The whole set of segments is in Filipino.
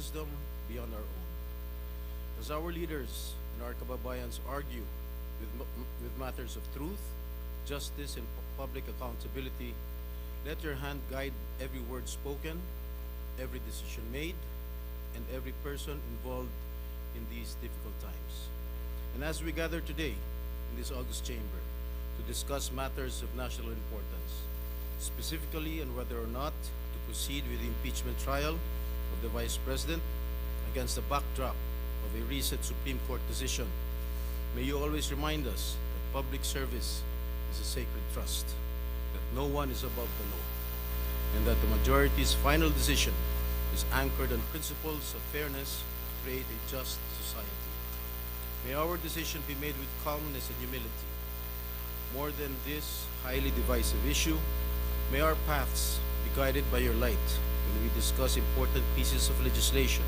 wisdom beyond our own. As our leaders and our kababayans argue with matters of truth, justice, and public accountability, let your hand guide every word spoken, every decision made, and every person involved in these difficult times. And as we gather today in this august chamber to discuss matters of national importance, specifically on whether or not to proceed with the impeachment trial of the Vice President against the backdrop of a recent Supreme Court decision, may you always remind us that public service is a sacred trust, that no one is above the law, and that the majority's final decision is anchored on principles of fairness to create a just society. May our decision be made with calmness and humility. More than this highly divisive issue, may our paths be guided by your light when we discuss important pieces of legislation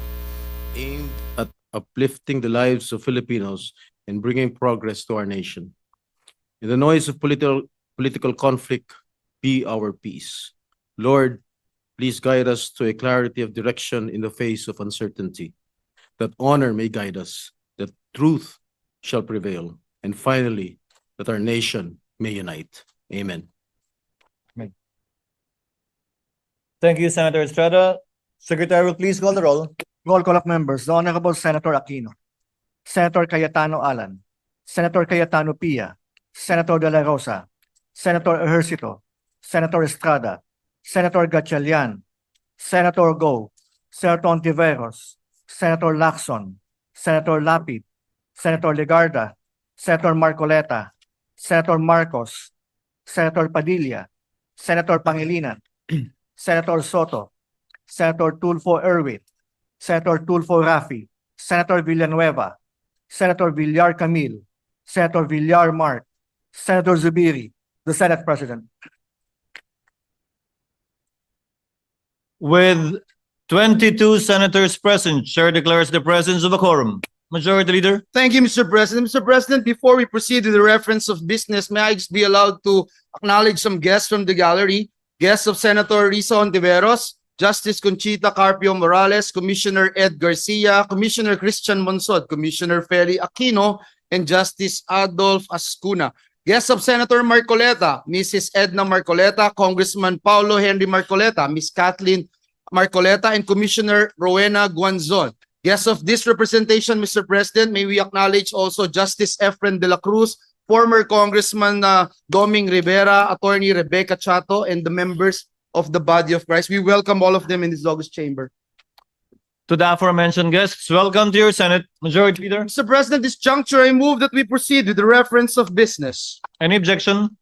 aimed at uplifting the lives of Filipinos and bringing progress to our nation. In the noise of political conflict, be our peace. Lord, please guide us to a clarity of direction in the face of uncertainty, that honor may guide us, that truth shall prevail, and finally, that our nation may unite. Amen. Thank you, Senator Estrada. Secretary, will please call the roll. Roll call of members. The Honorable Senator Aquino, Senator Cayetano Alan, Senator Cayetano Pia, Senator De La Rosa, Senator Ejercito, Senator Estrada, Senator Gatchalian, Senator Go, Senator Ontiveros, Senator Lacson, Senator Lapid, Senator Legarda, Senator Marcoleta, Senator Marcos, Senator Padilla, Senator Pangilinan, Senator Soto, Senator Tulfo Erwin, Senator Tulfo Rafi, Senator Villanueva, Senator Villar Camille, Senator Villar Mark, Senator Zubiri, the Senate President. With 22 senators present, Chair declares the presence of a quorum. Majority Leader. Thank you, Mr. President. Mr. President, before we proceed with the reference of business, may I just be allowed to acknowledge some guests from the gallery? Guests of Senator Risa Ontiveros, Justice Conchita Carpio Morales, Commissioner Ed Garcia, Commissioner Christian Monsod, Commissioner Feli Aquino, and Justice Adolf Ascuna. Guests of Senator Marcoleta, Mrs. Edna Marcoleta, Congressman Paulo Henry Marcoleta, Ms. Kathleen Marcoleta, and Commissioner Rowena Guanzon. Guests of this representation, Mr. President, may we acknowledge also Justice Efren de la Cruz, former Congressman Doming Rivera, Attorney Rebecca Chato, and the members of the body of Christ. We welcome all of them in this august chamber. To the aforementioned guests, welcome to your Senate. Majority Leader. Mr. President, this juncture, I move that we proceed with the reference of business. Any objection?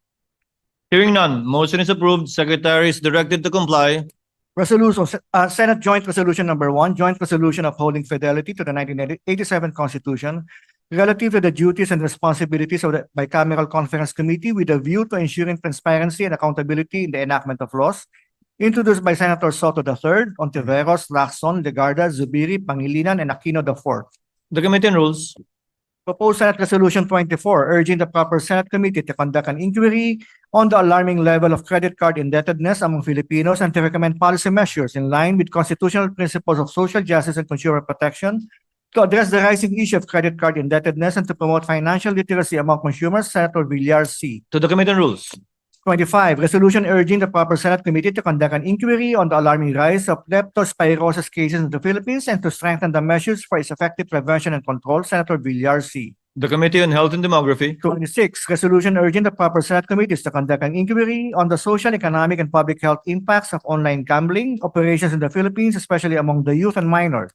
Hearing none, motion is approved. Secretary is directed to comply. Resolution, Senate Joint Resolution Number 1, Joint Resolution upholding fidelity to the 1987 Constitution relative to the duties and responsibilities of the Bicameral Conference Committee with a view to ensuring transparency and accountability in the enactment of laws, introduced by Senator Soto III, Ontiveros, Lacson, Legarda, Zubiri, Pangilinan, and Aquino IV. The Committee on Rules. Proposed Senate Resolution 24, urging the proper Senate Committee to conduct an inquiry on the alarming level of credit card indebtedness among Filipinos and to recommend policy measures in line with constitutional principles of social justice and consumer protection to address the rising issue of credit card indebtedness and to promote financial literacy among consumers. Senator Villar C. To the Committee on Rules. 25, resolution urging the proper Senate Committee to conduct an inquiry on the alarming rise of leptospirosis cases in the Philippines and to strengthen the measures for its effective prevention and control. Senator Villar C. The Committee on Health and Demography. 26, resolution urging the proper Senate committees to conduct an inquiry on the social, economic, and public health impacts of online gambling operations in the Philippines, especially among the youth and minors,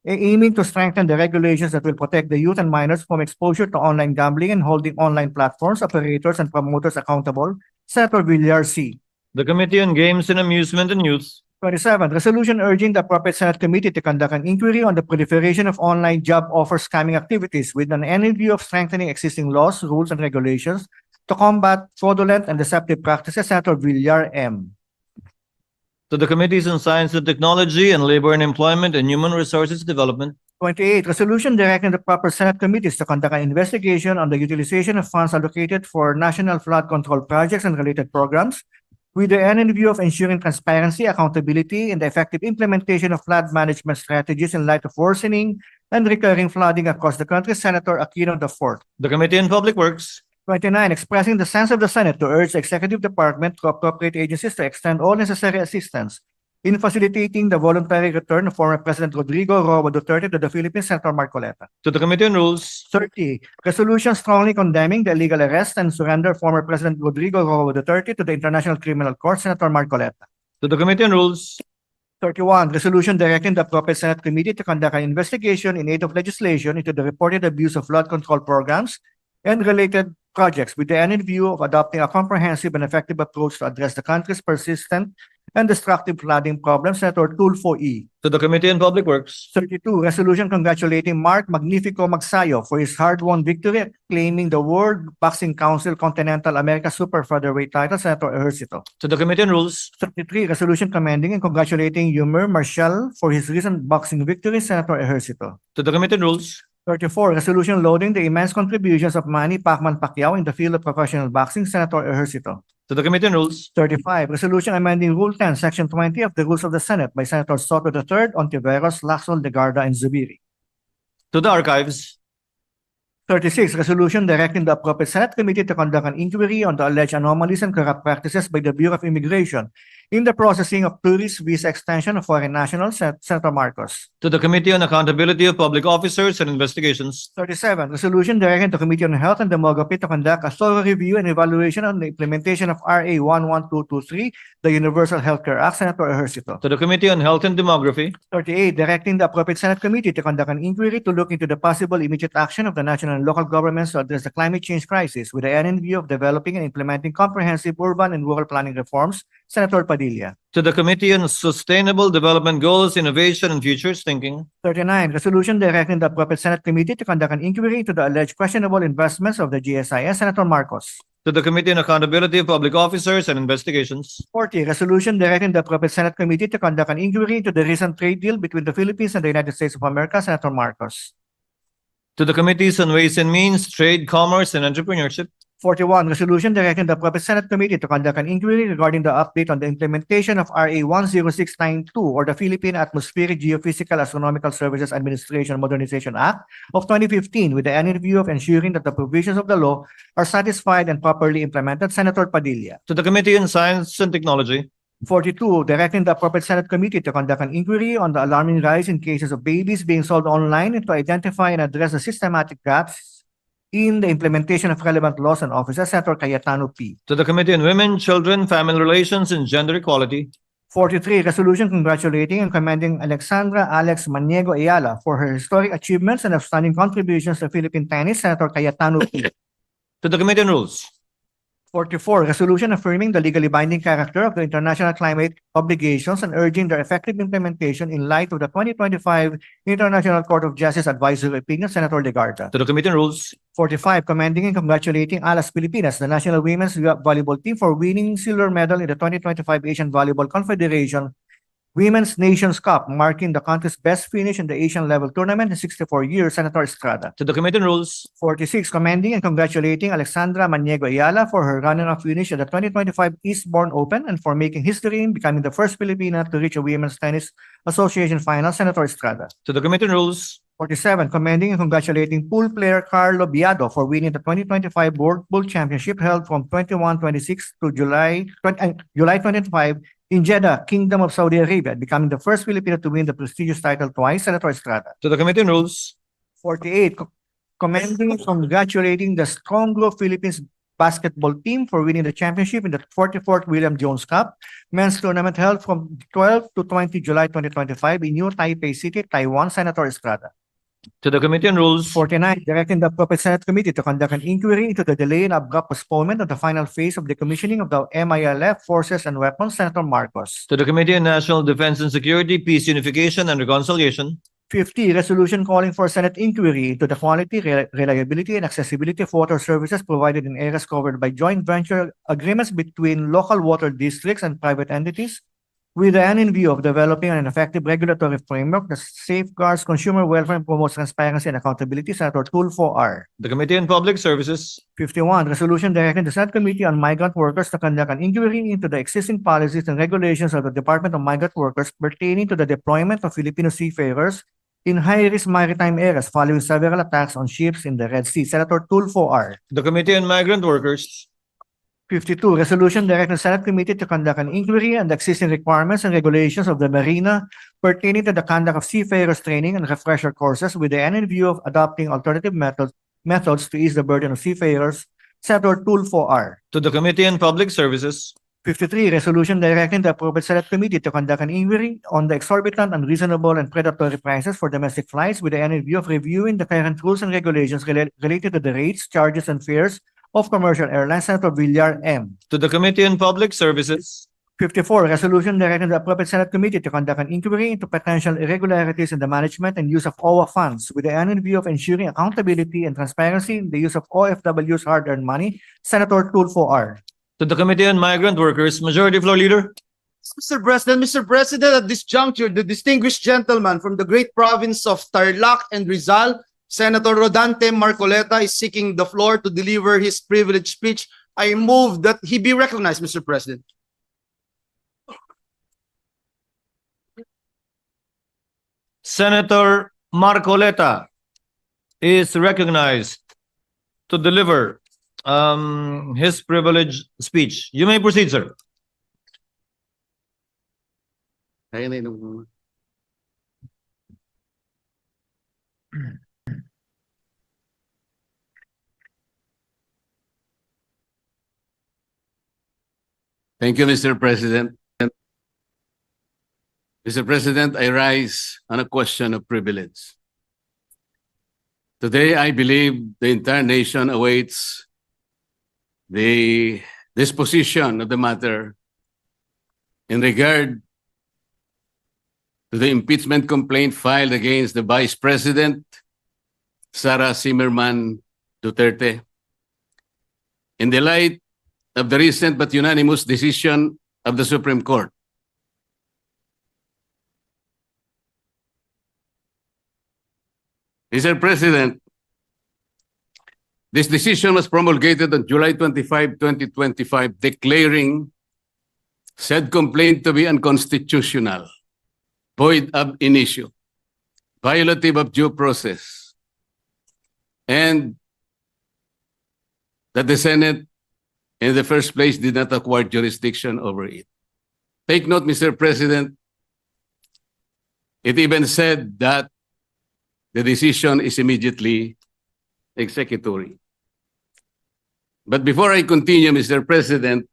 aiming to strengthen the regulations that will protect the youth and minors from exposure to online gambling and holding online platforms, operators, and promoters accountable. Senator Villar C. The Committee on Games and Amusement and Youth. 27, resolution urging the appropriate Senate committee to conduct an inquiry on the proliferation of online job offer scamming activities with an end view of strengthening existing laws, rules, and regulations to combat fraudulent and deceptive practices. Senator Villar M. To the Committees on Science and Technology and Labor and Employment and Human Resources Development. 28, resolution directing the proper Senate committees to conduct an investigation on the utilization of funds allocated for national flood control projects and related programs with the end in view of ensuring transparency, accountability, and the effective implementation of flood management strategies in light of worsening and recurring flooding across the country, Senator Aquino IV. The Committee on Public Works. 29, expressing the sense of the Senate to urge the Executive Department to appropriate agencies to extend all necessary assistance in facilitating the voluntary return of former President Rodrigo Roa Duterte to the Philippines, Senator Marcoleta. To the Committee on Rules. 30, resolution strongly condemning the illegal arrest and surrender of former President Rodrigo Roa Duterte to the International Criminal Court, Senator Marcoleta. To the Committee on Rules. 31, resolution directing the appropriate Senate committee to conduct an investigation in aid of legislation into the reported abuse of flood control programs and related projects with the end in view of adopting a comprehensive and effective approach to address the country's persistent and destructive flooding problem, Senator Tulfo E. To the Committee on Public Works. 32, resolution congratulating Mark Magnifico Magsayo for his hard-won victory at claiming the World Boxing Council Continental America Super Featherweight title, Senator Ejercito. To the Committee on Rules. 33, resolution commending and congratulating Yumer Marshall for his recent boxing victory, Senator Ejercito. To the Committee on Rules. 34, resolution loading the immense contributions of Manny Pacman Pacquiao in the field of professional boxing, Senator Ejercito. To the Committee on Rules. 35, resolution amending Rule 10, Section 20 of the Rules of the Senate by Senator Soto III, Ontiveros, Lacson, Legarda, and Zubiri. To the Archives. 36, resolution directing the appropriate Senate committee to conduct an inquiry on the alleged anomalies and corrupt practices by the Bureau of Immigration in the processing of tourist visa extension of foreign nationals, Senator Marcos. To the Committee on Accountability of Public Officers and Investigations. 37, resolution directing the Committee on Health and Demography to conduct a thorough review and evaluation on the implementation of RA 11223, the Universal Healthcare Act, Senator Ejercito. To the Committee on Health and Demography. 38, directing the appropriate Senate committee to conduct an inquiry to look into the possible immediate action of the national and local governments to address the climate change crisis with the end in view of developing and implementing comprehensive urban and rural planning reforms, Senator Padilla. To the Committee on Sustainable Development Goals, Innovation, and Futures Thinking. 39, resolution directing the appropriate Senate committee to conduct an inquiry into the alleged questionable investments of the GSIS, Senator Marcos. To the Committee on Accountability of Public Officers and Investigations. 40, resolution directing the appropriate Senate committee to conduct an inquiry into the recent trade deal between the Philippines and the United States of America, Senator Marcos. To the Committees on Ways and Means, Trade, Commerce, and Entrepreneurship. 41, resolution directing the appropriate Senate committee to conduct an inquiry regarding the update on the implementation of RA 10692 or the Philippine Atmospheric Geophysical Astronomical Services Administration Modernization Act of 2015 with the end in view of ensuring that the provisions of the law are satisfied and properly implemented, Senator Padilla. To the Committee on Science and Technology. 42, directing the appropriate Senate committee to conduct an inquiry on the alarming rise in cases of babies being sold online and to identify and address the systematic gaps in the implementation of relevant laws and offices, Senator Cayetano P. To the Committee on Women, Children, Family Relations, and Gender Equality. 43, resolution congratulating and commending Alexandra Alex Maniego Ayala for her historic achievements and outstanding contributions to Philippine tennis, Senator Cayetano P. To the Committee on Rules. 44, resolution affirming the legally binding character of the international climate obligations and urging their effective implementation in light of the 2025 International Court of Justice Advisory Opinion, Senator Legarda. To the Committee on Rules. 45, commending and congratulating Alas Pilipinas, the national women's volleyball team, for winning silver medal in the 2025 Asian Volleyball Confederation Women's Nations Cup, marking the country's best finish in the Asian level tournament in 64 years, Senator Estrada. To the Committee on Rules. 46, commending and congratulating Alexandra Maniego Ayala for her runner-up finish at the 2025 Eastbourne Open and for making history in becoming the first Filipina to reach a Women's Tennis Association final, Senator Estrada. To the Committee on Rules. 47, commending and congratulating pool player Carlo Biado for winning the 2025 World Pool Championship held from 21-26 to July 25 in Jeddah, Kingdom of Saudi Arabia, becoming the first Filipino to win the prestigious title twice, Senator Estrada. To the Committee on Rules. 48, commending and congratulating the Strong Growth Philippines basketball team for winning the championship in the 44th William Jones Cup men's tournament held from 12 to 20 July 2025 in New Taipei City, Taiwan, Senator Estrada. To the Committee on Rules. 49, directing the appropriate Senate committee to conduct an inquiry into the delay and abrupt postponement of the final phase of the commissioning of the MILF forces and weapons, Senator Marcos. To the Committee on National Defense and Security, Peace, Unification, and Reconciliation. 50, resolution calling for Senate inquiry into the quality, reliability, and accessibility of water services provided in areas covered by joint venture agreements between local water districts and private entities with the end in view of developing an effective regulatory framework that safeguards consumer welfare and promotes transparency and accountability, Senator Tulfo R. The Committee on Public Services. 51, resolution directing the Senate Committee on Migrant Workers to conduct an inquiry into the existing policies and regulations of the Department of Migrant Workers pertaining to the deployment of Filipino seafarers in high-risk maritime areas following several attacks on ships in the Red Sea, Senator Tulfo R. The Committee on Migrant Workers. 52, resolution directing the Senate Committee to conduct an inquiry on the existing requirements and regulations of the Marina pertaining to the conduct of seafarers training and refresher courses with the end in view of adopting alternative methods to ease the burden of seafarers, Senator Tulfo R. To the Committee on Public Services. 53, resolution directing the appropriate Senate Committee to conduct an inquiry on the exorbitant, unreasonable, and predatory prices for domestic flights with the end in view of reviewing the current rules and regulations related to the rates, charges, and fares of commercial airlines, Senator Villar M. To the Committee on Public Services. 54, resolution directing the appropriate Senate Committee to conduct an inquiry into potential irregularities in the management and use of OWA funds with the end in view of ensuring accountability and transparency in the use of OFW's hard-earned money, Senator Tulfo R. To the Committee on Migrant Workers. Majority Floor Leader. Mr. President, at this juncture, the distinguished gentleman from the great province of Tarlac and Rizal, Senator Rodante Marcoleta, is seeking the floor to deliver his privileged speech. I move that he be recognized, Mr. President. Senator Marcoleta is recognized to deliver his privileged speech. You may proceed, sir. Thank you, Mr. President. Mr. President, I rise on a question of privilege. Today, I believe the entire nation awaits the disposition of the matter in regard to the impeachment complaint filed against the Vice President, Sara Duterte. In the light of the recent but unanimous decision of the Supreme Court, Mr. President, this decision was promulgated on July 25, 2025, declaring said complaint to be unconstitutional, void ab initio, violative of due process, and that the Senate in the first place did not acquire jurisdiction over it. Take note, Mr. President, it even said that the decision is immediately executory. But before I continue, Mr. President,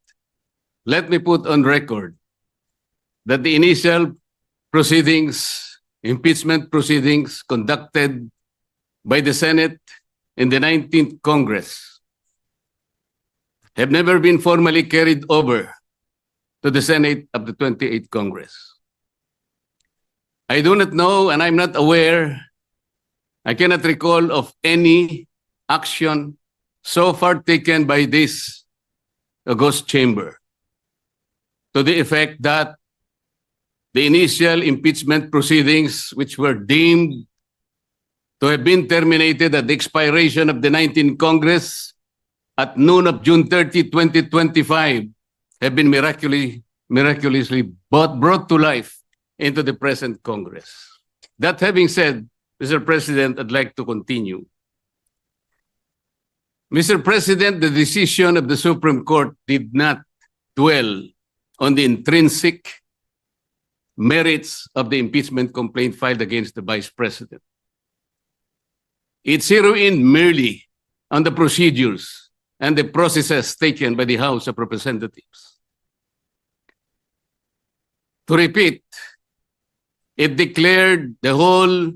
let me put on record that the initial proceedings, impeachment proceedings conducted by the Senate in the 19th Congress have never been formally carried over to the Senate of the 28th Congress. I do not know, and I'm not aware, I cannot recall of any action so far taken by this august chamber to the effect that the initial impeachment proceedings, which were deemed to have been terminated at the expiration of the 19th Congress at noon of June 30, 2025, have been miraculously brought to life into the present Congress. That having said, Mr. President, I'd like to continue. Mr. President, the decision of the Supreme Court did not dwell on the intrinsic merits of the impeachment complaint filed against the Vice President. It zeroed in merely on the procedures and the processes taken by the House of Representatives. To repeat, it declared the whole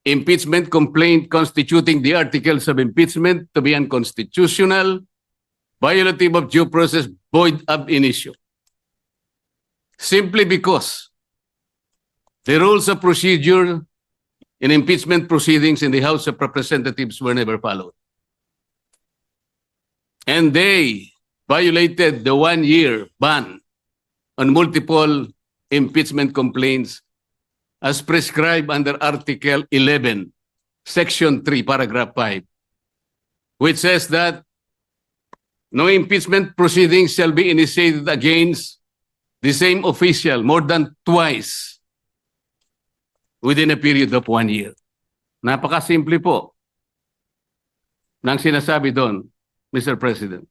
impeachment complaint constituting the articles of impeachment to be unconstitutional, violative of due process, void ab initio. Simply because the rules of procedure in impeachment proceedings in the House of Representatives were never followed. And they violated the 1-year ban on multiple impeachment complaints as prescribed under Article 11, Section 3, Paragraph 5, which says that no impeachment proceedings shall be initiated against the same official more than twice within a period of 1 year. Napakasimple po ng sinasabi doon, Mr. President.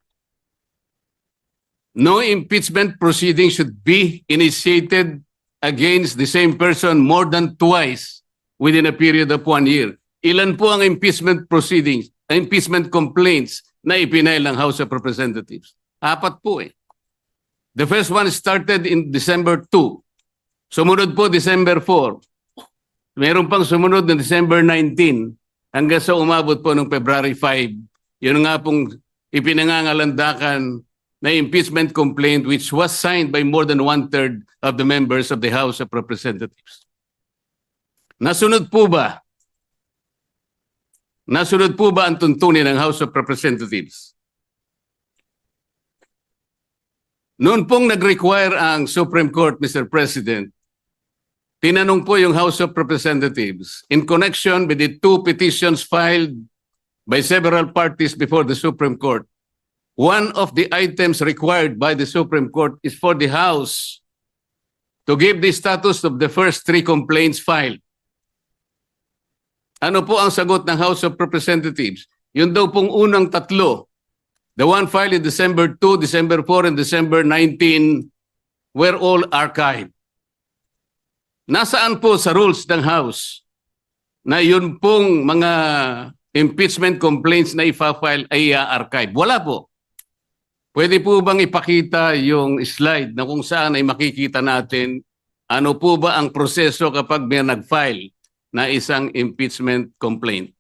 No impeachment proceeding should be initiated against the same person more than twice within a period of 1 year. Ilan po ang impeachment proceedings, impeachment complaints na ipinail ng House of Representatives? 4 po eh. The first one started in December 2. Sumunod po December 4. Meron pang sumunod na December 19 hanggang sa umabot po ng February 5. Yun nga pong ipinangangalandakan na impeachment complaint which was signed by more than 1/3 of the members of the House of Representatives. Nasunod po ba? Nasunod po ba ang tuntunin ng House of Representatives? Noon pong nag-require ang Supreme Court, Mr. President, tinanong po yung House of Representatives in connection with the 2 petitions filed by several parties before the Supreme Court. One of the items required by the Supreme Court is for the House to give the status of the first 3 complaints filed. Ano po ang sagot ng House of Representatives? Yun daw pong unang 3, the one filed in December 2, December 4, and December 19, were all archived. Nasaan po sa rules ng House na yun pong mga impeachment complaints na ipa-file ay archive? Wala po. Pwede po bang ipakita yung slide na kung saan ay makikita natin ano po ba ang proseso kapag may nag-file na isang impeachment complaint?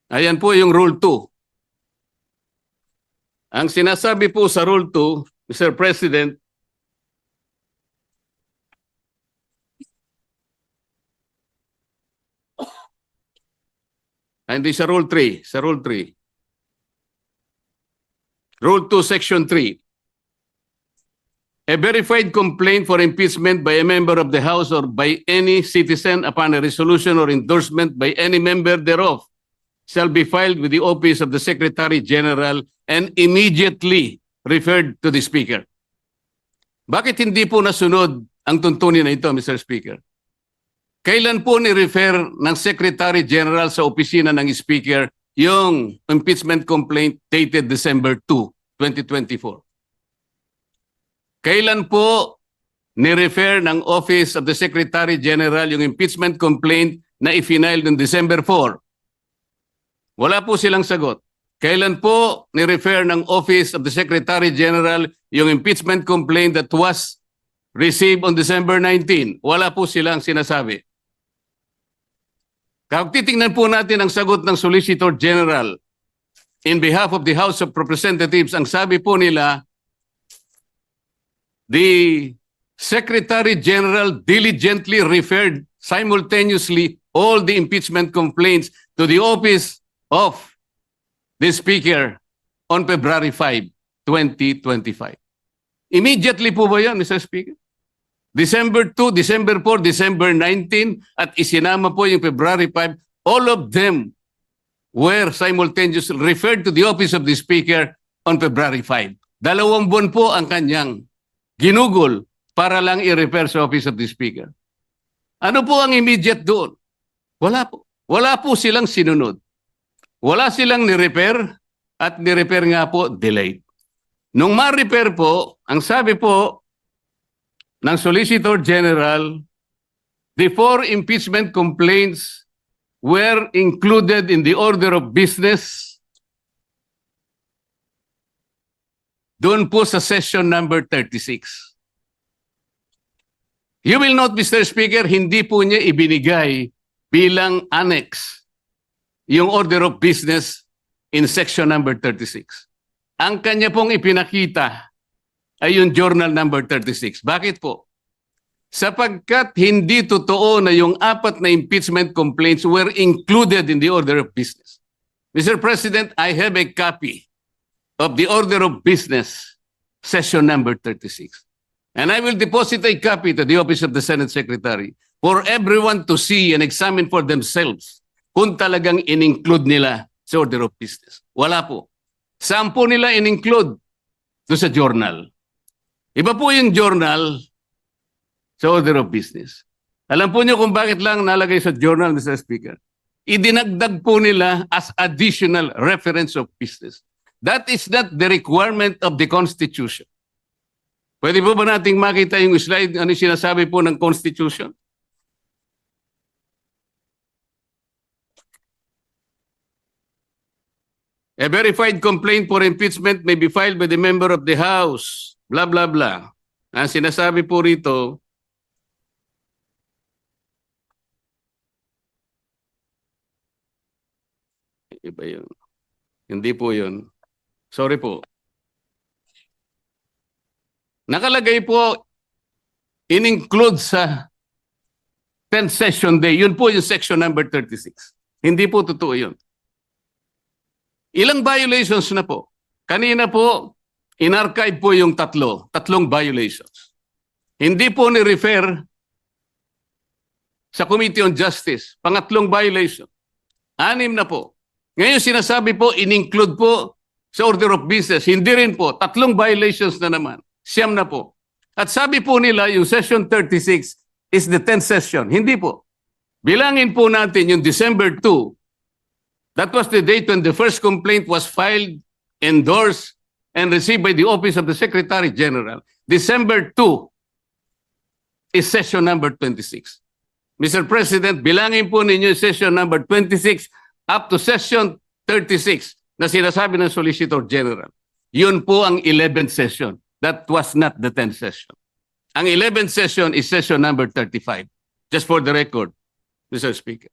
Ayan po yung Rule 2. Ang sinasabi po sa Rule 2, Mr. President, hindi sa Rule 3, sa Rule 3. Rule 2, Section 3. A verified complaint for impeachment by a member of the House or by any citizen upon a resolution or endorsement by any member thereof shall be filed with the office of the Secretary General and immediately referred to the Speaker. Bakit hindi po nasunod ang tuntunin na ito, Mr. Speaker? Kailan po ni-refer ng Secretary General sa opisina ng Speaker yung impeachment complaint dated December 2, 2024? Kailan po ni-refer ng Office of the Secretary General yung impeachment complaint na i-file noong December 4? Wala po silang sagot. Kailan po ni-refer ng Office of the Secretary General yung impeachment complaint that was received on December 19? Wala po silang sinasabi. Kapag titingnan po natin ang sagot ng Solicitor General in behalf of the House of Representatives, ang sabi po nila, the Secretary General diligently referred simultaneously all the impeachment complaints to the office of the Speaker on February 5, 2025. Immediately po ba yan, Mr. Speaker? December 2, December 4, December 19, at isinama po yung February 5, all of them were simultaneously referred to the office of the Speaker on February 5. 2 buwan po ang kanyang ginugol para lang i-refer sa office of the Speaker. Ano po ang immediate doon? Wala po. Wala po silang sinunod. Wala silang ni-refer at ni-refer nga po delayed. Nung ma-refer po, ang sabi po ng Solicitor General, the 4 impeachment complaints were included in the order of business doon po sa session number 36. You will note, Mr. Speaker, hindi po niya ibinigay bilang annex yung order of business in section number 36. Ang kanya pong ipinakita ay yung journal number 36. Bakit po? Sapagkat hindi totoo na yung 4 na impeachment complaints were included in the order of business. Mr. President, I have a copy of the order of business, session number 36. And I will deposit a copy to the office of the Senate Secretary for everyone to see and examine for themselves kung talagang in-include nila sa order of business. Wala po. Saan po nila in-include? Doon sa journal. Iba po yung journal sa order of business. Alam po niyo kung bakit lang nalagay sa journal, Mr. Speaker? Idinagdag po nila as additional reference of business. That is not the requirement of the Constitution. Pwede po ba nating makita yung slide, ano yung sinasabi po ng Constitution? A verified complaint for impeachment may be filed by the member of the House. Blah, blah, blah. Ang sinasabi po rito, iba yun. Hindi po yun. Sorry po. Nakalagay po, in-include sa 10th session day. Yun po yung section number 36. Hindi po totoo yun. Ilang violations na po? Kanina po, in-archive po yung tatlong violations. Hindi po ni-refer sa Committee on Justice. Pangatlong violation. 6 na po. Ngayon sinasabi po, in-include po sa order of business. Hindi rin po. 3 violations na naman. 9 na po. At sabi po nila, yung session 36 is the 10th session. Hindi po. Bilangin po natin yung December 2. That was the date when the first complaint was filed, endorsed, and received by the Office of the Secretary General. December 2 is session number 26. Mr. President, bilangin po ninyo yung session number 26 up to session 36 na sinasabi ng Solicitor General. Yun po ang 11th session. That was not the 10th session. Ang 11th session is session number 35. Just for the record, Mr. Speaker.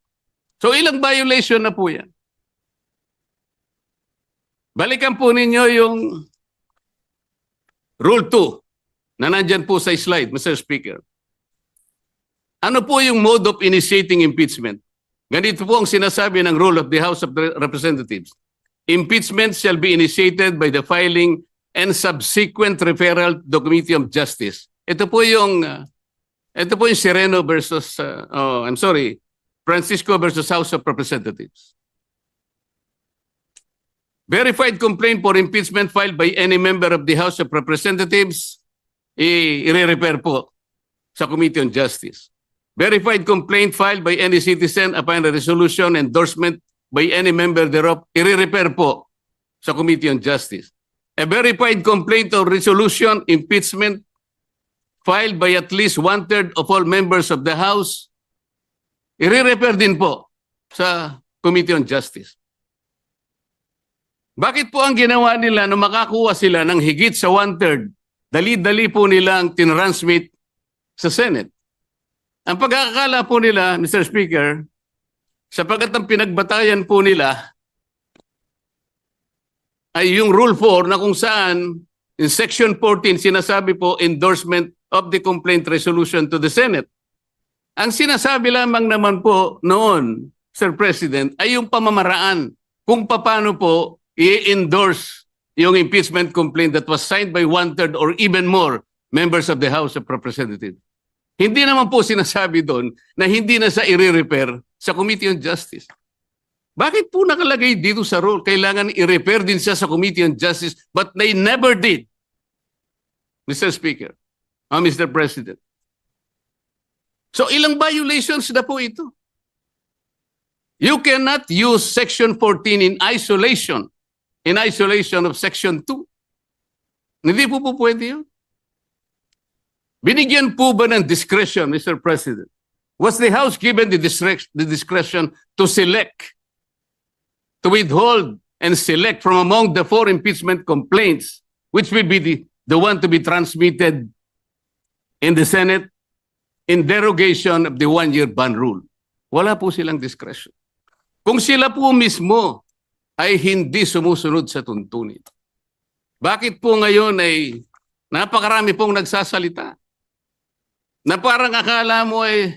So ilang violation na po yan? Balikan po ninyo yung Rule 2 na nandyan po sa slide, Mr. Speaker. Ano po yung mode of initiating impeachment? Ganito po ang sinasabi ng rule of the House of Representatives. Impeachment shall be initiated by the filing and subsequent referral to the Committee of Justice. Ito po yung Sereno versus, Francisco versus House of Representatives. Verified complaint for impeachment filed by any member of the House of Representatives, i-refer po sa Committee on Justice. Verified complaint filed by any citizen upon a resolution endorsement by any member thereof, i-refer po sa Committee on Justice. A verified complaint or resolution impeachment filed by at least 1/3 of all members of the House, i-refer din po sa Committee on Justice. Bakit po ang ginawa nila nung makakuha sila ng higit sa 1/3, dali-dali po nila ang tinransmit sa Senate? Ang pagkakakala po nila, Mr. Speaker, sapagkat ang pinagbatayan po nila ay yung Rule 4 na kung saan in Section 14 sinasabi po endorsement of the complaint resolution to the Senate. Ang sinasabi lamang naman po noon, Sir President, ay yung pamamaraan kung paano po i-endorse yung impeachment complaint that was signed by 1/3 or even more members of the House of Representatives. Hindi naman po sinasabi doon na hindi na sa i-refer sa Committee on Justice. Bakit po nakalagay dito sa rule? Kailangan i-refer din siya sa Committee on Justice, but they never did. Mr. Speaker, Mr. President. So ilang violations na po ito? You cannot use Section 14 in isolation of Section 2. Hindi po pwede yun. Binigyan po ba ng discretion, Mr. President? Was the House given the discretion to select, to withhold and select from among the 4 impeachment complaints, which will be the one to be transmitted in the Senate in derogation of the 1-year ban rule? Wala po silang discretion. Kung sila po mismo ay hindi sumusunod sa tuntunin. Bakit po ngayon ay napakarami pong nagsasalita? Na parang akala mo ay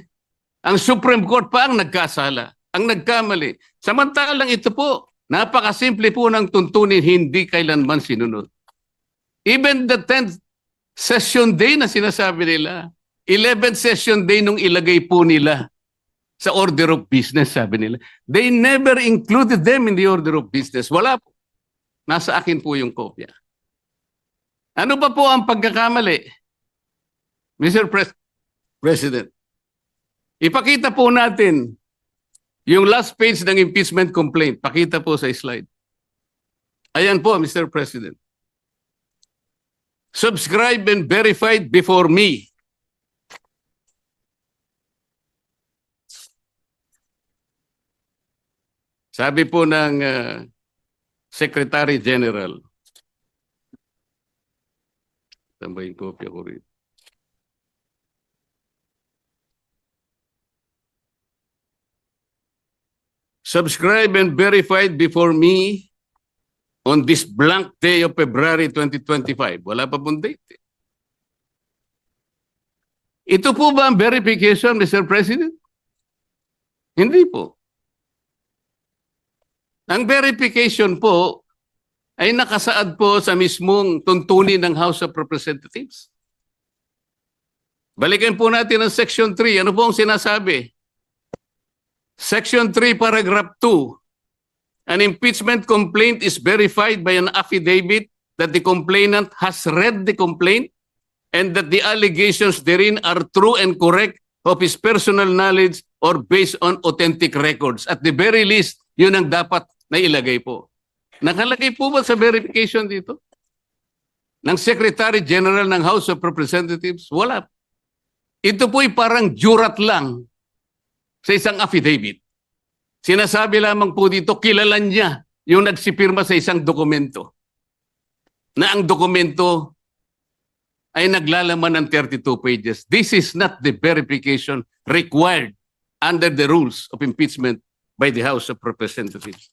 ang Supreme Court pa ang nagkasala, ang nagkamali. Samantalang ito po, napakasimple po ng tuntunin, hindi kailanman sinunod. Even the 10th Session day na sinasabi nila. 11th session day nung ilagay po nila sa order of business, sabi nila. They never included them in the order of business. Wala po. Nasa akin po yung kopya. Ano ba po ang pagkakamali? Mr. President, ipakita po natin yung last page ng impeachment complaint. Pakita po sa slide. Ayan po, Mr. President. Subscribed and verified before me. Sabi po ng Secretary General. Saan ba yung kopya ko rin? Subscribed and verified before me on this blank day of February 2025. Wala pa pong date. Ito po ba ang verification, Mr. President? Hindi po. Ang verification po ay nakasaad po sa mismong tuntunin ng House of Representatives. Balikan po natin ang Section 3. Ano po ang sinasabi? Section 3, Paragraph 2. An impeachment complaint is verified by an affidavit that the complainant has read the complaint and that the allegations therein are true and correct of his personal knowledge or based on authentic records. At the very least, yun ang dapat na ilagay po. Nakalagay po ba sa verification dito? Ng Secretary General ng House of Representatives? Wala. Ito po'y parang jurat lang sa isang affidavit. Sinasabi lamang po dito, kilala niya yung nagsipirma sa isang dokumento. Na ang dokumento ay naglalaman ng 32 pages. This is not the verification required under the rules of impeachment by the House of Representatives.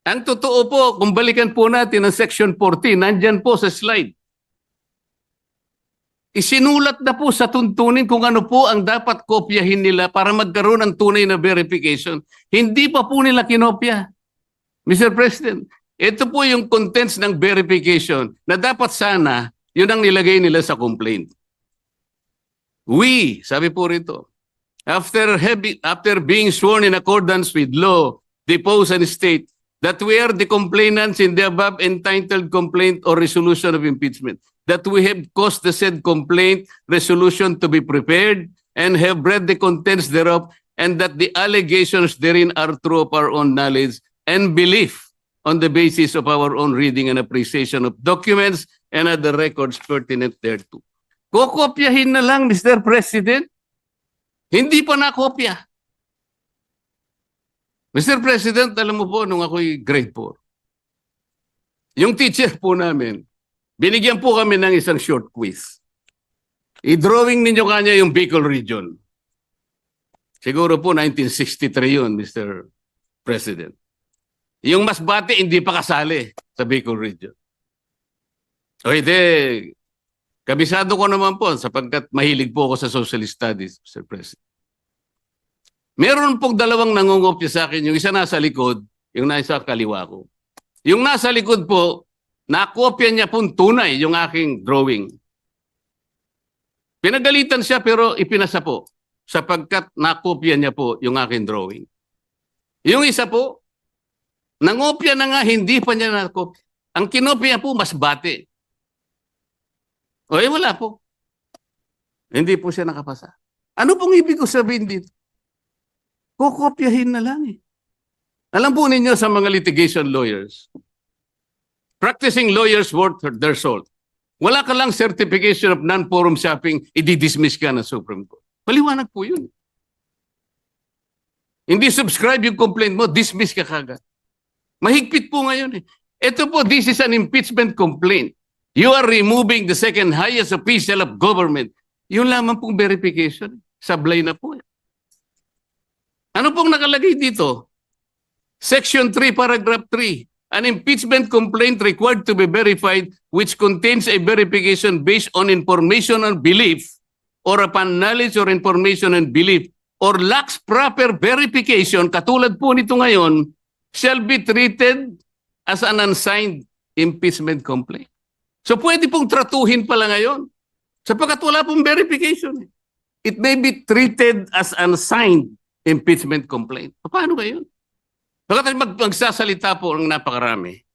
Ang totoo po, kung balikan po natin ang Section 14, nandyan po sa slide. Isinulat na po sa tuntunin kung ano po ang dapat kopyahin nila para magkaroon ng tunay na verification. Hindi pa po nila kinopya. Mr. President, ito po yung contents ng verification na dapat sana yun ang nilagay nila sa complaint. We, sabi po rito, after being sworn in accordance with law, depose and state that we are the complainants in the above entitled complaint or resolution of impeachment, that we have caused the said complaint resolution to be prepared and have read the contents thereof, and that the allegations therein are true of our own knowledge and belief on the basis of our own reading and appreciation of documents and other records pertinent thereto. Kokopyahin na lang, Mr. President. Hindi pa nakopya. Mr. President, alam mo po, nung ako'y grade 4, yung teacher po namin, binigyan po kami ng isang short quiz. I-drawing ninyo kanya yung Bicol region. Siguro po 1963 yun, Mr. President. Yung Masbate, hindi pa kasali sa Bicol region. O hindi, kabisado ko naman po sapagkat mahilig po ako sa social studies, Mr. President. Meron pong dalawang nangungopya sa akin. Yung isa nasa likod, yung nasa kaliwa ko. Yung nasa likod po, nakopya niya pong tunay yung aking drawing. Pinagalitan siya pero ipinasa po sapagkat nakopya niya po yung aking drawing. Yung isa po, nangopya na nga, hindi pa niya nakopya. Ang kinopya po, Masbate. O wala po. Hindi po siya nakapasa. Ano pong ibig ko sabihin dito? Kukopyahin na lang eh. Alam po ninyo sa mga litigation lawyers, practicing lawyers worth their salt. Wala ka lang certification of non-forum shopping, i-dismiss ka ng Supreme Court. Maliwanag po yun. Hindi subscribe yung complaint mo, dismiss ka kagad. Mahigpit po ngayon eh. Ito po, this is an impeachment complaint. You are removing the second highest official of government. Yun lamang pong verification. Sablay na po eh. Ano pong nakalagay dito? Section 3, Paragraph 3. An impeachment complaint required to be verified which contains a verification based on information and belief or upon knowledge or information and belief or lacks proper verification, katulad po nito ngayon, shall be treated as an unsigned impeachment complaint. So pwede pong tratuhin pala ngayon. Sapagkat wala pong verification. It may be treated as an assigned impeachment complaint. Paano ba yun? Bakit magsasalita po ang napakarami?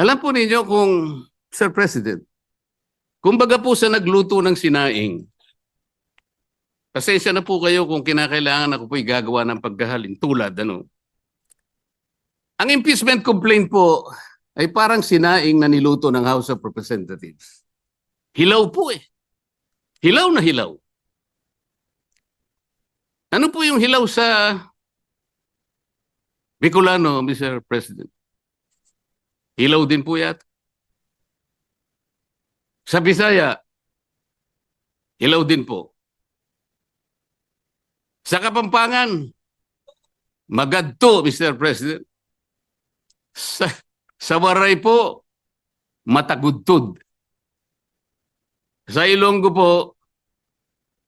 Alam po ninyo kung, Sir President, kumbaga po sa nagluto ng sinaing, pasensya na po kayo kung kinakailangan ako po'y gagawa ng paghahalin tulad, ano. Ang impeachment complaint po ay parang sinaing na niluto ng House of Representatives. Hilaw po eh. Hilaw na hilaw. Ano po yung hilaw sa Bicolano, Mr. President? Hilaw din po yata. Sa Bisaya, hilaw din po. Sa Kapampangan, magadto, Mr. President. Sa Waray po, matagudtod. Sa Ilonggo po,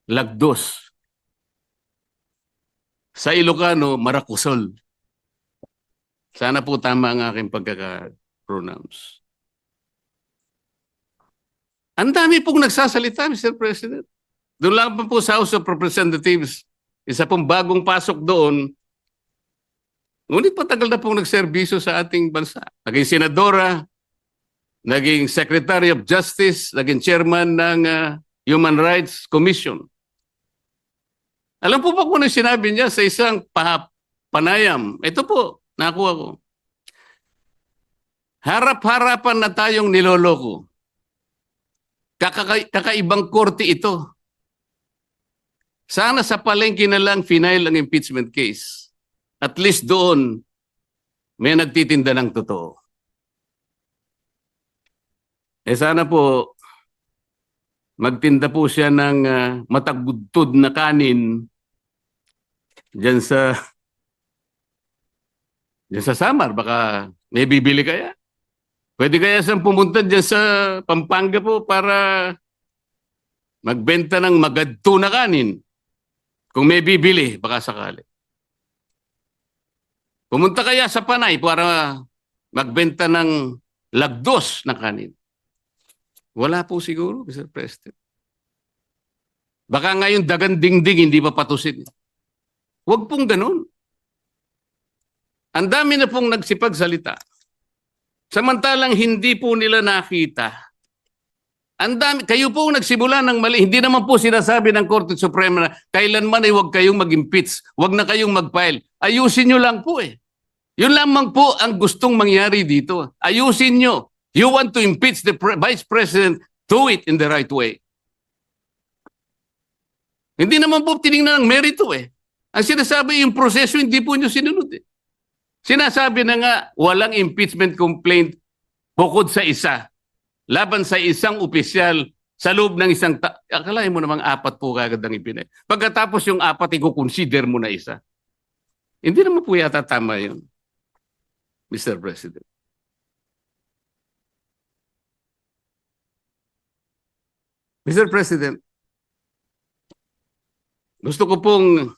lagdos. Sa Ilocano, marakusol. Sana po tama ang aking pagkaka-pronounce. Ang dami pong nagsasalita, Mr. President. Doon lang pa po sa House of Representatives, isa pong bagong pasok doon. Ngunit patagal na pong nagserbisyo sa ating bansa. Naging senadora, naging Secretary of Justice, naging chairman ng Human Rights Commission. Alam po ba kung ano sinabi niya sa isang panayam? Ito po, nakuha ko. Harap-harapan na tayong niloloko. Kakaibang korte ito. Sana sa palengke na lang final ang impeachment case. At least doon, may nagtitinda ng totoo. Sana po, magtinda po siya ng matagudtod na kanin dyan sa Samar. Baka may bibili kaya. Pwede kaya siyang pumunta dyan sa Pampanga po para magbenta ng magadto na kanin. Kung may bibili, baka sakali. Pumunta kaya sa Panay para magbenta ng lagdos na kanin. Wala po siguro, Mr. President. Baka ngayon dagan dingding, hindi pa patusin. Huwag pong ganun. Ang dami na pong nagsipagsalita. Samantalang hindi po nila nakita. Ang dami, kayo po nagsimula ng mali. Hindi naman po sinasabi ng Korte Suprema na kailanman ay huwag kayong mag-impeach. Huwag na kayong mag-file. Ayusin nyo lang po eh. Yun lamang po ang gustong mangyari dito. Ayusin nyo. You want to impeach the Vice President, do it in the right way. Hindi naman po tinignan ng merito eh. Ang sinasabi yung proseso, hindi po nyo sinunod eh. Sinasabi na nga, walang impeachment complaint bukod sa isa. Laban sa isang opisyal sa loob ng isang akalain mo namang 4 po kagad ang ipinay. Pagkatapos yung 4, i-consider mo na isa. Hindi naman po yata tama yun, Mr. President. Mr. President, gusto ko pong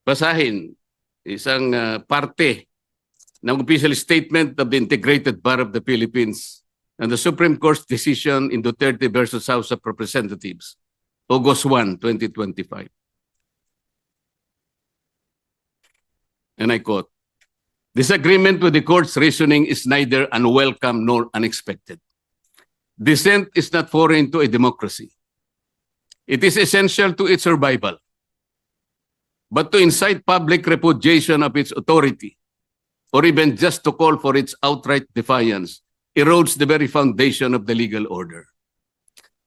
basahin isang parte ng official statement of the Integrated Bar of the Philippines and the Supreme Court's decision in Duterte versus House of Representatives, August 1, 2025. And I quote, "Disagreement with the court's reasoning is neither unwelcome nor unexpected. Dissent is not foreign to a democracy. It is essential to its survival. But to incite public repudiation of its authority, or even just to call for its outright defiance, erodes the very foundation of the legal order.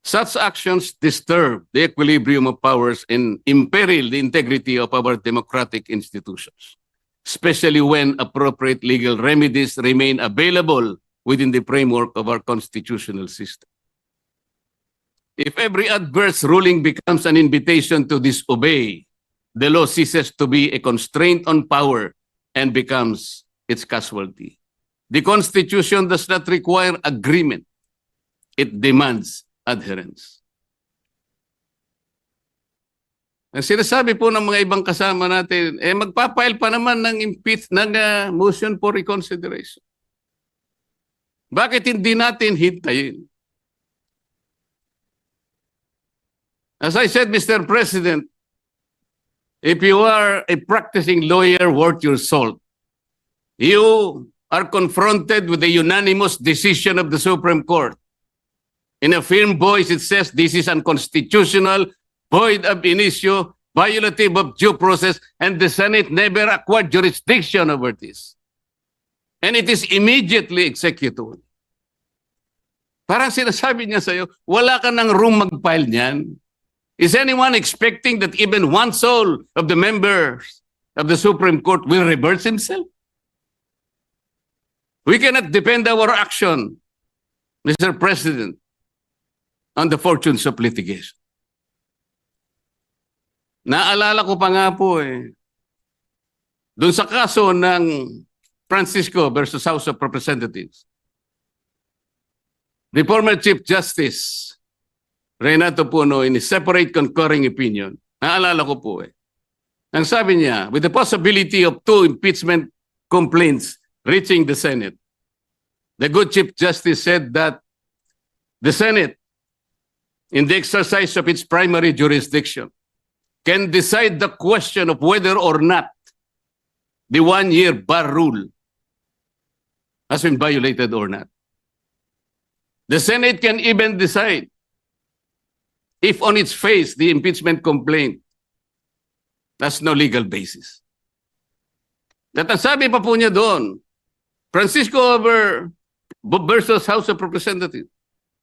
Such actions disturb the equilibrium of powers and imperil the integrity of our democratic institutions, especially when appropriate legal remedies remain available within the framework of our constitutional system. If every adverse ruling becomes an invitation to disobey, the law ceases to be a constraint on power and becomes its casualty. The Constitution does not require agreement. It demands adherence." Ang sinasabi po ng mga ibang kasama natin, magpapile pa naman ng motion for reconsideration. Bakit hindi natin hintayin? As I said, Mr. President, if you are a practicing lawyer worth your salt, you are confronted with the unanimous decision of the Supreme Court. In a firm voice, it says this is unconstitutional, void ab initio, violative of due process, and the Senate never acquired jurisdiction over this. And it is immediately executed. Parang sinasabi niya sa'yo, wala ka ng room mag-file niyan. Is anyone expecting that even one soul of the members of the Supreme Court will reverse himself? We cannot depend our action, Mr. President, on the fortunes of litigation. Naalala ko pa nga po doon sa kaso ng Francisco versus House of Representatives. The former Chief Justice, Renato Puno, in his separate concurring opinion, naalala ko po ang sabi niya, with the possibility of 2 impeachment complaints reaching the Senate, the good Chief Justice said that the Senate, in the exercise of its primary jurisdiction, can decide the question of whether or not the 1-year bar rule has been violated or not. The Senate can even decide if on its face the impeachment complaint has no legal basis. At ang sabi pa po niya doon, Francisco versus House of Representatives,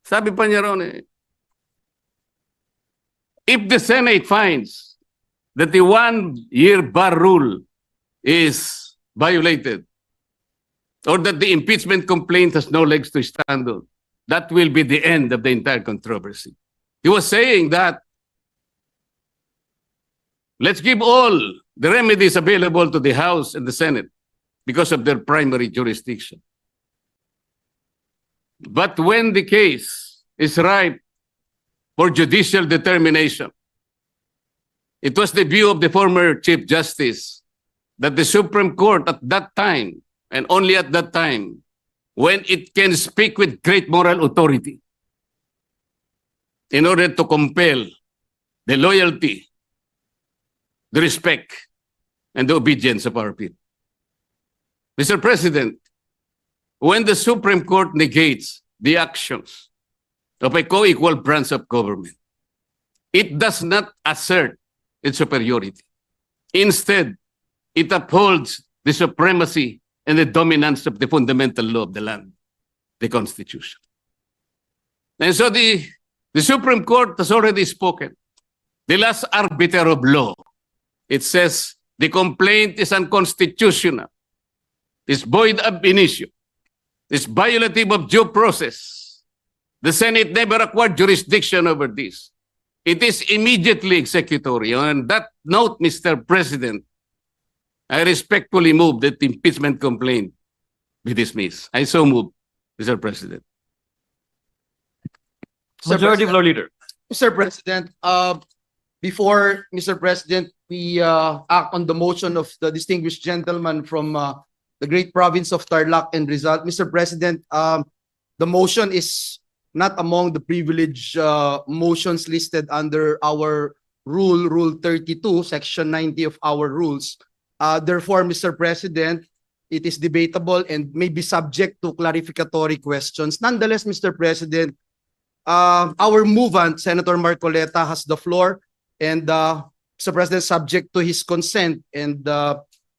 sabi pa niya ron if the Senate finds that the 1-year bar rule is violated or that the impeachment complaint has no legs to stand on, that will be the end of the entire controversy. He was saying that let's give all the remedies available to the House and the Senate because of their primary jurisdiction. But when the case is ripe for judicial determination, it was the view of the former Chief Justice that the Supreme Court at that time, and only at that time, when it can speak with great moral authority in order to compel the loyalty, the respect, and the obedience of our people. Mr. President, when the Supreme Court negates the actions of a co-equal branch of government, it does not assert its superiority. Instead, it upholds the supremacy and the dominance of the fundamental law of the land, the Constitution. And so the Supreme Court has already spoken. The last arbiter of law, it says the complaint is unconstitutional, is void ab initio, is violative of due process. The Senate never acquired jurisdiction over this. It is immediately executory. On that note, Mr. President, I respectfully move that the impeachment complaint be dismissed. I so move, Mr. President. Majority Floor Leader. Mr. President, before, Mr. President, we act on the motion of the distinguished gentleman from the great province of Tarlac and Rizal. Mr. President, the motion is not among the privileged motions listed under our Rule 32, Section 90 of our rules. Therefore, Mr. President, it is debatable and may be subject to clarificatory questions. Nonetheless, Mr. President, our movant, Senator Marcoleta, has the floor, and Mr. President, subject to his consent and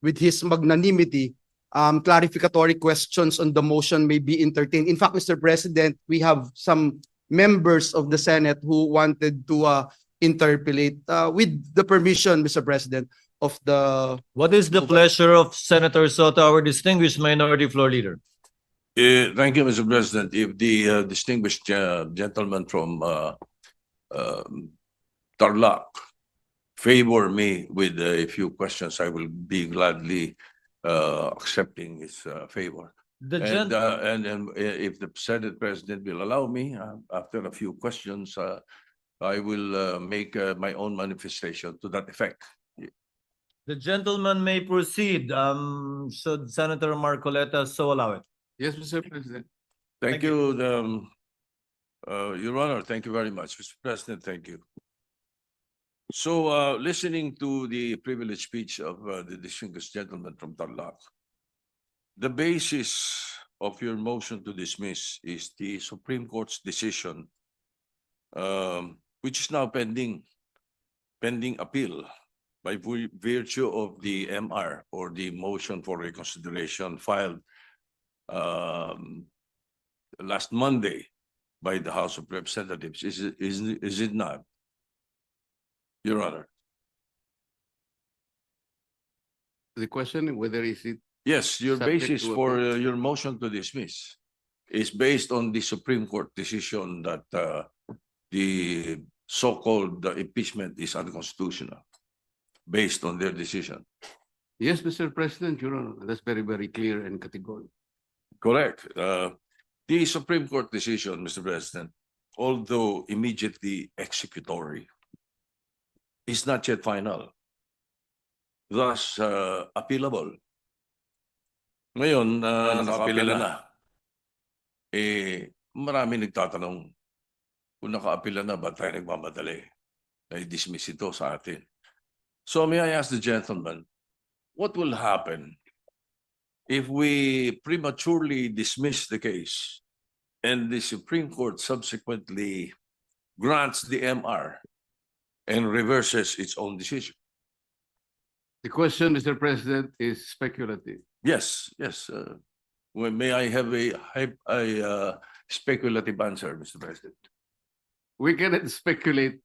with his magnanimity, clarificatory questions on the motion may be entertained. In fact, Mr. President, we have some members of the Senate who wanted to interpellate with the permission, Mr. President, of the... What is the pleasure of Senator Soto, our distinguished Minority Floor Leader? Thank you, Mr. President. If the distinguished gentleman from Tarlac favor me with a few questions, I will be gladly accepting his favor. And if the Senate President will allow me, after a few questions, I will make my own manifestation to that effect. The gentleman may proceed. Should Senator Marcoleta so allow it? Yes, Mr. President. Thank you, Your Honor. Thank you very much. Mr. President, thank you. So, listening to the privileged speech of the distinguished gentleman from Tarlac, the basis of your motion to dismiss is the Supreme Court's decision, which is now pending appeal by virtue of the MR, or the motion for reconsideration filed last Monday by the House of Representatives. Is it not, Your Honor? The question whether is it Yes, your subject basis to for appeal? your motion to dismiss is based on the Supreme Court decision that the so-called impeachment is unconstitutional, based on their decision. Yes, Mr. President, Your Honor. That's very, very clear and categorical. Correct. The Supreme Court decision, Mr. President, although immediately executory, is not yet final, thus appealable. Ngayon, naka-apela na. Marami nagtatanong, kung naka-apela na, ba't tayo nagmamadali na i-dismiss ito sa atin? So may I ask the gentleman, what will happen if we prematurely dismiss the case and the Supreme Court subsequently grants the MR and reverses its own decision? The question, Mr. President, is speculative. Yes, yes. May I have a speculative answer, Mr. President? We cannot speculate.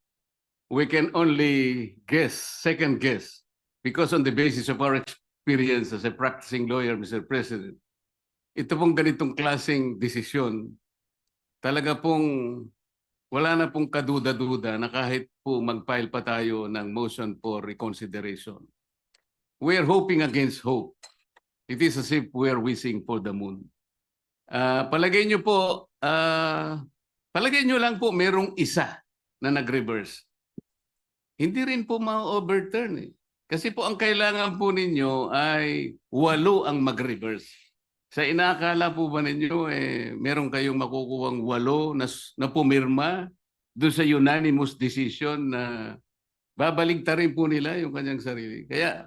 We can only guess, second guess, because on the basis of our experience as a practicing lawyer, Mr. President, ito pong ganitong klaseng desisyon, talaga pong wala na pong kaduda-duda na kahit po mag-file pa tayo ng motion for reconsideration. We are hoping against hope. It is as if we are wishing for the moon. Palagay nyo po, palagay nyo lang po merong isa na nag-reverse. Hindi rin po ma-overturn eh. Kasi po ang kailangan po ninyo ay 8 ang mag-reverse. Sa inaakala po ba ninyo meron kayong makukuhang 8 na pumirma doon sa unanimous decision na babaligtarin po nila yung kanyang sarili. Kaya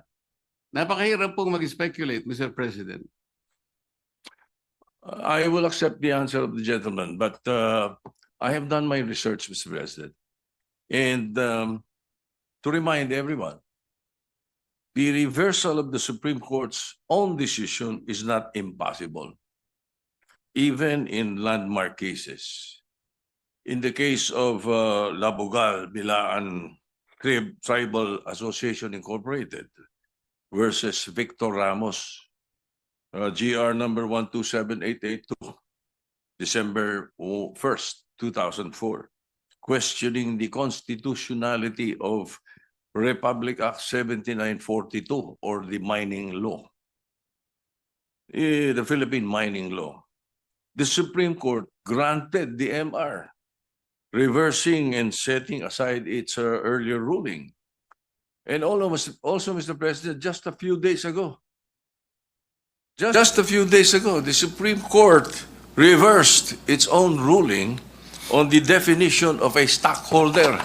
napakahirap pong mag-speculate, Mr. President. I will accept the answer of the gentleman, but I have done my research, Mr. President. And to remind everyone, the reversal of the Supreme Court's own decision is not impossible, even in landmark cases. In the case of Labugal, Bilaan Tribal Association Incorporated versus Victor Ramos, GR number 127882, December 1st, 2004, questioning the constitutionality of Republic Act 7942, or the mining law, the Philippine mining law. The Supreme Court granted the MR, reversing and setting aside its earlier ruling. And also, Mr. President, just a few days ago, the Supreme Court reversed its own ruling on the definition of a stockholder.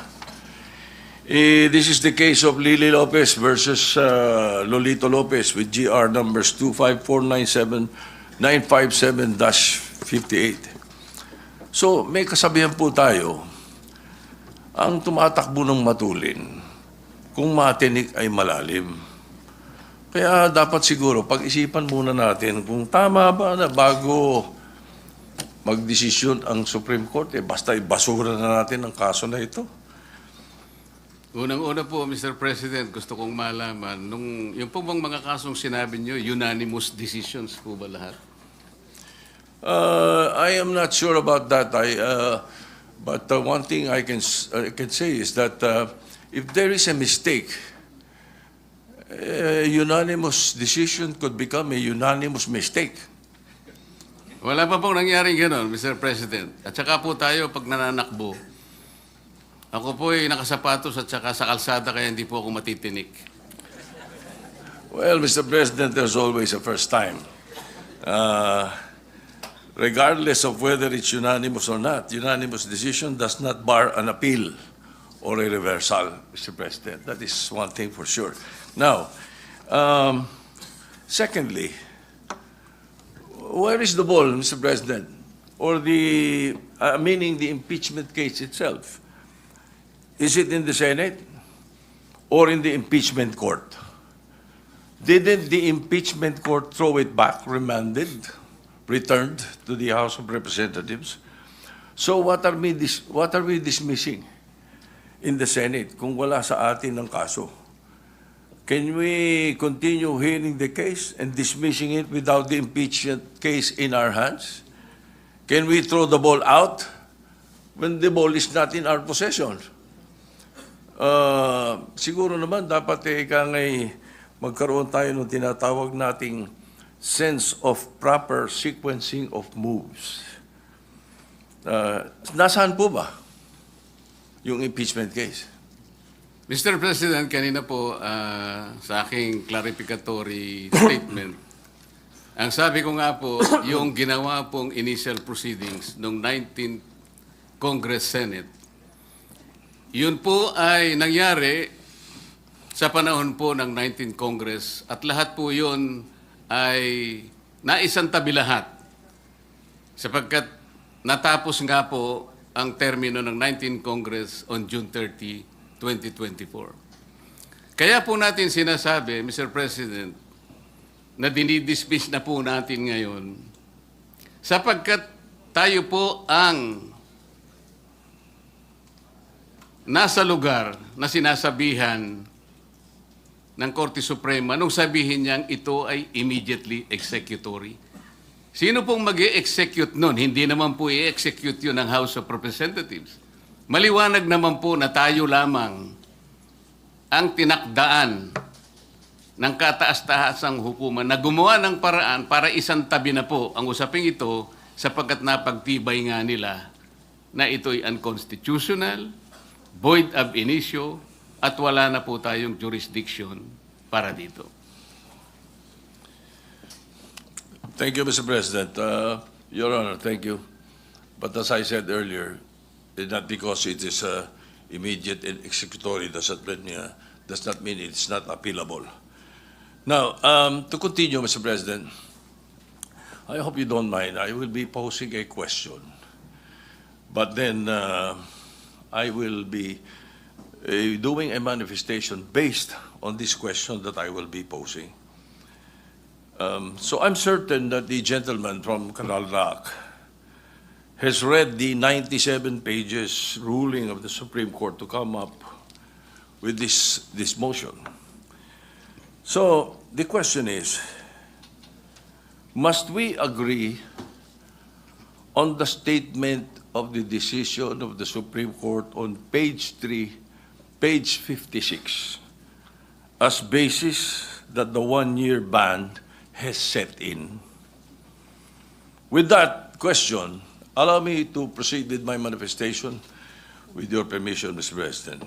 This is the case of Lily Lopez versus Lolito Lopez with GR numbers 25497-957-58. So may kasabihan po tayo, ang tumatakbo ng matulin, kung matinik ay malalim. Kaya dapat siguro pag-isipan muna natin kung tama ba na bago magdesisyon ang Supreme Court, basta ibasura na natin ang kaso na ito. Unang-una po, Mr. President, gusto kong malaman, yung po bang mga kasong sinabi nyo, unanimous decisions po ba lahat? I am not sure about that. But one thing I can say is that if there is a mistake, a unanimous decision could become a unanimous mistake. Wala pa pong nangyaring gano'n, Mr. President. At saka po tayo, pag nananakbo, ako po ay nakasapatos at saka sa kalsada kaya hindi po ako matitinik. Well, Mr. President, there's always a first time. regardless of whether it's unanimous or not, unanimous decision does not bar an appeal or a reversal, Mr. President. That is one thing for sure. Now, secondly, where is the ball, Mr. President? Or meaning the impeachment case itself? Is it in the Senate or in the impeachment court? Didn't the impeachment court throw it back, remanded, returned to the House of Representatives? So what are we dismissing in the Senate kung wala sa atin ang kaso? Can we continue hearing the case and dismissing it without the impeachment case in our hands? Can we throw the ball out when the ball is not in our possession? Siguro naman dapat magkaroon tayo ng tinatawag nating sense of proper sequencing of moves. Nasaan po ba yung impeachment case? Mr. President, kanina po sa aking clarificatory statement, ang sabi ko nga po, yung ginawa pong initial proceedings noong 19th Congress Senate, yun po ay nangyari sa panahon po ng 19th Congress at lahat po yun ay naisantabi lahat sapagkat natapos nga po ang termino ng 19th Congress on June 30, 2024. Kaya po natin sinasabi, Mr. President, na dinidismiss na po natin ngayon sapagkat tayo po ang nasa lugar na sinasabihan ng Korte Suprema nung sabihin niyang ito ay immediately executory. Sino pong mag-i-execute nun? Hindi naman po i-execute yun ng House of Representatives. Maliwanag naman po na tayo lamang ang tinakdaan ng kataas-tahasang hukuman na gumawa ng paraan para isang tabi na po ang usaping ito sapagkat napagtibay nga nila na ito'y unconstitutional, void ab initio, at wala na po tayong jurisdiction para dito. Thank you, Mr. President. Your Honor, thank you. But as I said earlier, not because it is immediate and executory does not mean it's not appealable. Now, to continue, Mr. President, I hope you don't mind. I will be posing a question, but then I will be doing a manifestation based on this question that I will be posing. So I'm certain that the gentleman from Canal Rock has read the 97 pages ruling of the Supreme Court to come up with this motion. So the question is, must we agree on the statement of the decision of the Supreme Court on page 3, page 56, as basis that the one-year ban has set in? With that question, allow me to proceed with my manifestation, with your permission, Mr. President.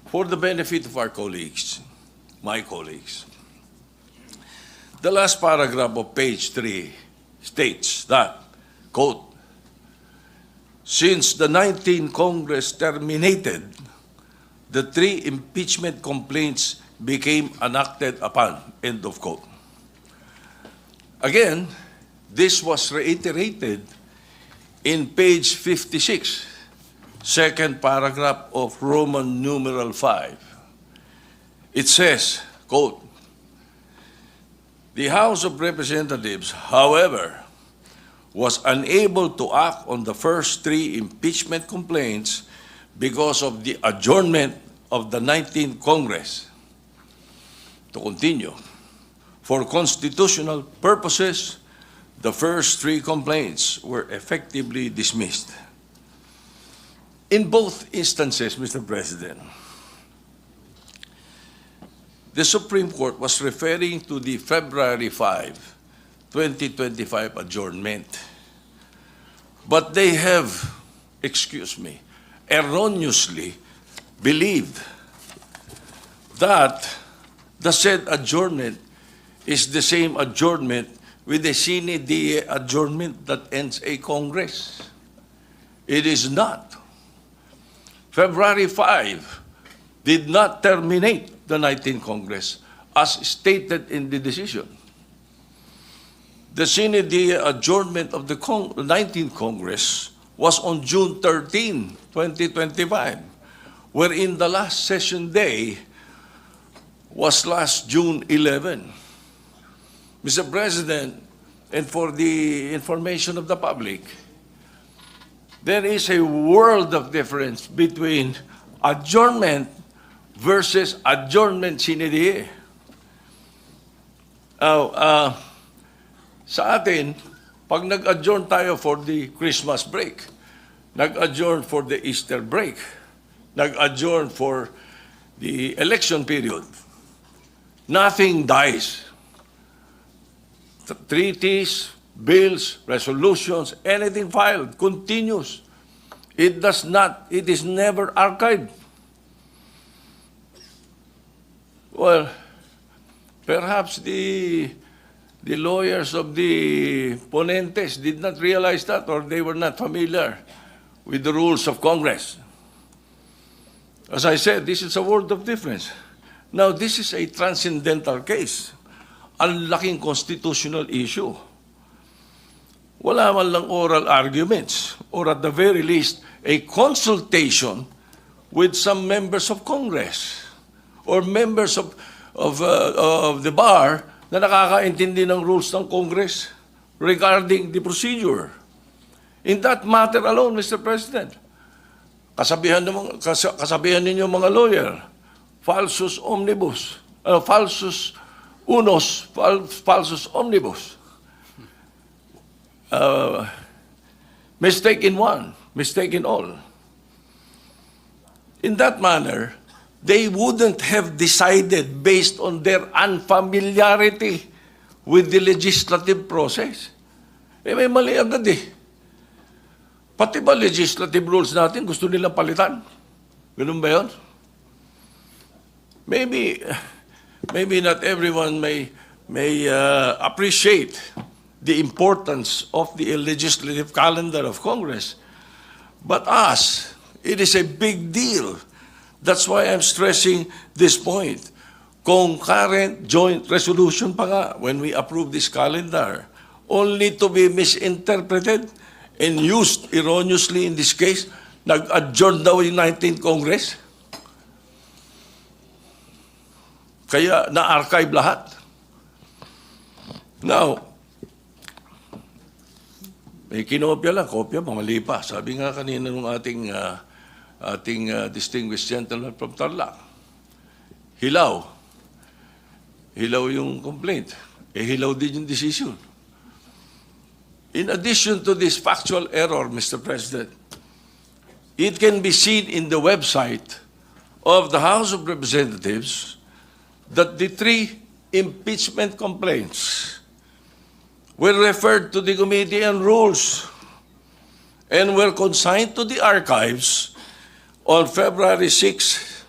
For the benefit of our colleagues, my colleagues, the last paragraph of page 3 states that, quote, since the 19th Congress terminated, the 3 impeachment complaints became enacted upon, end of quote. Again, this was reiterated in page 56, second paragraph of Roman numeral 5. It says, quote, the House of Representatives, however, was unable to act on the first 3 impeachment complaints because of the adjournment of the 19th Congress. To continue, for constitutional purposes, the first 3 complaints were effectively dismissed. In both instances, Mr. President, the Supreme Court was referring to the February 5, 2025 adjournment. But they have, erroneously believed that the said adjournment is the same adjournment with a sine die adjournment that ends a Congress. It is not. February 5 did not terminate the 19th Congress as stated in the decision. The sine die adjournment of the 19th Congress was on June 13, 2025, wherein the last session day was last June 11. Mr. President, and for the information of the public, there is a world of difference between adjournment versus adjournment sine die. Sa atin, pag nag-adjourn tayo for the Christmas break, nag-adjourn for the Easter break, nag-adjourn for the election period, nothing dies. Treaties, bills, resolutions, anything filed continues. It is never archived. Well, perhaps the lawyers of the ponentes did not realize that, or they were not familiar with the rules of Congress. As I said, this is a world of difference. Now, this is a transcendental case. Ang laking constitutional issue. Wala man lang oral arguments, or at the very least, a consultation with some members of Congress or members of the bar na nakakaintindi ng rules ng Congress regarding the procedure. In that matter alone, Mr. President, kasabihan ninyo mga lawyer, falsus omnibus, falsus unos, falsus omnibus. Mistake in one, mistake in all. In that manner, they wouldn't have decided based on their unfamiliarity with the legislative process. May mali agad eh. Pati ba legislative rules natin gusto nilang palitan? Ganun ba yun? Maybe not everyone may appreciate the importance of the legislative calendar of Congress. But us, it is a big deal. That's why I'm stressing this point. Concurrent joint resolution pa nga when we approve this calendar, only to be misinterpreted and used erroneously in this case. Nag-adjourn daw yung 19th Congress. Kaya na-archive lahat. Now, may kinopya lang, kopya, mali pa. Sabi nga kanina ng ating distinguished gentleman from Tarlac, hilaw. Hilaw yung complaint. Hilaw din yung decision. In addition to this factual error, Mr. President, it can be seen in the website of the House of Representatives that the 3 impeachment complaints were referred to the Committee on Rules and were consigned to the archives on February 6,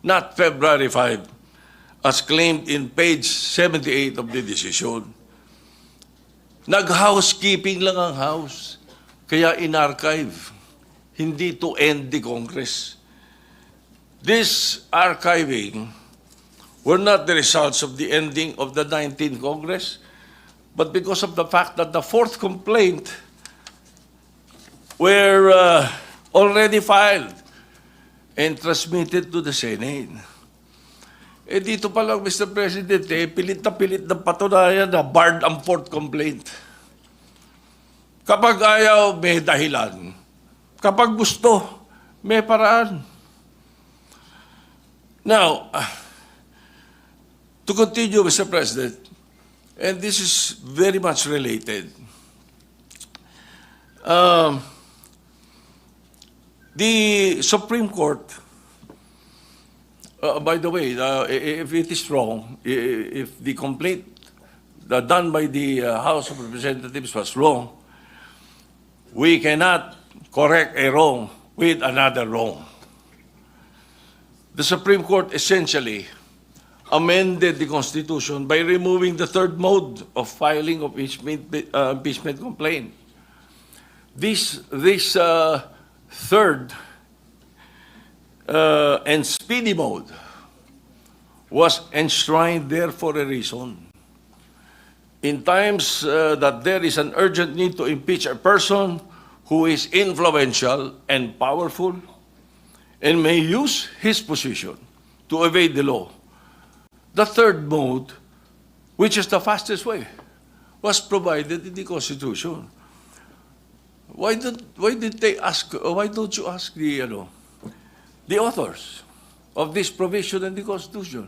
not February 5, as claimed in page 78 of the decision. Nag-housekeeping lang ang House, kaya in-archive, hindi to end the Congress. This archiving were not the results of the ending of the 19th Congress, but because of the fact that the 4th complaint were already filed and transmitted to the Senate. Dito pa lang, Mr. President, pilit na patunayan na barred ang 4th complaint. Kapag ayaw, may dahilan. Kapag gusto, may paraan. Now, to continue, Mr. President, and this is very much related. The Supreme Court, by the way, if it is wrong, if the complaint done by the House of Representatives was wrong, we cannot correct a wrong with another wrong. The Supreme Court essentially amended the Constitution by removing the third mode of filing of impeachment complaint. This third and speedy mode was enshrined there for a reason. In times that there is an urgent need to impeach a person who is influential and powerful and may use his position to evade the law, the third mode, which is the fastest way, was provided in the Constitution. Why did they ask? Why don't you ask the authors of this provision in the Constitution?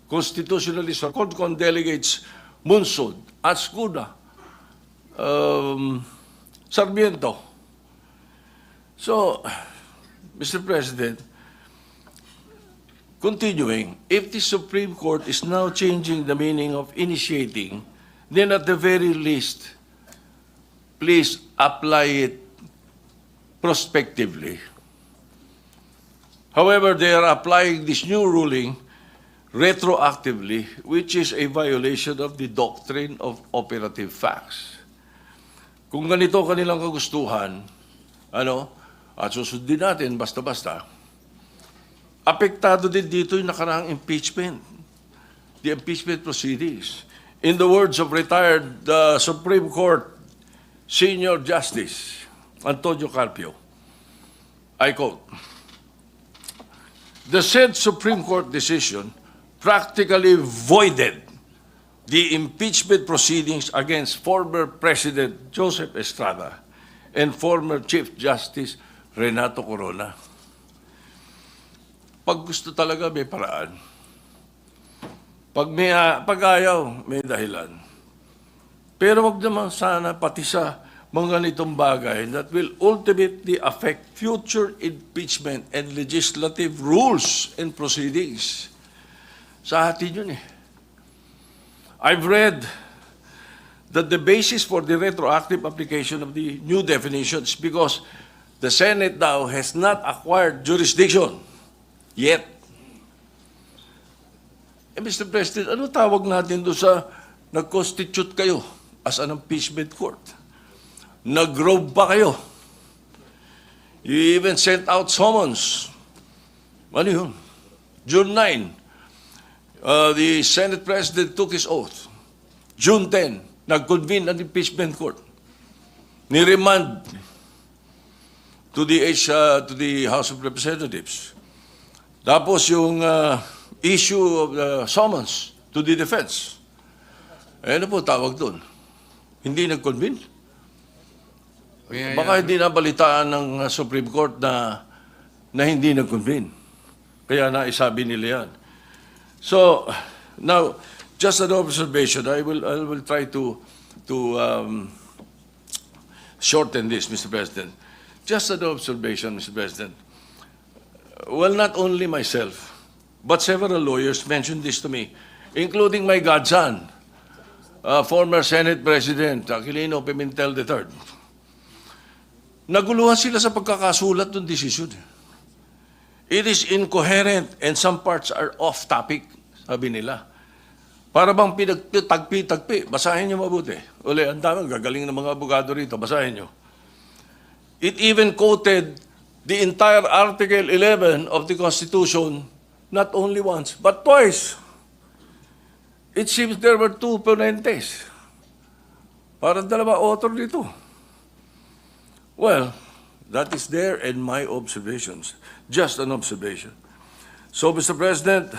Constitutionalists or CONCON delegates Munsod, Ascuna, Sarmiento. So, Mr. President, continuing, if the Supreme Court is now changing the meaning of initiating, then at the very least, please apply it prospectively. However, they are applying this new ruling retroactively, which is a violation of the doctrine of operative facts. Kung ganito kanilang kagustuhan, at susundin natin basta-basta, apektado din dito yung nakaraang impeachment, the impeachment proceedings. In the words of retired Supreme Court Senior Justice Antonio Carpio, I quote, "The said Supreme Court decision practically voided the impeachment proceedings against former President Joseph Estrada and former Chief Justice Renato Corona." Pag gusto talaga, may paraan. Pag ayaw, may dahilan. Pero wag naman sana pati sa mga ganitong bagay that will ultimately affect future impeachment and legislative rules and proceedings. Sa atin yun eh. I've read that the basis for the retroactive application of the new definitions because the Senate now has not acquired jurisdiction yet. Mr. President, ano tawag natin doon sa nag-constitute kayo as an impeachment court? Nag-robe pa kayo? You even sent out summons. Ano yun? June 9, the Senate President took his oath. June 10, nag-convene an impeachment court. Ni-remand to the House of Representatives. Tapos yung issue of the summons to the defense. Ano po tawag doon? Hindi nag-convene? Baka hindi nabalitaan ng Supreme Court na hindi nag-convene. Kaya naisabi nila yan. So, now, just an observation. I will try to shorten this, Mr. President. Just an observation, Mr. President. Well, not only myself, but several lawyers mentioned this to me, including my godson, former Senate President Aquilino Pimentel III. Naguluhan sila sa pagkakasulat ng desisyon. It is incoherent and some parts are off topic, sabi nila. Para bang pinagtagpi-tagpi. Basahin nyo mabuti. Uli, ang daming gagaling ng mga abogado rito. Basahin nyo. It even quoted the entire Article 11 of the Constitution, not only once, but twice. It seems there were two ponentes. Parang dalawa author dito. Well, that is there in my observations. Just an observation. So, Mr. President,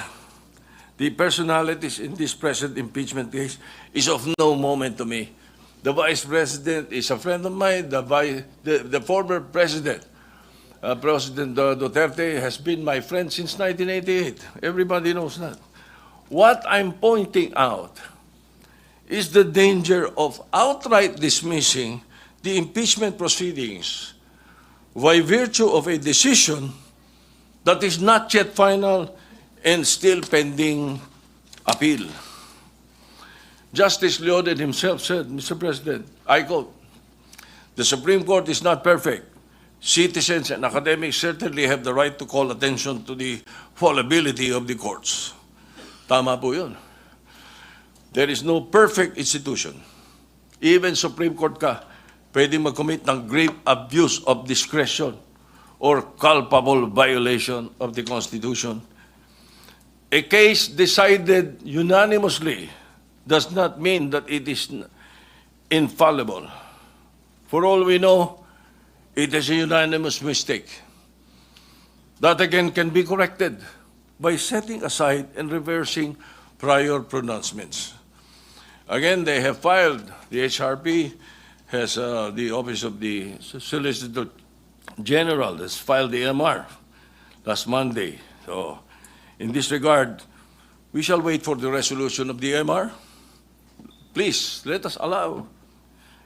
the personalities in this present impeachment case is of no moment to me. The Vice President is a friend of mine. The former President, President Duterte, has been my friend since 1988. Everybody knows that. What I'm pointing out is the danger of outright dismissing the impeachment proceedings by virtue of a decision that is not yet final and still pending appeal. Justice Leoden himself said, Mr. President, I quote, "The Supreme Court is not perfect. citizens and academics certainly have the right to call attention to the fallibility of the courts. Tama po yun. There is no perfect institution. Even Supreme Court ka, pwedeng mag-commit ng grave abuse of discretion or culpable violation of the Constitution. A case decided unanimously does not mean that it is infallible. For all we know, it is a unanimous mistake. That again can be corrected by setting aside and reversing prior pronouncements. Again, they have filed, the HRP has, the Office of the Solicitor General has filed the MR last Monday. So, in this regard, we shall wait for the resolution of the MR. Please, let us allow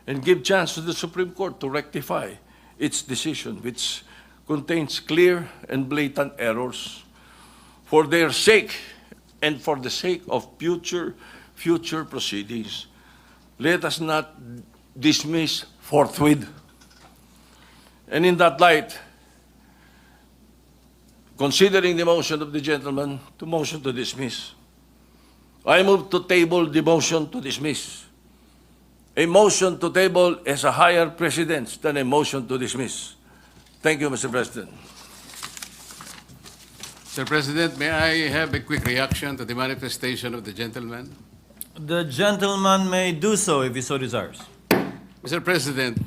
and give chance to the Supreme Court to rectify its decision, which contains clear and blatant errors. For their sake and for the sake of future proceedings, let us not dismiss forthwith. And in that light, considering the motion of the gentleman to motion to dismiss, I move to table the motion to dismiss. A motion to table has a higher precedence than a motion to dismiss. Thank you, Mr. President. Mr. President, may I have a quick reaction to the manifestation of the gentleman? The gentleman may do so if he so desires. Mr. President,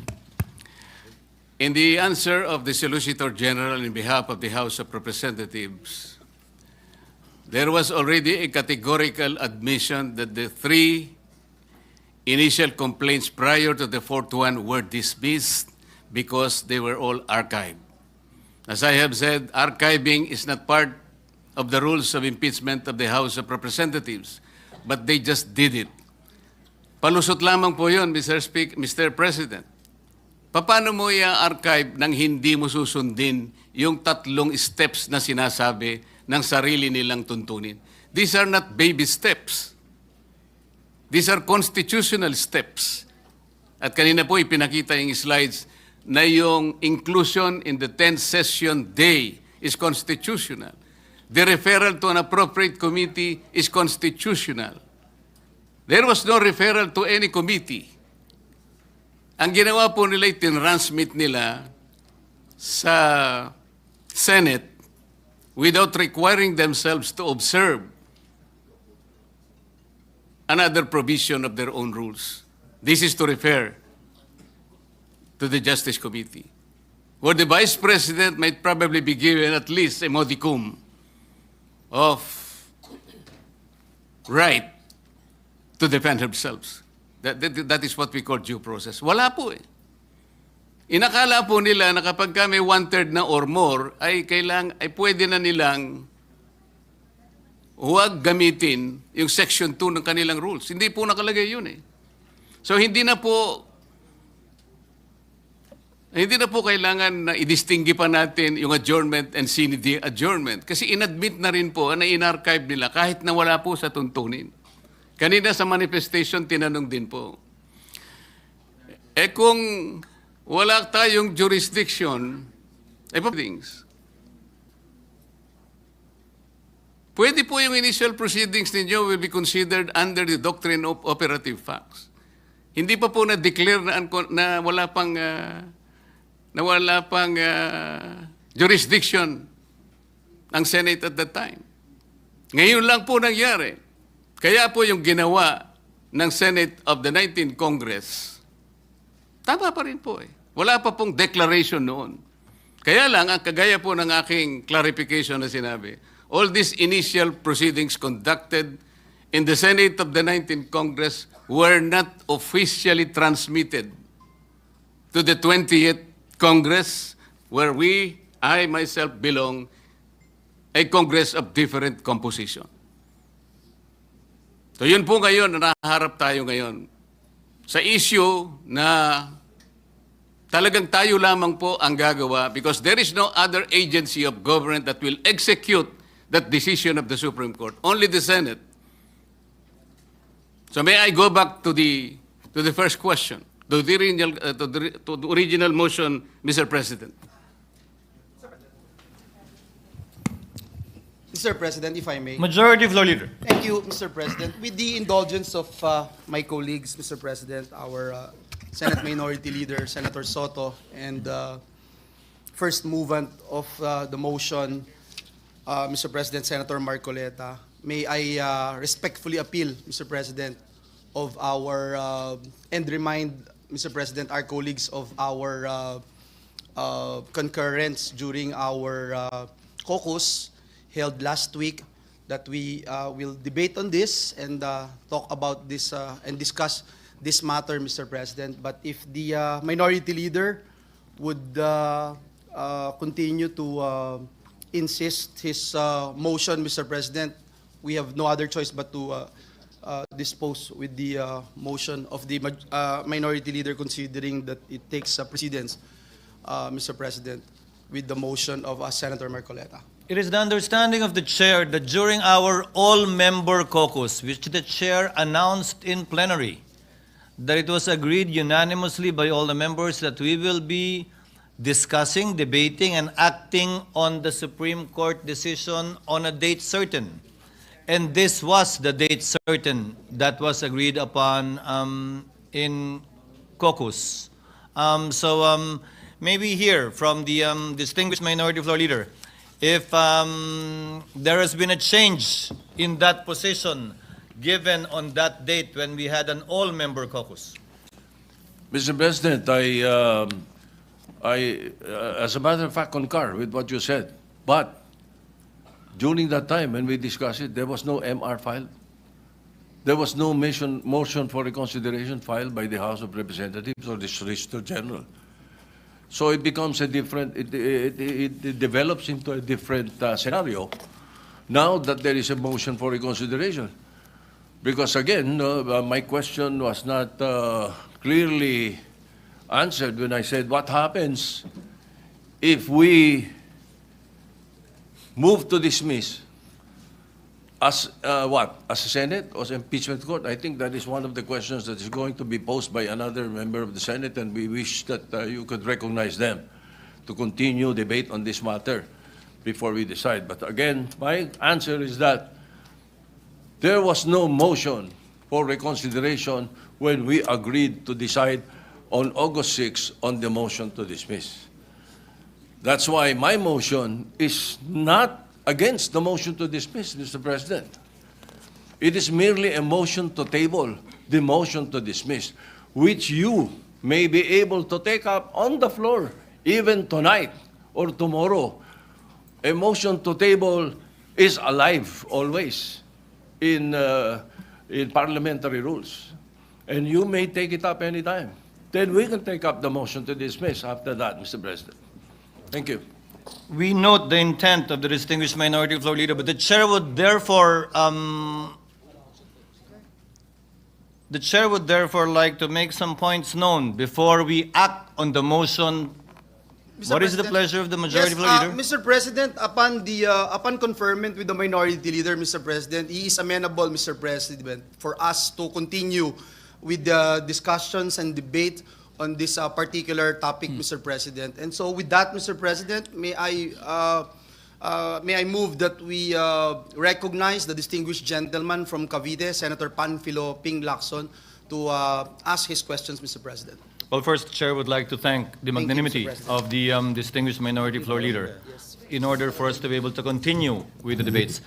in the answer of the Solicitor General in behalf of the House of Representatives, there was already a categorical admission that the three initial complaints prior to the fourth one were dismissed because they were all archived. As I have said, archiving is not part of the rules of impeachment of the House of Representatives, but they just did it. Palusot lamang po yun, Mr. President. Paano mo i-archive nang hindi mo susundin yung tatlong steps na sinasabi ng sarili nilang tuntunin? These are not baby steps. These are constitutional steps. At kanina po ipinakita yung slides na yung inclusion in the 10th session day is constitutional. The referral to an appropriate committee is constitutional. There was no referral to any committee. Ang ginawa po nila, tinransmit nila sa Senate without requiring themselves to observe another provision of their own rules. This is to refer to the Justice Committee, where the Vice President might probably be given at least a modicum of right to defend themselves. That is what we call due process. Wala po eh. Inakala po nila na kapag may 1/3 na or more, ay pwede na nilang huwag gamitin yung Section 2 ng kanilang rules. Hindi po nakalagay yun eh. So hindi na po kailangan na i-distinguish pa natin yung adjournment and sine die adjournment. Kasi inadmit na rin po na in-archive nila kahit na wala po sa tuntunin. Kanina sa manifestation, tinanong din po. Kung wala tayong jurisdiction, things. Pwede po yung initial proceedings ninyo will be considered under the doctrine of operative facts. Hindi pa po na-declare na wala pang jurisdiction ang Senate at that time. Ngayon lang po nangyari. Kaya po yung ginawa ng Senate of the 19th Congress, tama pa rin po eh. Wala pa pong declaration noon. Kaya lang, ang kagaya po ng aking clarification na sinabi, all these initial proceedings conducted in the Senate of the 19th Congress were not officially transmitted to the 20th Congress, where I myself belong, a Congress of different composition. So yun po ngayon, naharap tayo ngayon sa issue na talagang tayo lamang po ang gagawa because there is no other agency of government that will execute that decision of the Supreme Court. Only the Senate. So may I go back to the first question, to the original motion, Mr. President. Mr. President, if I may. Majority Floor Leader. Thank you, Mr. President. With the indulgence of my colleagues, Mr. President, our Senate Minority Leader, Senator Soto, and first movant of the motion, Mr. President, Senator Marcoleta, may I respectfully appeal, Mr. President, of our, and remind, Mr. President, our colleagues of our concurrence during our caucus held last week, that we will debate on this and talk about this and discuss this matter, Mr. President. But if the minority leader would continue to insist his motion, Mr. President, we have no other choice but to dispose with the motion of the minority leader, considering that it takes precedence, Mr. President, with the motion of Senator Marcoleta. It is the understanding of the chair that during our all-member caucus, which the chair announced in plenary, that it was agreed unanimously by all the members that we will be discussing, debating, and acting on the Supreme Court decision on a date certain. And this was the date certain that was agreed upon in caucus. Maybe hear from the distinguished minority floor leader if there has been a change in that position given on that date when we had an all-member caucus. Mr. President, as a matter of fact, concur with what you said. But during that time when we discussed it, there was no MR filed. There was no motion for reconsideration filed by the House of Representatives or the Solicitor General. So it becomes a different, it develops into a different scenario now that there is a motion for reconsideration. Because again, my question was not clearly answered when I said, what happens if we move to dismiss as what? As a Senate or as impeachment court? I think that is one of the questions that is going to be posed by another member of the Senate, and we wish that you could recognize them to continue debate on this matter before we decide. But again, my answer is that there was no motion for reconsideration when we agreed to decide on August 6 on the motion to dismiss. That's why my motion is not against the motion to dismiss, Mr. President. It is merely a motion to table the motion to dismiss, which you may be able to take up on the floor even tonight or tomorrow. A motion to table is alive always in parliamentary rules, and you may take it up anytime. Then we can take up the motion to dismiss after that, Mr. President. Thank you. We note the intent of the distinguished minority floor leader, but the chair would therefore like to make some points known before we act on the motion. Mr. What is the President? pleasure of the majority floor leader? Mr. President, upon conferment with the minority leader, Mr. President, he is amenable, Mr. President, for us to continue with the discussions and debate on this particular topic, Mr. President. And so with that, Mr. President, may I move that we recognize the distinguished gentleman from Cavite, Senator Panfilo Ping Lacson, to ask his questions, Mr. President. Well, first, the chair would like to thank the Thank you, Mr. magnanimity President. of the distinguished minority floor leader in order for us to be able to continue with the debates.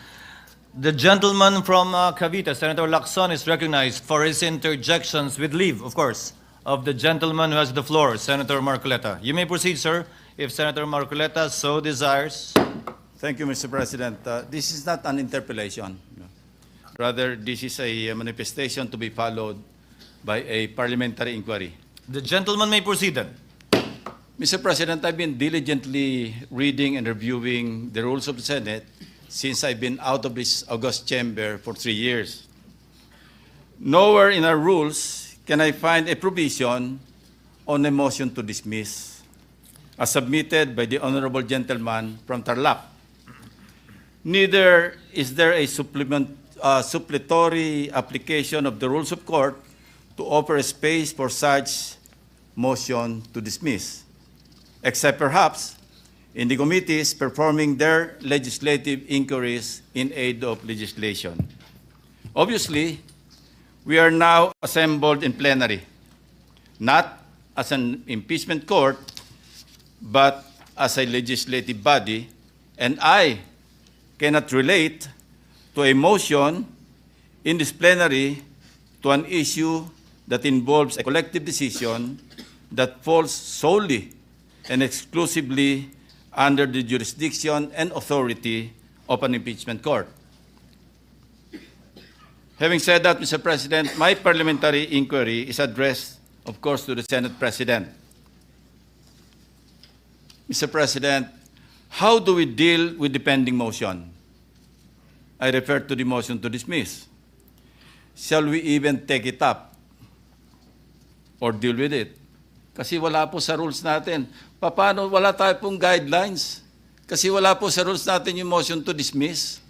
The gentleman from Cavite, Senator Lacson, is recognized for his interjections with leave, of course, of the gentleman who has the floor, Senator Marcoleta. You may proceed, sir, if Senator Marcoleta so desires. Thank you, Mr. President. This is not an interpellation. Rather, this is a manifestation to be followed by a parliamentary inquiry. The gentleman may proceed then. Mr. President, I've been diligently reading and reviewing the rules of the Senate since I've been out of this august chamber for 3 years. Nowhere in our rules can I find a provision on a motion to dismiss, as submitted by the honorable gentleman from Tarlac. Neither is there a supplementary application of the rules of court to offer a space for such motion to dismiss, except perhaps in the committees performing their legislative inquiries in aid of legislation. Obviously, we are now assembled in plenary, not as an impeachment court, but as a legislative body, and I cannot relate to a motion in this plenary to an issue that involves a collective decision that falls solely and exclusively under the jurisdiction and authority of an impeachment court. Having said that, Mr. President, my parliamentary inquiry is addressed, of course, to the Senate President. Mr. President, how do we deal with the pending motion? I refer to the motion to dismiss. Shall we even take it up or deal with it? Kasi wala po sa rules natin. Paano wala tayo pong guidelines? Kasi wala po sa rules natin yung motion to dismiss.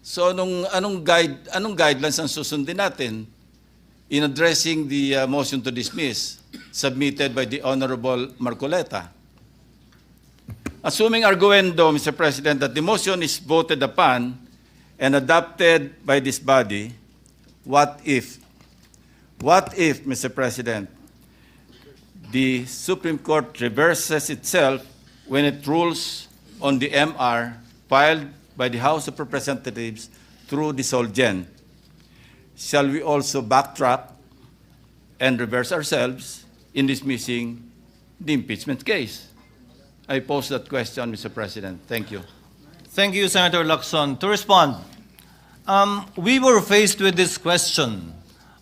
So anong guidelines ang susundin natin in addressing the motion to dismiss submitted by the Honorable Marcoleta? Assuming arguendo, Mr. President, that the motion is voted upon and adopted by this body, what if, Mr. President, the Supreme Court reverses itself when it rules on the MR filed by the House of Representatives through the Solgen? Shall we also backtrack and reverse ourselves in dismissing the impeachment case? I pose that question, Mr. President. Thank you. Thank you, Senator Lacson. To respond, we were faced with this question,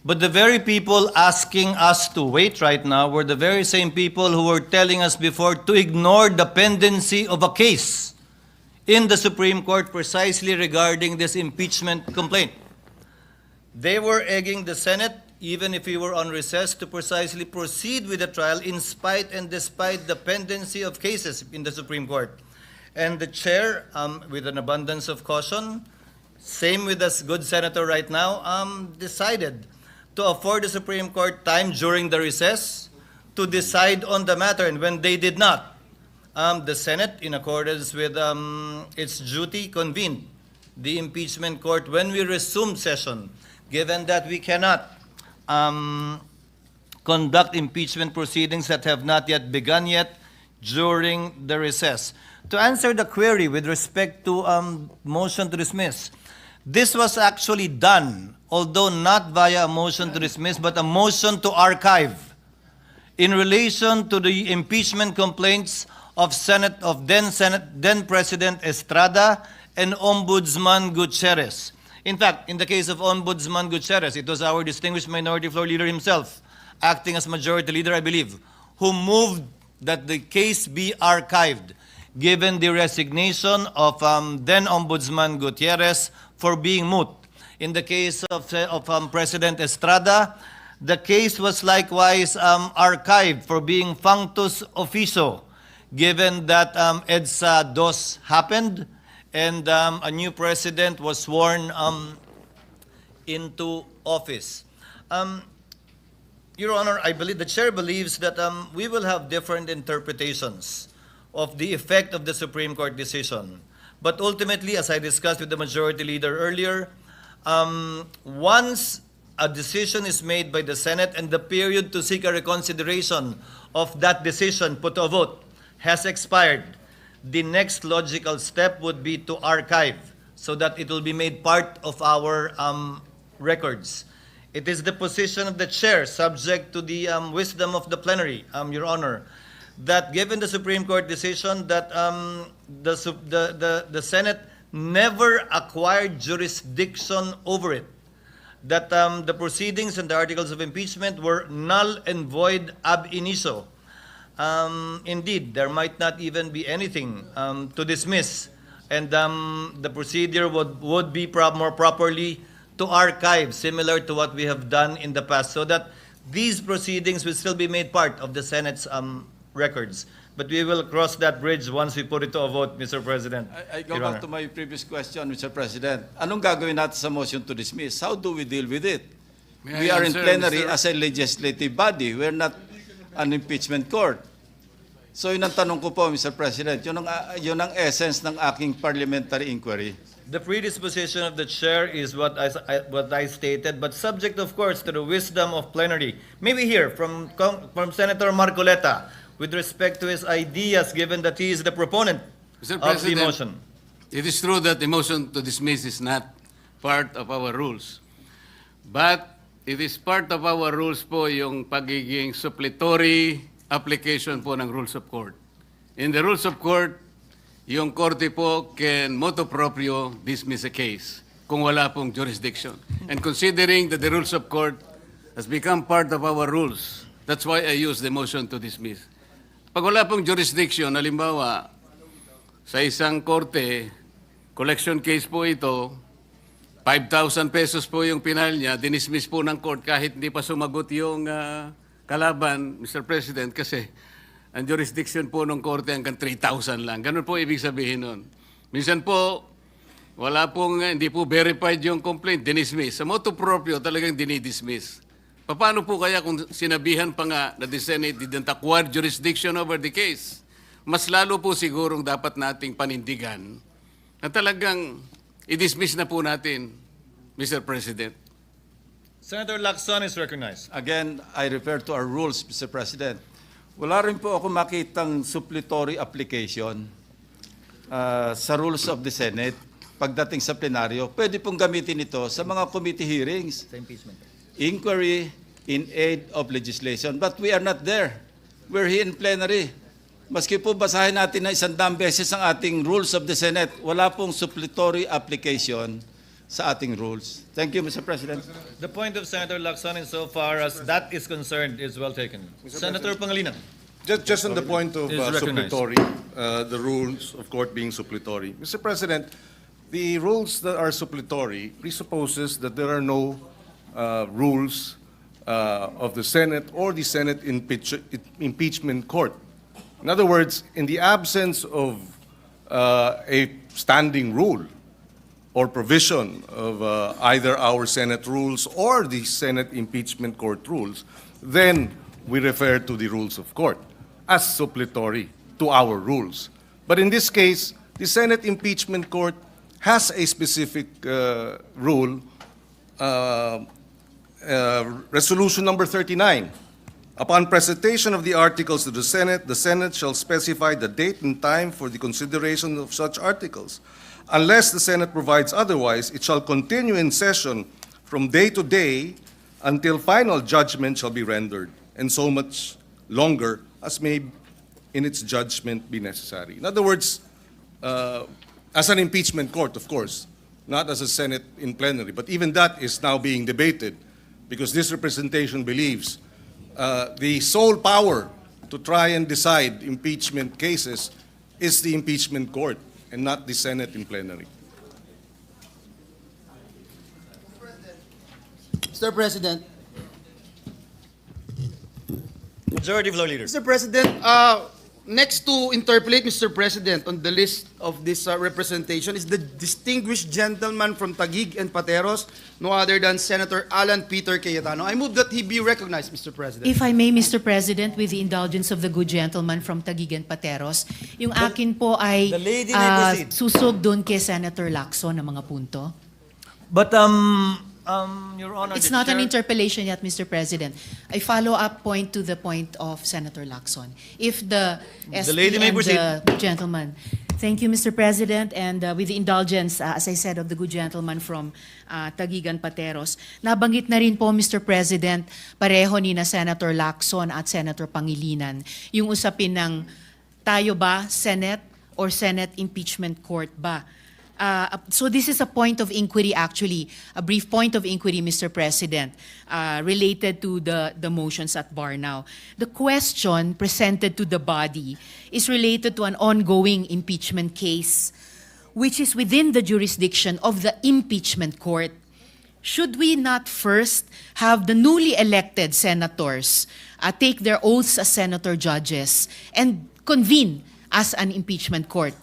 but the very people asking us to wait right now were the very same people who were telling us before to ignore the pendency of a case in the Supreme Court precisely regarding this impeachment complaint. They were egging the Senate, even if we were on recess, to precisely proceed with the trial in spite and despite the pendency of cases in the Supreme Court. And the chair, with an abundance of caution, same with us good senator right now, decided to afford the Supreme Court time during the recess to decide on the matter. And when they did not, the Senate, in accordance with its duty, convened the impeachment court when we resumed session, given that we cannot conduct impeachment proceedings that have not yet begun yet during the recess. To answer the query with respect to motion to dismiss, this was actually done, although not via a motion to dismiss, but a motion to archive in relation to the impeachment complaints of then President Estrada and Ombudsman Gutierrez. In fact, in the case of Ombudsman Gutierrez, it was our distinguished Minority Floor Leader himself, acting as Majority Leader, I believe, who moved that the case be archived, given the resignation of then Ombudsman Gutierrez for being moot. In the case of President Estrada, the case was likewise archived for being functus officio, given that EDSA DOS happened and a new president was sworn into office. Your Honor, I believe the chair believes that we will have different interpretations of the effect of the Supreme Court decision. But ultimately, as I discussed with the Majority Leader earlier, once a decision is made by the Senate and the period to seek a reconsideration of that decision put to a vote has expired, the next logical step would be to archive so that it will be made part of our records. It is the position of the chair, subject to the wisdom of the plenary, Your Honor, that given the Supreme Court decision that the Senate never acquired jurisdiction over it, that the proceedings and the articles of impeachment were null and void ab initio. Indeed, there might not even be anything to dismiss, and the procedure would be more properly to archive, similar to what we have done in the past, so that these proceedings will still be made part of the Senate's records. But we will cross that bridge once we put it to a vote, Mr. President. I go Your back Honor. to my previous question, Mr. President. Anong gagawin natin sa motion to dismiss? How do we deal with it? May We I are in answer, plenary Mr. as a legislative body. We're not an impeachment court. So yun ang tanong ko po, Mr. President. Yun ang essence ng aking parliamentary inquiry. The predisposition of the chair is what I stated, but subject, of course, to the wisdom of plenary. Maybe here from Senator Marcoleta, with respect to his ideas, given that he is the proponent Mr. of the President, motion. it is true that the motion to dismiss is not part of our rules. But it is part of our rules po yung pagiging suppletory application po ng rules of court. In the rules of court, yung korte po can motu proprio dismiss a case kung wala pong jurisdiction. And considering that the rules of court has become part of our rules, that's why I use the motion to dismiss. Pag wala pong jurisdiction, halimbawa, sa isang korte, collection case po ito, 5,000 pesos po yung pinal niya, dinismiss po ng court kahit hindi pa sumagot yung kalaban, Mr. President, kasi ang jurisdiction po ng korte hanggang 3,000 lang. Ganun po ibig sabihin nun. Minsan po, hindi po verified yung complaint, dinismiss. Sa motu proprio, talagang dinidismiss. Paano po kaya kung sinabihan pa nga na the Senate didn't acquire jurisdiction over the case? Mas lalo po sigurong dapat nating panindigan na talagang i-dismiss na po natin, Mr. President. Senator Lacson is recognized. Again, I refer to our rules, Mr. President. Wala rin po ako makitang suppletory application sa rules of the Senate pagdating sa plenaryo. Pwede pong gamitin ito sa mga committee hearings, Sa impeachment. inquiry in aid of legislation. But we are not there. We're here in plenary. Maski po basahin natin na 100 beses ang ating rules of the Senate, wala pong suppletory application sa ating rules. Thank you, Mr. President. The point of Senator Lacson, insofar as that is concerned, is well taken. Senator Pangilinan. Just on the point of Is recognized. suppletory, the rules of court being suppletory. Mr. President, the rules that are suppletory presupposes that there are no rules of the Senate or the Senate impeachment court. In other words, in the absence of a standing rule or provision of either our Senate rules or the Senate impeachment court rules, then we refer to the rules of court as suppletory to our rules. But in this case, the Senate impeachment court has a specific rule, resolution number 39. Upon presentation of the articles to the Senate shall specify the date and time for the consideration of such articles. Unless the Senate provides otherwise, it shall continue in session from day to day until final judgment shall be rendered, and so much longer as may in its judgment be necessary. In other words, as an impeachment court, of course, not as a Senate in plenary, but even that is now being debated because this representation believes the sole power to try and decide impeachment cases is the impeachment court and not the Senate in plenary. Mr. President, Majority Floor Leader. Mr. President, next to interpolate, Mr. President, on the list of this representation is the distinguished gentleman from Taguig and Pateros, no other than Senator Alan Peter Cayetano. I move that he be recognized, Mr. President. If I may, Mr. President, with the indulgence of the good gentleman from Taguig and Pateros, yung akin po ay the lady may proceed. susog doon kay Senator Lacson ng mga punto. But, Your Honor, It's the not an chair- interpellation yet, Mr. President. I follow up point to the point of Senator Lacson. If the SP lady may and proceed. the gentleman. Thank you, Mr. President, and with the indulgence, as I said, of the good gentleman from Taguig and Pateros, nabanggit na rin po, Mr. President, pareho ni na Senator Lacson at Senator Pangilinan, yung usapin ng tayo ba, Senate or Senate impeachment court ba? So this is a point of inquiry, actually, a brief point of inquiry, Mr. President, related to the motions at bar now. The question presented to the body is related to an ongoing impeachment case, which is within the jurisdiction of the impeachment court. Should we not first have the newly elected senators take their oaths as senator judges and convene as an impeachment court?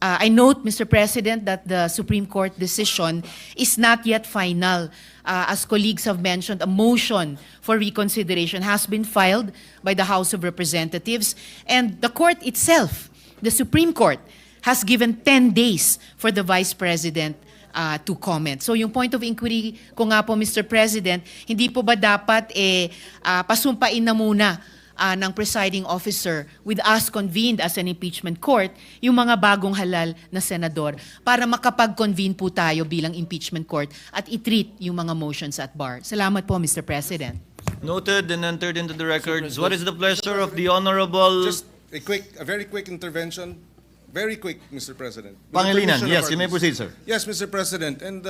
I note, Mr. President, that the Supreme Court decision is not yet final as colleagues have mentioned, a motion for reconsideration has been filed by the House of Representatives, and the court itself, the Supreme Court, has given 10 days for the Vice President to comment. So yung point of inquiry ko nga po, Mr. President, hindi po ba dapat pasumpain na muna ng presiding officer with us convened as an impeachment court yung mga bagong halal na senador para makapag-convene po tayo bilang impeachment court at i-treat yung mga motions at bar. Salamat po, Mr. President. Noted and entered into the records. What is the pleasure of the Honorable Just a very quick intervention. Very quick, Mr. President. With the Pangilinan? permission of Yes, our you may please. proceed, sir. Yes, Mr. President, and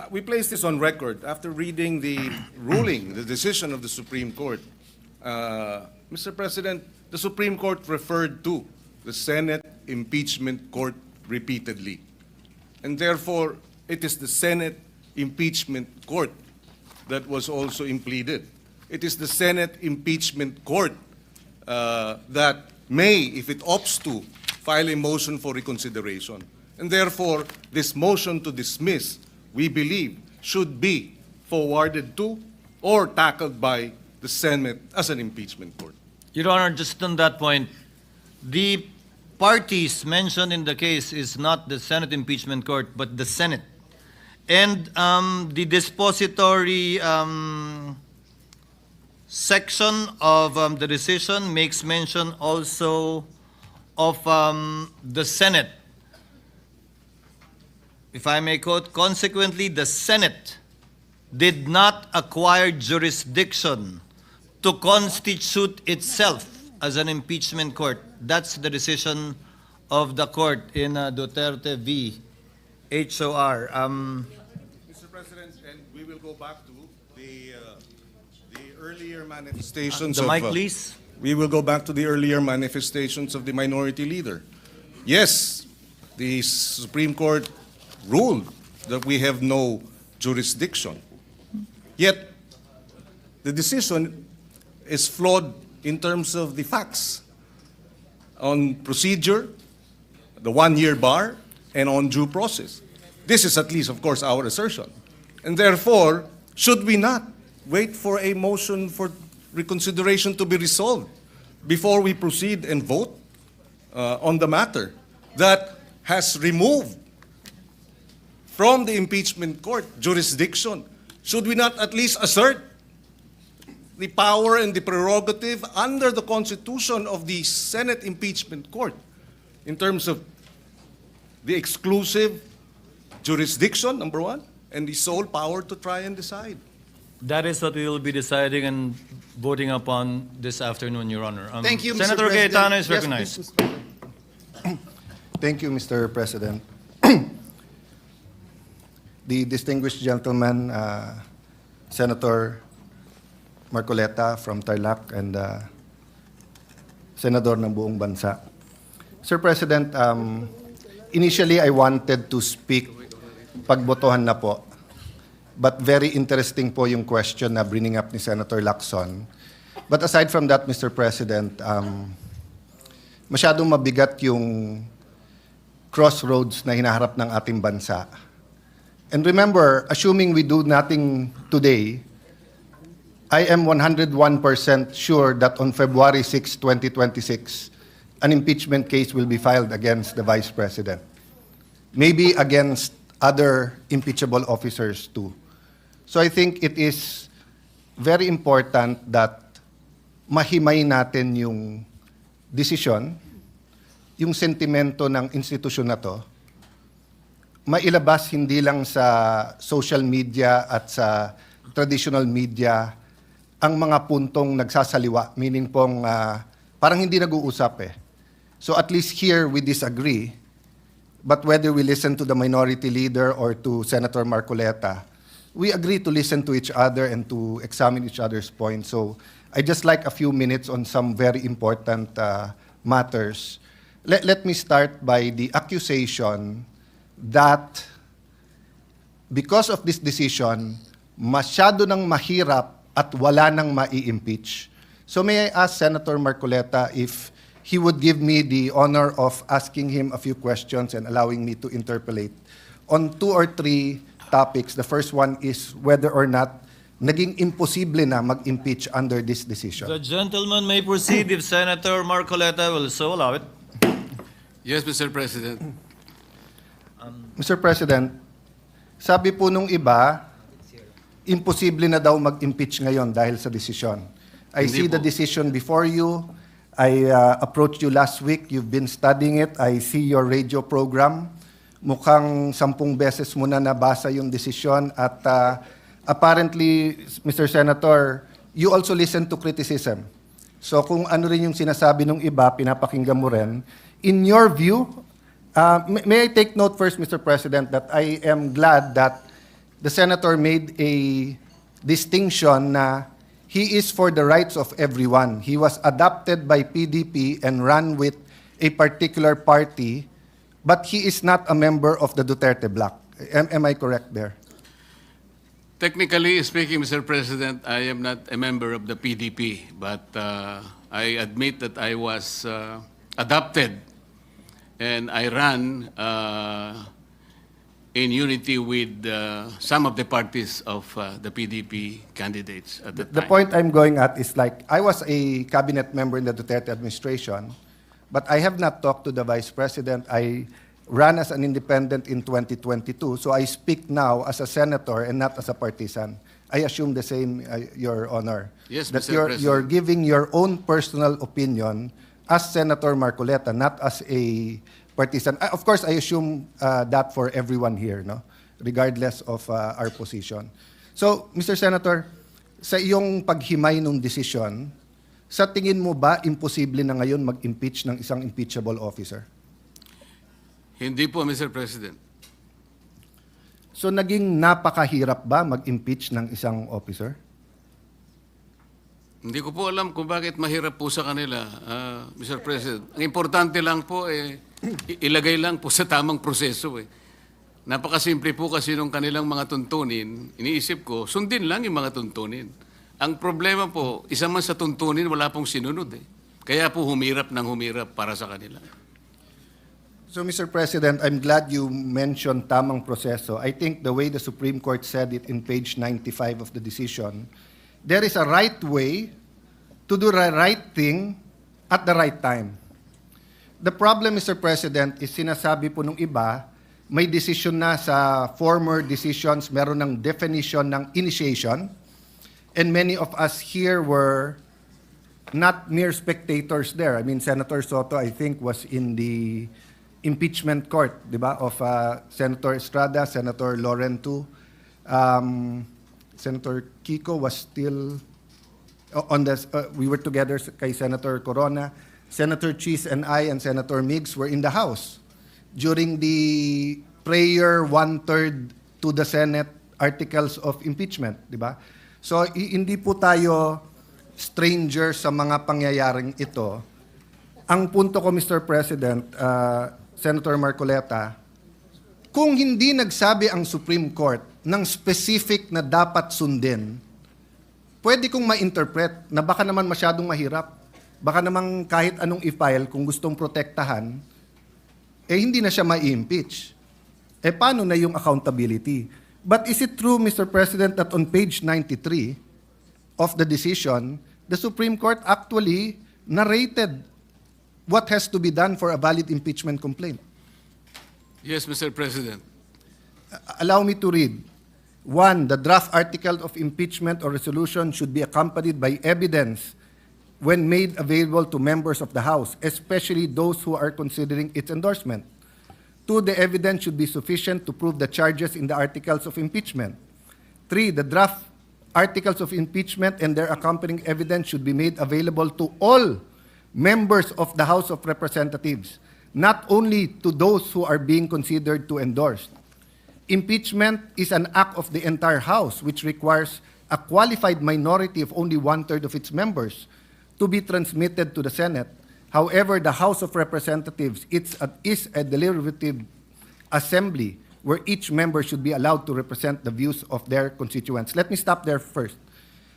we place this on record after reading the ruling, the decision of the Supreme Court. Mr. President, the Supreme Court referred to the Senate Impeachment Court repeatedly. And therefore, it is the Senate Impeachment Court that was also impleaded. It is the Senate Impeachment Court that may, if it opts to, file a motion for reconsideration. And therefore, this motion to dismiss, we believe, should be forwarded to or tackled by the Senate as an impeachment court. Your Honor, just on that point, the parties mentioned in the case is not the Senate Impeachment Court, but the Senate. And the dispository section of the decision makes mention also of the Senate. If I may quote, consequently, the Senate did not acquire jurisdiction to constitute itself as an impeachment court. That's the decision of the court in Duterte v. HOR. Mr. President, and we will go back to the earlier manifestations The of... mic, please. We will go back to the earlier manifestations of the minority leader. Yes, the Supreme Court ruled that we have no jurisdiction. Yet, the decision is flawed in terms of the facts on procedure, the one-year bar, and on due process. This is at least, of course, our assertion. And therefore, should we not wait for a motion for reconsideration to be resolved before we proceed and vote on the matter that has removed from the impeachment court jurisdiction? Should we not at least assert the power and the prerogative under the Constitution of the Senate Impeachment Court in terms of the exclusive jurisdiction, number one, and the sole power to try and decide? That is what we will be deciding and voting upon this afternoon, Your Honor. Thank you, Mr. Senator President. Cayetano is Yes, recognized. please, Mr. President. Thank you, Mr. President. The distinguished gentleman, Senator Marcoleta from Tarlac and Senador ng buong bansa. Sir President, initially I wanted to speak pagbotohan na po. But very interesting po yung question na bringing up ni Senator Lacson. But aside from that, Mr. President, masyadong mabigat yung crossroads na hinaharap ng ating bansa. And remember, assuming we do nothing today, I am 101% sure that on February 6, 2026, an impeachment case will be filed against the Vice President. Maybe against other impeachable officers too. So I think it is very important that mahimay natin yung desisyon, yung sentimento ng institusyon na to, mailabas hindi lang sa social media at sa traditional media ang mga puntong nagsasaliwa, meaning pong parang hindi nag-uusap eh. So at least here we disagree, but whether we listen to the minority leader or to Senator Marcoleta, we agree to listen to each other and to examine each other's points. So I just like a few minutes on some very important matters. Let me start by the accusation that because of this decision, masyado nang mahirap at wala nang mai-impeach. So may I ask Senator Marcoleta if he would give me the honor of asking him a few questions and allowing me to interpolate on 2 or 3 topics. The first one is whether or not naging imposible na mag-impeach under this decision. The gentleman may proceed if Senator Marcoleta will so allow it. Yes, Mr. President. Mr. President, sabi po nung iba, imposible na daw mag-impeach ngayon dahil sa desisyon. I Hindi see the po. decision before you. I approached you last week. You've been studying it. I see your radio program. Mukhang 10 beses mo na nabasa yung desisyon at apparently, Mr. Senator, you also listen to criticism. So kung ano rin yung sinasabi ng iba, pinapakinggan mo rin. In your view, may I take note first, Mr. President, that I am glad that the Senator made a distinction na he is for the rights of everyone. He was adopted by PDP and ran with a particular party, but he is not a member of the Duterte bloc. Am I correct there? Technically speaking, Mr. President, I am not a member of the PDP, but I admit that I was adopted and I ran in unity with some of the parties of the PDP candidates at the time. The point I'm going at is like, I was a cabinet member in the Duterte administration, but I have not talked to the Vice President. I ran as an independent in 2022, so I speak now as a senator and not as a partisan. I assume the same, Your Honor. Yes, that Mr. President. you're giving your own personal opinion as Senator Marcoleta, not as a partisan. Of course, I assume that for everyone here, no? Regardless of our position. So, Mr. Senator, sa iyong paghimay ng desisyon, sa tingin mo ba imposible na ngayon mag-impeach ng isang impeachable officer? Hindi po, Mr. President. So, naging napakahirap ba mag-impeach ng isang officer? Hindi ko po alam kung bakit mahirap po sa kanila, Mr. President. Ang importante lang po, ilagay lang po sa tamang proseso. Napakasimple po kasi nung kanilang mga tuntunin, iniisip ko, sundin lang yung mga tuntunin. Ang problema po, isa man sa tuntunin, wala pong sinunod. Kaya po humirap ng humirap para sa kanila. So, Mr. President, I'm glad you mentioned tamang proseso. I think the way the Supreme Court said it in page 95 of the decision, there is a right way to do the right thing at the right time. The problem, Mr. President, is sinasabi po nung iba, may decision na sa former decisions, meron ng definition ng initiation, and many of us here were not mere spectators there. I mean, Senator Soto, I think, was in the impeachment court, di ba, of Senator Estrada, Senator Laurentu, Senator Kiko was still on the, we were together kay Senator Corona. Senator Cheese and I and Senator Miggs were in the House during the prayer 1/3 to the Senate articles of impeachment, di ba? So, hindi po tayo stranger sa mga pangyayaring ito. Ang punto ko, Mr. President, Senator Marcoleta, kung hindi nagsabi ang Supreme Court ng specific na dapat sundin, pwede kong ma-interpret na baka naman masyadong mahirap. Baka naman kahit anong i-file kung gustong protektahan, hindi na siya ma-impeach. Paano na yung accountability? But is it true, Mr. President, that on page 93 of the decision, the Supreme Court actually narrated what has to be done for a valid impeachment complaint? Yes, Mr. President. Allow me to read. 1, the draft article of impeachment or resolution should be accompanied by evidence when made available to members of the House, especially those who are considering its endorsement. 2, the evidence should be sufficient to prove the charges in the articles of impeachment. 3, the draft articles of impeachment and their accompanying evidence should be made available to all members of the House of Representatives, not only to those who are being considered to endorse. Impeachment is an act of the entire House, which requires a qualified minority of only 1/3 of its members to be transmitted to the Senate. However, the House of Representatives is a deliberative assembly where each member should be allowed to represent the views of their constituents. Let me stop there first.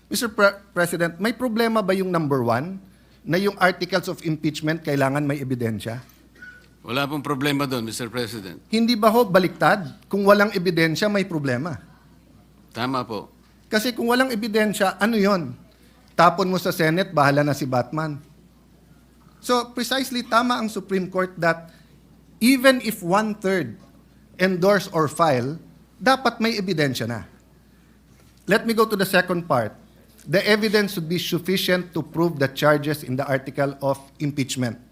Mr. President, may problema ba yung number 1 na yung articles of impeachment kailangan may ebidensya? Wala pong problema doon, Mr. President. Hindi ba ho baliktad? Kung walang ebidensya, may problema. Tama po. Kasi kung walang ebidensya, ano yon? Tapon mo sa Senate, bahala na si Batman. So precisely tama ang Supreme Court that even if 1/3 endorse or file, dapat may ebidensya na. Let me go to the second part. The evidence should be sufficient to prove the charges in the article of impeachment.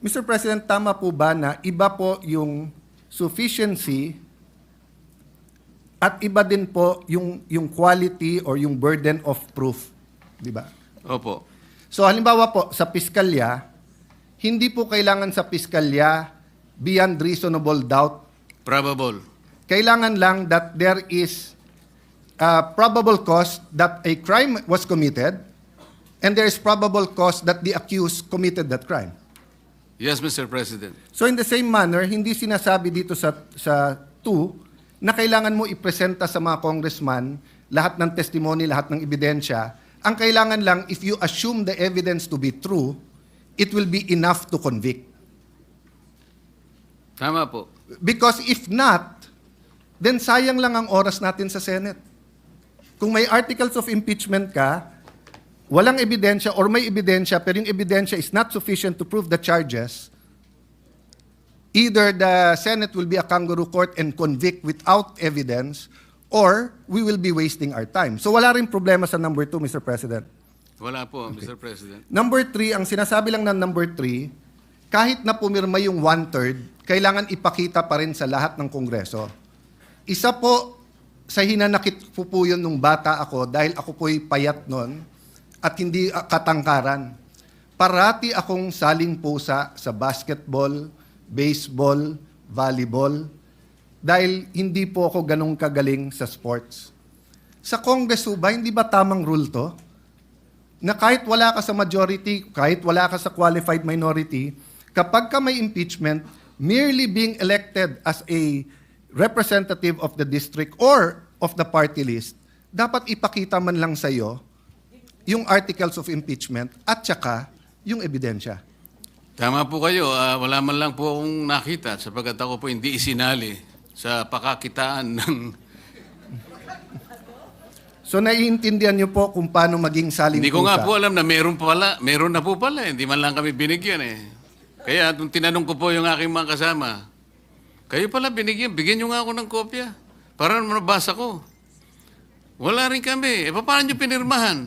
Mr. President, tama po ba na iba po yung sufficiency at iba din po yung quality or yung burden of proof? Di ba? Opo. So halimbawa po, sa piskalya, hindi po kailangan sa piskalya beyond reasonable doubt. Probable. Kailangan lang that there is probable cause that a crime was committed and there is probable cause that the accused committed that crime. Yes, Mr. President. So in the same manner, hindi sinasabi dito sa 2 na kailangan mo ipresenta sa mga congressman lahat ng testimony, lahat ng ebidensya. Ang kailangan lang, if you assume the evidence to be true, it will be enough to convict. Tama po. Because if not, then sayang lang ang oras natin sa Senate. Kung may articles of impeachment ka, walang ebidensya or may ebidensya pero yung ebidensya is not sufficient to prove the charges, either the Senate will be a kangaroo court and convict without evidence or we will be wasting our time. So wala rin problema sa number 2, Mr. President. Wala po, Mr. President. Number 3, ang sinasabi lang ng number 3, kahit na pumirma yung 1/3, kailangan ipakita pa rin sa lahat ng Kongreso. Isa po sa hinanakit po yun nung bata ako dahil ako po'y payat nun at hindi katangkaran. Parati akong saling pusa sa basketball, baseball, volleyball, dahil hindi po ako ganun kagaling sa sports. Sa Congress ba, hindi ba tamang rule to? Na kahit wala ka sa majority, kahit wala ka sa qualified minority, kapag ka may impeachment, merely being elected as a representative of the district or of the party list, dapat ipakita man lang sa iyo yung articles of impeachment at saka yung ebidensya. Tama po kayo. Wala man lang po akong nakita sapagkat ako po hindi isinali sa pakakitaan ng... So naiintindihan niyo po kung paano maging saling Hindi ko nga pusa. po alam na meron na po pala. Hindi man lang kami binigyan eh. Kaya nung tinanong ko po yung aking mga kasama, kayo pala binigyan, bigyan nyo nga ako ng kopya para mabasa ko. Wala rin kami. Paano nyo pinirmahan?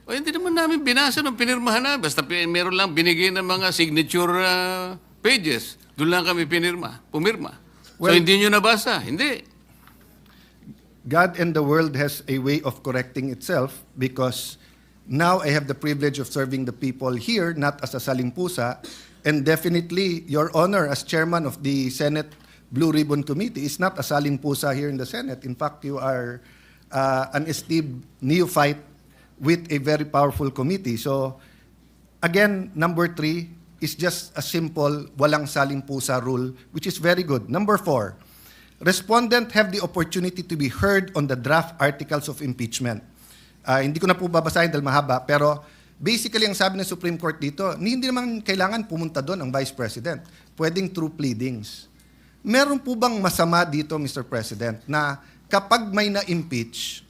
O hindi naman namin binasa nung pinirmahan na. Basta meron lang binigay ng mga signature pages. Doon lang kami pumirma. So Well, hindi nyo nabasa? Hindi. God and the world has a way of correcting itself because now I have the privilege of serving the people here, not as a salimpusa, and definitely, Your Honor, as chairman of the Senate Blue Ribbon Committee, is not a salimpusa here in the Senate. In fact, you are an esteemed neophyte with a very powerful committee. So, again, number 3 is just a simple walang salimpusa rule, which is very good. Number 4, respondent have the opportunity to be heard on the draft articles of impeachment. Hindi ko na po babasahin dahil mahaba, pero basically ang sabi ng Supreme Court dito, hindi naman kailangan pumunta doon ang Vice President. Pwedeng through pleadings. Meron po bang masama dito, Mr. President, na kapag may na-impeach,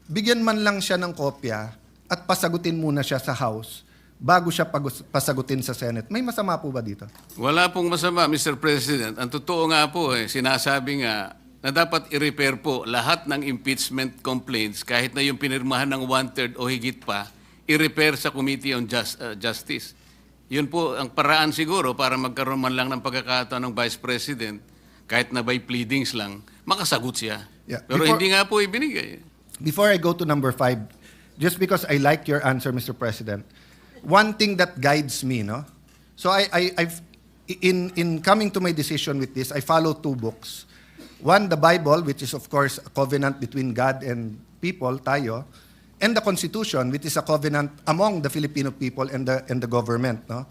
bigyan man lang siya ng kopya at pasagutin muna siya sa House bago siya pasagutin sa Senate? May masama po ba dito? Wala pong masama, Mr. President. Ang totoo nga po, sinasabi nga na dapat i-repair po lahat ng impeachment complaints kahit na yung pinirmahan ng 1/3 o higit pa, i-repair sa Committee on Justice. Yun po ang paraan siguro para magkaroon man lang ng pagkakataon ng Vice President, kahit na by pleadings lang, makasagot siya. Yeah. Pero hindi nga po ibinigay. Before I go to number 5, just because I like your answer, Mr. President, one thing that guides me, no? So I've in coming to my decision with this, I follow 2 books. One, the Bible, which is of course a covenant between God and people, tayo, and the Constitution, which is a covenant among the Filipino people and the government, no?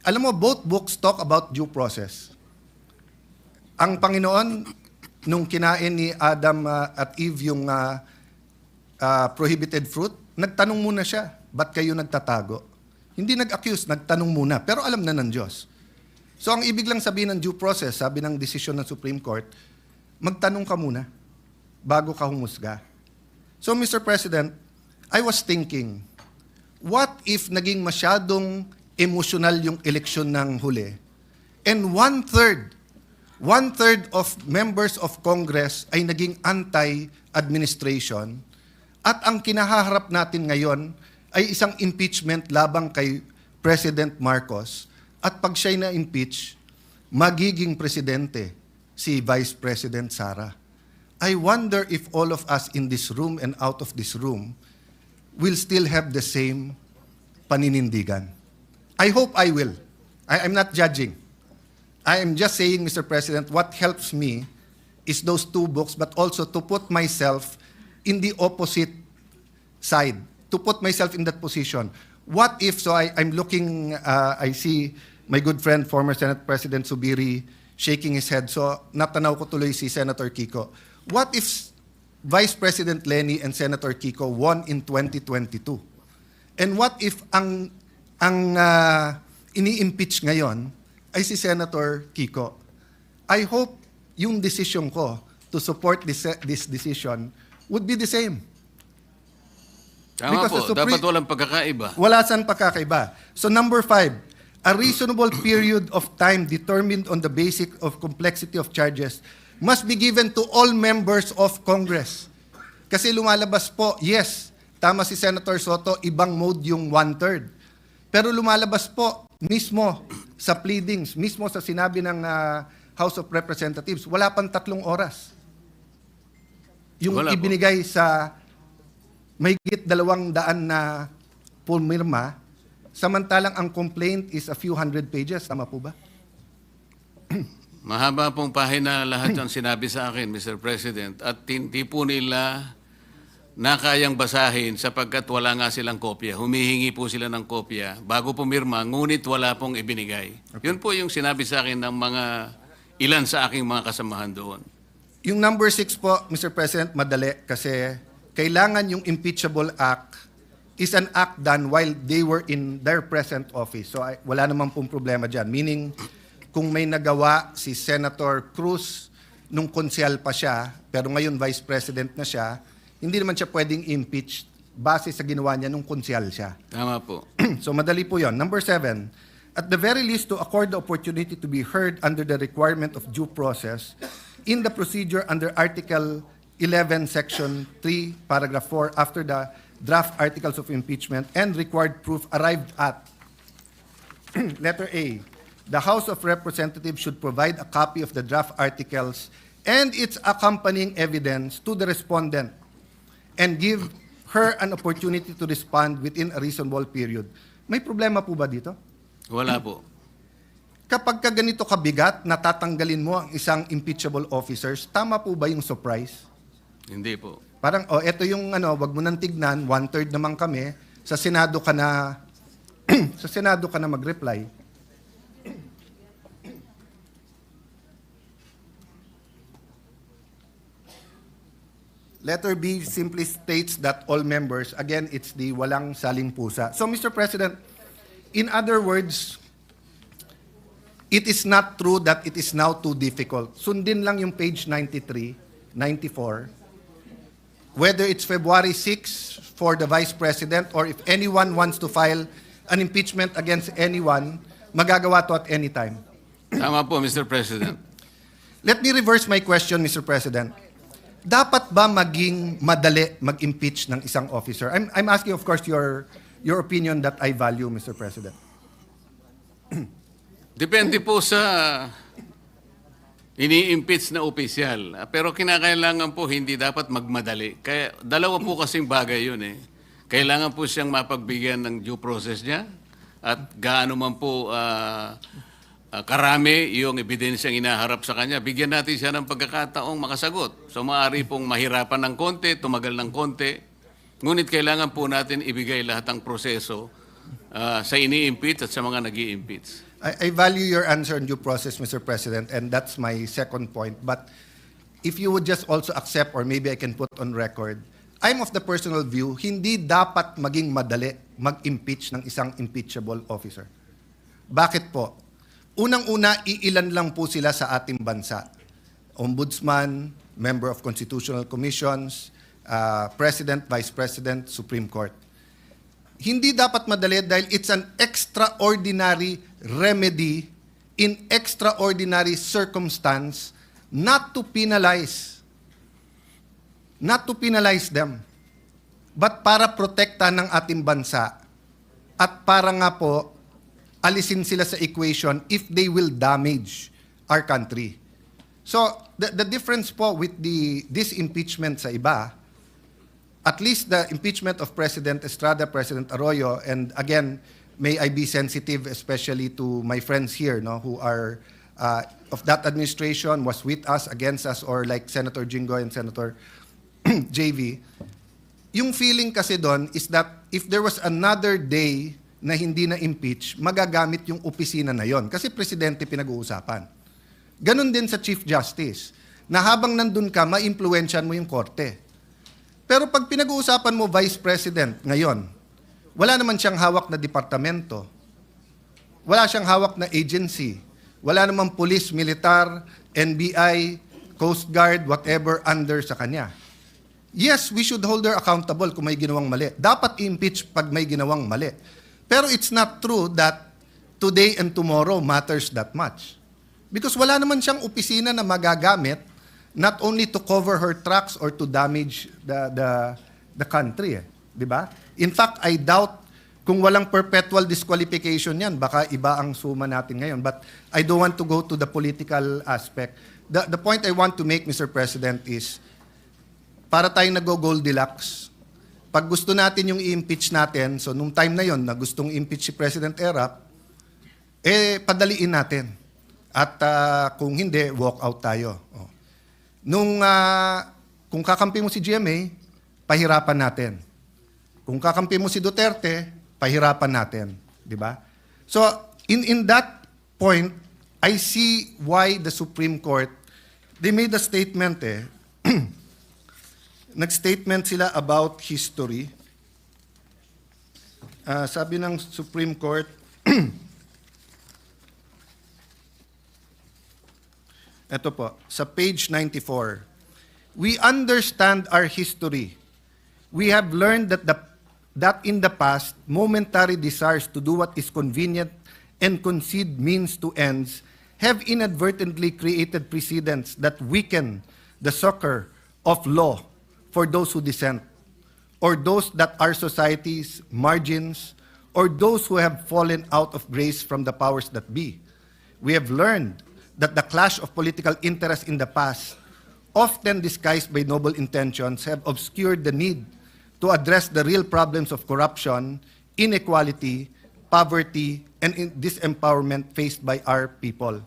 Alam mo, both books talk about due process. Ang Panginoon, nung kinain ni Adam at Eve yung prohibited fruit, nagtanong muna siya, ba't kayo nagtatago? Hindi nag-accuse, nagtanong muna, pero alam na ng Diyos. So ang ibig lang sabihin ng due process, sabi ng desisyon ng Supreme Court, magtanong ka muna bago ka humusga. So Mr. President, I was thinking, what if naging masyadong emotional yung eleksyon ng huli? And one-third of members of Congress ay naging anti-administration at ang kinahaharap natin ngayon ay isang impeachment labang kay President Marcos at pag siya'y na-impeach, magiging presidente si Vice President Sara. I wonder if all of us in this room and out of this room will still have the same paninindigan. I hope I will. I'm not judging. I am just saying, Mr. President, what helps me is those two books, but also to put myself in the opposite side, to put myself in that position. What if, so I'm looking, I see my good friend, former Senate President Subiri, shaking his head. So natanaw ko tuloy si Senator Kiko. What if Vice President Lenny and Senator Kiko won in 2022? And what if ang ini-impeach ngayon ay si Senator Kiko? I hope yung decision ko to support this decision would be the same. Tama Because po, the Supreme- dapat walang pagkakaiba. Wala saan pagkakaiba. So number 5, a reasonable period of time determined on the basis of complexity of charges must be given to all members of Congress. Kasi lumalabas po, yes, tama si Senator Soto, ibang mode yung 1/3. Pero lumalabas po mismo sa pleadings, mismo sa sinabi ng House of Representatives, wala pang 3 oras. Yung Wala po. ibinigay sa mahigit 200 na pumirma, samantalang ang complaint is a few hundred pages. Tama po ba? Mahaba pong pahina lahat ang sinabi sa akin, Mr. President, at hindi po nila na kayang basahin sapagkat wala nga silang kopya. Humihingi po sila ng kopya bago pumirma, ngunit wala pong ibinigay. Yun po yung sinabi sa akin ng mga ilan sa aking mga kasamahan doon. Yung number 6 po, Mr. President, madali kasi kailangan yung impeachable act is an act done while they were in their present office. So wala naman pong problema dyan. Meaning, kung may nagawa si Senator Cruz nung konsyal pa siya, pero ngayon Vice President na siya, hindi naman siya pwedeng impeach base sa ginawa niya nung konsyal siya. Tama po. So madali po yon. Number 7, at the very least to accord the opportunity to be heard under the requirement of due process in the procedure under Article 11, Section 3, Paragraph 4, after the draft articles of impeachment and required proof arrived at. Letter A, the House of Representatives should provide a copy of the draft articles and its accompanying evidence to the respondent and give her an opportunity to respond within a reasonable period. May problema po ba dito? Wala po. Kapag ka ganito kabigat, natatanggalin mo ang isang impeachable officers, tama po ba yung surprise? Hindi po. Parang, eto yung wag mo nang tignan, 1/3 naman kami, sa Senado ka na, sa Senado ka na mag-reply. Letter B simply states that all members, again, it's the walang saling pusa. So, Mr. President, in other words, it is not true that it is now too difficult. Sundin lang yung page 93, 94. Whether it's February 6 for the Vice President or if anyone wants to file an impeachment against anyone, magagawa to at any time. Tama po, Mr. President. Let me reverse my question, Mr. President. Dapat ba maging madali mag-impeach ng isang officer? I'm asking, of course, your opinion that I value, Mr. President. Depende po sa ini-impeach na opisyal. Pero kinakailangan po hindi dapat magmadali. Kaya dalawa po kasing bagay yun eh. Kailangan po siyang mapagbigyan ng due process niya at gaano man po karami yung ebidensyang inaharap sa kanya. Bigyan natin siya ng pagkakataong makasagot. So maaari pong mahirapan ng konti, tumagal ng konti. Ngunit kailangan po natin ibigay lahat ng proseso sa ini-impeach at sa mga nag-i-impeach. I value your answer on due process, Mr. President, and that's my second point. But if you would just also accept, or maybe I can put on record, I'm of the personal view, hindi dapat maging madali mag-impeach ng isang impeachable officer. Bakit po? unang-una, iilan lang po sila sa ating bansa. Ombudsman, member of constitutional commissions, President, Vice President, Supreme Court. Hindi dapat madali dahil it's an extraordinary remedy in extraordinary circumstance not to penalize them, but para protektahan ng ating bansa at para nga po alisin sila sa equation if they will damage our country. So, the difference po with this impeachment sa iba, at least the impeachment of President Estrada, President Arroyo, and again, may I be sensitive especially to my friends here, no, who are of that administration, was with us, against us, or like Senator Jinggoy and Senator JV. Yung feeling kasi doon is that if there was another day na hindi na-impeach, magagamit yung opisina na yon. Kasi presidente pinag-uusapan. Ganon din sa Chief Justice, na habang nandun ka, ma-impluensyan mo yung korte. Pero pag pinag-uusapan mo Vice President ngayon, wala naman siyang hawak na departamento, wala siyang hawak na agency, wala namang police, militar, NBI, Coast Guard, whatever under sa kanya. Yes, we should hold her accountable kung may ginawang mali. Dapat i-impeach pag may ginawang mali. Pero it's not true that today and tomorrow matters that much. Because wala naman siyang opisina na magagamit not only to cover her tracks or to damage the country. Di ba? In fact, I doubt kung walang perpetual disqualification yan, baka iba ang suma natin ngayon. But I don't want to go to the political aspect. The point I want to make, Mr. President, is para tayong nag-Goldilocks, pag gusto natin yung i-impeach natin, so nung time na yon na gustong impeach si President Erap, padaliin natin. At kung hindi, walk out tayo. Oh. Kung kakampi mo si GMA, pahirapan natin. Kung kakampi mo si Duterte, pahirapan natin. Di ba? So, in that point, I see why the Supreme Court, they made a statement nag-statement sila about history. Sabi ng Supreme Court, ito po, sa page 94, we understand our history. We have learned that in the past, momentary desires to do what is convenient and concede means to ends have inadvertently created precedents that weaken the succor of law for those who dissent, or those that are society's margins, or those who have fallen out of grace from the powers that be. We have learned that the clash of political interests in the past, often disguised by noble intentions, have obscured the need to address the real problems of corruption, inequality, poverty, and disempowerment faced by our people.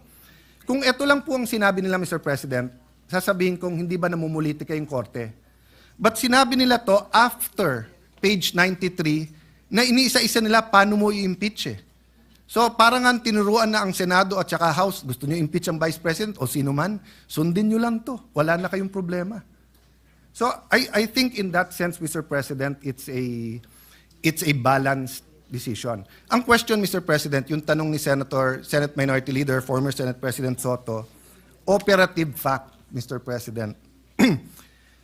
Kung ito lang po ang sinabi nila, Mr. President, sasabihin kong hindi ba namumulitika yung korte? But sinabi nila to after page 93 na iniisa-isa nila paano mo i-impeach . So parang ang tinuruan na ang Senado at saka House, gusto nyo impeach ang Vice President o sino man, sundin nyo lang to. Wala na kayong problema. So I think in that sense, Mr. President, it's a balanced decision. Ang question, Mr. President, yung tanong ni Senate Minority Leader, former Senate President Soto, operative fact, Mr. President.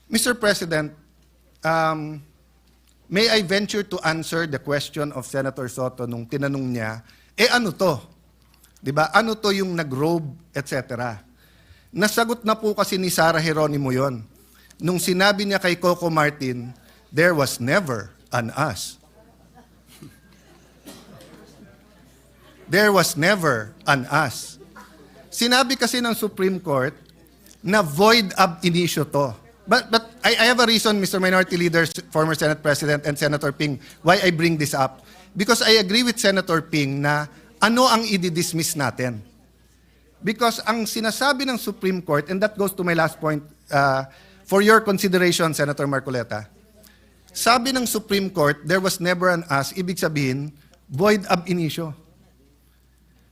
Mr. President, may I venture to answer the question of Senator Soto nung tinanong niya, ano to? Diba? Ano to yung nag-robe, etc. Nasagot na po kasi ni Sara Geronimo yon. Nung sinabi niya kay Coco Martin, there was never an us. There was never an us. Sinabi kasi ng Supreme Court na void ab initio to. But I have a reason, Mr. Minority Leader, former Senate President, and Senator Ping, why I bring this up. Because I agree with Senator Ping na ano ang i-dismiss natin. Because ang sinasabi ng Supreme Court, and that goes to my last point, for your consideration, Senator Marcoleta, sabi ng Supreme Court, there was never an us, ibig sabihin, void ab initio.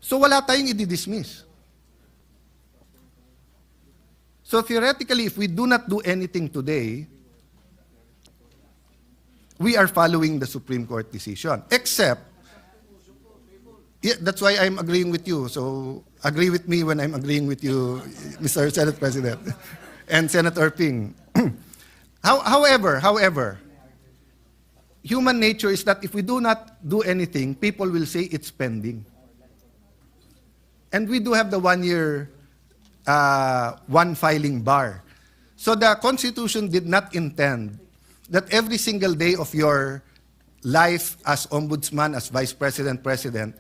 So wala tayong i-dismiss. So theoretically, if we do not do anything today, we are following the Supreme Court decision. Except, Yeah, that's why I'm agreeing with you. So agree with me when I'm agreeing with you, Mr. Senate President, and Senator Ping. However, human nature is that if we do not do anything, people will say it's pending. And we do have the 1 year, one filing bar. So the Constitution did not intend that every single day of your life as ombudsman, as vice president, president,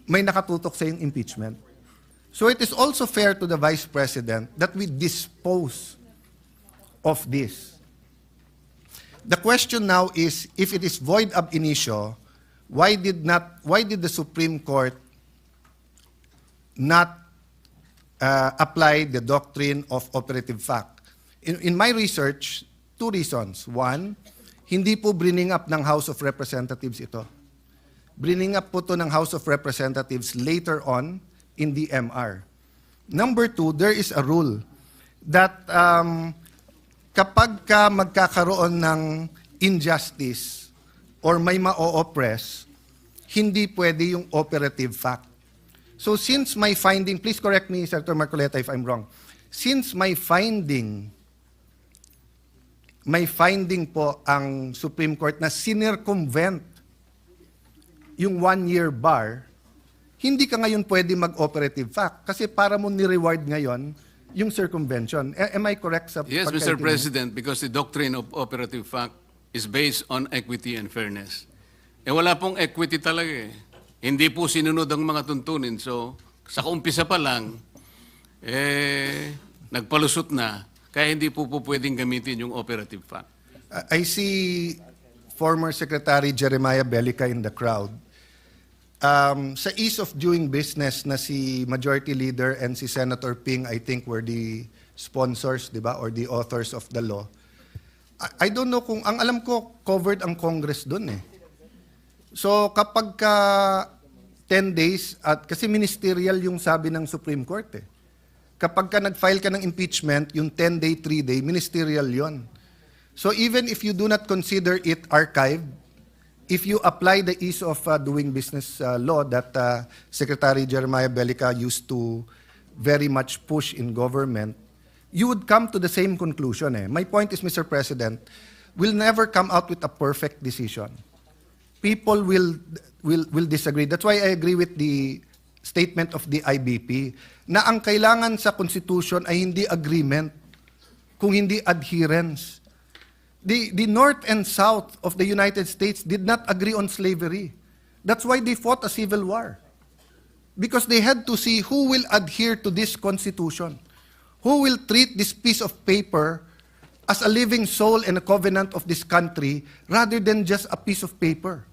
may nakatutok sa yung impeachment. So it is also fair to the vice president that we dispose of this. The question now is, if it is void ab initio, why did the Supreme Court not apply the doctrine of operative fact? In my research, two reasons. One, hindi po bringing up ng House of Representatives ito. Bringing up po to ng House of Representatives later on in the MR. Number two, there is a rule that kapag ka magkakaroon ng injustice or may ma-oppress, hindi pwede yung operative fact. So since my finding, please correct me, Senator Marcoleta, if I'm wrong. Since my finding po ang Supreme Court na sinircumvent yung 1 year bar, hindi ka ngayon pwede mag-operative fact kasi para mo ni-reward ngayon yung circumvention. Am I correct sa Yes, pagkaintindi? Mr. President, because the doctrine of operative fact is based on equity and fairness. Wala pong equity talaga eh. Hindi po sinunod ang mga tuntunin. So, sa umpisa pa lang, nagpalusot na, kaya hindi po pwedeng gamitin yung operative fact. I see former Secretary Jeremiah Bellica in the crowd. Sa ease of doing business na si Majority Leader and si Senator Ping, I think, were the sponsors, di ba, or the authors of the law. I don't know kung, ang alam ko, covered ang Congress dun eh. So kapag ka 10 days, at kasi ministerial yung sabi ng Supreme Court eh. Kapag ka nag-file ka ng impeachment, yung 10-day, 3-day, ministerial yon. So even if you do not consider it archived, if you apply the ease of doing business law that Secretary Jeremiah Bellica used to very much push in government, you would come to the same conclusion. Eh. My point is, Mr. President, we'll never come out with a perfect decision. People will disagree. That's why I agree with the statement of the IBP na ang kailangan sa Constitution ay hindi agreement, kung hindi adherence. The North and South of the United States did not agree on slavery. That's why they fought a civil war. Because they had to see who will adhere to this Constitution, who will treat this piece of paper as a living soul and a covenant of this country rather than just a piece of paper.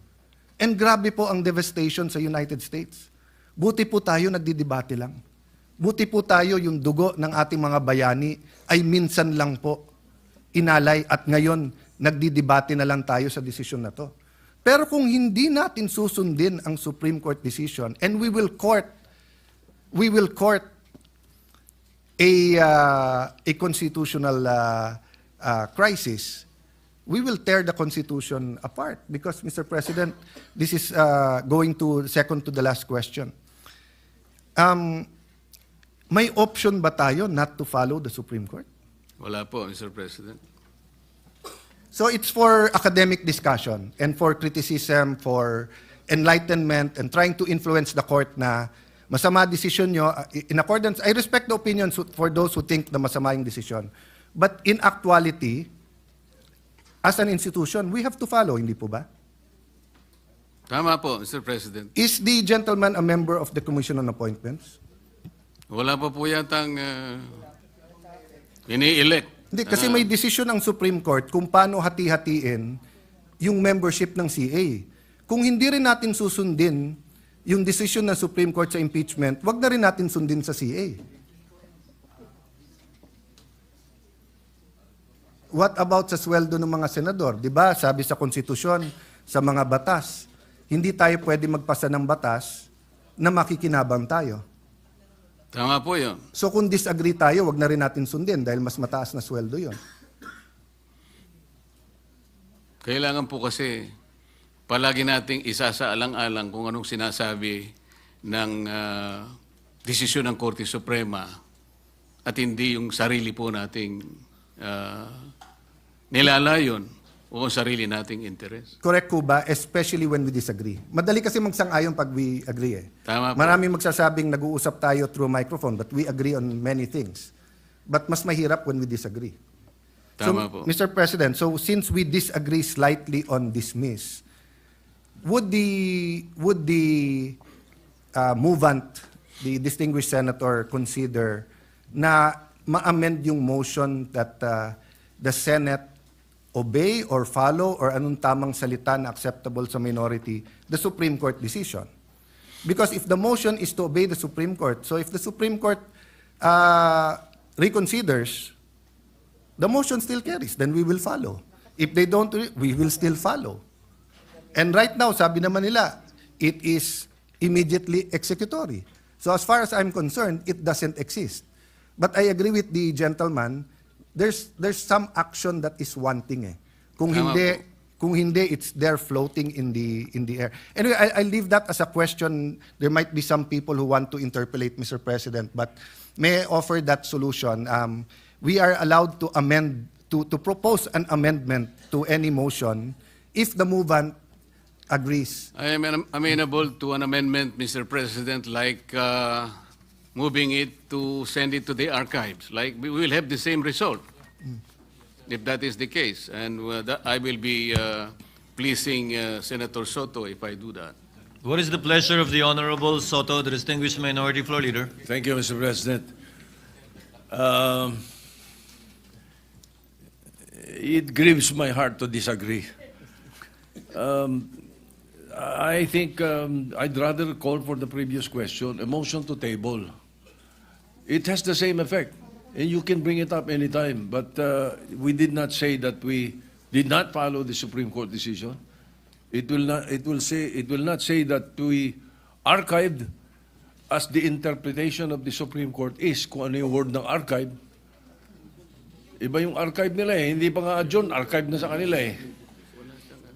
And grabe po ang devastation sa United States. Buti po tayo nagdidebate lang. Buti po tayo yung dugo ng ating mga bayani ay minsan lang po inalay at ngayon nagdidebate na lang tayo sa desisyon na to. Pero kung hindi natin susundin ang Supreme Court decision and we will court a constitutional crisis, we will tear the Constitution apart because, Mr. President, this is going to second to the last question. May option ba tayo not to follow the Supreme Court? Wala po, Mr. President. So it's for academic discussion and for criticism, for enlightenment, and trying to influence the court na masama decision nyo. In accordance, I respect the opinions for those who think na masama yung decision. But in actuality, as an institution, we have to follow, hindi po ba? Tama po, Mr. President. Is the gentleman a member of the Commission on Appointments? Wala pa po yatang ini-elect. Hindi, kasi may decision ng Supreme Court kung paano hati-hatiin yung membership ng CA. Kung hindi rin natin susundin yung decision ng Supreme Court sa impeachment, wag na rin natin sundin sa CA. What about sa sweldo ng mga senador? Diba, sabi sa konstitusyon, sa mga batas, hindi tayo pwede magpasa ng batas na makikinabang tayo. Tama po yun. So kung disagree tayo, wag na rin natin sundin dahil mas mataas na sweldo yon. Kailangan po kasi palagi nating isasaalang-alang kung anong sinasabi ng desisyon ng Korte Suprema at hindi yung sarili po nating nilalayon o ang sarili nating interes. Correct po ba? Especially when we disagree. Madali kasi magsang-ayon pag we agree eh. Tama po. Maraming magsasabing nag-uusap tayo through microphone but we agree on many things. But mas mahirap when we disagree. Tama so, po. Mr. President, so since we disagree slightly on dismiss, would the movant, the distinguished senator, consider na ma-amend yung motion that the Senate obey or follow or anong tamang salita na acceptable sa minority, the Supreme Court decision? Because if the motion is to obey the Supreme Court, so if the Supreme Court reconsiders, the motion still carries, then we will follow. If they don't, we will still follow. And right now, sabi naman nila, it is immediately executory. So as far as I'm concerned, it doesn't exist. But I agree with the gentleman, there's some action that is wanting eh. Kung Tama hindi, po. kung hindi, it's there floating in the air. Anyway, I'll leave that as a question. There might be some people who want to interpolate, Mr. President, but may I offer that solution? We are allowed to amend, to propose an amendment to any motion if the movant agrees. I am amenable to an amendment, Mr. President, like moving it to send it to the archives. Like we will have the same result if that is the case. And I will be pleasing Senator Soto if I do that. What is the pleasure of the Honorable Soto, the distinguished Minority Floor Leader? Thank you, Mr. President. It grieves my heart to disagree. I think I'd rather call for the previous question, a motion to table. It has the same effect, and you can bring it up anytime, but we did not say that we did not follow the Supreme Court decision. It will not say that we archived as the interpretation of the Supreme Court is, kung ano yung word ng archive. Iba yung archive nila eh, hindi pa nga adjourn, archive na sa kanila eh.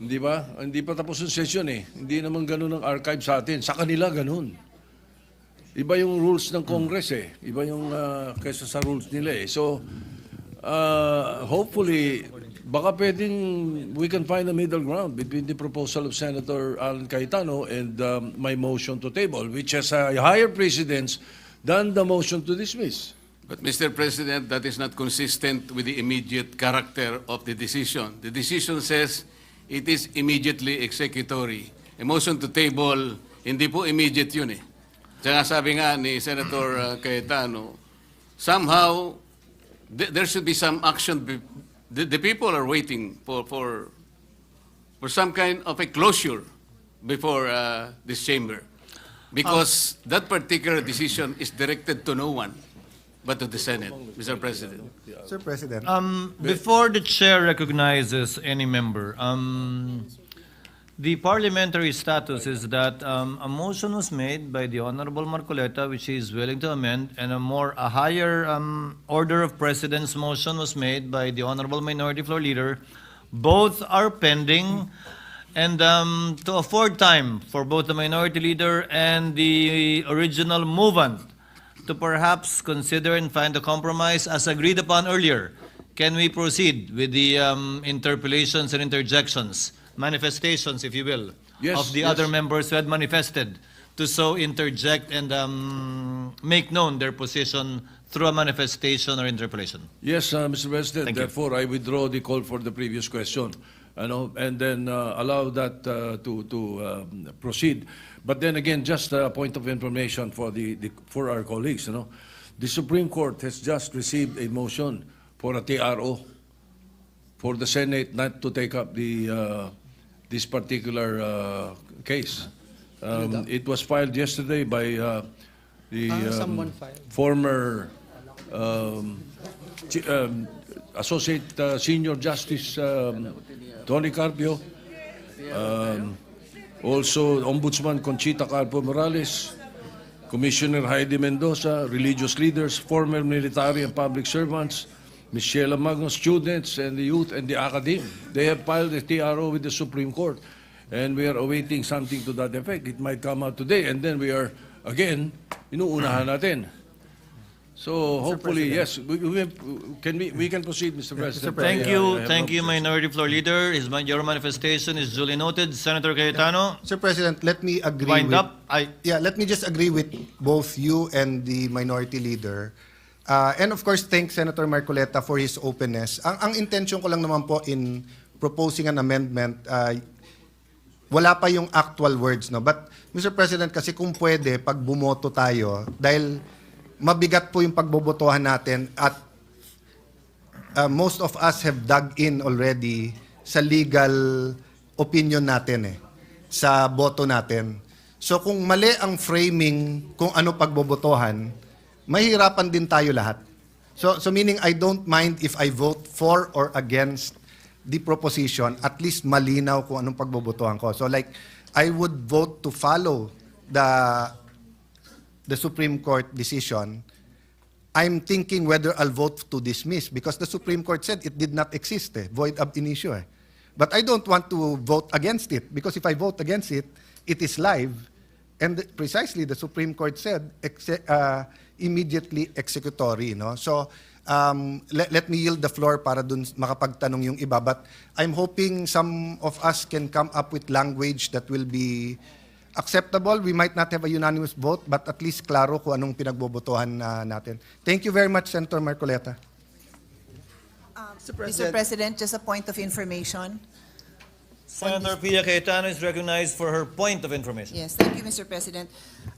Hindi ba? Hindi pa tapos yung session eh. Hindi naman ganun ang archive sa atin. Sa kanila ganun. Iba yung rules ng Congress eh. Iba yung kaysa sa rules nila eh. So, hopefully, baka pwedeng we can find a middle ground between the proposal of Senator Alan Cayetano and my motion to table, which has a higher precedence than the motion to dismiss. But Mr. President, that is not consistent with the immediate character of the decision. The decision says it is immediately executory. A motion to table, hindi po immediate yun eh. Tsaka sabi nga ni Senator Cayetano, somehow there should be some action. The people are waiting for some kind of a closure before this chamber. Because that particular decision is directed to no one but to the Senate, Mr. President. Sir President. Before the chair recognizes any member, the parliamentary status is that a motion was made by the Honorable Marcoleta, which he is willing to amend, and a higher order of precedence motion was made by the Honorable Minority Floor Leader. Both are pending, and to afford time for both the Minority Leader and the original movant to perhaps consider and find a compromise as agreed upon earlier, can we proceed with the interpellations and interjections, manifestations, if you will, Yes, of the yes. other members who had manifested to so interject and make known their position through a manifestation or interpellation? Yes, Mr. President. Thank you. Therefore, I withdraw the call for the previous question, and then allow that to proceed. But then again, just a point of information for our colleagues. The Supreme Court has just received a motion for a TRO for the Senate not to take up this particular case. It was filed yesterday by the former Associate Senior Justice Tony Carpio, also Ombudsman Conchita Carpo Morales, Commissioner Heidi Mendoza, religious leaders, former military and public servants, Ms. Sheila Magno, students and the youth and the academe. They have filed a TRO with the Supreme Court, and we are awaiting something to that effect. It might come out today, and then we are again, inuunahan natin. So hopefully, yes, we can proceed, Mr. President. Thank I you, have thank no you, objection. Minority Floor Leader. Your manifestation is duly noted. Senator Cayetano, Sir President, let me agree wind with... up. Let me just agree with both you and the Minority Leader. And of course, thank Senator Marcoleta for his openness. Ang intention ko lang naman po in proposing an amendment, wala pa yung actual words, no? But, Mr. President, kasi kung pwede, pag bumoto tayo, dahil mabigat po yung pagbobotohan natin at most of us have dug in already sa legal opinion natin sa boto natin. So kung mali ang framing kung ano pagbobotohan, mahirapan din tayo lahat. So meaning I don't mind if I vote for or against the proposition, at least malinaw kung anong pagbobotohan ko. So like I would vote to follow the Supreme Court decision. I'm thinking whether I'll vote to dismiss because the Supreme Court said it did not exist, void ab initio. But I don't want to vote against it because if I vote against it, it is live. And precisely the Supreme Court said immediately executory. No? So let me yield the floor para dun makapagtanong yung iba. But I'm hoping some of us can come up with language that will be acceptable. We might not have a unanimous vote, but at least klaro kung anong pinagbobotohan natin. Thank you very much, Senator Marcoleta. Mr. President, just a point of information. Senator Pia Cayetano is recognized for her point of information. Yes, thank you, Mr. President.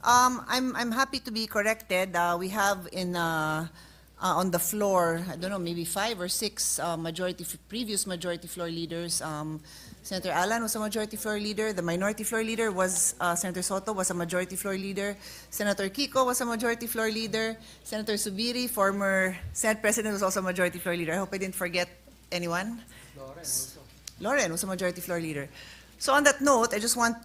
I'm happy to be corrected. We have on the floor, I don't know, maybe 5 or 6 previous majority floor leaders. Senator Alan was a majority floor leader. The minority floor leader was Senator Soto was a majority floor leader. Senator Kiko was a majority floor leader. Senator Subiri, former Senate President, was also a majority floor leader. I hope I didn't forget anyone. Lauren was a majority floor leader. So on that note,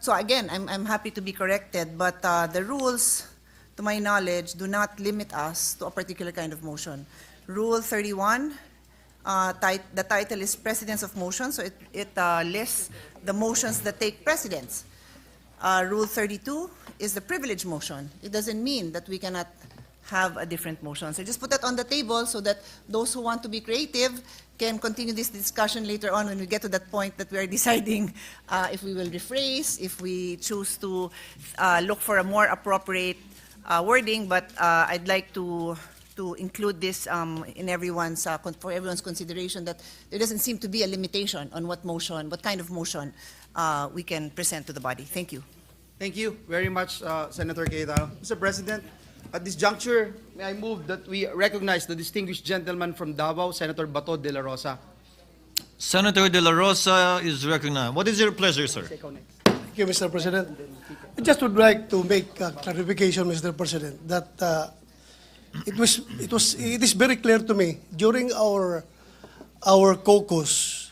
so again, I'm happy to be corrected, but the rules, to my knowledge, do not limit us to a particular kind of motion. Rule 31, the title is Precedence of Motions, so it lists the motions that take precedence. Rule 32 is the privilege motion. It doesn't mean that we cannot have a different motion. So just put that on the table so that those who want to be creative can continue this discussion later on when we get to that point that we are deciding if we will rephrase, if we choose to look for a more appropriate wording. But I'd like to include this in for everyone's consideration, that there doesn't seem to be a limitation on what kind of motion we can present to the body. Thank you. Thank you very much, Senator Cayetano. Mr. President, at this juncture, may I move that we recognize the distinguished gentleman from Davao, Senator Bato de la Rosa. Senator De La Rosa is recognized. What is your pleasure, sir? Thank you, Mr. President. I just would like to make a clarification, Mr. President, that it is very clear to me during our caucus,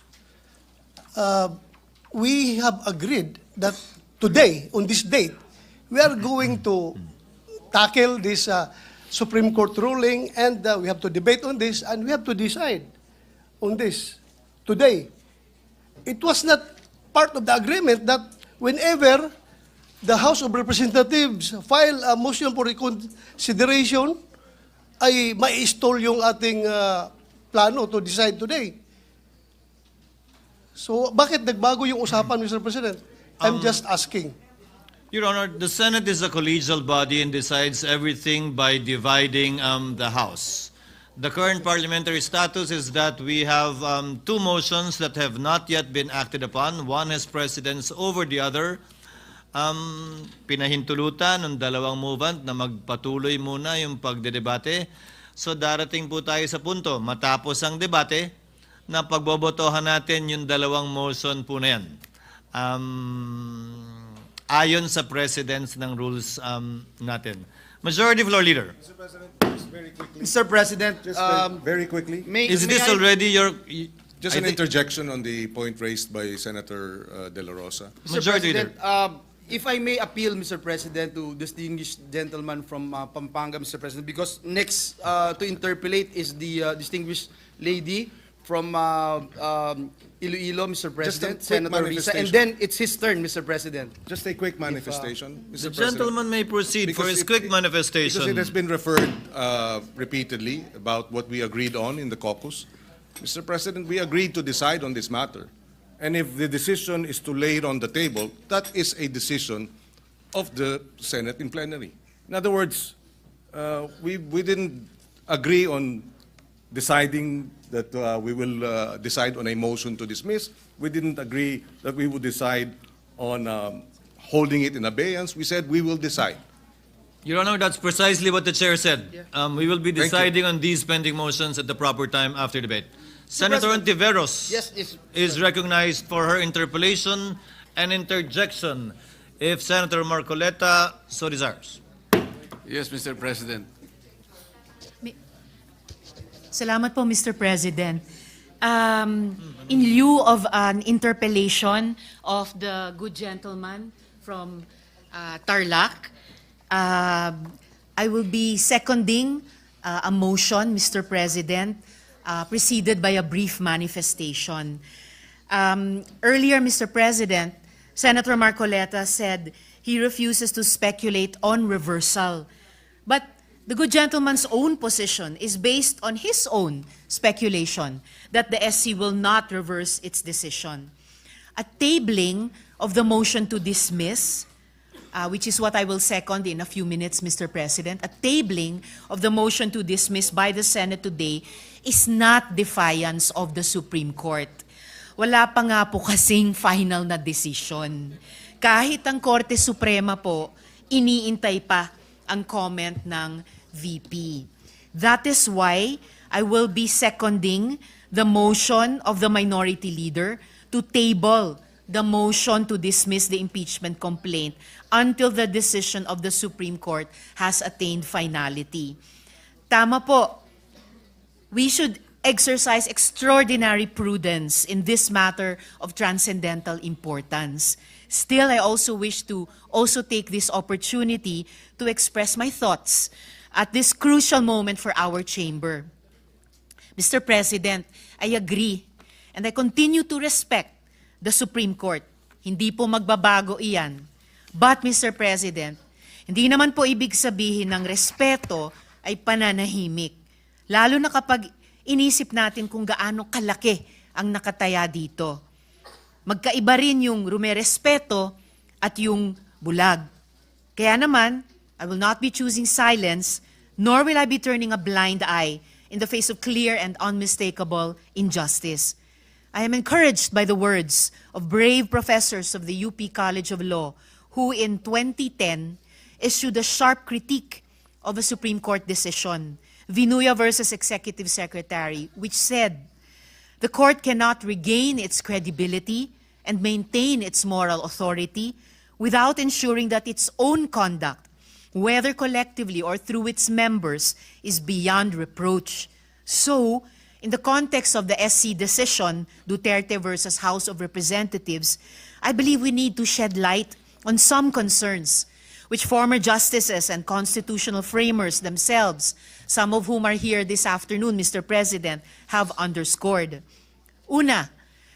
we have agreed that today, on this date, we are going to tackle this Supreme Court ruling, and we have to debate on this, and we have to decide on this today. It was not part of the agreement that whenever the House of Representatives file a motion for reconsideration, ay ma-install yung ating plano to decide today. So, bakit nagbago yung usapan, Mr. President? I'm just asking. Your Honor, the Senate is a collegial body and decides everything by dividing the House. The current parliamentary status is that we have 2 motions that have not yet been acted upon. One has precedence over the other. Pinahintulutan ng dalawang movement na magpatuloy muna yung pagdedebate. So darating po tayo sa punto, matapos ang debate, na pagbobotohan natin yung dalawang motion po na yan. Ayon sa precedence ng rules natin. Majority Floor Leader. Mr. President, just very quickly. Mr. President, Very quickly. Is this already your... Just an interjection on the point raised by Senator De La Rosa. Mr. Majority Leader. President, if I may appeal, Mr. President, to distinguished gentleman from Pampanga, Mr. President, because next to interpellate is the distinguished lady from Iloilo, Mr. President, quick Senator Risa, and manifestation. then it's his turn, Mr. President. Just a quick manifestation, The Mr. President. gentleman may proceed for Because his it- quick it- manifestation. Because it has been referred repeatedly about what we agreed on in the caucus. Mr. President, we agreed to decide on this matter. And if the decision is to lay it on the table, that is a decision of the Senate in plenary. In other words, we didn't agree on deciding that we will decide on a motion to dismiss. We didn't agree that we would decide on holding it in abeyance. We said we will decide. Your Honor, that's precisely what the chair said. We will be Thank you. deciding on these pending motions at the proper time after debate. Senator President. Ontiveros Yes, yes. is recognized for her interpellation and interjection if Senator Marcoleta so desires. Yes, Mr. President. Salamat po, Mr. President. In lieu of an interpellation of the good gentleman from Tarlac, I will be seconding a motion, Mr. President, preceded by a brief manifestation. Earlier, Mr. President, Senator Marcoleta said he refuses to speculate on reversal. But the good gentleman's own position is based on his own speculation that the SC will not reverse its decision. A tabling of the motion to dismiss, which is what I will second in a few minutes, Mr. President, a tabling of the motion to dismiss by the Senate today is not defiance of the Supreme Court. Wala pa nga po kasing final na decision. Kahit ang Korte Suprema po, iniintay pa ang comment ng VP. That is why I will be seconding the motion of the minority leader to table the motion to dismiss the impeachment complaint until the decision of the Supreme Court has attained finality. Tama po. We should exercise extraordinary prudence in this matter of transcendental importance. Still, I also wish to also take this opportunity to express my thoughts at this crucial moment for our chamber. Mr. President, I agree and I continue to respect the Supreme Court. Hindi po magbabago iyan. But, Mr. President, hindi naman po ibig sabihin ng respeto ay pananahimik. Lalo na kapag inisip natin kung gaano kalaki ang nakataya dito. Magkaiba rin yung rumerespeto at yung bulag. Kaya naman, I will not be choosing silence, nor will I be turning a blind eye in the face of clear and unmistakable injustice. I am encouraged by the words of brave professors of the UP College of Law who in 2010 issued a sharp critique of a Supreme Court decision, Vinuya versus Executive Secretary, which said, the court cannot regain its credibility and maintain its moral authority without ensuring that its own conduct, whether collectively or through its members, is beyond reproach. So, in the context of the SC decision, Duterte versus House of Representatives, I believe we need to shed light on some concerns which former justices and constitutional framers themselves, some of whom are here this afternoon, Mr. President, have underscored. Una,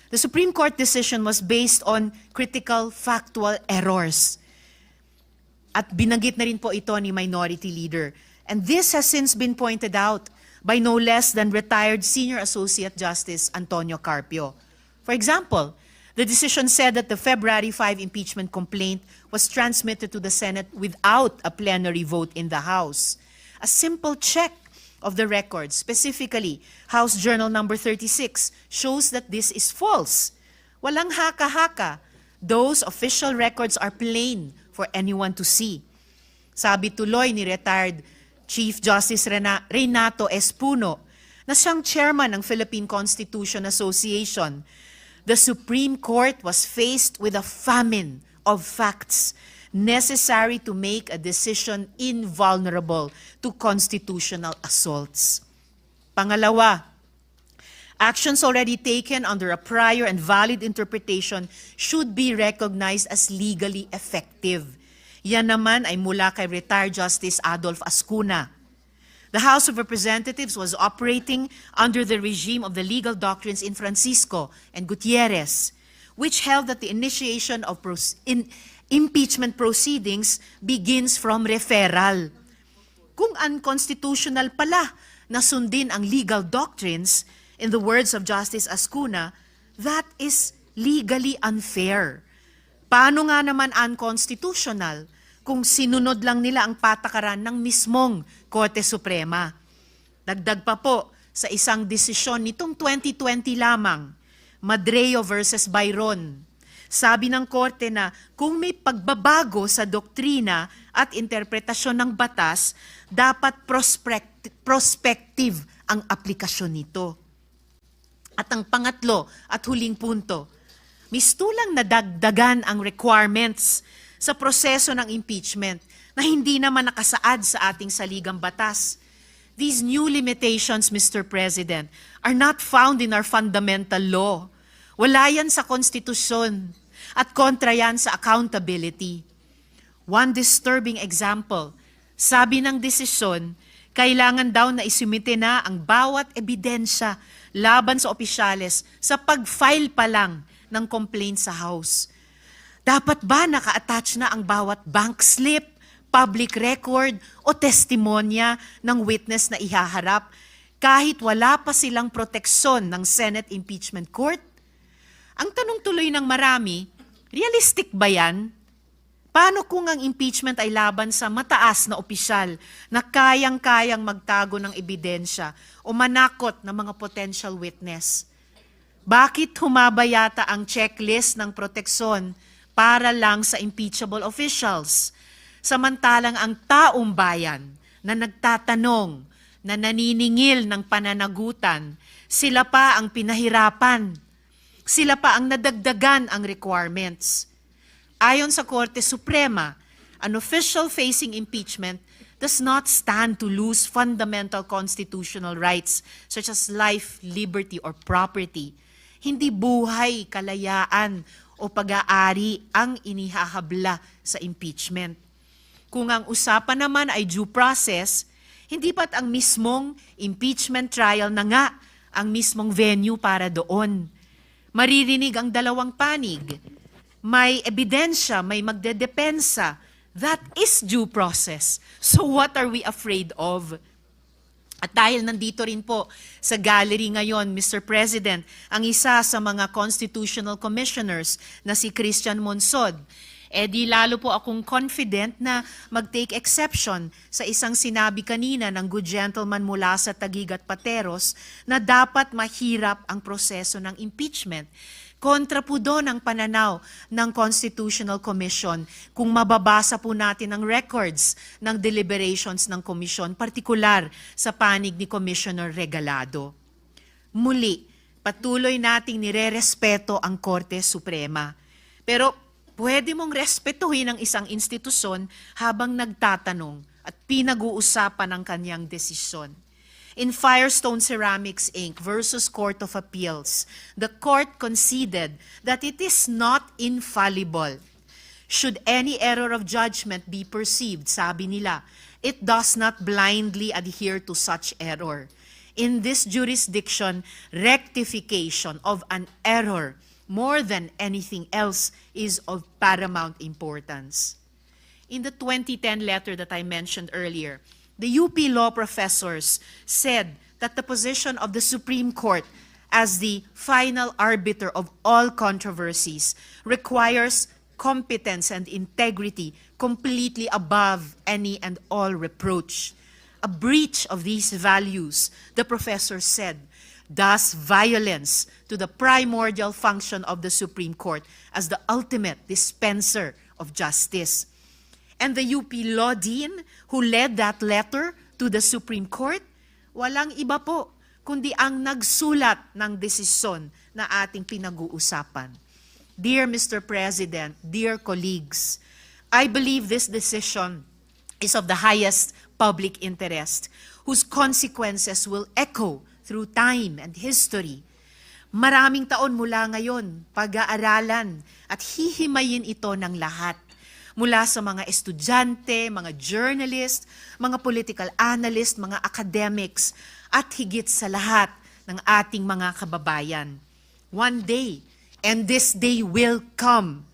the Supreme Court decision was based on critical factual errors. At binanggit na rin po ito ni Minority Leader. And this has since been pointed out by no less than retired Senior Associate Justice Antonio Carpio. For example, the decision said that the February 5 impeachment complaint was transmitted to the Senate without a plenary vote in the House. A simple check of the records, specifically House Journal number 36, shows that this is false. Walang haka-haka. Those official records are plain for anyone to see. Sabi tuloy ni retired Chief Justice Renato Espuno, na siyang chairman ng Philippine Constitution Association, the Supreme Court was faced with a famine of facts necessary to make a decision invulnerable to constitutional assaults. Pangalawa, actions already taken under a prior and valid interpretation should be recognized as legally effective. Yan naman ay mula kay retired Justice Adolf Ascuna. The House of Representatives was operating under the regime of the legal doctrines in Francisco and Gutierrez, which held that the initiation of impeachment proceedings begins from referral. Kung unconstitutional pala na sundin ang legal doctrines, in the words of Justice Ascuna, that is legally unfair. Paano nga naman unconstitutional kung sinunod lang nila ang patakaran ng mismong Korte Suprema? Dagdag pa po sa isang desisyon nitong 2020 lamang, Madreo versus Byron. Sabi ng Korte na kung may pagbabago sa doktrina at interpretasyon ng batas, dapat prospective ang aplikasyon nito. At ang pangatlo at huling punto, mistulang nadagdagan ang requirements sa proseso ng impeachment na hindi naman nakasaad sa ating saligang batas. These new limitations, Mr. President, are not found in our fundamental law. Wala yan sa konstitusyon at kontra yan sa accountability. One disturbing example, sabi ng desisyon, kailangan daw na isumite na ang bawat ebidensya laban sa opisyales sa pag-file pa lang ng complaint sa House. Dapat ba naka-attach na ang bawat bank slip, public record o testimonya ng witness na ihaharap kahit wala pa silang proteksyon ng Senate Impeachment Court? Ang tanong tuloy ng marami, realistic ba yan? Paano kung ang impeachment ay laban sa mataas na opisyal na kayang-kayang magtago ng ebidensya o manakot ng mga potential witness? Bakit humaba yata ang checklist ng proteksyon para lang sa impeachable officials? Samantalang ang taong bayan na nagtatanong, na naniningil ng pananagutan, sila pa ang pinahirapan. Sila pa ang nadagdagan ang requirements. Ayon sa Korte Suprema, an official facing impeachment does not stand to lose fundamental constitutional rights such as life, liberty, or property. Hindi buhay, kalayaan, o pag-aari ang inihahabla sa impeachment. Kung ang usapan naman ay due process, hindi ba't ang mismong impeachment trial na nga ang mismong venue para doon? Maririnig ang dalawang panig. May ebidensya, may magdedepensa. That is due process. So what are we afraid of? At dahil nandito rin po sa gallery ngayon, Mr. President, ang isa sa mga constitutional commissioners na si Christian Monsod, di lalo po akong confident na mag-take exception sa isang sinabi kanina ng good gentleman mula sa Taguig at Pateros na dapat mahirap ang proseso ng impeachment. Kontra po doon ang pananaw ng Constitutional Commission kung mababasa po natin ang records ng deliberations ng komisyon, partikular sa panig ni Commissioner Regalado. Muli, patuloy nating nirerespeto ang Korte Suprema. Pero pwede mong respetuhin ang isang institusyon habang nagtatanong at pinag-uusapan ang kanyang desisyon. In Firestone Ceramics Inc. versus Court of Appeals, the court conceded that it is not infallible. Should any error of judgment be perceived, sabi nila, it does not blindly adhere to such error. In this jurisdiction, rectification of an error more than anything else is of paramount importance. In the 2010 letter that I mentioned earlier, the UP law professors said that the position of the Supreme Court as the final arbiter of all controversies requires competence and integrity completely above any and all reproach. A breach of these values, the professor said, does violence to the primordial function of the Supreme Court as the ultimate dispenser of justice. And the UP Law Dean who led that letter to the Supreme Court, walang iba po kundi ang nagsulat ng desisyon na ating pinag-uusapan. Dear Mr. President, dear colleagues, I believe this decision is of the highest public interest, whose consequences will echo through time and history. Maraming taon mula ngayon, pag-aaralan at hihimayin ito ng lahat. mula sa mga estudyante, mga journalist, mga political analyst, mga academics, at higit sa lahat ng ating mga kababayan. One day, and this day will come,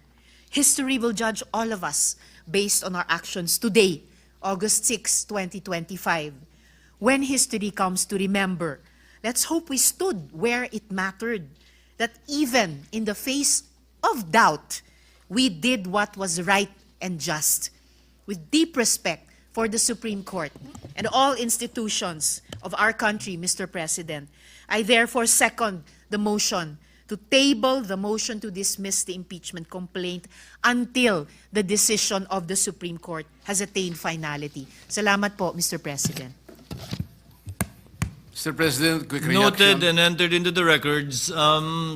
history will judge all of us based on our actions today, August 6, 2025. When history comes to remember, let's hope we stood where it mattered, that even in the face of doubt, we did what was right and just, with deep respect for the Supreme Court and all institutions of our country, Mr. President. I therefore second the motion to table the motion to dismiss the impeachment complaint until the decision of the Supreme Court has attained finality. Salamat po, Mr. President. Mr. President, quick reaction. Noted and entered into the records.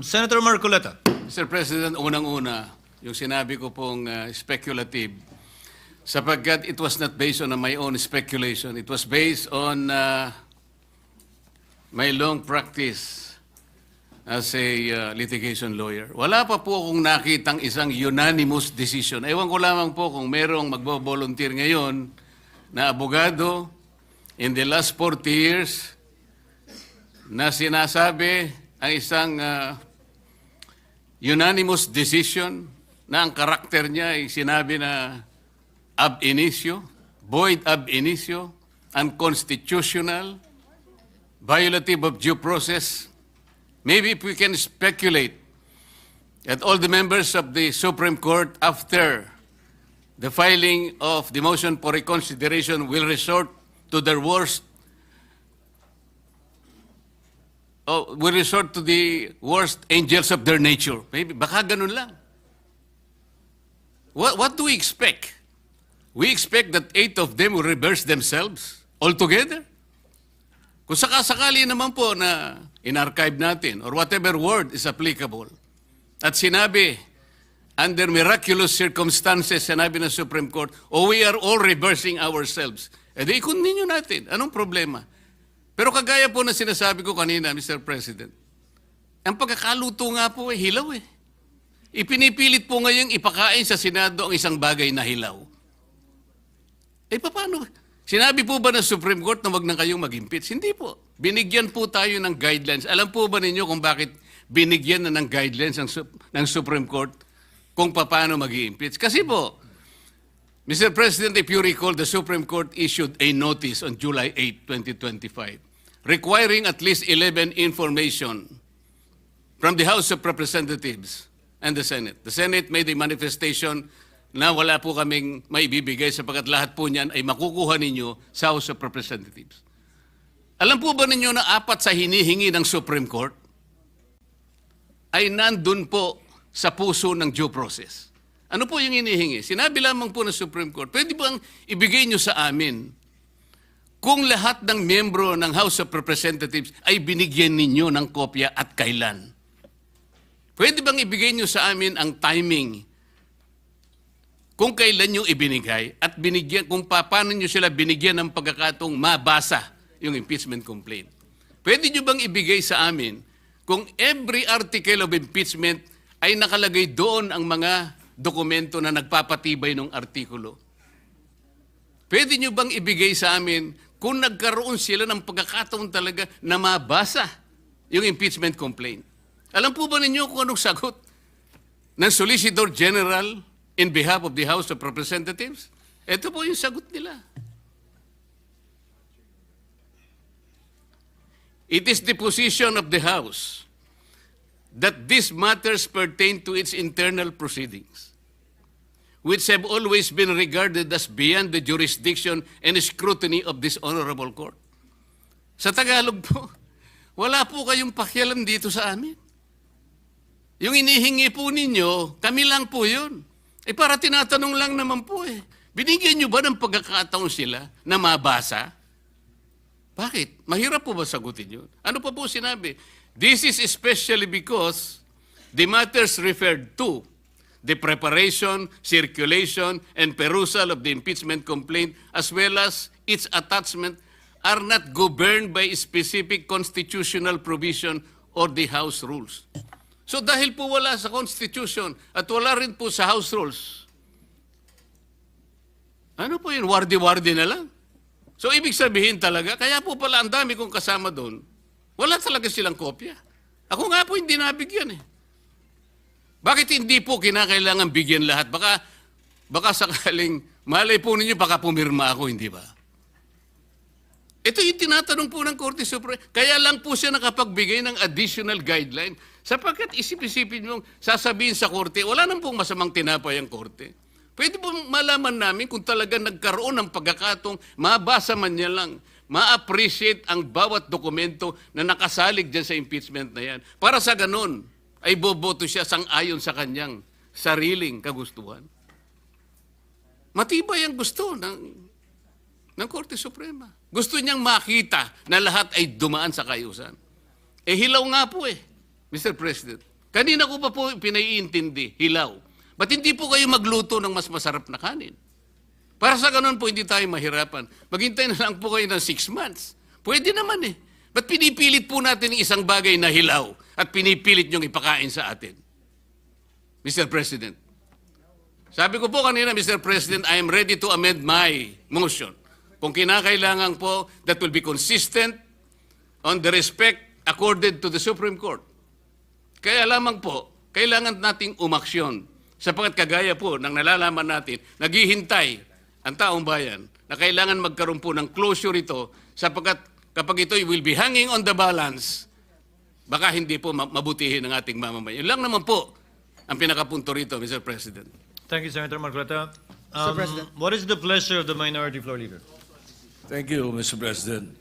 Senator Marcoleta. Mr. President, unang-una, yung sinabi ko pong speculative, sapagkat it was not based on my own speculation. It was based on my long practice as a litigation lawyer. Wala pa po akong nakitang isang unanimous decision. Ewan ko lamang po kung merong magbo-volunteer ngayon na abogado in the last 40 years na sinasabi ang isang unanimous decision na ang karakter niya ay sinabi na ab initio, void ab initio, unconstitutional, violative of due process. Maybe if we can speculate that all the members of the Supreme Court after the filing of the motion for reconsideration will resort to their worst will resort to the worst angels of their nature. Maybe, baka ganun lang. What do we expect? We expect that 8 of them will reverse themselves altogether? Kung sakasakali naman po na in-archive natin or whatever word is applicable at sinabi, under miraculous circumstances, sinabi ng Supreme Court, we are all reversing ourselves. E di continue natin. Anong problema? Pero kagaya po na sinasabi ko kanina, Mr. President, ang pagkakaluto nga po ay hilaw eh. Ipinipilit po ngayong ipakain sa Senado ang isang bagay na hilaw. Eh paano? Sinabi po ba ng Supreme Court na wag na kayong mag-impeach? Hindi po. Binigyan po tayo ng guidelines. Alam po ba ninyo kung bakit binigyan na ng guidelines ng Supreme Court kung paano mag-impeach? Kasi po, Mr. President, if you recall, the Supreme Court issued a notice on July 8, 2025, requiring at least 11 information from the House of Representatives and the Senate. The Senate made a manifestation na wala po kaming maibibigay sapagkat lahat po niyan ay makukuha ninyo sa House of Representatives. Alam po ba ninyo na 4 sa hinihingi ng Supreme Court ay nandun po sa puso ng due process? Ano po yung hinihingi? Sinabi lamang po ng Supreme Court, pwede bang ibigay nyo sa amin kung lahat ng miyembro ng House of Representatives ay binigyan ninyo ng kopya at kailan? Pwede bang ibigay nyo sa amin ang timing kung kailan nyo ibinigay at binigyan, kung paano nyo sila binigyan ng pagkakataong mabasa yung impeachment complaint? Pwede nyo bang ibigay sa amin kung every article of impeachment ay nakalagay doon ang mga dokumento na nagpapatibay ng artikulo? Pwede nyo bang ibigay sa amin kung nagkaroon sila ng pagkakataon talaga na mabasa yung impeachment complaint? Alam po ba ninyo kung anong sagot ng Solicitor General in behalf of the House of Representatives? Ito po yung sagot nila. It is the position of the House that these matters pertain to its internal proceedings, which have always been regarded as beyond the jurisdiction and scrutiny of this honorable court. Sa Tagalog po, wala po kayong pakialam dito sa amin. Yung inihingi po ninyo, kami lang po yun. Para tinatanong lang naman po eh. Binigyan nyo ba ng pagkakataon sila na mabasa? Bakit? Mahirap po ba sagutin yun? Ano pa po sinabi? This is especially because the matters referred to, the preparation, circulation, and perusal of the impeachment complaint, as well as its attachment, are not governed by specific constitutional provision or the House rules. So dahil po wala sa Constitution at wala rin po sa House rules, Ano po yun? Wardi-wardi na lang. So, ibig sabihin talaga, kaya po pala ang dami kong kasama doon, wala talaga silang kopya. Ako nga po hindi nabigyan eh. Bakit hindi po kinakailangan bigyan lahat? Baka sakaling, malay po ninyo, baka pumirma ako, hindi ba? Ito yung tinatanong po ng Korte Suprema. Kaya lang po siya nakapagbigay ng additional guideline sapagkat isip-isipin mong sasabihin sa Korte, wala nang pong masamang tinapay ang Korte. Pwede po malaman namin kung talaga nagkaroon ng pagkakatong mabasa man niya lang, ma-appreciate ang bawat dokumento na nakasalig dyan sa impeachment na yan. Para sa ganun, ay boboto siya sang-ayon sa kanyang sariling kagustuhan. Matibay ang gusto ng Korte Suprema. Gusto niyang makita na lahat ay dumaan sa kayusan. Hilaw nga po Mr. President. Kanina ko pa po pinaiintindi, hilaw. Ba't hindi po kayo magluto ng mas masarap na kanin? Para sa ganun po, hindi tayo mahirapan. Maghintay na lang po kayo ng 6 months. Pwede naman Ba't pinipilit po natin ng isang bagay na hilaw at pinipilit niyong ipakain sa atin? Mr. President. Sabi ko po kanina, Mr. President, I am ready to amend my motion. Kung kinakailangan po, that will be consistent on the respect accorded to the Supreme Court. Kaya lamang po, kailangan nating umaksyon. Sapagkat kagaya po ng nalalaman natin, naghihintay ang taong bayan na kailangan magkaroon po ng closure ito sapagkat kapag ito will be hanging on the balance, baka hindi po mabutihin ng ating mamamayan. Yun lang naman po ang pinakapunto rito, Mr. President. Thank you, Senator Marcoleta. Mr. President. What is the pleasure of the minority floor leader? Thank you, Mr. President.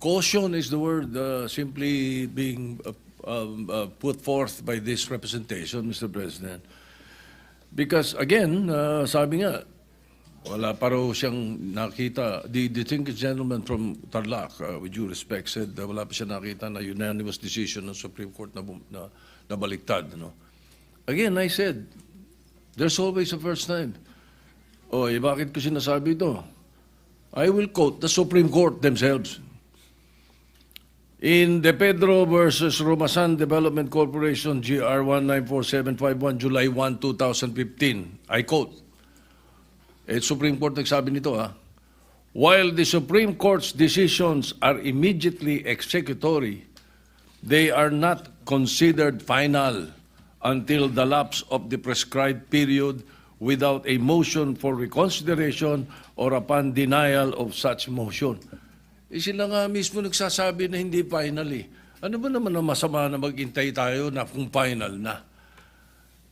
Caution is the word simply being put forth by this representation, Mr. President. Because again, sabi nga, wala pa raw siyang nakita. The distinguished gentleman from Tarlac, with due respect, said wala pa siya nakita na unanimous decision ng Supreme Court na baliktad. No? Again, I said, there's always a first time. Bakit ko sinasabi ito? I will quote the Supreme Court themselves. In De Pedro versus Romasan Development Corporation, GR 194751, July 1, 2015, I quote, Supreme Court nagsabi nito while the Supreme Court's decisions are immediately executory, they are not considered final until the lapse of the prescribed period without a motion for reconsideration or upon denial of such motion. Sila nga mismo nagsasabi na hindi final Ano ba naman ang masama na maghintay tayo na kung final na?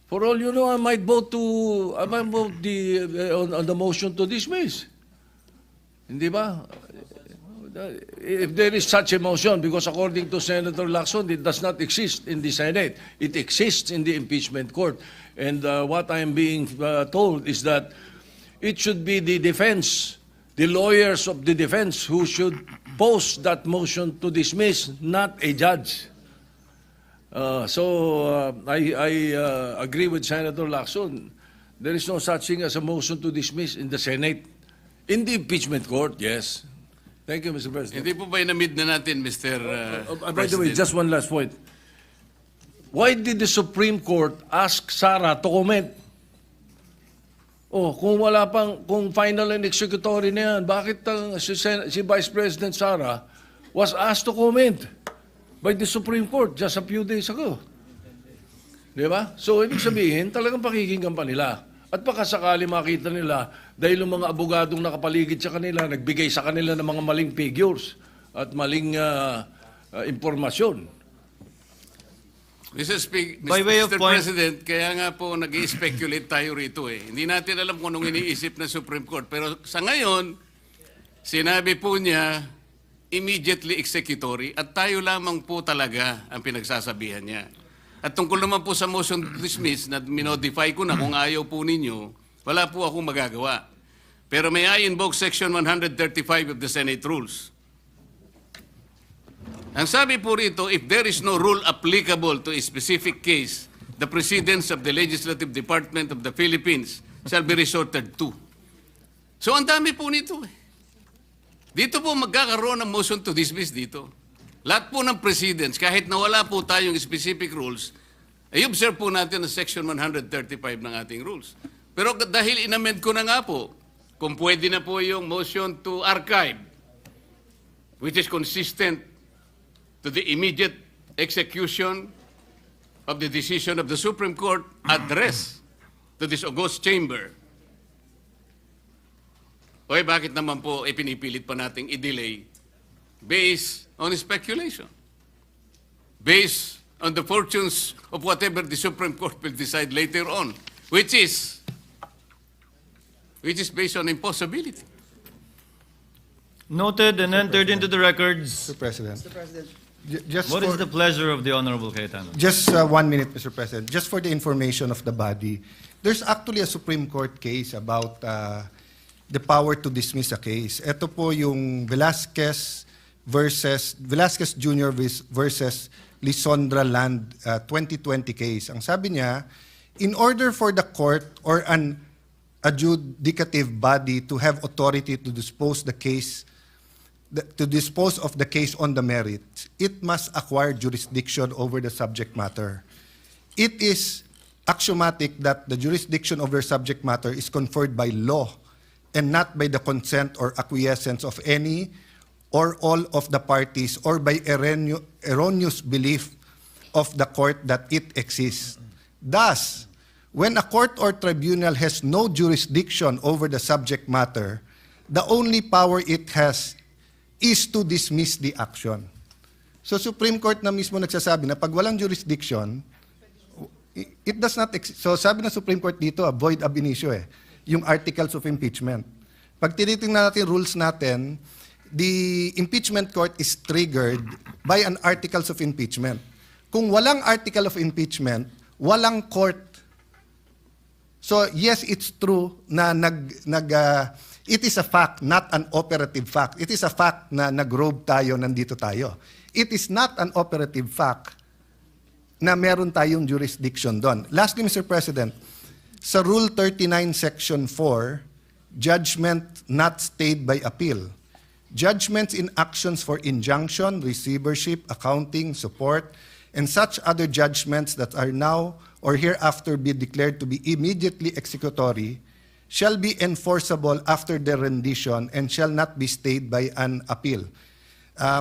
For all you know, I might vote on the motion to dismiss. Hindi ba? If there is such a motion, because according to Senator Lacson, it does not exist in the Senate. It exists in the impeachment court. And what I'm being told is that it should be the defense, the lawyers of the defense who should pose that motion to dismiss, not a judge. I agree with Senator Lacson. There is no such thing as a motion to dismiss in the Senate. In the impeachment court, yes. Thank you, Mr. President. Hindi po ba inamid na natin, Mr. By the way, just one last point. Why did the Supreme Court ask Sara to comment? Kung final and executory na yan, bakit si Vice President Sara was asked to comment by the Supreme Court just a few days ago? Di ba? So, ibig sabihin, talagang pakikinggan pa nila. At baka sakali makita nila, dahil yung mga abogadong nakapaligid sa kanila, nagbigay sa kanila ng mga maling figures at maling impormasyon. Mr. By way of point- President, kaya nga po nag-i-speculate tayo rito Hindi natin alam kung anong iniisip ng Supreme Court. Pero sa ngayon, sinabi po niya, immediately executory at tayo lamang po talaga ang pinagsasabihan niya. At tungkol naman po sa motion to dismiss na minodify ko na kung ayaw po ninyo, wala po akong magagawa. Pero may I invoke Section 135 of the Senate Rules. Ang sabi po rito, if there is no rule applicable to a specific case, the precedents of the Legislative Department of the Philippines shall be resorted to. So ang dami po nito Dito po magkakaroon ng motion to dismiss dito. Lahat po ng precedents, kahit na wala po tayong specific rules, I-observe po natin ang Section 135 ng ating rules. Pero dahil inamend ko na nga po, kung pwede na po yung motion to archive, which is consistent to the immediate execution of the decision of the Supreme Court addressed to this august chamber. Oy, bakit naman po ipinipilit pa nating i-delay based on speculation? Based on the fortunes of whatever the Supreme Court will decide later on, which is based on impossibility. Noted and entered into the records. Mr. President. Just What for, is the pleasure of the Honorable Cayetano? Just 1 minute, Mr. President. Just for the information of the body, there's actually a Supreme Court case about the power to dismiss a case. Ito po yung Velasquez Jr. versus Lisondra Land 2020 case. Ang sabi niya, in order for the court or an adjudicative body to have authority to dispose of the case on the merits, it must acquire jurisdiction over the subject matter. It is axiomatic that the jurisdiction over subject matter is conferred by law and not by the consent or acquiescence of any or all of the parties or by erroneous belief of the court that it exists. Thus, when a court or tribunal has no jurisdiction over the subject matter, the only power it has is to dismiss the action. So Supreme Court na mismo nagsasabi na pag walang jurisdiction, it does not exist. So sabi ng Supreme Court dito, void ab initio yung articles of impeachment. Pag tinitingnan natin rules natin, the impeachment court is triggered by an articles of impeachment. Kung walang article of impeachment, walang court. So yes, it's true na it is a fact, not an operative fact. It is a fact na nag-robe tayo, nandito tayo. It is not an operative fact na meron tayong jurisdiction doon. Lastly, Mr. President, sa Rule 39, Section 4, judgment not stayed by appeal. Judgments in actions for injunction, receivership, accounting, support, and such other judgments that are now or hereafter be declared to be immediately executory shall be enforceable after their rendition and shall not be stayed by an appeal.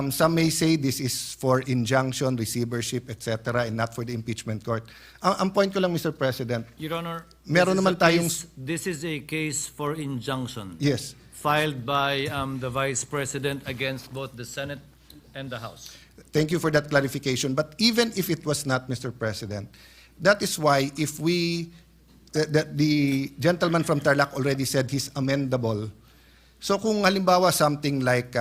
Some may say this is for injunction, receivership, etc., and not for the impeachment court. Ang point ko lang, Mr. President, Your Honor, meron naman tayong... This is a case for injunction. Yes. Filed by the Vice President against both the Senate and the House. Thank you for that clarification. But even if it was not, Mr. President, that is why if we... the gentleman from Tarlac already said he's amendable. So kung halimbawa something like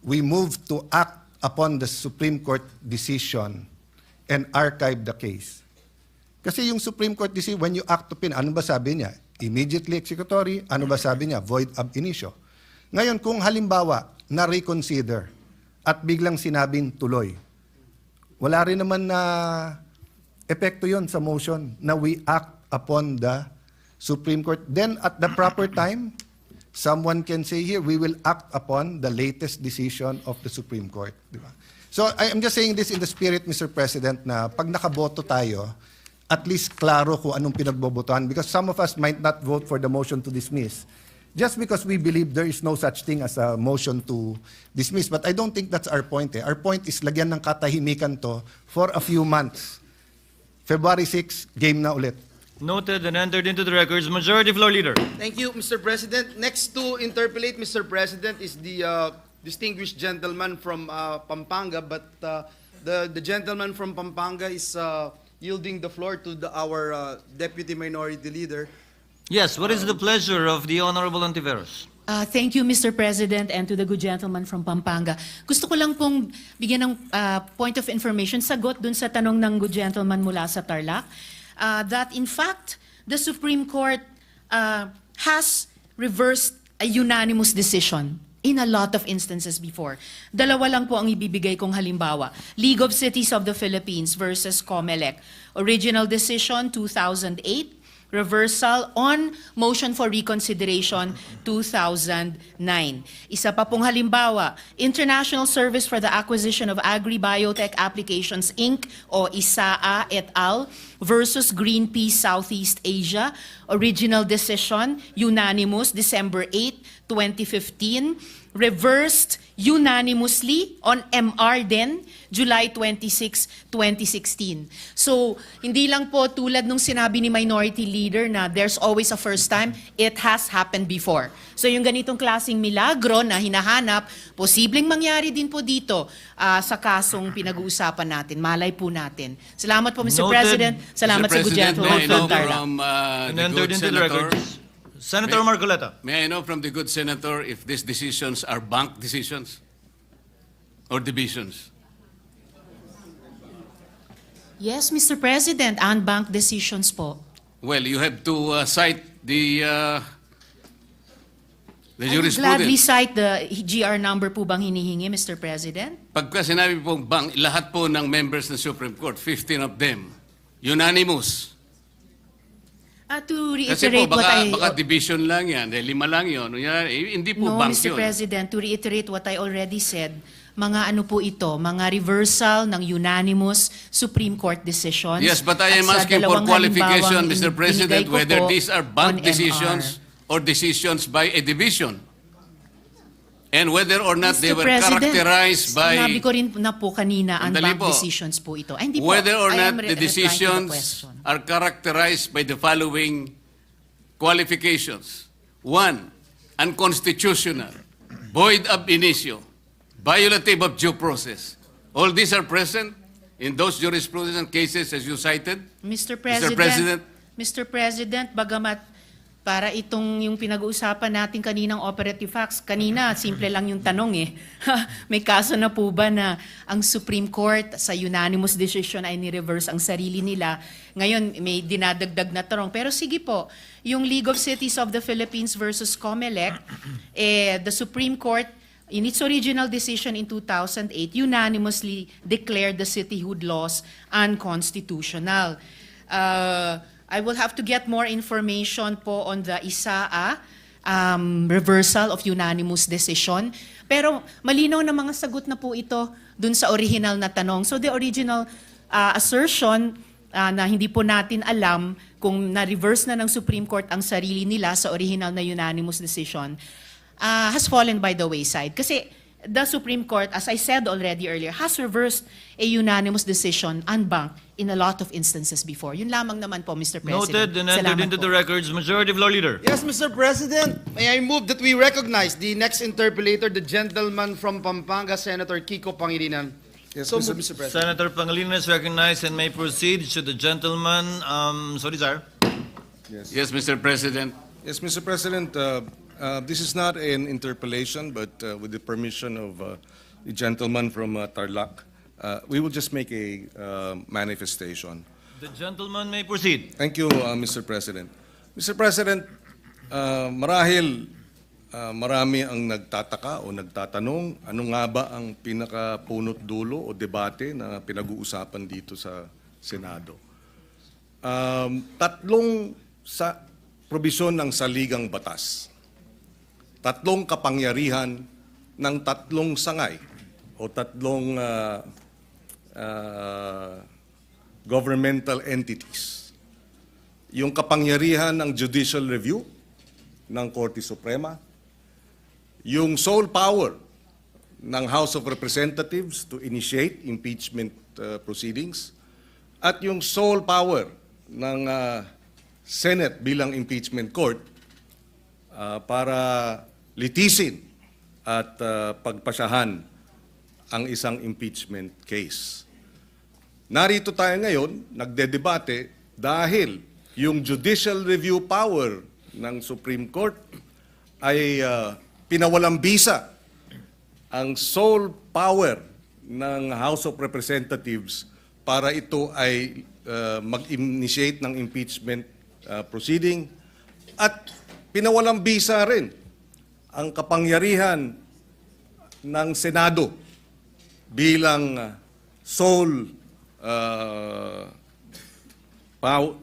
we move to act upon the Supreme Court decision and archive the case. Kasi yung Supreme Court decision, when you act upon, ano ba sabi niya? Immediately executory, ano ba sabi niya? Void ab initio. Ngayon, kung halimbawa na-reconsider at biglang sinabing tuloy, wala rin naman na epekto yon sa motion na we act upon the Supreme Court. Then at the proper time, someone can say here, we will act upon the latest decision of the Supreme Court. Diba? So I'm just saying this in the spirit, Mr. President, na pag nakaboto tayo, at least klaro kung anong pinagbobotohan because some of us might not vote for the motion to dismiss just because we believe there is no such thing as a motion to dismiss. But I don't think that's our point. Our point is lagyan ng katahimikan to for a few months. February 6, game na ulit. Noted and entered into the records. Majority Floor Leader. Thank you, Mr. President. Next to interpellate, Mr. President, is the distinguished gentleman from Pampanga, but the gentleman from Pampanga is yielding the floor to our Deputy Minority Leader. Yes, what is the pleasure of the Honorable Ontiveros? Thank you, Mr. President, and to the good gentleman from Pampanga. Gusto ko lang pong bigyan ng point of information, sagot dun sa tanong ng good gentleman mula sa Tarlac, that in fact, the Supreme Court has reversed a unanimous decision in a lot of instances before. Dalawa lang po ang ibibigay kong halimbawa. League of Cities of the Philippines versus COMELEC. Original decision, 2008. reversal on motion for reconsideration 2009. Isa pa pong halimbawa, International Service for the Acquisition of Agri-Biotech Applications Inc. o ISAA et al. Versus Greenpeace Southeast Asia. Original decision, unanimous, December 8, 2015. Reversed unanimously on MR din, July 26, 2016. So, hindi lang po tulad nung sinabi ni Minority Leader na there's always a first time, it has happened before. So, yung ganitong klaseng milagro na hinahanap, posibleng mangyari din po dito sa kasong pinag-uusapan natin. Malay po natin. Salamat po, Mr. Noted. President. Salamat Mr. sa good President, gentleman may I from know Tarlac. from And the entered good into the senator, records. Senator Marcoleta. may I know from the good senator if these decisions are bank decisions or divisions? Yes, Mr. President, unbanked decisions po. Well, you have to cite the I would gladly jurisprudence. cite the GR number po bang hinihingi, Mr. President? Pagka sinabi pong bank, lahat po ng members ng Supreme Court, 15 of them, unanimous. To Kasi po, reiterate what I... baka division lang yan, dahil 5 lang yun. Hindi po No, bank Mr. yun. President, to reiterate what I already said, mga ano po ito, mga reversal ng unanimous Supreme Court decisions. Yes, but I am At sa asking for dalawang qualification, halimbawang Mr. President, binigay ko whether po these are on bank MR. decisions or decisions by a division. And whether or not they Mr. were President, characterized sinabi by, ko rin na po kanina, Sandali unbanked po. decisions po ito. Ay, hindi po. whether or I am not the replying to the decisions question. are characterized by the following qualifications. 1, unconstitutional, void ab initio, violative of due process. All these are present in those jurisprudence and cases as you cited. Mr. President. Mr. President, bagamat para itong yung pinag-uusapan natin kaninang operative facts, kanina simple lang yung tanong eh. May kaso na po ba na ang Supreme Court sa unanimous decision ay ni-reverse ang sarili nila? Ngayon may dinadagdag na tanong. Pero sige po, yung League of Cities of the Philippines versus COMELEC, the Supreme Court in its original decision in 2008 unanimously declared the cityhood laws unconstitutional. I will have to get more information po on the ISAA reversal of unanimous decision. Pero malinaw na mga sagot na po ito dun sa original na tanong. So the original assertion na hindi po natin alam kung na-reverse na ng Supreme Court ang sarili nila sa original na unanimous decision has fallen by the wayside. Kasi the Supreme Court, as I said already earlier, has reversed a unanimous decision unbanked in a lot of instances before. Yun lamang naman po, Mr. President. Noted and entered Salamat into po. the records. Majority Floor Leader. Yes, Mr. President, may I move that we recognize the next interpellator, the gentleman from Pampanga, Senator Kiko Pangilinan. Yes, So Mr. move, Mr. President. Senator Pangilinan is recognized and may proceed. Should the gentleman, sorry, sir. Yes, Mr. President. Yes, Mr. President, this is not an interpellation, but with the permission of the gentleman from Tarlac, we will just make a manifestation. The gentleman may proceed. Thank you, Mr. President. Mr. President, marahil marami ang nagtataka o nagtatanong ano nga ba ang pinakapunot dulo o debate na pinag-uusapan dito sa Senado. Tatlong sa probisyon ng saligang batas. Tatlong kapangyarihan ng tatlong sangay o tatlong governmental entities. Yung kapangyarihan ng judicial review ng Korte Suprema, yung sole power ng House of Representatives to initiate impeachment proceedings, at yung sole power ng Senate bilang impeachment court para litisin at pagpasyahan ang isang impeachment case. Narito tayo ngayon, nagdedebate dahil yung judicial review power ng Supreme Court ay pinawalang bisa ang sole power ng House of Representatives para ito ay mag-initiate ng impeachment proceeding at pinawalang bisa rin ang kapangyarihan ng Senado bilang sole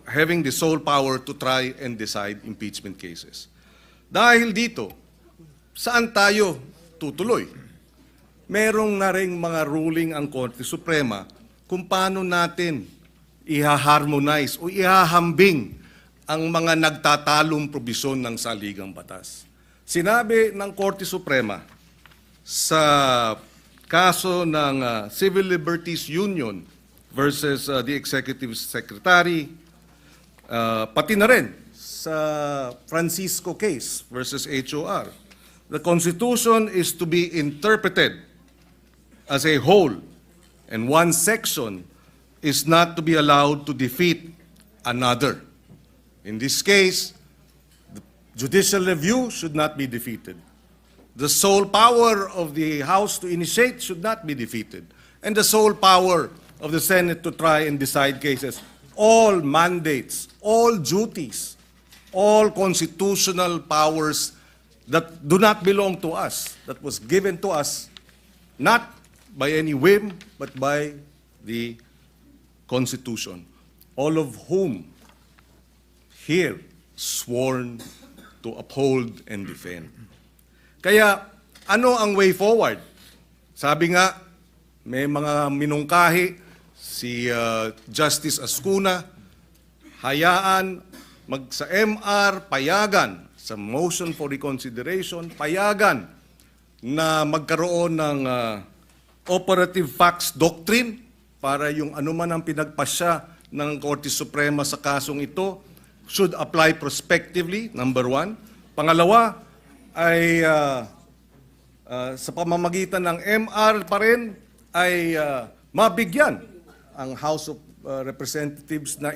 having the sole power to try and decide impeachment cases. Dahil dito, saan tayo tutuloy? Merong na ring mga ruling ang Korte Suprema kung paano natin iha-harmonize o ihahambing ang mga nagtatalong probisyon ng saligang batas. Sinabi ng Korte Suprema sa kaso ng Civil Liberties Union versus the Executive Secretary, pati na rin sa Francisco case versus HOR, the Constitution is to be interpreted as a whole, and one section is not to be allowed to defeat another. In this case, the judicial review should not be defeated. The sole power of the House to initiate should not be defeated. And the sole power of the Senate to try and decide cases. All mandates, all duties, all constitutional powers that do not belong to us, that was given to us, not by any whim, but by the Constitution, all of whom here sworn to uphold and defend. Kaya, ano ang way forward? Sabi nga, may mga minungkahi, si Justice Ascuna, hayaan, sa MR, payagan, sa motion for reconsideration, payagan na magkaroon ng operative facts doctrine para yung anuman ang pinagpasya ng Korte Suprema sa kasong ito should apply prospectively, number one. Pangalawa ay sa pamamagitan ng MR pa rin ay mabigyan ang House of Representatives na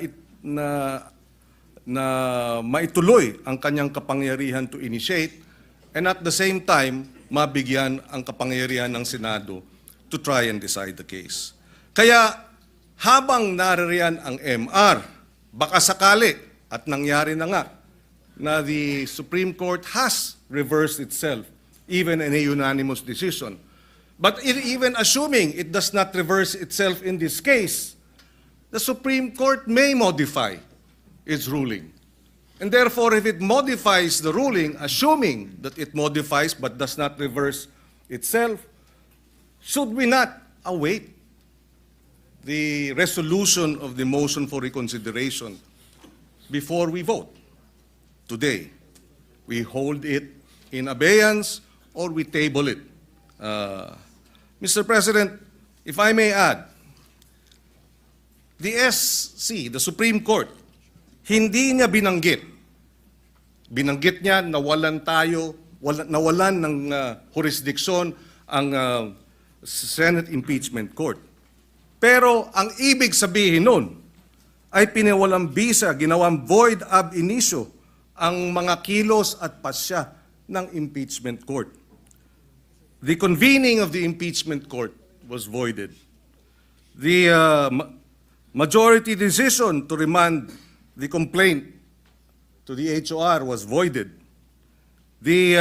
maituloy ang kanyang kapangyarihan to initiate, and at the same time, mabigyan ang kapangyarihan ng Senado to try and decide the case. Kaya habang naririyan ang MR, baka sakali, at nangyari na nga, na the Supreme Court has reversed itself, even in a unanimous decision. But even assuming it does not reverse itself in this case, the Supreme Court may modify its ruling. And therefore, if it modifies the ruling, assuming that it modifies but does not reverse itself, should we not await the resolution of the motion for reconsideration before we vote? Today, we hold it in abeyance or we table it. Mr. President, if I may add, the SC, the Supreme Court, hindi niya binanggit. Binanggit niya nawalan ng jurisdiksyon ang Senate Impeachment Court. Pero ang ibig sabihin nun ay pinawalang bisa, ginawang void ab initio ang mga kilos at pasya ng Impeachment Court. The convening of the Impeachment Court was voided. The majority decision to remand the complaint to the HOR was voided. The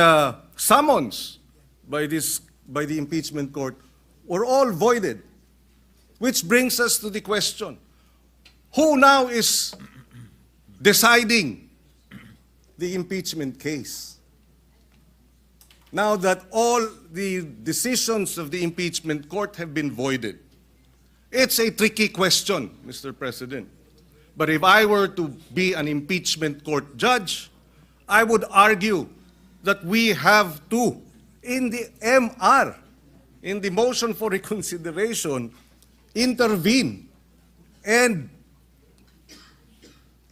summons by the Impeachment Court were all voided. Which brings us to the question, who now is deciding the impeachment case? Now that all the decisions of the impeachment court have been voided. It's a tricky question, Mr. President. But if I were to be an impeachment court judge, I would argue that we have to, in the MR, in the motion for reconsideration, intervene and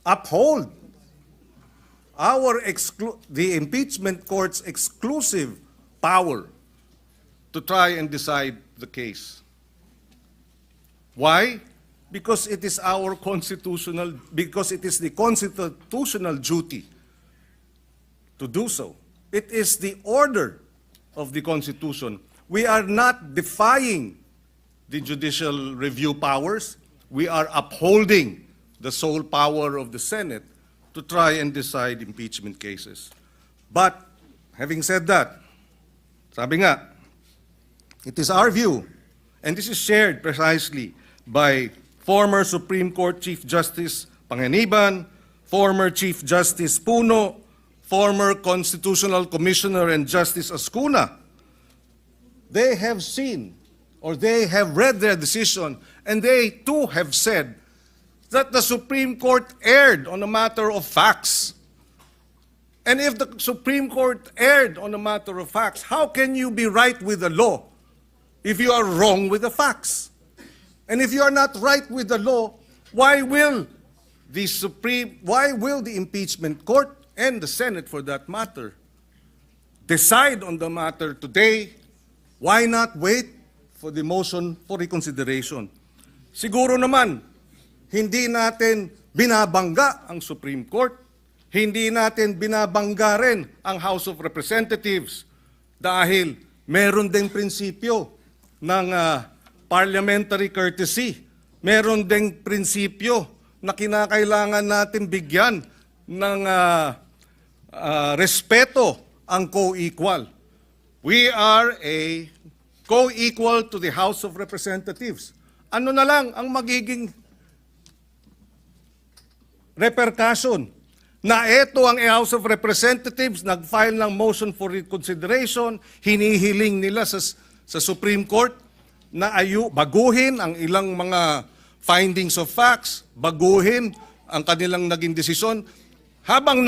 uphold the impeachment court's exclusive power to try and decide the case. Why? Because it is the constitutional duty to do so. It is the order of the Constitution. We are not defying the judicial review powers. We are upholding the sole power of the Senate to try and decide impeachment cases. But, having said that, sabi nga, it is our view, and this is shared precisely by former Supreme Court Chief Justice Panganiban, former Chief Justice Puno, former Constitutional Commissioner and Justice Ascuna. They have seen or they have read their decision and they too have said that the Supreme Court erred on a matter of facts. And if the Supreme Court erred on a matter of facts, how can you be right with the law if you are wrong with the facts? And if you are not right with the law, why will the impeachment court and the Senate for that matter decide on the matter today? Why not wait for the motion for reconsideration? Siguro naman, hindi natin binabangga ang Supreme Court. Hindi natin binabangga rin ang House of Representatives dahil meron ding prinsipyo ng parliamentary courtesy. Meron ding prinsipyo na kinakailangan natin bigyan ng respeto ang co-equal. We are a co-equal to the House of Representatives. Ano na lang ang magiging repercussion na ito ang House of Representatives nag-file ng motion for reconsideration, hinihiling nila sa Supreme Court na baguhin ang ilang mga findings of facts, baguhin ang kanilang naging desisyon, habang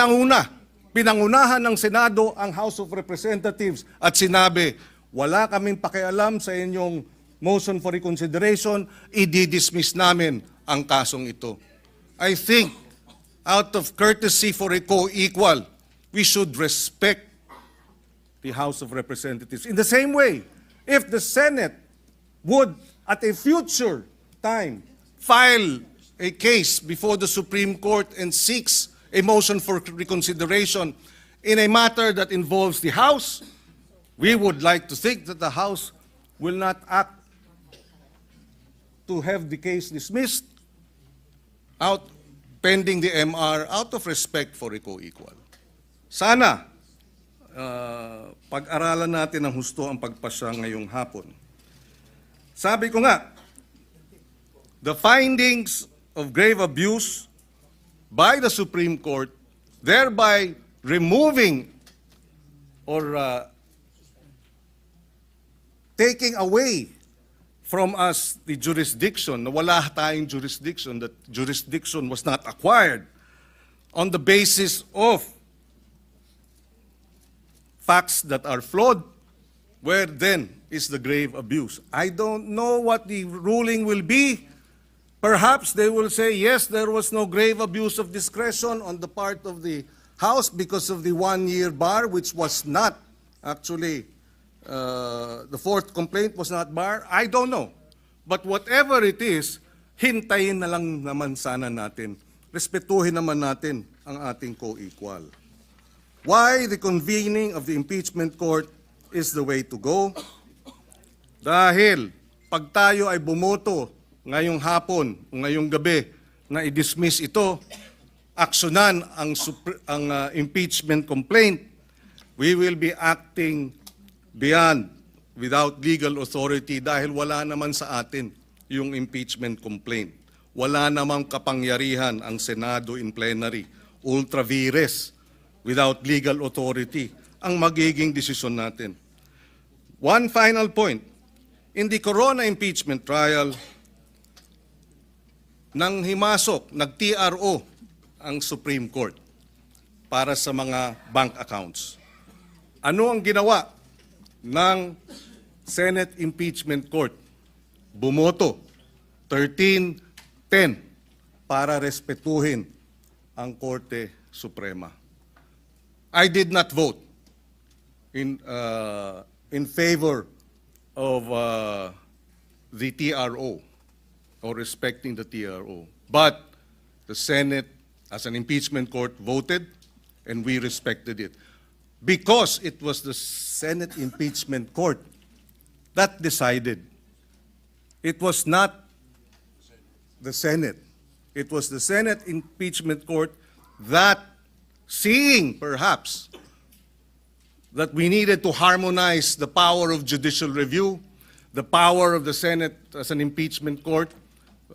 pinangunahan ng Senado ang House of Representatives at sinabi, wala kaming pakialam sa inyong motion for reconsideration, i-dismiss namin ang kasong ito. I think, out of courtesy for a co-equal, we should respect the House of Representatives. In the same way, if the Senate would, at a future time, file a case before the Supreme Court and seeks a motion for reconsideration in a matter that involves the House, we would like to think that the House will not act to have the case dismissed pending the MR out of respect for a co-equal. Sana, pag-aralan natin ng husto ang pagpasya ngayong hapon. Sabi ko nga, the findings of grave abuse by the Supreme Court, thereby removing or taking away from us the jurisdiction, na wala tayong jurisdiction, that jurisdiction was not acquired on the basis of facts that are flawed, where then is the grave abuse? I don't know what the ruling will be. Perhaps they will say, yes, there was no grave abuse of discretion on the part of the House because of the one-year bar, which was not actually, the fourth complaint was not bar. I don't know. But whatever it is, hintayin na lang naman sana natin. Respetuhin naman natin ang ating co-equal. Why the convening of the impeachment court is the way to go? Dahil pag tayo ay bumoto ngayong hapon o ngayong gabi na i-dismiss ito, aksyonan ang impeachment complaint, we will be acting without legal authority dahil wala naman sa atin yung impeachment complaint. Wala namang kapangyarihan ang Senado in plenary, ultra vires, without legal authority, ang magiging desisyon natin. One final point. In the Corona impeachment trial, nang himasok, nag-TRO ang Supreme Court para sa mga bank accounts. Ano ang ginawa ng Senate Impeachment Court? Bumoto 13-10 para respetuhin ang Korte Suprema. I did not vote in favor of the TRO or respecting the TRO. But the Senate, as an impeachment court, voted and we respected it. Because it was the Senate Impeachment Court that decided. It was not the Senate. It was the Senate Impeachment Court that, seeing perhaps that we needed to harmonize the power of judicial review, the power of the Senate as an impeachment court,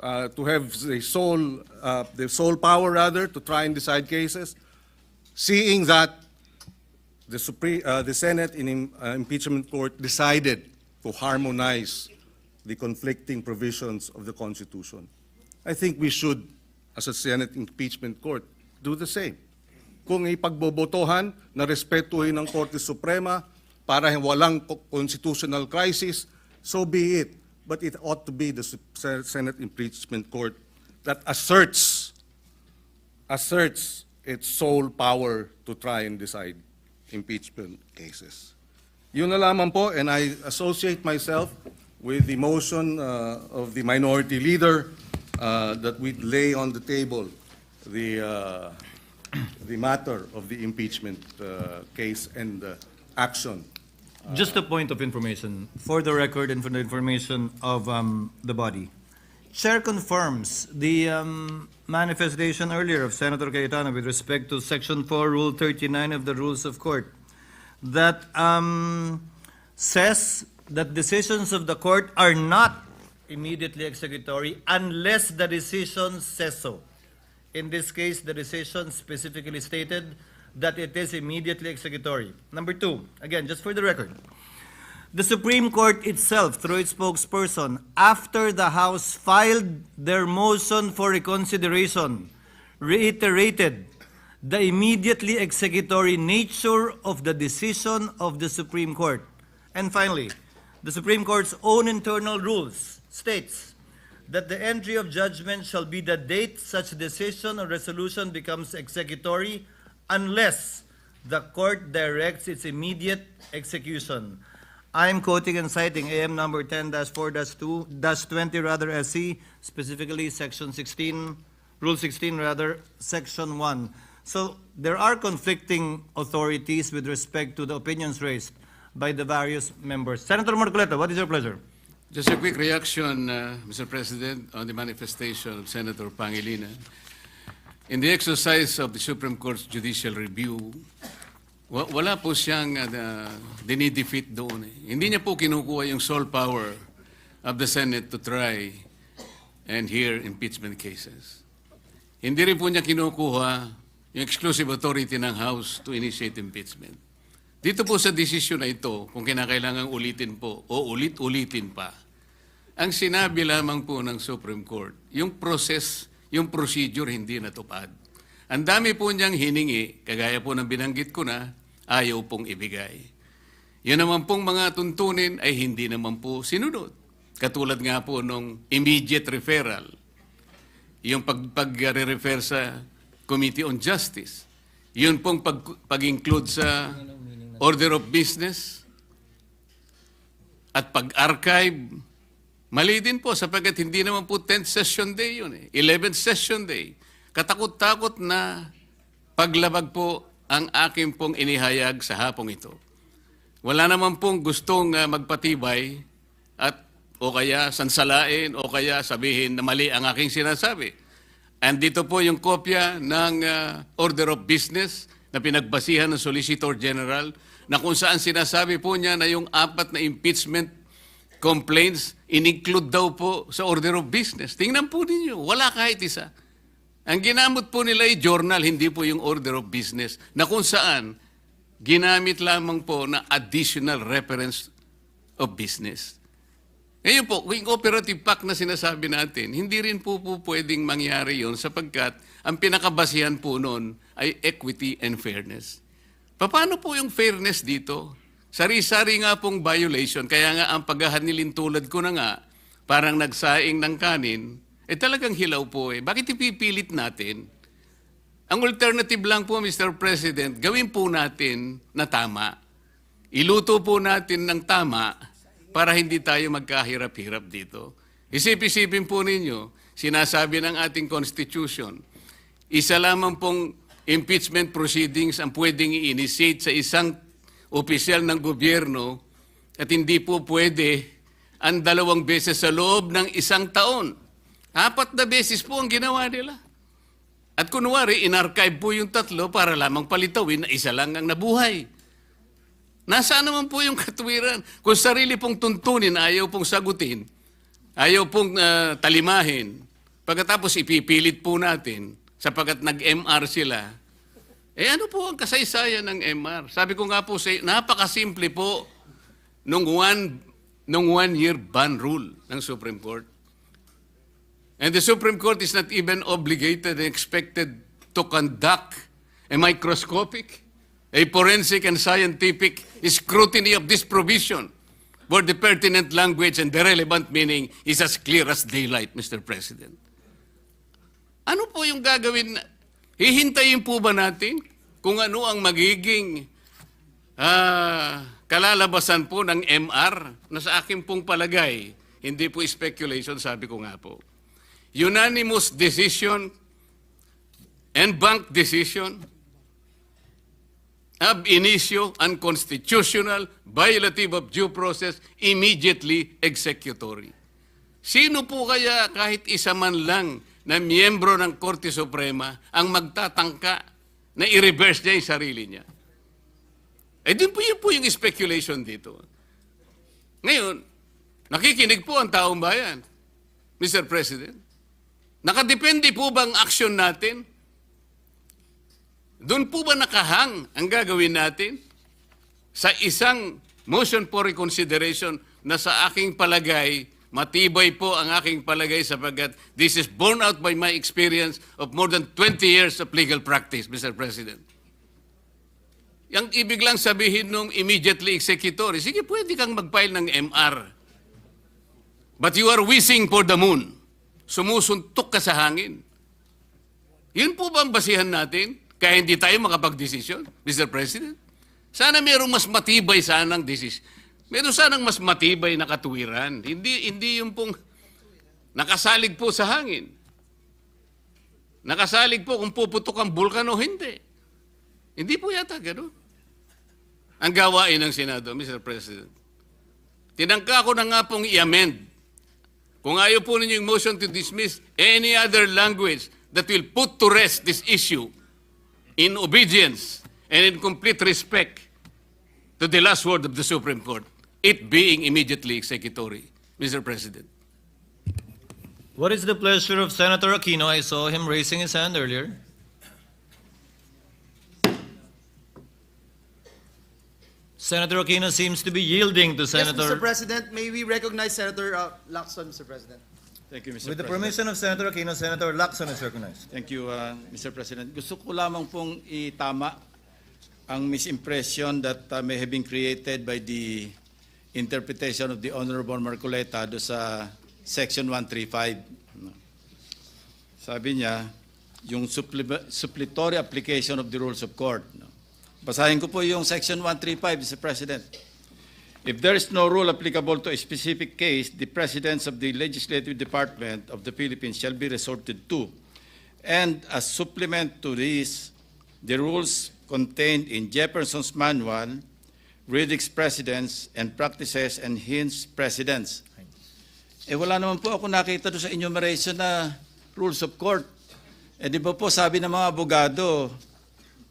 to have the sole power rather to try and decide cases, seeing that the Senate in impeachment court decided to harmonize the conflicting provisions of the Constitution. I think we should, as a Senate impeachment court, do the same. Kung ipagbobotohan na respetuhin ng Korte Suprema para walang constitutional crisis, so be it. But it ought to be the Senate impeachment court that asserts its sole power to try and decide impeachment cases. Yun na lamang po, and I associate myself with the motion of the minority leader that we lay on the table the matter of the impeachment case and action. Just a point of information, for the record and for the information of the body. Chair confirms the manifestation earlier of Senator Cayetano with respect to Section 4, Rule 39 of the Rules of Court that says that decisions of the court are not immediately executory unless the decision says so. In this case, the decision specifically stated that it is immediately executory. Number two, again, just for the record, the Supreme Court itself, through its spokesperson, after the House filed their motion for reconsideration, reiterated the immediately executory nature of the decision of the Supreme Court. And finally, the Supreme Court's own internal rules states that the entry of judgment shall be the date such decision or resolution becomes executory unless the court directs its immediate execution. I am quoting and citing AM number 10-4-2-20 rather SC, specifically section 16, rule 16 rather, section 1. So there are conflicting authorities with respect to the opinions raised by the various members. Senator Marcoleta, what is your pleasure? Just a quick reaction, Mr. President, on the manifestation of Senator Pangilinan. In the exercise of the Supreme Court's judicial review, wala po siyang dinidefeat doon. Hindi niya po kinukuha yung sole power of the Senate to try and hear impeachment cases. Hindi rin po niya kinukuha yung exclusive authority ng House to initiate impeachment. Dito po sa desisyon na ito, kung kinakailangan ulitin po o ulit-ulitin pa, ang sinabi lamang po ng Supreme Court, yung procedure hindi natupad. Ang dami po niyang hiningi, kagaya po ng binanggit ko na, ayaw pong ibigay. Yan naman pong mga tuntunin ay hindi naman po sinunod. Katulad nga po nung immediate referral, yung pag-refer sa Committee on Justice, yun pong pag-include sa order of business at pag-archive, mali din po sapagkat hindi naman po 10th session day yun 11th session day. Katakot-takot na paglabag po ang aking pong inihayag sa hapong ito. Wala naman pong gustong magpatibay at o kaya sansalain o kaya sabihin na mali ang aking sinasabi. Andito po yung kopya ng order of business na pinagbasihan ng Solicitor General na kung saan sinasabi po niya na yung 4 na impeachment complaints in-include daw po sa order of business. Tingnan po ninyo, wala kahit isa. Ang ginamit po nila ay journal, hindi po yung order of business, na kung saan ginamit lamang po na additional reference of business. Ngayon po, yung operative pact na sinasabi natin, hindi rin po pwedeng mangyari yon sapagkat ang pinakabasihan po noon ay equity and fairness. Paano po yung fairness dito? Sari-sari nga pong violation, kaya nga ang paghahanilin tulad ko na nga, parang nagsaing ng kanin, talagang hilaw po Bakit ipipilit natin? Ang alternative lang po, Mr. President, gawin po natin na tama. Iluto po natin ng tama para hindi tayo magkahirap-hirap dito. Isip-isipin po ninyo, sinasabi ng ating Constitution, isa lamang pong impeachment proceedings ang pwedeng i-initiate sa isang opisyal ng gobyerno at hindi po pwede ang 2 beses sa loob ng 1 taon. 4 na beses po ang ginawa nila. At kunwari, in-archive po yung 3 para lamang palitawin na 1 lang ang nabuhay. Nasaan naman po yung katuwiran? Kung sarili pong tuntunin, ayaw pong sagutin, ayaw pong talimahin, Pagkatapos ipipilit po natin, sapagkat nag-MR sila, ano po ang kasaysayan ng MR? Sabi ko nga po, napakasimple po nung one-year ban rule ng Supreme Court. And the Supreme Court is not even obligated and expected to conduct a microscopic, a forensic and scientific scrutiny of this provision, where the pertinent language and the relevant meaning is as clear as daylight, Mr. President. Ano po yung gagawin? Hihintayin po ba natin kung ano ang magiging kalalabasan po ng MR na sa akin pong palagay, hindi po speculation, sabi ko nga po. Unanimous decision and bank decision ab initio unconstitutional, violative of due process, immediately executory. Sino po kaya kahit isa man lang na miyembro ng Korte Suprema ang magtatangka na i-reverse niya yung sarili niya? Yun po yung speculation dito. Ngayon, nakikinig po ang taong bayan, Mr. President. Nakadepende po ba ang action natin? Doon po ba nakahang ang gagawin natin sa isang motion for reconsideration na sa aking palagay, matibay po ang aking palagay sapagkat this is borne out by my experience of more than 20 years of legal practice, Mr. President. Yang ibig lang sabihin nung immediately executory, sige, pwede kang mag-file ng MR. But you are wishing for the moon. Sumusuntok ka sa hangin. Yun po ba ang basihan natin? Kaya hindi tayo makapag-desisyon, Mr. President? Sana mayroong mas matibay sanang desisyon. Meron sanang mas matibay na katuwiran. Hindi yung pong nakasalig po sa hangin. Nakasalig po kung puputok ang bulkan o hindi. Hindi po yata gano'n. Ang gawain ng Senado, Mr. President. Tinangka ko na nga pong i-amend. Kung ayaw po ninyo yung motion to dismiss any other language that will put to rest this issue in obedience and in complete respect to the last word of the Supreme Court, it being immediately executory, Mr. President. What is the pleasure of Senator Aquino? I saw him raising his hand earlier. Senator Aquino seems to be yielding to Senator... Yes, Mr. President, may we recognize Senator Lacson, Mr. President? Thank you, Mr. With the President. permission of Senator Aquino, Senator Lacson is recognized. Thank you, Mr. President. Gusto ko lamang pong itama ang misimpression that may have been created by the interpretation of the Honorable Marcoleta do sa Section 135. Sabi niya, yung supplementary application of the rules of court. Basahin ko po yung Section 135, Mr. President. If there is no rule applicable to a specific case, the presidents of the Legislative Department of the Philippines shall be resorted to. And as supplement to this, the rules contained in Jefferson's Manual, Riddick's Precedents and Practices and Hin's Precedents. Wala naman po ako nakita doon sa enumeration na rules of court. Di ba po sabi ng mga abogado,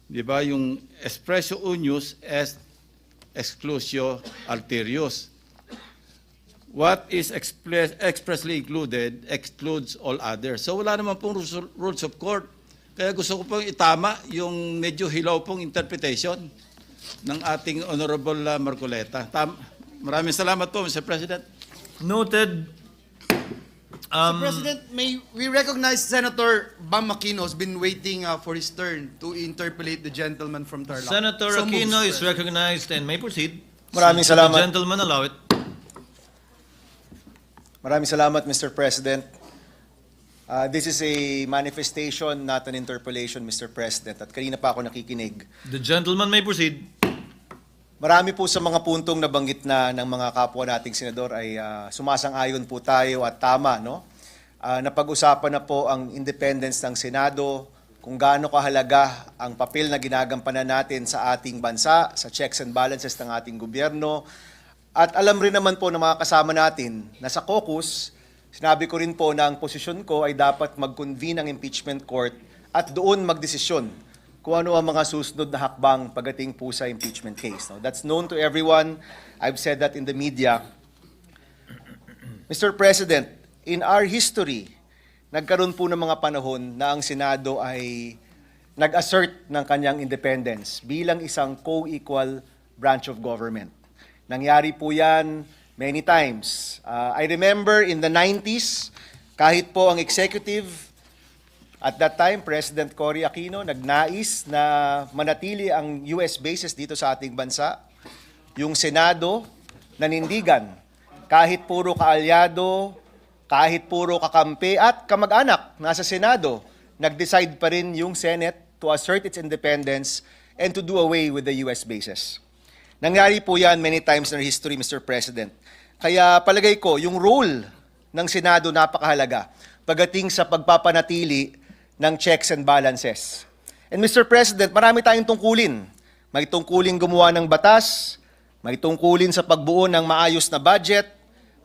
di ba yung expressio unius est exclusio alterius. What is expressly included excludes all others. So wala naman pong rules of court. Kaya gusto ko pong itama yung medyo hilaw pong interpretation ng ating Honorable Marcoleta. Maraming salamat po, Mr. President. Noted. Mr. President, may we recognize Senator Bam Aquino has been waiting for his turn to interpellate the gentleman from Tarlac. Senator So moved, Aquino Mr. is President. recognized and may proceed. Maraming Should salamat. the gentleman allow it. Maraming salamat, Mr. President. This is a manifestation, not an interpellation, Mr. President. At kanina pa ako nakikinig. The gentleman may proceed. Marami po sa mga puntong nabanggit na ng mga kapwa nating senador ay sumasang-ayon po tayo at tama, no? Napag-usapan na po ang independence ng Senado, kung gaano kahalaga ang papel na ginagampanan natin sa ating bansa, sa checks and balances ng ating gobyerno. At alam rin naman po ng mga kasama natin na sa caucus, sinabi ko rin po na ang posisyon ko ay dapat mag-convene ang impeachment court at doon magdesisyon kung ano ang mga susunod na hakbang pagdating po sa impeachment case. No? That's known to everyone. I've said that in the media. Mr. President, in our history, nagkaroon po ng mga panahon na ang Senado ay nag-assert ng kanyang independence bilang isang co-equal branch of government. Nangyari po yan many times. I remember in the 90s, kahit po ang executive, at that time, President Cory Aquino, nagnais na manatili ang US bases dito sa ating bansa. Yung Senado, nanindigan. Kahit puro kaalyado, kahit puro kakampi at kamag-anak nasa Senado, nag-decide pa rin yung Senate to assert its independence and to do away with the US bases. Nangyari po yan many times in our history, Mr. President. Kaya palagay ko, yung role ng Senado napakahalaga pagdating sa pagpapanatili ng checks and balances. And Mr. President, marami tayong tungkulin. May tungkulin gumawa ng batas, may tungkulin sa pagbuo ng maayos na budget,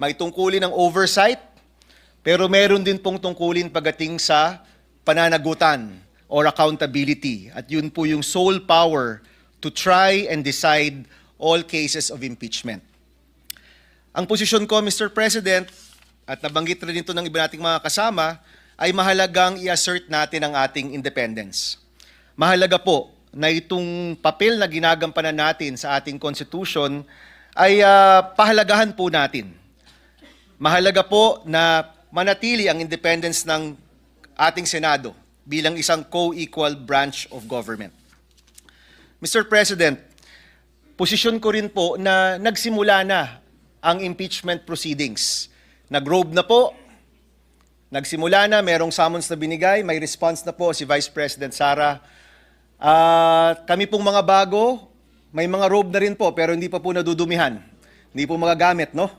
may tungkulin ng oversight, pero meron din pong tungkulin pagdating sa pananagutan or accountability. At yun po yung sole power to try and decide all cases of impeachment. Ang posisyon ko, Mr. President, at nabanggit rin ito ng iba nating mga kasama, ay mahalagang i-assert natin ang ating independence. Mahalaga po na itong papel na ginagampanan natin sa ating Constitution ay pahalagahan po natin. Mahalaga po na manatili ang independence ng ating Senado bilang isang co-equal branch of government. Mr. President, posisyon ko rin po na nagsimula na ang impeachment proceedings. Nag-robe na po, nagsimula na, merong summons na binigay, may response na po si Vice President Sara. Kami pong mga bago, may mga robe na rin po pero hindi pa po nadudumihan. Hindi po magagamit, no?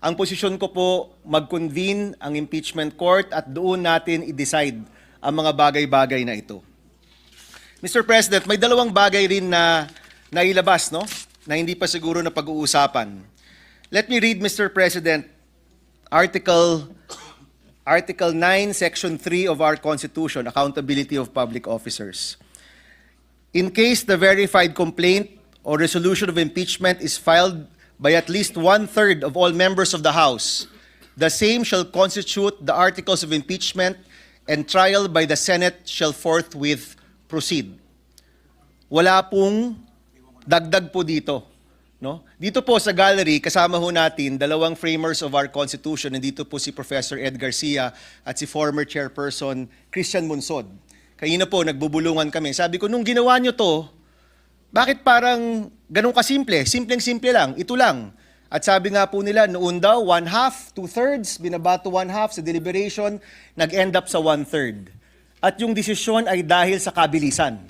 Ang posisyon ko po, mag-convene ang impeachment court at doon natin i-decide ang mga bagay-bagay na ito. Mr. President, may dalawang bagay rin na nailabas, no? Na hindi pa siguro na pag-uusapan. Let me read, Mr. President, Article 9, Section 3 of our Constitution, Accountability of Public Officers. In case the verified complaint or resolution of impeachment is filed by at least one-third of all members of the House, the same shall constitute the articles of impeachment and trial by the Senate shall forthwith proceed. Wala pong dagdag po dito. No? Dito po sa gallery, kasama ho natin dalawang framers of our Constitution. Nandito po si Professor Ed Garcia at si former Chairperson Christian Munsod. Kanina po, nagbubulungan kami. Sabi ko, nung ginawa nyo to, bakit parang ganun kasimple? Simpleng-simple lang, ito lang. At sabi nga po nila, noon daw, 1/2, 2/3, binabato 1/2 sa deliberation, nag-end up sa 1/3. At yung desisyon ay dahil sa kabilisan.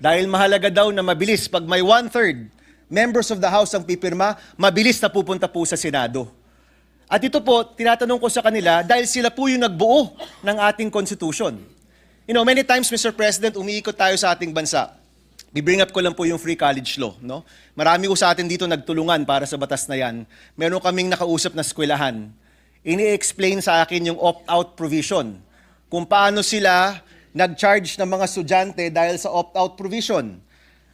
Dahil mahalaga daw na mabilis. Pag may 1/3, members of the House ang pipirma, mabilis na pupunta po sa Senado. At ito po, tinatanong ko sa kanila, dahil sila po yung nagbuo ng ating Constitution. You know, many times, Mr. President, umiikot tayo sa ating bansa. I-bring up ko lang po yung free college law. No? Marami ko sa atin dito nagtulungan para sa batas na yan. Meron kaming nakausap na eskwelahan. Ini-explain sa akin yung opt-out provision. Kung paano sila nag-charge ng mga estudyante dahil sa opt-out provision.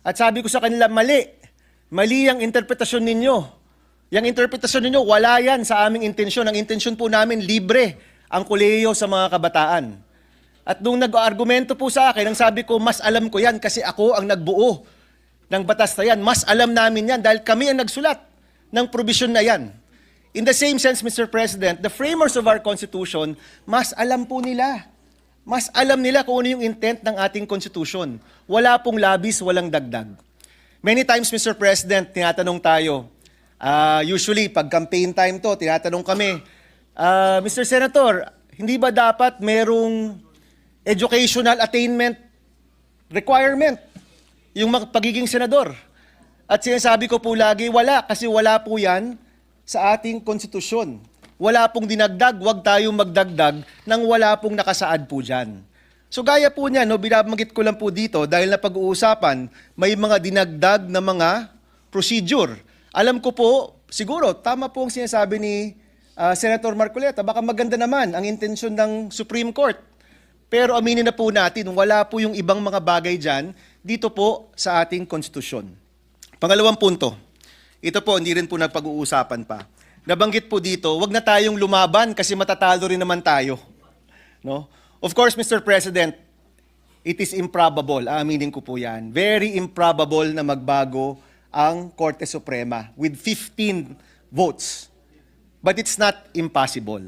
At sabi ko sa kanila, mali. Mali ang interpretasyon ninyo. Yung interpretasyon ninyo, wala yan sa aming intensyon. Ang intensyon po namin, libre ang kolehiyo sa mga kabataan. At nung nag-argumento po sa akin, ang sabi ko, mas alam ko yan kasi ako ang nagbuo ng batas na yan. Mas alam namin yan dahil kami ang nagsulat ng provision na yan. In the same sense, Mr. President, the framers of our Constitution, mas alam po nila. Mas alam nila kung ano yung intent ng ating Constitution. Wala pong labis, walang dagdag. Many times, Mr. President, tinatanong tayo, usually pag campaign time to, tinatanong kami, Mr. Senator, hindi ba dapat merong educational attainment requirement yung pagiging senador? At sinasabi ko po lagi, wala, kasi wala po yan sa ating konstitusyon. Wala pong dinagdag, wag tayong magdagdag nang wala pong nakasaad po dyan. So gaya po niya, no, binabanggit ko lang po dito, dahil na pag-uusapan, may mga dinagdag na mga procedure. Alam ko po, siguro, tama po ang sinasabi ni Senator Marcoleta, baka maganda naman ang intensyon ng Supreme Court. Pero aminin na po natin, wala po yung ibang mga bagay dyan dito po sa ating konstitusyon. Pangalawang punto, ito po hindi rin po nagpag-uusapan pa. Nabanggit po dito, wag na tayong lumaban kasi matatalo rin naman tayo. No? Of course, Mr. President, it is improbable, aaminin ko po yan, very improbable na magbago ang Korte Suprema with 15 votes. But it's not impossible.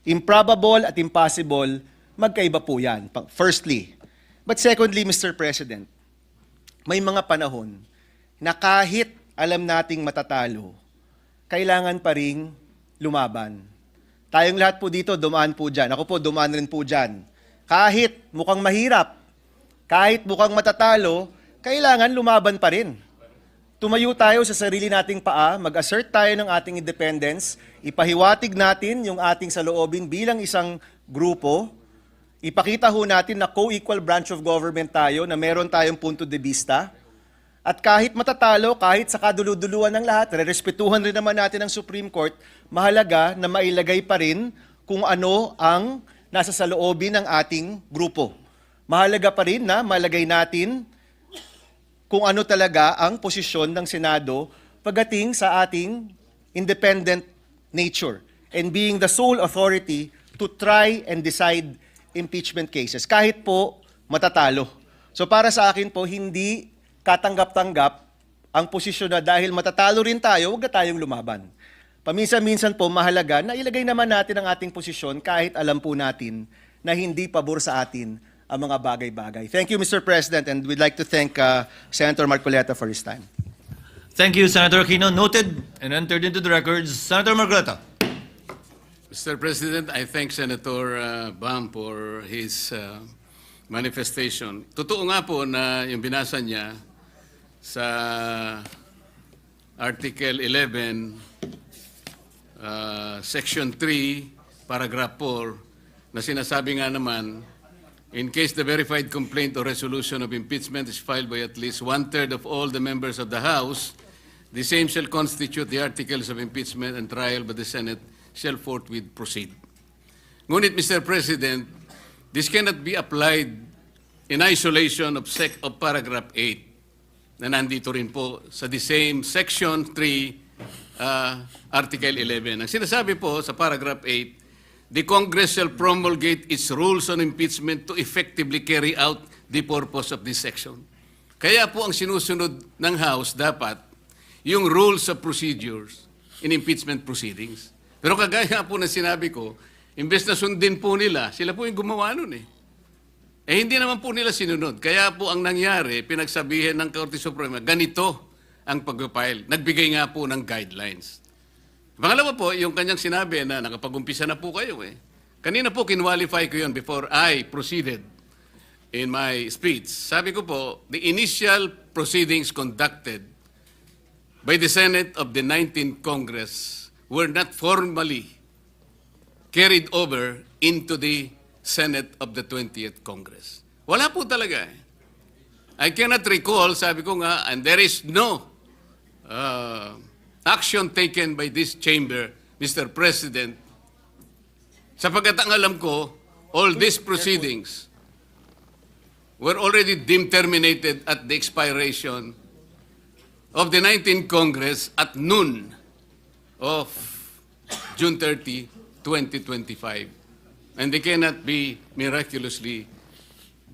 Improbable at impossible, magkaiba po yan, firstly. But secondly, Mr. President, may mga panahon na kahit alam nating matatalo, kailangan pa ring lumaban. Tayong lahat po dito, dumaan po dyan. Ako po, dumaan rin po dyan. Kahit mukhang mahirap, kahit mukhang matatalo, kailangan lumaban pa rin. Tumayo tayo sa sarili nating paa, mag-assert tayo ng ating independence, ipahiwatig natin yung ating saloobin bilang isang grupo, ipakita ho natin na co-equal branch of government tayo, na meron tayong punto de vista, at kahit matatalo, kahit sa kaduluduluan ng lahat, rerespetuhan rin naman natin ang Supreme Court, mahalaga na mailagay pa rin kung ano ang nasa saloobin ng ating grupo. Mahalaga pa rin na malagay natin kung ano talaga ang posisyon ng Senado pagdating sa ating independent nature and being the sole authority to try and decide impeachment cases, kahit po matatalo. So para sa akin po, hindi katanggap-tanggap ang posisyon na dahil matatalo rin tayo, huwag na tayong lumaban. Paminsan-minsan po mahalaga na ilagay naman natin ang ating posisyon kahit alam po natin na hindi pabor sa atin ang mga bagay-bagay. Thank you, Mr. President, and we'd like to thank Senator Marcoleta for his time. Thank you, Senator Aquino. Noted and entered into the records. Senator Marcoleta. Mr. President, I thank Senator Bam for his manifestation. Totoo nga po na yung binasa niya sa Article 11, Section 3, Paragraph 4, na sinasabi nga naman, in case the verified complaint or resolution of impeachment is filed by at least one-third of all the members of the House, the same shall constitute the articles of impeachment and trial by the Senate shall forthwith proceed. Ngunit, Mr. President, this cannot be applied in isolation of Paragraph 8 na nandito rin po sa the same Section 3, Article 11. Ang sinasabi po sa Paragraph 8, the Congress shall promulgate its rules on impeachment to effectively carry out the purpose of this section. Kaya po ang sinusunod ng House dapat yung rules of procedures in impeachment proceedings. Pero kagaya po na sinabi ko, imbes na sundin po nila, sila po yung gumawa nun eh. Eh hindi naman po nila sinunod. Kaya po ang nangyari, pinagsabihin ng Korte Suprema, ganito ang pag-file. Nagbigay nga po ng guidelines. Pangalawa po, yung kanyang sinabi na nakapag-umpisa na po kayo eh. Kanina po kinwalify ko yun before I proceeded in my speech. Sabi ko po, the initial proceedings conducted by the Senate of the 19th Congress were not formally carried over into the Senate of the 20th Congress. Wala po talaga eh. I cannot recall, sabi ko nga, and there is no action taken by this chamber, Mr. President, sapagkat ang alam ko, all these proceedings were already deemed terminated at the expiration of the 19th Congress at noon of June 30, 2025. And they cannot be miraculously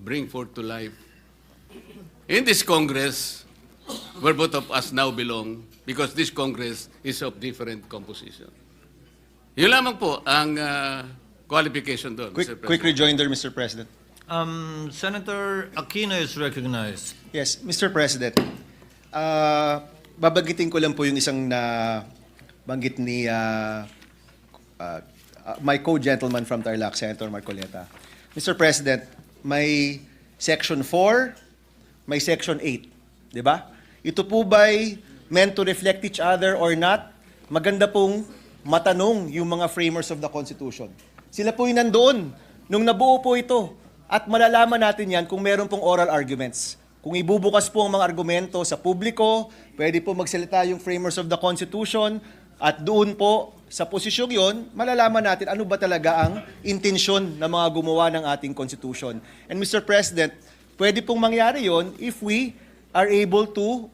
bring forth to life in this Congress where both of us now belong, because this Congress is of different composition. Yun lamang po ang qualification doon, Mr. President. Quick rejoinder, Mr. President. Senator Aquino is recognized. Yes, Mr. President. Babanggitin ko lang po yung isang banggit ni my co-gentleman from Tarlac, Senator Marcoleta. Mr. President, may Section 4, may Section 8. Di ba? Ito po ba'y meant to reflect each other or not? Maganda pong matanong yung mga framers of the Constitution. Sila po yung nandoon nung nabuo po ito. At malalaman natin yan kung meron pong oral arguments. Kung ibubukas po ang mga argumento sa publiko, pwede po magsalita yung framers of the Constitution, at doon po sa posisyong yon, malalaman natin ano ba talaga ang intensyon ng mga gumawa ng ating Constitution. And Mr. President, pwede pong mangyari yon if we are able to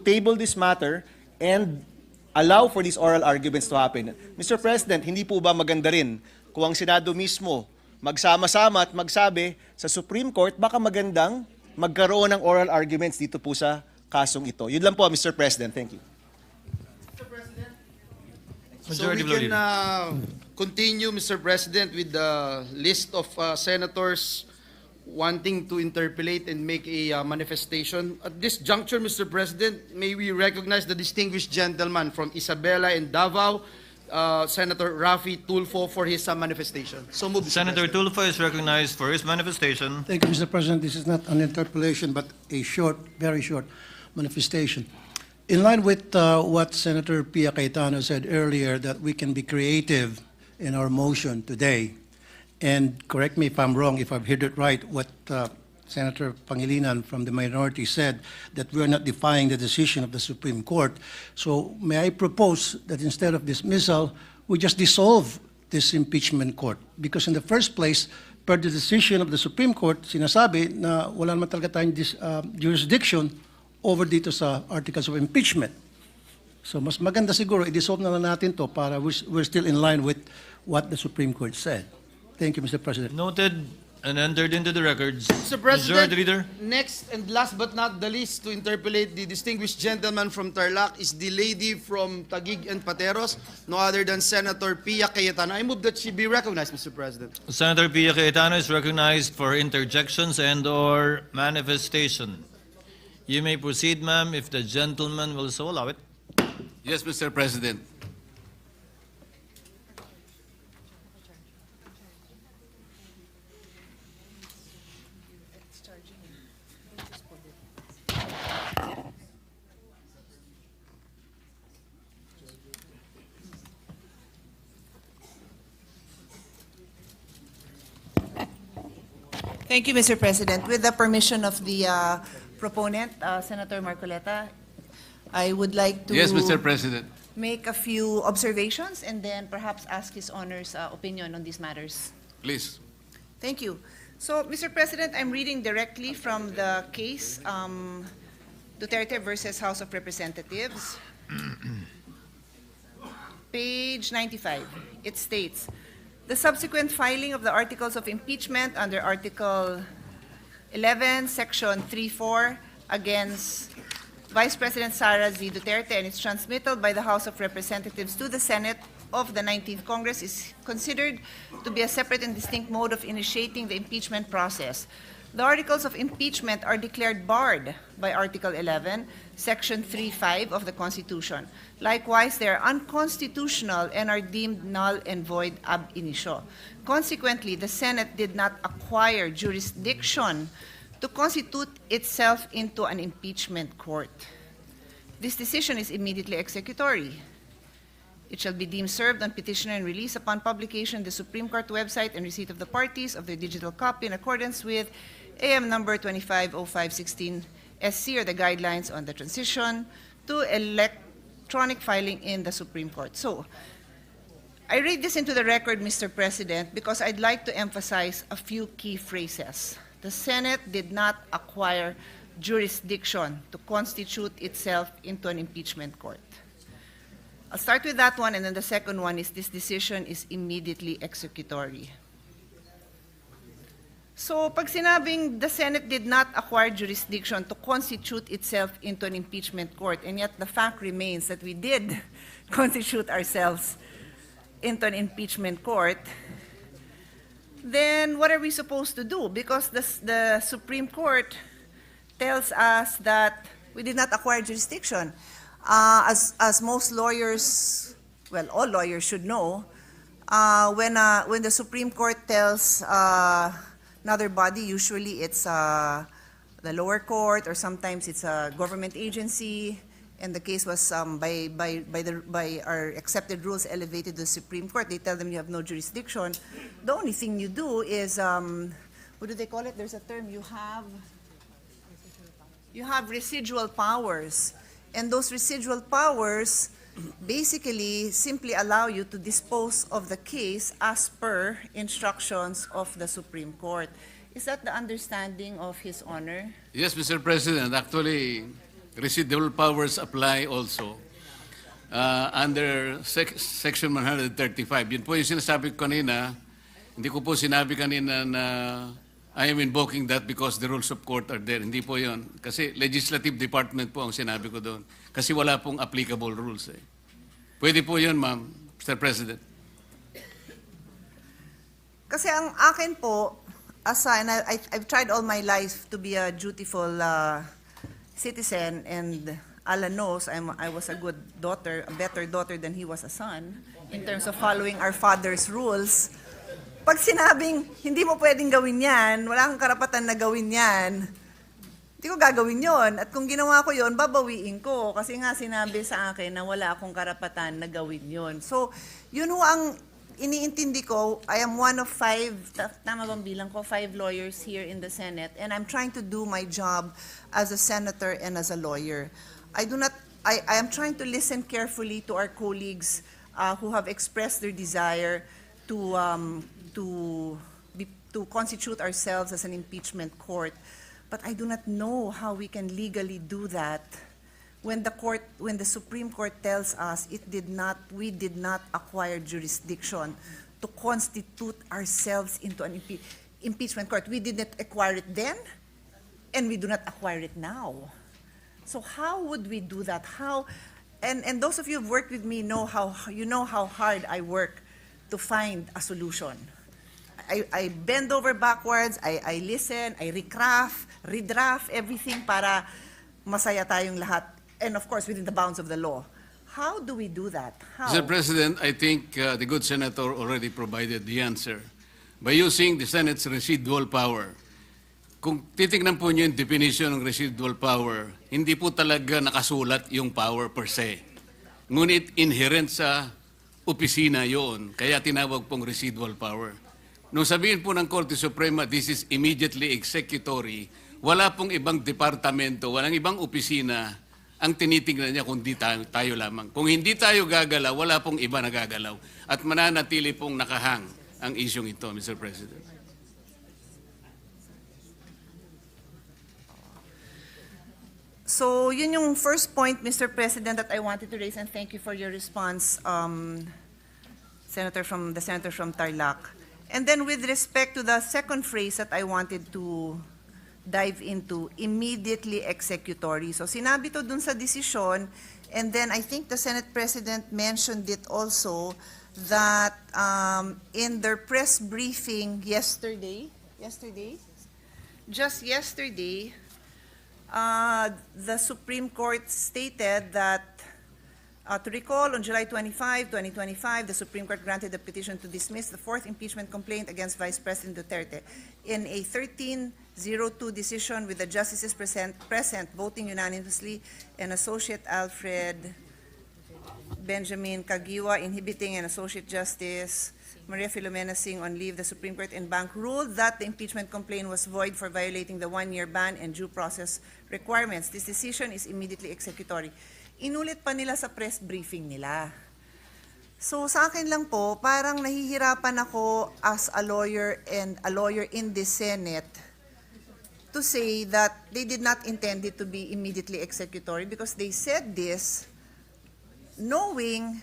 table this matter and allow for these oral arguments to happen. Mr. President, hindi po ba maganda rin kung ang Senado mismo magsama-sama at magsabi sa Supreme Court, baka magandang magkaroon ng oral arguments dito po sa kasong ito. Yun lang po, Mr. President. Thank you. So we Majority Floor can Leader. continue, Mr. President, with the list of senators wanting to interpellate and make a manifestation. At this juncture, Mr. President, may we recognize the distinguished gentleman from Isabela and Davao, Senator Rafi Tulfo, for his manifestation. So move, Mr. Senator President. Tulfo is recognized for his manifestation. Thank you, Mr. President. This is not an interpellation, but a short, very short manifestation. In line with what Senator Pia Cayetano said earlier, that we can be creative in our motion today, and correct me if I'm wrong, if I've heard it right, what Senator Pangilinan from the minority said, that we are not defying the decision of the Supreme Court. So may I propose that instead of dismissal, we just dissolve this impeachment court? Because in the first place, per the decision of the Supreme Court, sinasabi na wala naman talaga tayong jurisdiction over dito sa articles of impeachment. So mas maganda siguro, i-dissolve na lang natin to para we're still in line with what the Supreme Court said. Thank you, Mr. President. Noted and entered into the records. Mr. President, Majority Leader. next and last but not the least to interpellate the distinguished gentleman from Tarlac is the lady from Taguig and Pateros, no other than Senator Pia Cayetano. I move that she be recognized, Mr. President. Senator Pia Cayetano is recognized for interjections and/or manifestation. You may proceed, ma'am, if the gentleman will so allow it. Yes, Mr. President. Thank you, Mr. President. With the permission of the proponent, Senator Marcoleta, I would like to Yes, Mr. President. make a few observations and then perhaps ask His Honor's opinion on these matters. Please. Thank you. So, Mr. President, I'm reading directly from the case Duterte versus House of Representatives. Page 95. It states, the subsequent filing of the articles of impeachment under Article 11, Section 3.4 against Vice President Sara Z. Duterte and its transmittal by the House of Representatives to the Senate of the 19th Congress is considered to be a separate and distinct mode of initiating the impeachment process. The articles of impeachment are declared barred by Article 11, Section 3.5 of the Constitution. Likewise, they are unconstitutional and are deemed null and void ab initio. Consequently, the Senate did not acquire jurisdiction to constitute itself into an impeachment court. This decision is immediately executory. It shall be deemed served on petitioner and release upon publication in the Supreme Court website and receipt of the parties of their digital copy in accordance with AM number 250516 SC, or the guidelines on the transition to electronic filing in the Supreme Court. So, I read this into the record, Mr. President, because I'd like to emphasize a few key phrases. The Senate did not acquire jurisdiction to constitute itself into an impeachment court. I'll start with that one, and then the second one is this decision is immediately executory. So, pag sinabing the Senate did not acquire jurisdiction to constitute itself into an impeachment court, and yet the fact remains that we did constitute ourselves into an impeachment court, then what are we supposed to do? Because the Supreme Court tells us that we did not acquire jurisdiction. As most lawyers, well, all lawyers should know, when the Supreme Court tells another body, usually it's the lower court, or sometimes it's a government agency, and the case was by our accepted rules elevated to the Supreme Court. They tell them you have no jurisdiction. The only thing you do is, what do they call it? There's a term, you have residual powers. And those residual powers basically simply allow you to dispose of the case as per instructions of the Supreme Court. Is that the understanding of His Honor? Yes, Mr. President. Actually, residual powers apply also under Section 135. Yun po yung sinasabi ko kanina. Hindi ko po sinabi kanina na I am invoking that because the rules of court are there. Hindi po yun. Kasi legislative department po ang sinabi ko doon. Kasi wala pong applicable rules eh. Pwede po yun, ma'am, Mr. President. Kasi ang akin po, and I've tried all my life to be a dutiful citizen, and Alan knows I was a good daughter, a better daughter than he was a son, in terms of following our father's rules. Pag sinabing, hindi mo pwedeng gawin yan, wala kang karapatan na gawin yan, hindi ko gagawin yon. At kung ginawa ko yon, babawiin ko. Kasi nga sinabi sa akin na wala akong karapatan na gawin yon. So, yun ho ang iniintindi ko. I am one of 5, tama bang bilang ko, 5 lawyers here in the Senate, and I'm trying to do my job as a senator and as a lawyer. I am trying to listen carefully to our colleagues who have expressed their desire to constitute ourselves as an impeachment court. But I do not know how we can legally do that when the Supreme Court tells us we did not acquire jurisdiction to constitute ourselves into an impeachment court. We did not acquire it then, and we do not acquire it now. So how would we do that? And those of you who've worked with me know how hard I work to find a solution. I bend over backwards, I listen, I redraft everything para masaya tayong lahat. And of course, within the bounds of the law. How do we do that? How? Mr. President, I think the good senator already provided the answer. By using the Senate's residual power, kung titignan po niyo yung definition ng residual power, hindi po talaga nakasulat yung power per se. Ngunit inherent sa opisina yon, kaya tinawag pong residual power. Nung sabihin po ng Korte Suprema, this is immediately executory, wala pong ibang departamento, walang ibang opisina ang tinitingnan niya kung tayo lamang. Kung hindi tayo gagalaw, wala pong iba na gagalaw. At mananatili pong nakahang ang isyong ito, Mr. President. So yun yung first point, Mr. President, that I wanted to raise, and thank you for your response, Senator from Tarlac. And then with respect to the second phrase that I wanted to dive into, immediately executory. So sinabi to dun sa desisyon, and then I think the Senate President mentioned it also, that in their press briefing just yesterday, the Supreme Court stated that, to recall, on July 25, 2025, the Supreme Court granted the petition to dismiss the 4th impeachment complaint against Vice President Duterte. In a 13-02 decision with the justices present voting unanimously, and Associate Alfred Benjamin Kagiwa inhibiting, and Associate Justice Maria Filomena Singh on leave, the Supreme Court en banc ruled that the impeachment complaint was void for violating the 1-year ban and due process requirements. This decision is immediately executory. Inulit pa nila sa press briefing nila. So sa akin lang po, parang nahihirapan ako as a lawyer and a lawyer in the Senate to say that they did not intend it to be immediately executory, because they said this knowing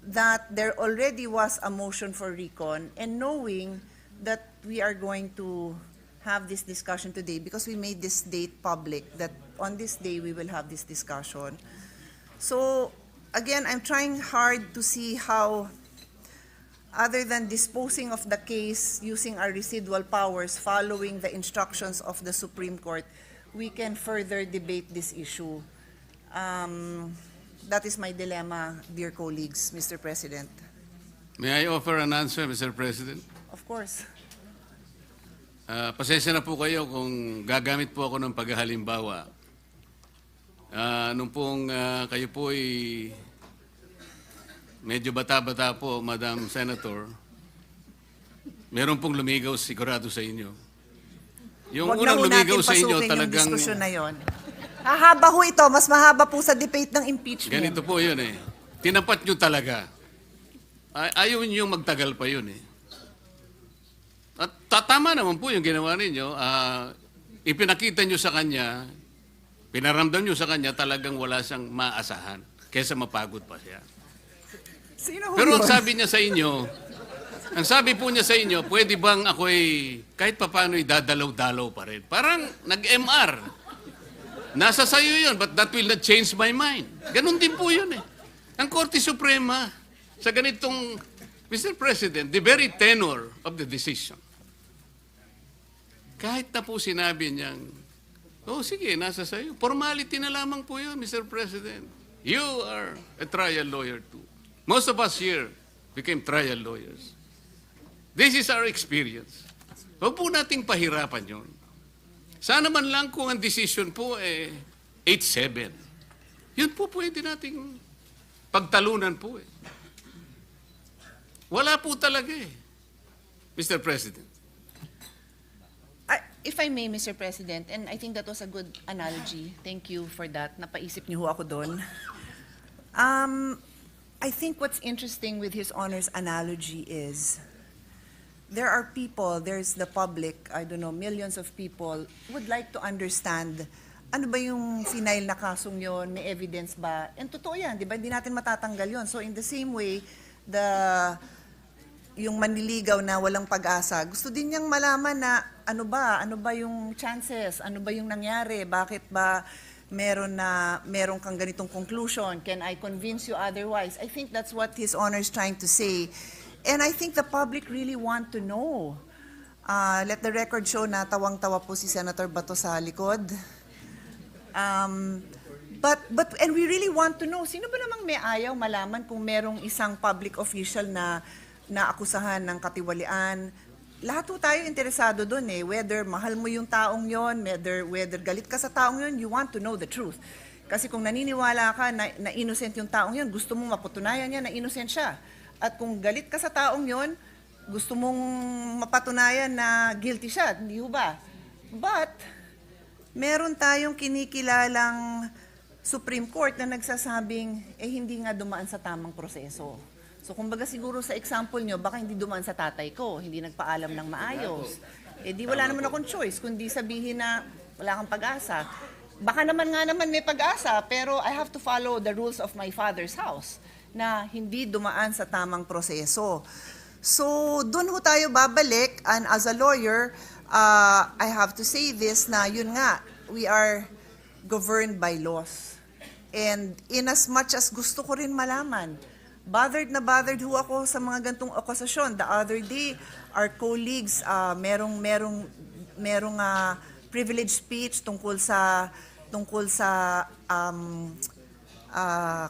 that there already was a motion for recon, and knowing that we are going to have this discussion today, because we made this date public, that on this day we will have this discussion. So again, I'm trying hard to see how, other than disposing of the case using our residual powers following the instructions of the Supreme Court, we can further debate this issue. That is my dilemma, dear colleagues, Mr. President. May I offer an answer, Mr. President? Of course. Pasensya na po kayo kung gagamit po ako ng paghahalimbawa. Nung pong kayo po ay medyo bata-bata po, Madam Senator, meron pong lumigaw sigurado sa inyo. Yung unang lumigaw sa inyo talagang... Yung diskusyon na yon. Hahaba ho ito, mas mahaba po sa debate ng impeachment. Ganito po yun eh. Tinapat nyo talaga. Ayaw nyo magtagal pa yun eh. At tama naman po yung ginawa ninyo. Ipinakita nyo sa kanya, pinaramdam nyo sa kanya, talagang wala siyang maasahan. kesa mapagod pa siya. Sino ho Pero ang yun? sabi niya sa inyo, ang sabi po niya sa inyo, pwede bang ako'y kahit papaano idadalaw-dalaw pa rin? Parang nag-MR. Nasa sayo yun, but that will not change my mind. Ganon din po yun eh. Ang Korte Suprema, sa ganitong, Mr. President, the very tenor of the decision, kahit na po sinabi niyang, oh sige, nasa sayo. Formality na lamang po yun, Mr. President. You are a trial lawyer too. Most of us here became trial lawyers. This is our experience. Huwag po nating pahirapan yun. Sana man lang kung ang decision po 8-7. Yun po pwede nating pagtalunan po eh. Wala po talaga eh, Mr. President. If I may, Mr. President, and I think that was a good analogy. Thank you for that. Napaisip niyo ho ako doon. I think what's interesting with His Honor's analogy is there are people, there's the public, I don't know, millions of people would like to understand ano ba yung final na kasong yon, may evidence ba? And totoo yan, di ba? Hindi natin matatanggal yon. So in the same way, yung manliligaw na walang pag-asa, gusto din niyang malaman na ano ba yung chances, ano ba yung nangyari, bakit ba meron kang ganitong conclusion, can I convince you otherwise? I think that's what His Honor is trying to say. And I think the public really want to know. Let the record show na tawang-tawa po si Senator Bato sa likod. But we really want to know, sino ba namang may ayaw malaman kung merong isang public official na akusahan ng katiwalian? Lahat po tayo interesado doon eh, whether mahal mo yung taong yon, whether galit ka sa taong yon, you want to know the truth. Kasi kung naniniwala ka na innocent yung taong yon, gusto mong mapatunayan niya na innocent siya. At kung galit ka sa taong yon, gusto mong mapatunayan na guilty siya, hindi ho ba? But meron tayong kinikilalang Supreme Court na nagsasabing hindi nga dumaan sa tamang proseso. So kumbaga siguro sa example nyo, baka hindi dumaan sa tatay ko, hindi nagpaalam ng maayos. Di wala naman akong choice, kundi sabihin na wala kang pag-asa. Baka naman may pag-asa, pero I have to follow the rules of my father's house na hindi dumaan sa tamang proseso. So doon ho tayo babalik, and as a lawyer, I have to say this na yun nga, we are governed by laws. And in as much as gusto ko rin malaman, bothered ho ako sa mga gantong akusasyon. The other day, our colleagues, merong privileged speech tungkol sa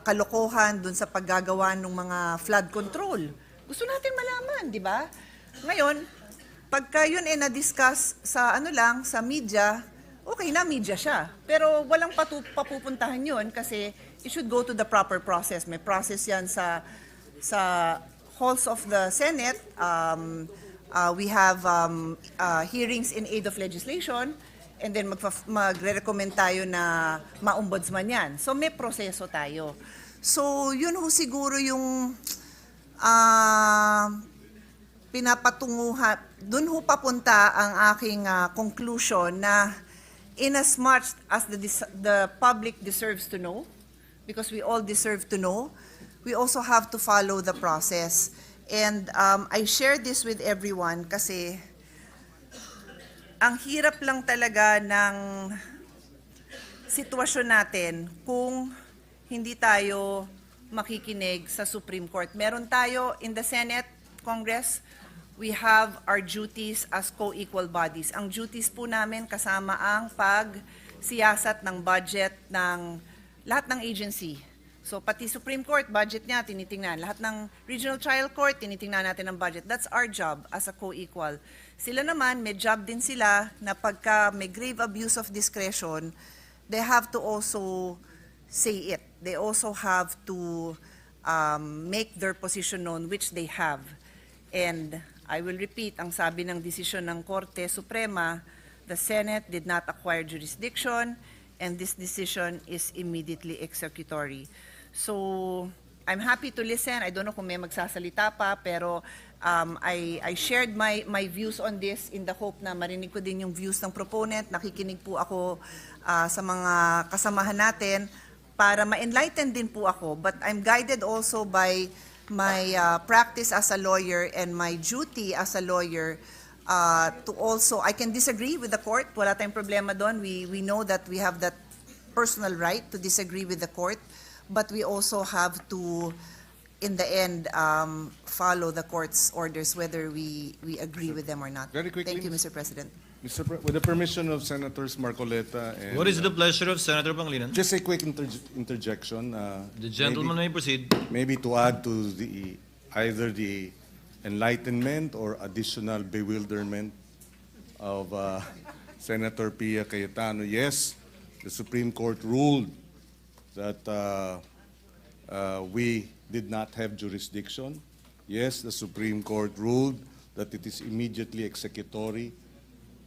kalokohan dun sa paggagawa ng mga flood control. Gusto natin malaman, di ba? Ngayon, pagka yun na-discuss sa sa media, okay na, media siya. Pero walang papupuntahan yun kasi it should go to the proper process. May process yan sa halls of the Senate. We have hearings in aid of legislation, and then magre-recommend tayo na ma-ombudsman yan. So may proseso tayo. So yun ho siguro yung pinapatunguhan, dun ho papunta ang aking conclusion na in as much as the public deserves to know, because we all deserve to know, we also have to follow the process. And I share this with everyone kasi ang hirap lang talaga ng sitwasyon natin kung hindi tayo makikinig sa Supreme Court. Meron tayo in the Senate, Congress, we have our duties as co-equal bodies. Ang duties po namin kasama ang pagsiyasat ng budget ng lahat ng agency. So pati Supreme Court, budget niya, tinitingnan. Lahat ng Regional Trial Court, tinitingnan natin ang budget. That's our job as a co-equal. Sila naman, may job din sila na pagka may grave abuse of discretion, they have to also say it. They also have to make their position known, which they have. And I will repeat, ang sabi ng desisyon ng Korte Suprema, the Senate did not acquire jurisdiction, and this decision is immediately executory. So, I'm happy to listen. I don't know kung may magsasalita pa, pero I shared my views on this in the hope na marinig ko din yung views ng proponent. Nakikinig po ako sa mga kasamahan natin para ma-enlighten din po ako, but I'm guided also by my practice as a lawyer and my duty as a lawyer to also, I can disagree with the court, wala tayong problema doon. We know that we have that personal right to disagree with the court, but we also have to, in the end, follow the court's orders, whether we agree with them or not. Very quickly, Thank you, Mr. President. With the permission of Senators Marcoleta and... What is the pleasure of Senator Pangilinan? Just a quick interjection. The gentleman may proceed. Maybe to add to either the enlightenment or additional bewilderment of Senator Pia Cayetano. Yes, the Supreme Court ruled that we did not have jurisdiction. Yes, the Supreme Court ruled that it is immediately executory.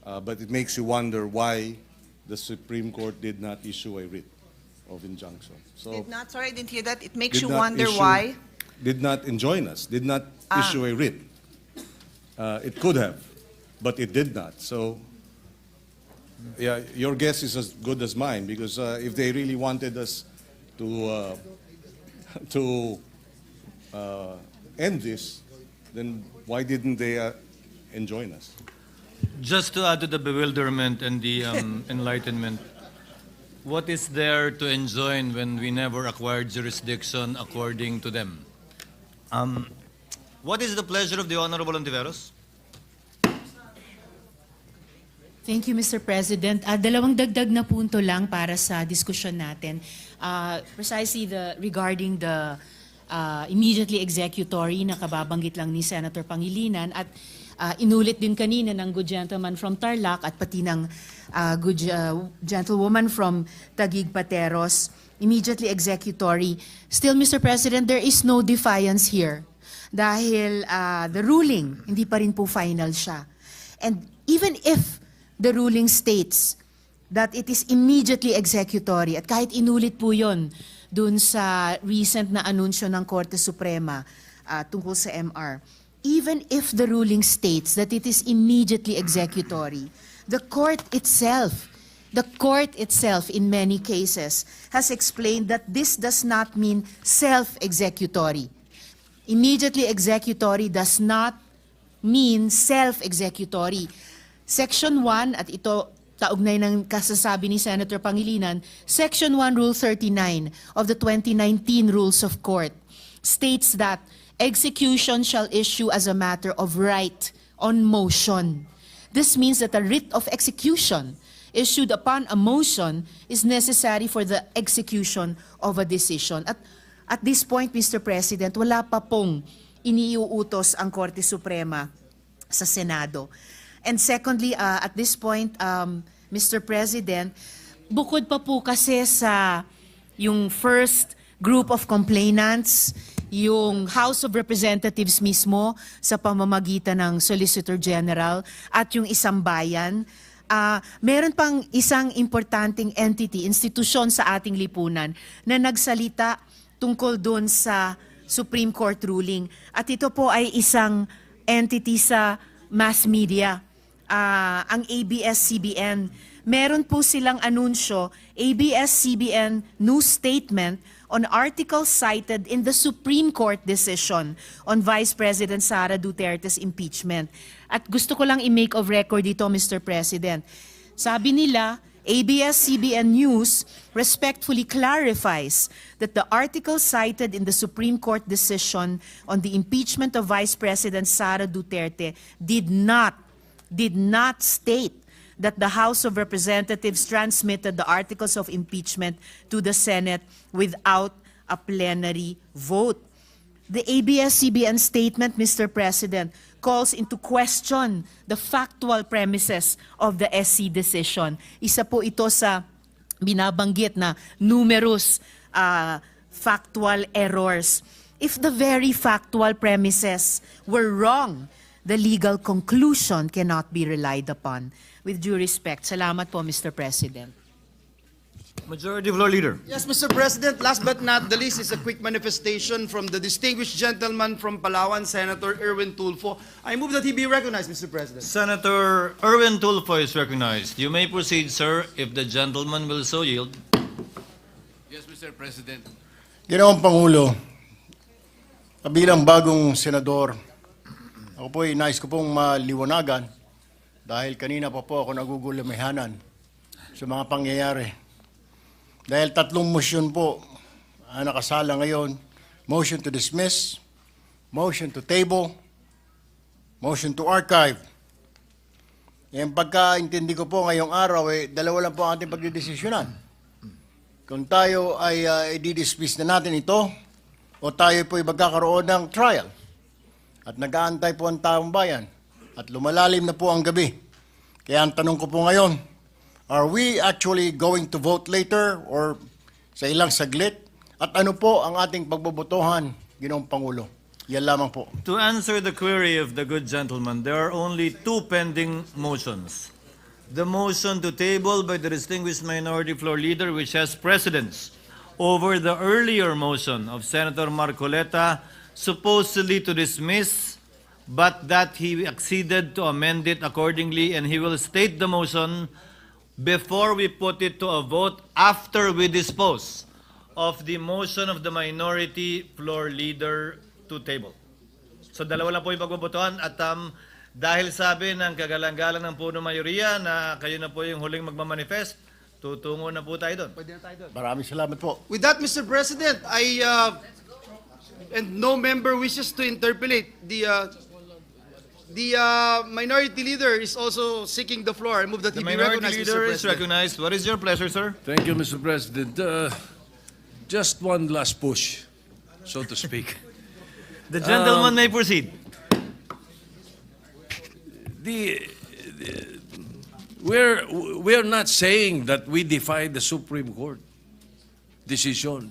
But it makes you wonder why the Supreme Court did not issue a writ of injunction. So Did not, sorry, I didn't hear that. It makes did you not wonder issue- why. Did not enjoin us, did not issue a writ. It could have, but it did not. So, yeah, your guess is as good as mine, because if they really wanted us to end this, then why didn't they enjoin us? Just to add to the bewilderment and the enlightenment, what is there to enjoin when we never acquired jurisdiction according to them? What is the pleasure of the Honorable Ontiveros? Thank you, Mr. President. Dalawang dagdag na punto lang para sa diskusyon natin. Precisely regarding the immediately executory na kababanggit lang ni Senator Pangilinan at inulit din kanina ng good gentleman from Tarlac at pati ng good gentlewoman from Taguig Pateros, immediately executory. Still, Mr. President, there is no defiance here dahil the ruling, hindi pa rin po final siya. And even if the ruling states that it is immediately executory, at kahit inulit po yon dun sa recent na anunsyo ng Korte Suprema tungkol sa MR, even if the ruling states that it is immediately executory, the court itself in many cases has explained that this does not mean self-executory. Immediately executory does not mean self-executory. Section 1, at ito kaugnay ng kasasabi ni Senator Pangilinan, Section 1, Rule 39 of the 2019 Rules of Court states that execution shall issue as a matter of right on motion. This means that a writ of execution issued upon a motion is necessary for the execution of a decision. At this point, Mr. President, wala pa pong iniuutos ang Korte Suprema sa Senado. And secondly, at this point, Mr. President, bukod pa po kasi sa yung first group of complainants, yung House of Representatives mismo sa pamamagitan ng Solicitor General at yung isang bayan, meron pang isang importanteng entity, institusyon sa ating lipunan na nagsalita tungkol doon sa Supreme Court ruling. At ito po ay isang entity sa mass media, ang ABS-CBN. Meron po silang anunsyo, ABS-CBN news statement on articles cited in the Supreme Court decision on Vice President Sara Duterte's impeachment. At gusto ko lang i-make of record dito, Mr. President. Sabi nila, ABS-CBN News respectfully clarifies that the article cited in the Supreme Court decision on the impeachment of Vice President Sara Duterte did not state that the House of Representatives transmitted the articles of impeachment to the Senate without a plenary vote. The ABS-CBN statement, Mr. President, calls into question the factual premises of the SC decision. Isa po ito sa binabanggit na numerous factual errors. If the very factual premises were wrong, the legal conclusion cannot be relied upon. With due respect, salamat po, Mr. President. Majority Floor Leader. Yes, Mr. President, last but not the least is a quick manifestation from the distinguished gentleman from Palawan, Senator Erwin Tulfo. I move that he be recognized, Mr. President. Senator Erwin Tulfo is recognized. You may proceed, sir, if the gentleman will so yield. Yes, Mr. President. Ginawang Pangulo, bilang bagong senador, ako po nais ko pong maliwanagan dahil kanina pa po ako nagugulamihanan sa mga pangyayari. Dahil 3 motion po ang nakasala ngayon, motion to dismiss, motion to table, motion to archive. Yung pagkaintindi ko po ngayong araw, 2 lang po ang ating pagdidesisyonan. Kung tayo ay i-dismiss na natin ito, o tayo po ay magkakaroon ng trial. At nag-aantay po ang taong bayan. At lumalalim na po ang gabi. Kaya ang tanong ko po ngayon, are we actually going to vote later or sa ilang saglit? At ano po ang ating pagbobotohan, Ginoong Pangulo? Yan lamang po. To answer the query of the good gentleman, there are only 2 pending motions. The motion to table by the distinguished minority floor leader, which has precedence over the earlier motion of Senator Marcoleta, supposedly to dismiss, but that he acceded to amend it accordingly, and he will state the motion before we put it to a vote after we dispose of the motion of the minority floor leader to table. So 2 lang po yung pagbobotohan at dahil sabi ng kagalang-galang ng puno mayoriya na kayo na po yung huling magmamanifest, tutungo na po tayo doon. Pwede na tayo doon. Maraming salamat po. With that, Mr. President, and no member wishes to interpellate. The minority leader is also seeking the floor. I move that The he be minority recognized, leader Mr. is President. recognized. What is your pleasure, sir? Thank you, Mr. President. Just one last push, so to speak. The gentleman may proceed. We're not saying that we defy the Supreme Court decision.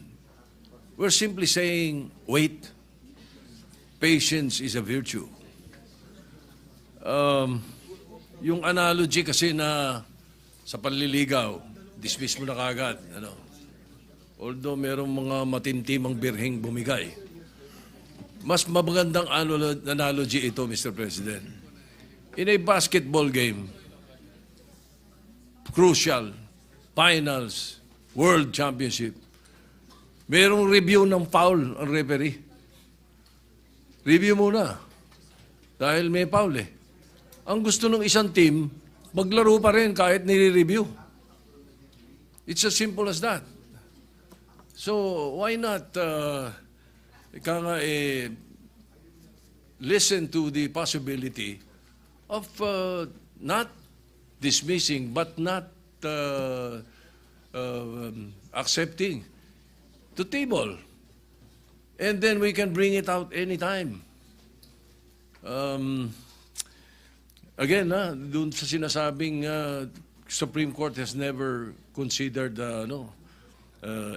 We're simply saying, wait. Patience is a virtue. Yung analogy kasi na sa panliligaw, dismiss mo na kagad. Although merong mga matintimang birheng bumigay. Mas magandang analogy ito, Mr. President. In a basketball game, crucial, finals, world championship, merong review ng foul ang referee. Review muna. Dahil may foul eh. Ang gusto ng isang team, maglaro pa rin kahit nire-review. It's as simple as that. So, why not listen to the possibility of not dismissing but not accepting to table. And then we can bring it out anytime. Again, dun sa sinasabing Supreme Court has never considered a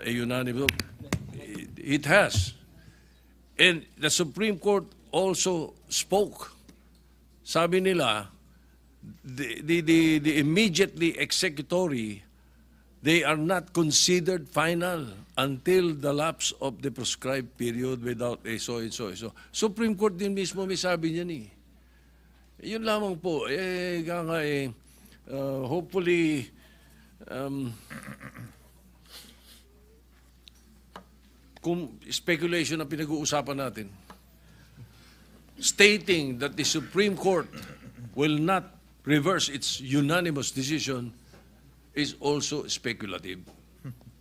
unanimous. It has. And the Supreme Court also spoke. Sabi nila, the immediately executory, they are not considered final until the lapse of the prescribed period without a so and so and so. Supreme Court din mismo may sabi niyan eh. Yun lamang po. Hopefully, kung speculation ang pinag-uusapan natin, stating that the Supreme Court will not reverse its unanimous decision is also speculative.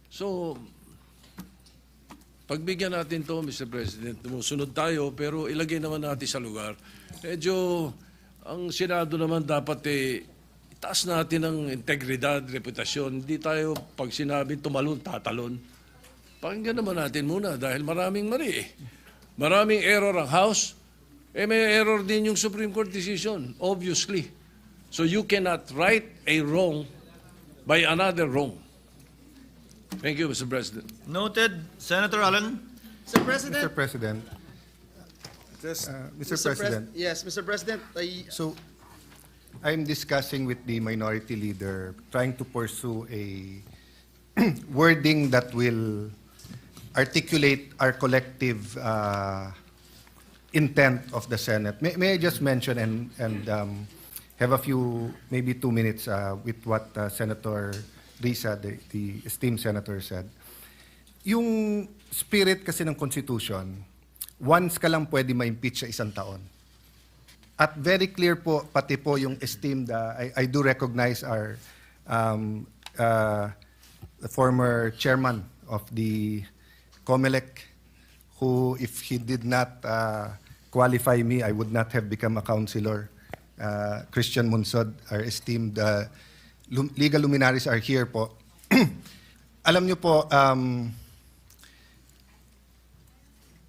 So, pagbigyan natin to, Mr. President, sunod tayo, pero ilagay naman natin sa lugar. Medyo, ang Senado naman dapat itaas natin ang integridad, reputasyon. Hindi tayo, pag sinabi tumalon, tatalon. Pakinggan naman natin muna dahil maraming mali eh. Maraming error ang House, may error din yung Supreme Court decision, obviously. So you cannot right a wrong by another wrong. Thank you, Mr. President. Noted. Senator Allen. Mr. President. Mr. President. Mr. President. Yes, Mr. President. So, I'm discussing with the minority leader, trying to pursue a wording that will articulate our collective intent of the Senate. May I just mention and have a few, maybe 2 minutes with what Senator Risa, the esteemed senator, said. Yung spirit kasi ng Constitution, once ka lang pwede ma-impeach sa isang taon. At very clear po, pati po yung esteemed, I do recognize our the former chairman of the COMELEC, who, if he did not qualify me, I would not have become a councilor. Christian Munsod, our esteemed legal luminaries are here po. Alam niyo po,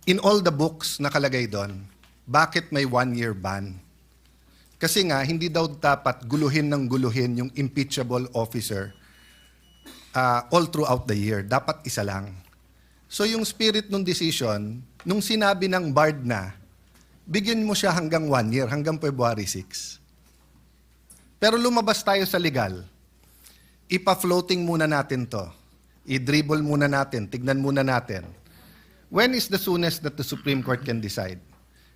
in all the books nakalagay doon, bakit may 1-year ban? Kasi nga, hindi daw dapat guluhin ng guluhin yung impeachable officer all throughout the year. Dapat isa lang. So yung spirit ng decision, nung sinabi ng BARD na, bigyan mo siya hanggang 1 year, hanggang February 6. Pero lumabas tayo sa legal. Ipa-floating muna natin to. I-dribble muna natin, tignan muna natin. When is the soonest that the Supreme Court can decide?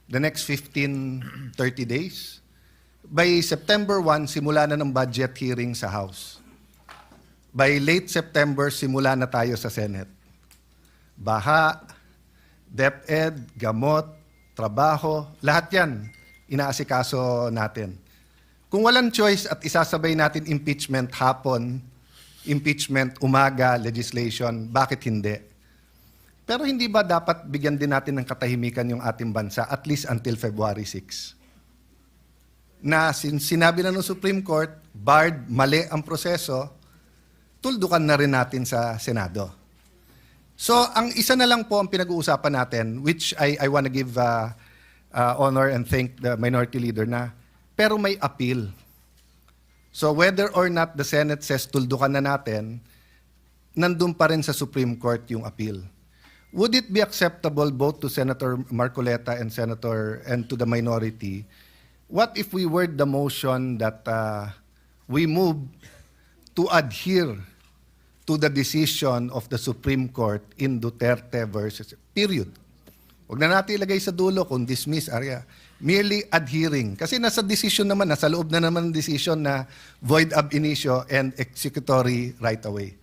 The next 15, 30 days? By September 1, simula na ng budget hearing sa House. By late September, simula na tayo sa Senate. Baha, DepEd, gamot, trabaho, lahat yan, inaasikaso natin. Kung walang choice at isasabay natin impeachment hapon, impeachment umaga, legislation, bakit hindi? Pero hindi ba dapat bigyan din natin ng katahimikan yung ating bansa at least until February 6? Na sinabi na ng Supreme Court, barred, mali ang proseso, tuldukan na rin natin sa Senado. So, ang isa na lang po ang pinag-uusapan natin, which I want to give honor and thank the minority leader na, pero may appeal. So, whether or not the Senate says tuldukan na natin, nandun pa rin sa Supreme Court yung appeal. Would it be acceptable both to Senator Marcoleta and to the minority? What if we word the motion that we move to adhere to the decision of the Supreme Court in Duterte versus period? Huwag na natin ilagay sa dulo kung dismiss, area. Merely adhering. Kasi nasa decision naman, nasa loob na naman decision na void ab initio and executory right away.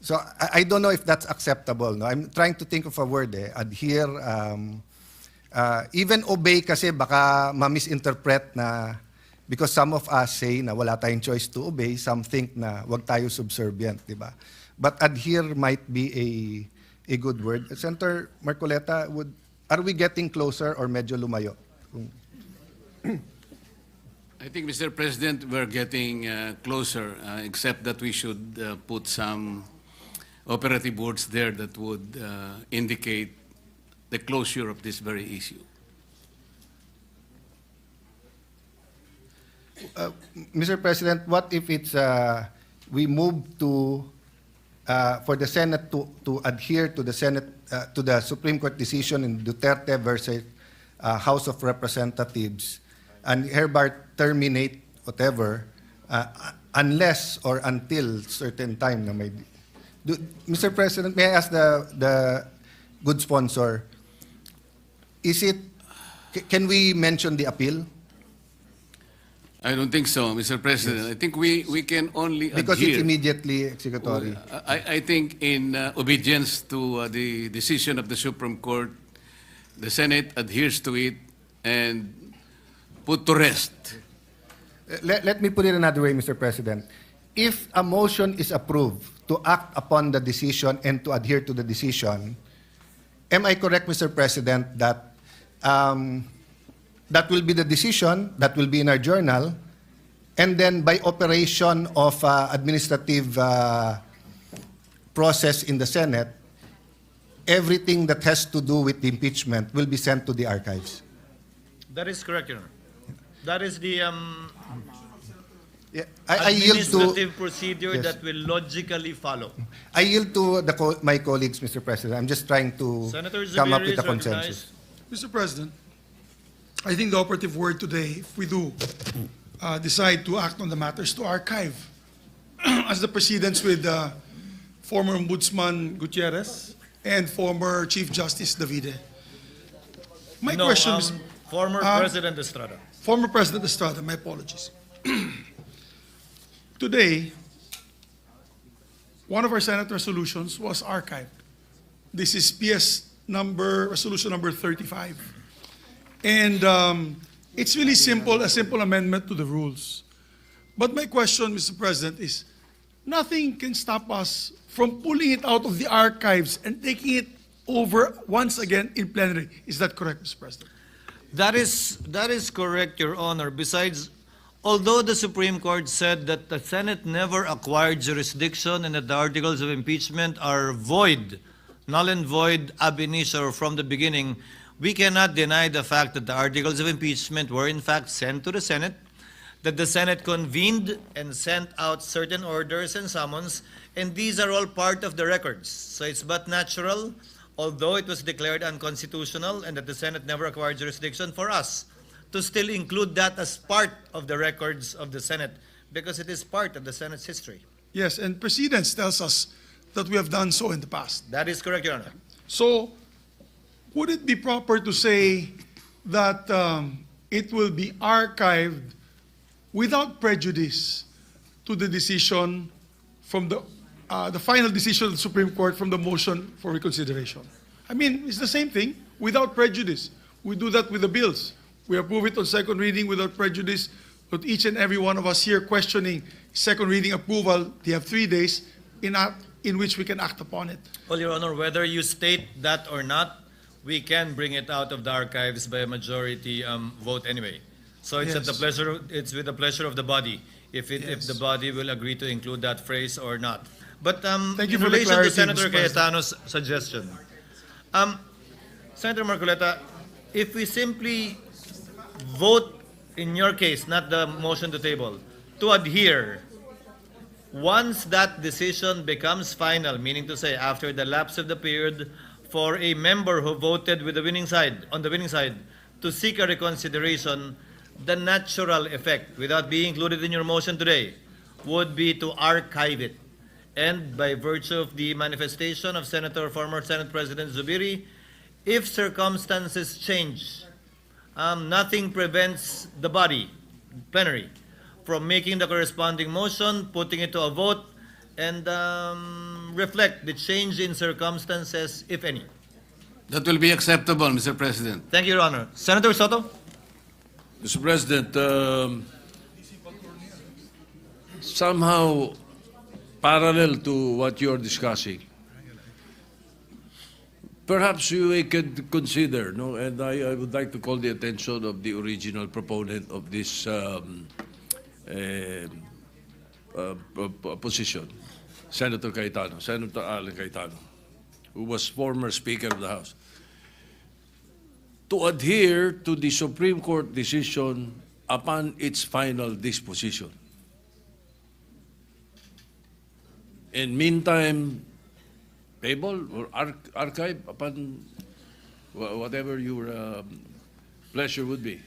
So I don't know if that's acceptable. No? I'm trying to think of a word. Adhere, even obey kasi baka ma-misinterpret na because some of us say na wala tayong choice to obey, some think na wag tayo subservient, di ba? But adhere might be a good word. Senator Marcoleta, are we getting closer or medyo lumayo? I think, Mr. President, we're getting closer, except that we should put some operative words there that would indicate the closure of this very issue. Mr. President, what if it's we move to for the Senate to adhere to the Senate to the Supreme Court decision in Duterte versus House of Representatives and hereby terminate whatever unless or until certain time na may. Mr. President, may I ask the good sponsor, can we mention the appeal? I don't think so, Mr. President. Yes. I think we can only because adhere. It's immediately executory. I think in obedience to the decision of the Supreme Court, the Senate adheres to it and put to rest. Let me put it another way, Mr. President. If a motion is approved to act upon the decision and to adhere to the decision, am I correct, Mr. President, that that will be the decision, that will be in our journal, and then by operation of administrative process in the Senate, everything that has to do with the impeachment will be sent to the archives? That is correct, Your Honor. That is the I yield to administrative procedure that will logically follow. I yield to my colleagues, Mr. President. I'm just trying to Senator come up Zubiri with a is consensus. Mr. President, I think the operative word today, if we do decide to act on the matters, to archive, as the precedents with former Ombudsman Gutierrez and former Chief Justice Davide. My question is... Former President Estrada. Former President Estrada, my apologies. Today, one of our Senate resolutions was archived. This is resolution number 35. And it's really simple, a simple amendment to the rules. But my question, Mr. President, is nothing can stop us from pulling it out of the archives and taking it over once again in plenary. Is that correct, Mr. President? That is correct, Your Honor. Besides, although the Supreme Court said that the Senate never acquired jurisdiction and that the articles of impeachment are void, null and void ab initio from the beginning, we cannot deny the fact that the articles of impeachment were in fact sent to the Senate, that the Senate convened and sent out certain orders and summons, and these are all part of the records. So it's but natural, although it was declared unconstitutional and that the Senate never acquired jurisdiction, for us to still include that as part of the records of the Senate, because it is part of the Senate's history. Yes, and precedence tells us that we have done so in the past. That is correct, Your Honor. So, would it be proper to say that it will be archived without prejudice to the decision from the final decision of the Supreme Court from the motion for reconsideration? I mean, it's the same thing, without prejudice. We do that with the bills. We approve it on second reading without prejudice, but each and every one of us here questioning second reading approval, they have 3 days in which we can act upon it. Well, Your Honor, whether you state that or not, we can bring it out of the archives by a majority vote anyway. So it's Yes. it's with the pleasure of the body if Yes. the body will agree to include that phrase or not. But Thank you in for the relation to clarity, Senator Mr. President. Cayetano's suggestion, Senator Marcoleta, if we simply vote in your case, not the motion to table, to adhere, once that decision becomes final, meaning to say after the lapse of the period for a member who voted with the winning side, on the winning side, to seek a reconsideration, the natural effect, without being included in your motion today, would be to archive it. And by virtue of the manifestation of former Senate President Zubiri, if circumstances change, nothing prevents the body, plenary, from making the corresponding motion, putting it to a vote, and reflect the change in circumstances, if any. That will be acceptable, Mr. President. Thank you, Your Honor. Senator Soto? Mr. President, somehow parallel to what you're discussing, perhaps we could consider, no, and I would like to call the attention of the original proponent of this position, Senator Alan Cayetano, who was former Speaker of the House, to adhere to the Supreme Court decision upon its final disposition. In meantime, table or archive upon whatever your pleasure would be.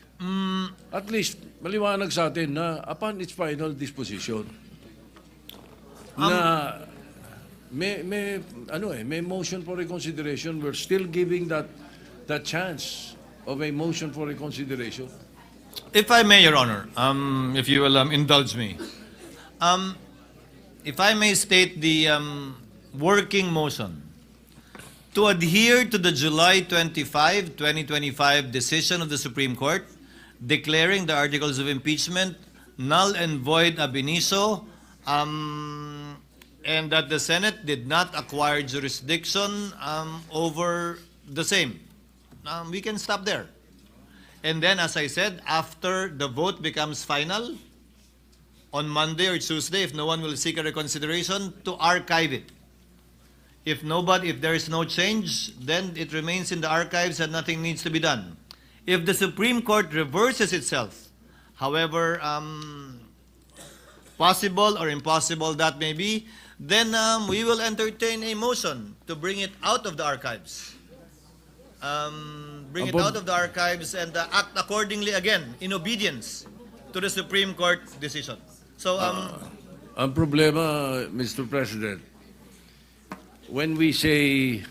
At least, maliwanag sa atin na upon its final disposition, na may motion for reconsideration. We're still giving that chance of a motion for reconsideration. If I may, Your Honor, if you will indulge me, if I may state the working motion to adhere to the July 25, 2025 decision of the Supreme Court declaring the articles of impeachment null and void ab initio, and that the Senate did not acquire jurisdiction over the same. We can stop there. And then, as I said, after the vote becomes final, on Monday or Tuesday, if no one will seek a reconsideration, to archive it. If there is no change, then it remains in the archives and nothing needs to be done. If the Supreme Court reverses itself, however possible or impossible that may be, then we will entertain a motion to bring it out of the archives. Bring it out of the archives and act accordingly again in obedience to the Supreme Court decision. So, ang problema, Mr. President, when we say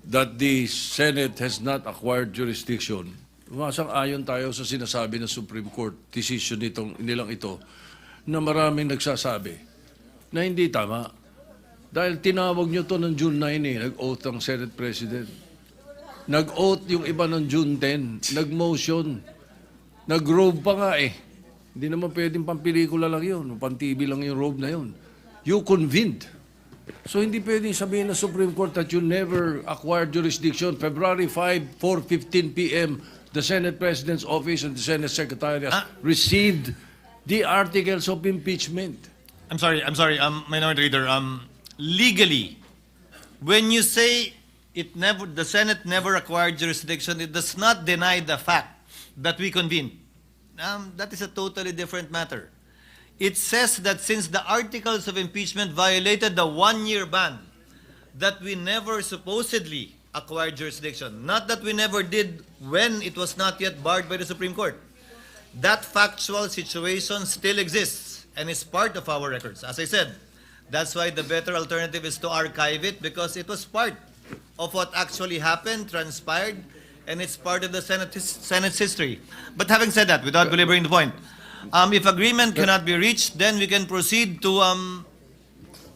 that the Senate has not acquired jurisdiction, ayon tayo sa sinasabi ng Supreme Court decision nilang ito, na maraming nagsasabi na hindi tama. Dahil tinawag nyo to ng June 9 eh, nag-oath ang Senate President. Nag-oath yung iba ng June 10, nag-motion, nag-robe pa nga eh. Hindi naman pwedeng pampelikula lang yun, pang-TV lang yung robe na yun. You convened. So hindi pwedeng sabihin ng Supreme Court that you never acquired jurisdiction. February 5, 4:15 p.m., the Senate President's Office and the Senate Secretariat received the articles of impeachment. I'm sorry, Minority Leader. Legally, when you say the Senate never acquired jurisdiction, it does not deny the fact that we convened. That is a totally different matter. It says that since the articles of impeachment violated the one-year ban, that we never supposedly acquired jurisdiction. Not that we never did when it was not yet barred by the Supreme Court. That factual situation still exists and is part of our records. As I said, that's why the better alternative is to archive it, because it was part of what actually happened, transpired, and it's part of the Senate's history. But having said that, without belaboring the point, if agreement cannot be reached, then we can proceed to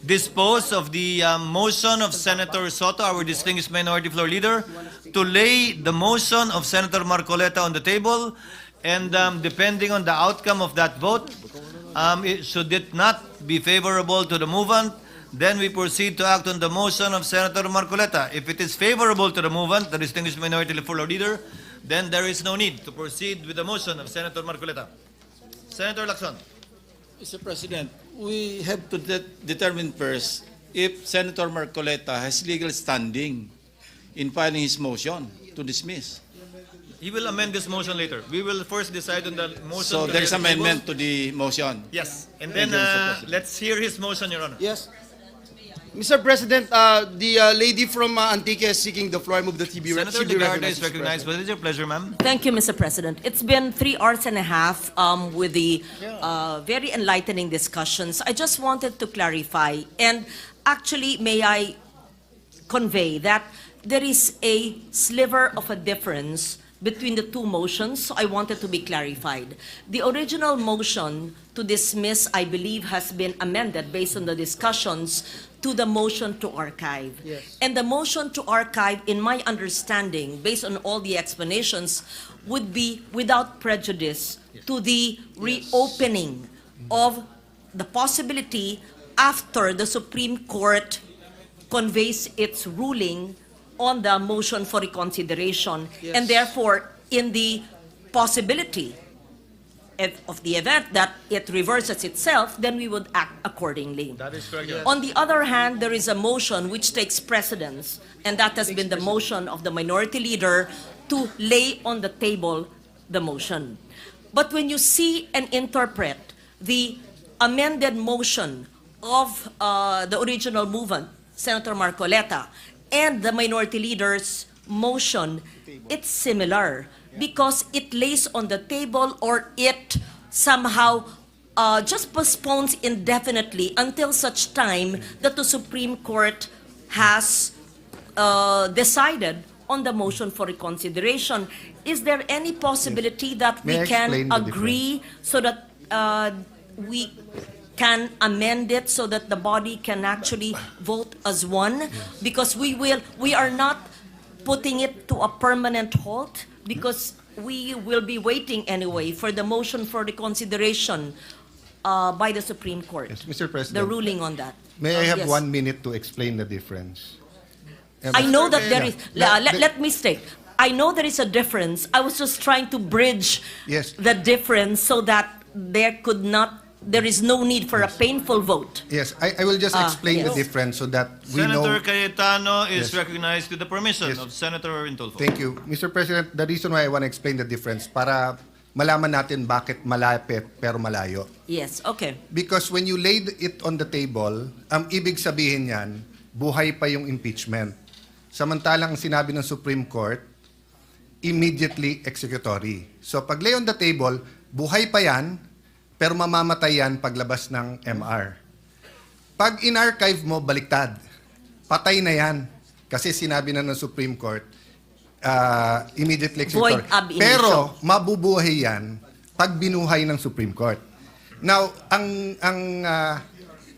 dispose of the motion of Senator Soto, our distinguished Minority Floor Leader, to lay the motion of Senator Marcoleta on the table, and depending on the outcome of that vote, should it not be favorable to the movant, then we proceed to act on the motion of Senator Marcoleta. If it is favorable to the movant, the distinguished Minority Floor Leader, then there is no need to proceed with the motion of Senator Marcoleta. Senator Lacson. Mr. President, we have to determine first if Senator Marcoleta has legal standing in filing his motion to dismiss. He will amend this motion later. We will first decide on the motion. So there is amendment to the motion. Yes. And then let's hear his motion, Your Honor. Yes. Mr. President, the lady from Antique is seeking the floor. I move the TB. Senator Duterte is recognized. What is your pleasure, ma'am? Thank you, Mr. President. It's been 3 hours and a half with the very enlightening discussions. I just wanted to clarify, and actually, may I convey that there is a sliver of a difference between the two motions, so I wanted to be clarified. The original motion to dismiss, I believe, has been amended based on the discussions to the motion to archive. Yes. And the motion to archive, in my understanding, based on all the explanations, would be without prejudice to the reopening of the possibility after the Supreme Court conveys its ruling on the motion for reconsideration. Yes. And therefore, in the possibility of the event that it reverses itself, then we would act accordingly. That is correct. Yes. On the other hand, there is a motion which takes precedence, and that has been the motion of the Minority Leader to lay on the table the motion. But when you see and interpret the amended motion of the original movement, Senator Marcoleta, and the Minority Leader's motion, it's similar because it lays on the table, or it somehow just postpones indefinitely until such time that the Supreme Court has decided on the motion for reconsideration. Is there any possibility that May I we can explain the agree so that we can amend it so that the body can actually vote as one? Because we are not putting it to a permanent halt, because we will be waiting anyway for the motion for reconsideration by the Supreme Court. Yes, Mr. President. The ruling on that. May I have Yes. 1 minute to explain the difference? I know that there is, Yeah. let me state, I know there is a difference. I was just trying to bridge Yes. the difference so that there is no need for a painful vote. Yes, I will just explain the yes. difference so that we know. Senator Cayetano is Yes. recognized with the permission Yes. of Senator Intolfo. Thank you. Mr. President, the reason why I want to explain the difference, para malaman natin bakit malapit pero malayo. Yes, okay. Because when you laid it on the table, ang ibig sabihin niyan, buhay pa yung impeachment. Samantalang sinabi ng Supreme Court, immediately executory. So pag lay on the table, buhay pa yan, pero mamamatay yan paglabas ng MR. Pag in-archive mo, baliktad. Patay na yan. Kasi sinabi na ng Supreme Court, immediately executory. Void ab initio. Pero mabubuhay yan pag binuhay ng Supreme Court. Now, ang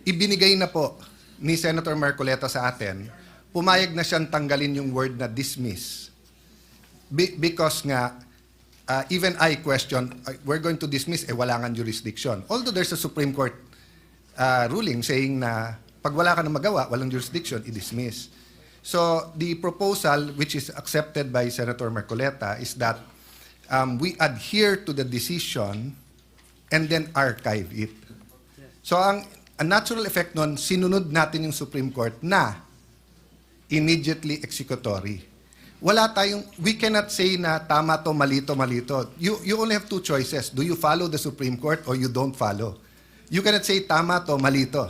ibinigay na po ni Senator Marcoleta sa atin, pumayag na siyang tanggalin yung word na dismiss. Because nga, even I question, we're going to dismiss, wala nga jurisdiction. Although there's a Supreme Court ruling saying na pag wala ka na magawa, walang jurisdiction, i-dismiss. So the proposal, which is accepted by Senator Marcoleta, is that we adhere to the decision and then archive it. So ang natural effect nun, sinunod natin yung Supreme Court na immediately executory. Wala tayong, we cannot say na tama to, malito, malito. You only have two choices. Do you follow the Supreme Court or you don't follow? You cannot say tama to, malito.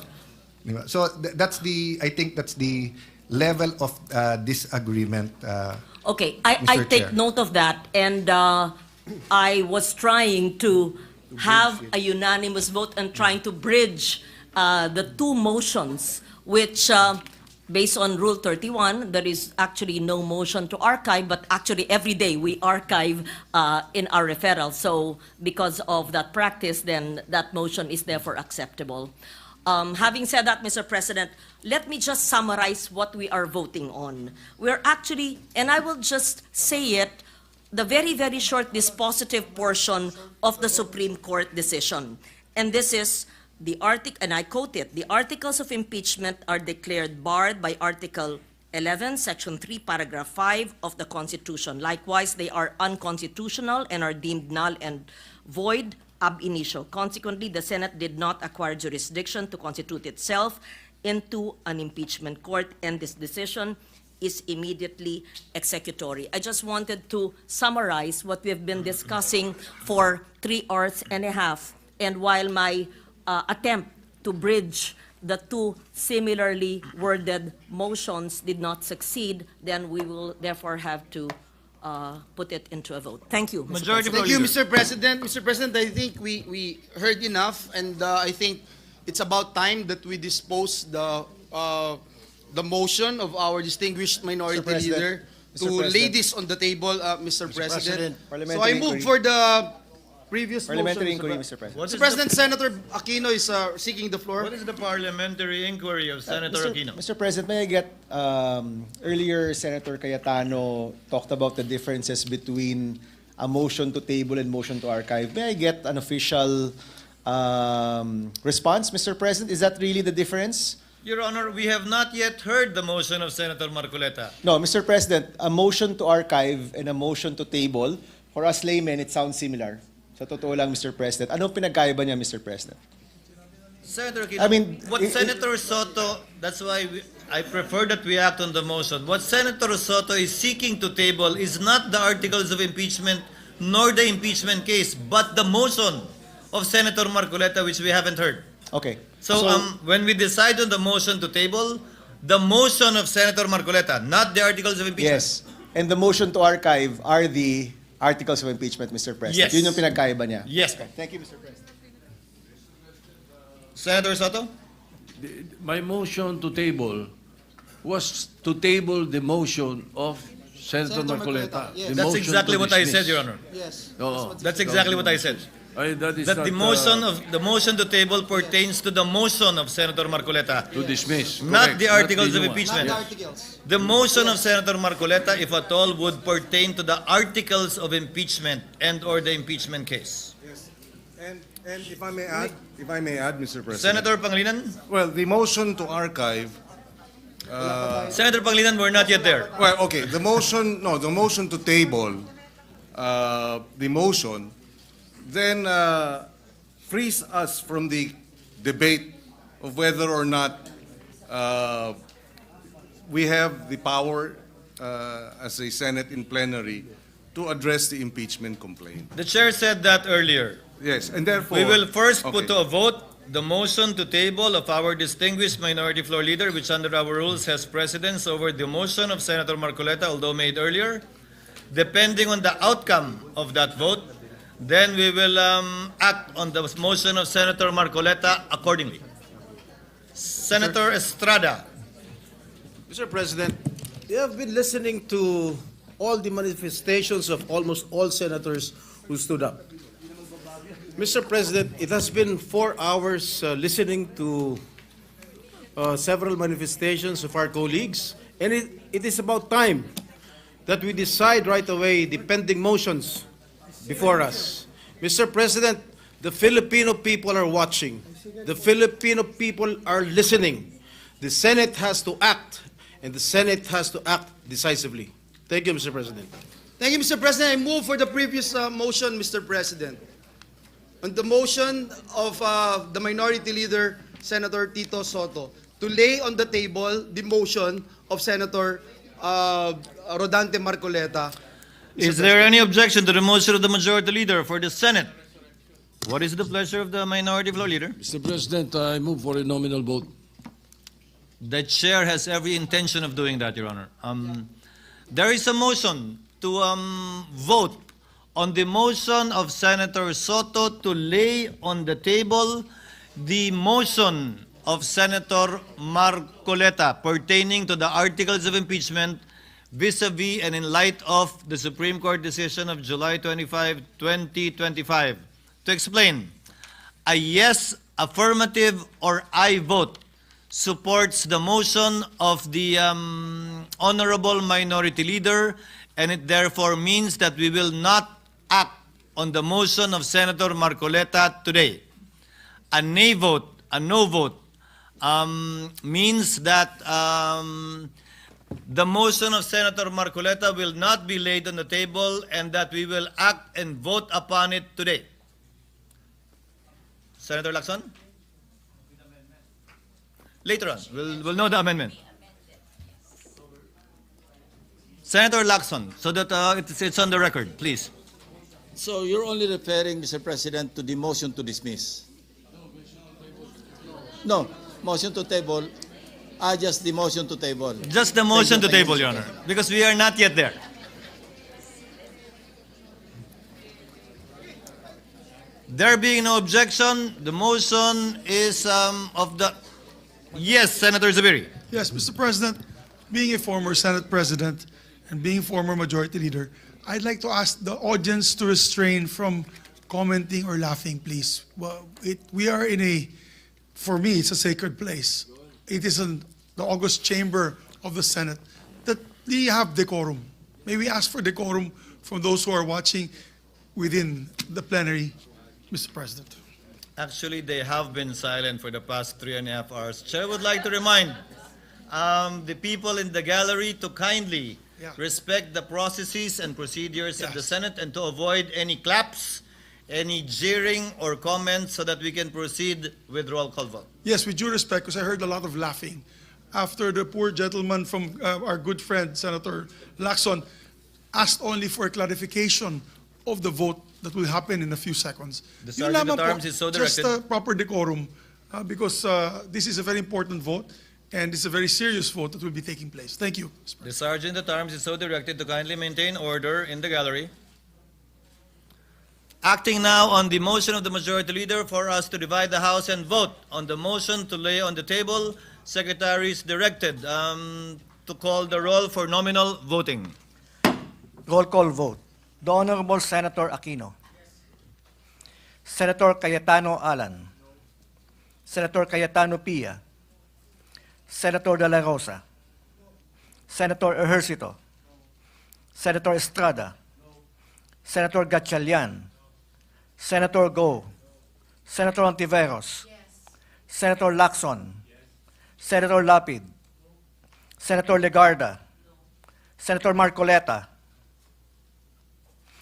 So that's the, I think that's the level of disagreement. Okay, I take note of that, and I was trying to have a unanimous vote and trying to bridge the two motions, which, based on Rule 31, there is actually no motion to archive, but actually every day we archive in our referral. So because of that practice, then that motion is therefore acceptable. Having said that, Mr. President, let me just summarize what we are voting on. We're actually, and I will just say it, the very, very short dispositive portion of the Supreme Court decision. And this is the article, and I quote it, the articles of impeachment are declared barred by Article 11, Section 3, Paragraph 5 of the Constitution. Likewise, they are unconstitutional and are deemed null and void ab initio. Consequently, the Senate did not acquire jurisdiction to constitute itself into an impeachment court, and this decision is immediately executory. I just wanted to summarize what we've been discussing for 3 hours and a half. And while my attempt to bridge the two similarly worded motions did not succeed, then we will therefore have to put it into a vote. Thank you, Mr. Majority Thank Leader. you, Mr. President. Mr. President, I think we heard enough, and I think it's about time that we dispose the motion of our distinguished minority leader to lay this on the table, Mr. President. So I move for the previous Parliamentary motion. inquiry, Mr. President. Mr. President, Senator Aquino is seeking the floor. What is the parliamentary inquiry of Senator Aquino? Mr. President, may I get, earlier Senator Cayetano talked about the differences between a motion to table and motion to archive. May I get an official response, Mr. President? Is that really the difference? Your Honor, we have not yet heard the motion of Senator Marcoleta. No, Mr. President, a motion to archive and a motion to table, for us laymen, it sounds similar. Sa totoo lang, Mr. President. Anong pinagkaiba niya, Mr. President? Senator Aquino, I mean, what Senator Soto, that's why I prefer that we act on the motion. What Senator Soto is seeking to table is not the articles of impeachment nor the impeachment case, but the motion of Senator Marcoleta, which we haven't heard. Okay. So when we decide on the motion to table, the motion of Senator Marcoleta, not the articles of impeachment. Yes. And the motion to archive are the articles of impeachment, Mr. President. Yes. Yun yung pinagkaiba niya. Yes. Thank you, Mr. President. Senator Soto? My motion to table was to table the motion of Senator Marcoleta. Yes. The That's motion exactly to what I dismiss. said, Your Honor. Yes. Oo. That's exactly what I said. That is That not, the motion to table pertains to the motion of Senator Marcoleta, to dismiss. not Correct. the articles of new one. impeachment. Articles. The motion of Senator Marcoleta, if at all, would pertain to the articles of impeachment and/or the impeachment case. And if I may add, Mr. President. Senator Pangilinan? Well, the motion to archive. Senator Pangilinan, we're not yet there. Well, okay. The motion to table, the motion, then frees us from the debate of whether or not we have the power as a Senate in plenary to address the impeachment complaint. The chair said that earlier. Yes, and therefore We will first okay. put to a vote the motion to table of our distinguished minority floor leader, which under our rules has precedence over the motion of Senator Marcoleta, although made earlier. Depending on the outcome of that vote, then we will act on the motion of Senator Marcoleta accordingly. Senator Estrada. Mr. President, you have been listening to all the manifestations of almost all senators who stood up. Mr. President, it has been 4 hours listening to several manifestations of our colleagues, and it is about time that we decide right away the pending motions before us. Mr. President, the Filipino people are watching. The Filipino people are listening. The Senate has to act, and the Senate has to act decisively. Thank you, Mr. President. Thank you, Mr. President. I move for the previous motion, Mr. President. On the motion of the Minority Leader, Senator Tito Soto, to lay on the table the motion of Senator Rodante Marcoleta. Is there any objection to the motion of the Majority Leader for the Senate? What is the pleasure of the Minority Floor Leader? Mr. President, I move for a nominal vote. The Chair has every intention of doing that, Your Honor. There is a motion to vote on the motion of Senator Soto to lay on the table the motion of Senator Marcoleta pertaining to the articles of impeachment vis-a-vis and in light of the Supreme Court decision of July 25, 2025. To explain, a yes, affirmative, or aye vote supports the motion of the Honorable Minority Leader, and it therefore means that we will not act on the motion of Senator Marcoleta today. A nay vote, a no vote, means that the motion of Senator Marcoleta will not be laid on the table and that we will act and vote upon it today. Senator Lacson? Later on, we'll know the amendment. Senator Lacson, so that it's on the record, please. So you're only referring, Mr. President, to the motion to dismiss? No, motion to table. Just the motion to table. Just the motion to table, Your Honor, because we are not yet there. There being no objection, the motion is of the... Yes, Senator Zubiri. Yes, Mr. President, being a former Senate President and being former Majority Leader, I'd like to ask the audience to restrain from commenting or laughing, please. Well, we are in a, for me, it's a sacred place. It is in the August chamber of the Senate that we have decorum. May we ask for decorum from those who are watching within the plenary, Mr. President. Actually, they have been silent for the past 3.5 hours. Chair would like to remind the people in the gallery to kindly respect the processes and procedures of the Senate and to avoid any claps, any jeering or comments so that we can proceed with roll call vote. Yes, with due respect, because I heard a lot of laughing after the poor gentleman from our good friend, Senator Lacson, asked only for a clarification of the vote that will happen in a few seconds. The Sergeant at Arms is so directed. Just proper decorum, because this is a very important vote, and it's a very serious vote that will be taking place. Thank you. The Sergeant at Arms is so directed to kindly maintain order in the gallery. Acting now on the motion of the Majority Leader for us to divide the House and vote on the motion to lay on the table, Secretary is directed to call the roll for nominal voting. Roll call vote. The Honorable Senator Aquino. Senator Cayetano Alan. Senator Cayetano Pia. Senator De La Rosa. Senator Ejercito. Senator Estrada. Senator Gatchalian. Senator Go. Senator Ontiveros. Senator Lacson. Senator Lapid. Senator Legarda. Senator Marcoleta.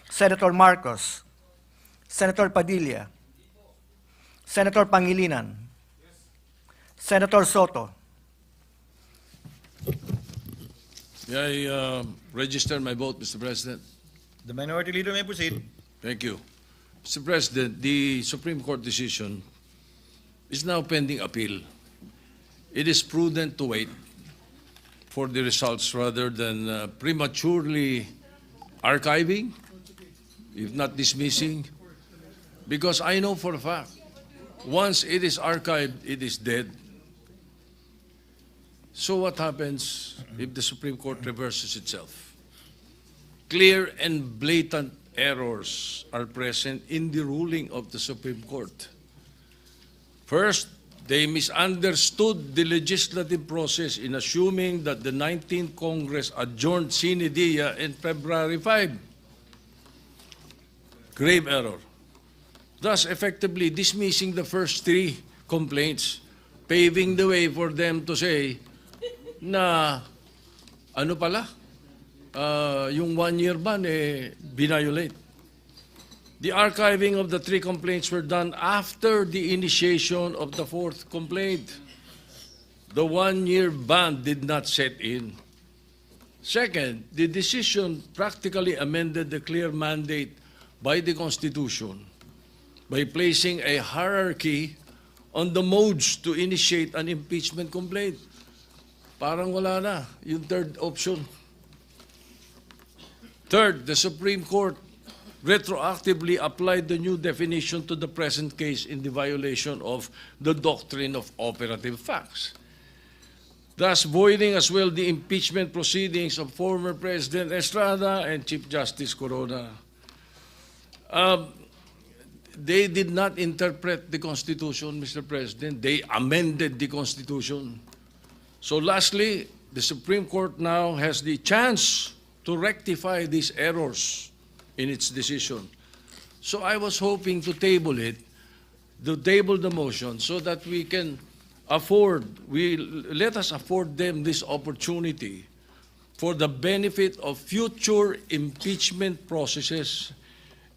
Senator Marcos. Senator Padilla. Senator Pangilinan. Senator Soto. May I register my vote, Mr. President? The Minority Leader may proceed. Thank you. Mr. President, the Supreme Court decision is now pending appeal. It is prudent to wait for the results rather than prematurely archiving, if not dismissing, because I know for a fact, once it is archived, it is dead. So what happens if the Supreme Court reverses itself? Clear and blatant errors are present in the ruling of the Supreme Court. First, They misunderstood the legislative process in assuming that the 19th Congress adjourned sine die in February 5. Grave error. Thus effectively dismissing the first three complaints, paving the way for them to say na ano pala, yung 1-year ban binayolate. The archiving of the three complaints were done after the initiation of the fourth complaint. The 1-year ban did not set in. Second, the decision practically amended the clear mandate by the Constitution by placing a hierarchy on the modes to initiate an impeachment complaint. Parang wala na yung third option. Third, the Supreme Court retroactively applied the new definition to the present case in the violation of the doctrine of operative facts, thus voiding as well the impeachment proceedings of former President Estrada and Chief Justice Corona. They did not interpret the Constitution, Mr. President. They amended the Constitution. So lastly, the Supreme Court now has the chance to rectify these errors in its decision. So I was hoping to table the motion so that we can let us afford them this opportunity for the benefit of future impeachment processes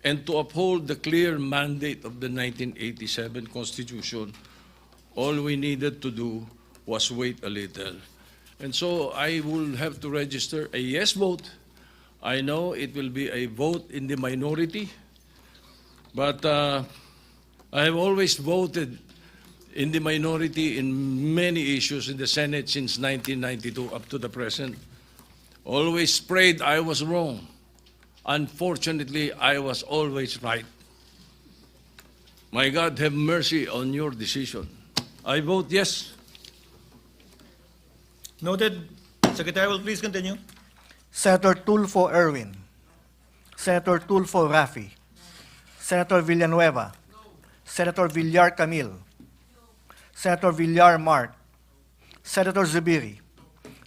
and to uphold the clear mandate of the 1987 Constitution. All we needed to do was wait a little. And so I will have to register a yes vote. I know it will be a vote in the minority, but I have always voted in the minority in many issues in the Senate since 1992 up to the present. Always prayed I was wrong. Unfortunately, I was always right. My God, have mercy on your decision. I vote yes. Noted. Secretary will please continue. Senator Tulfo Erwin, Senator Tulfo Rafi, Senator Villanueva, Senator Villar Camil, Senator Villar Mark, Senator Zubiri,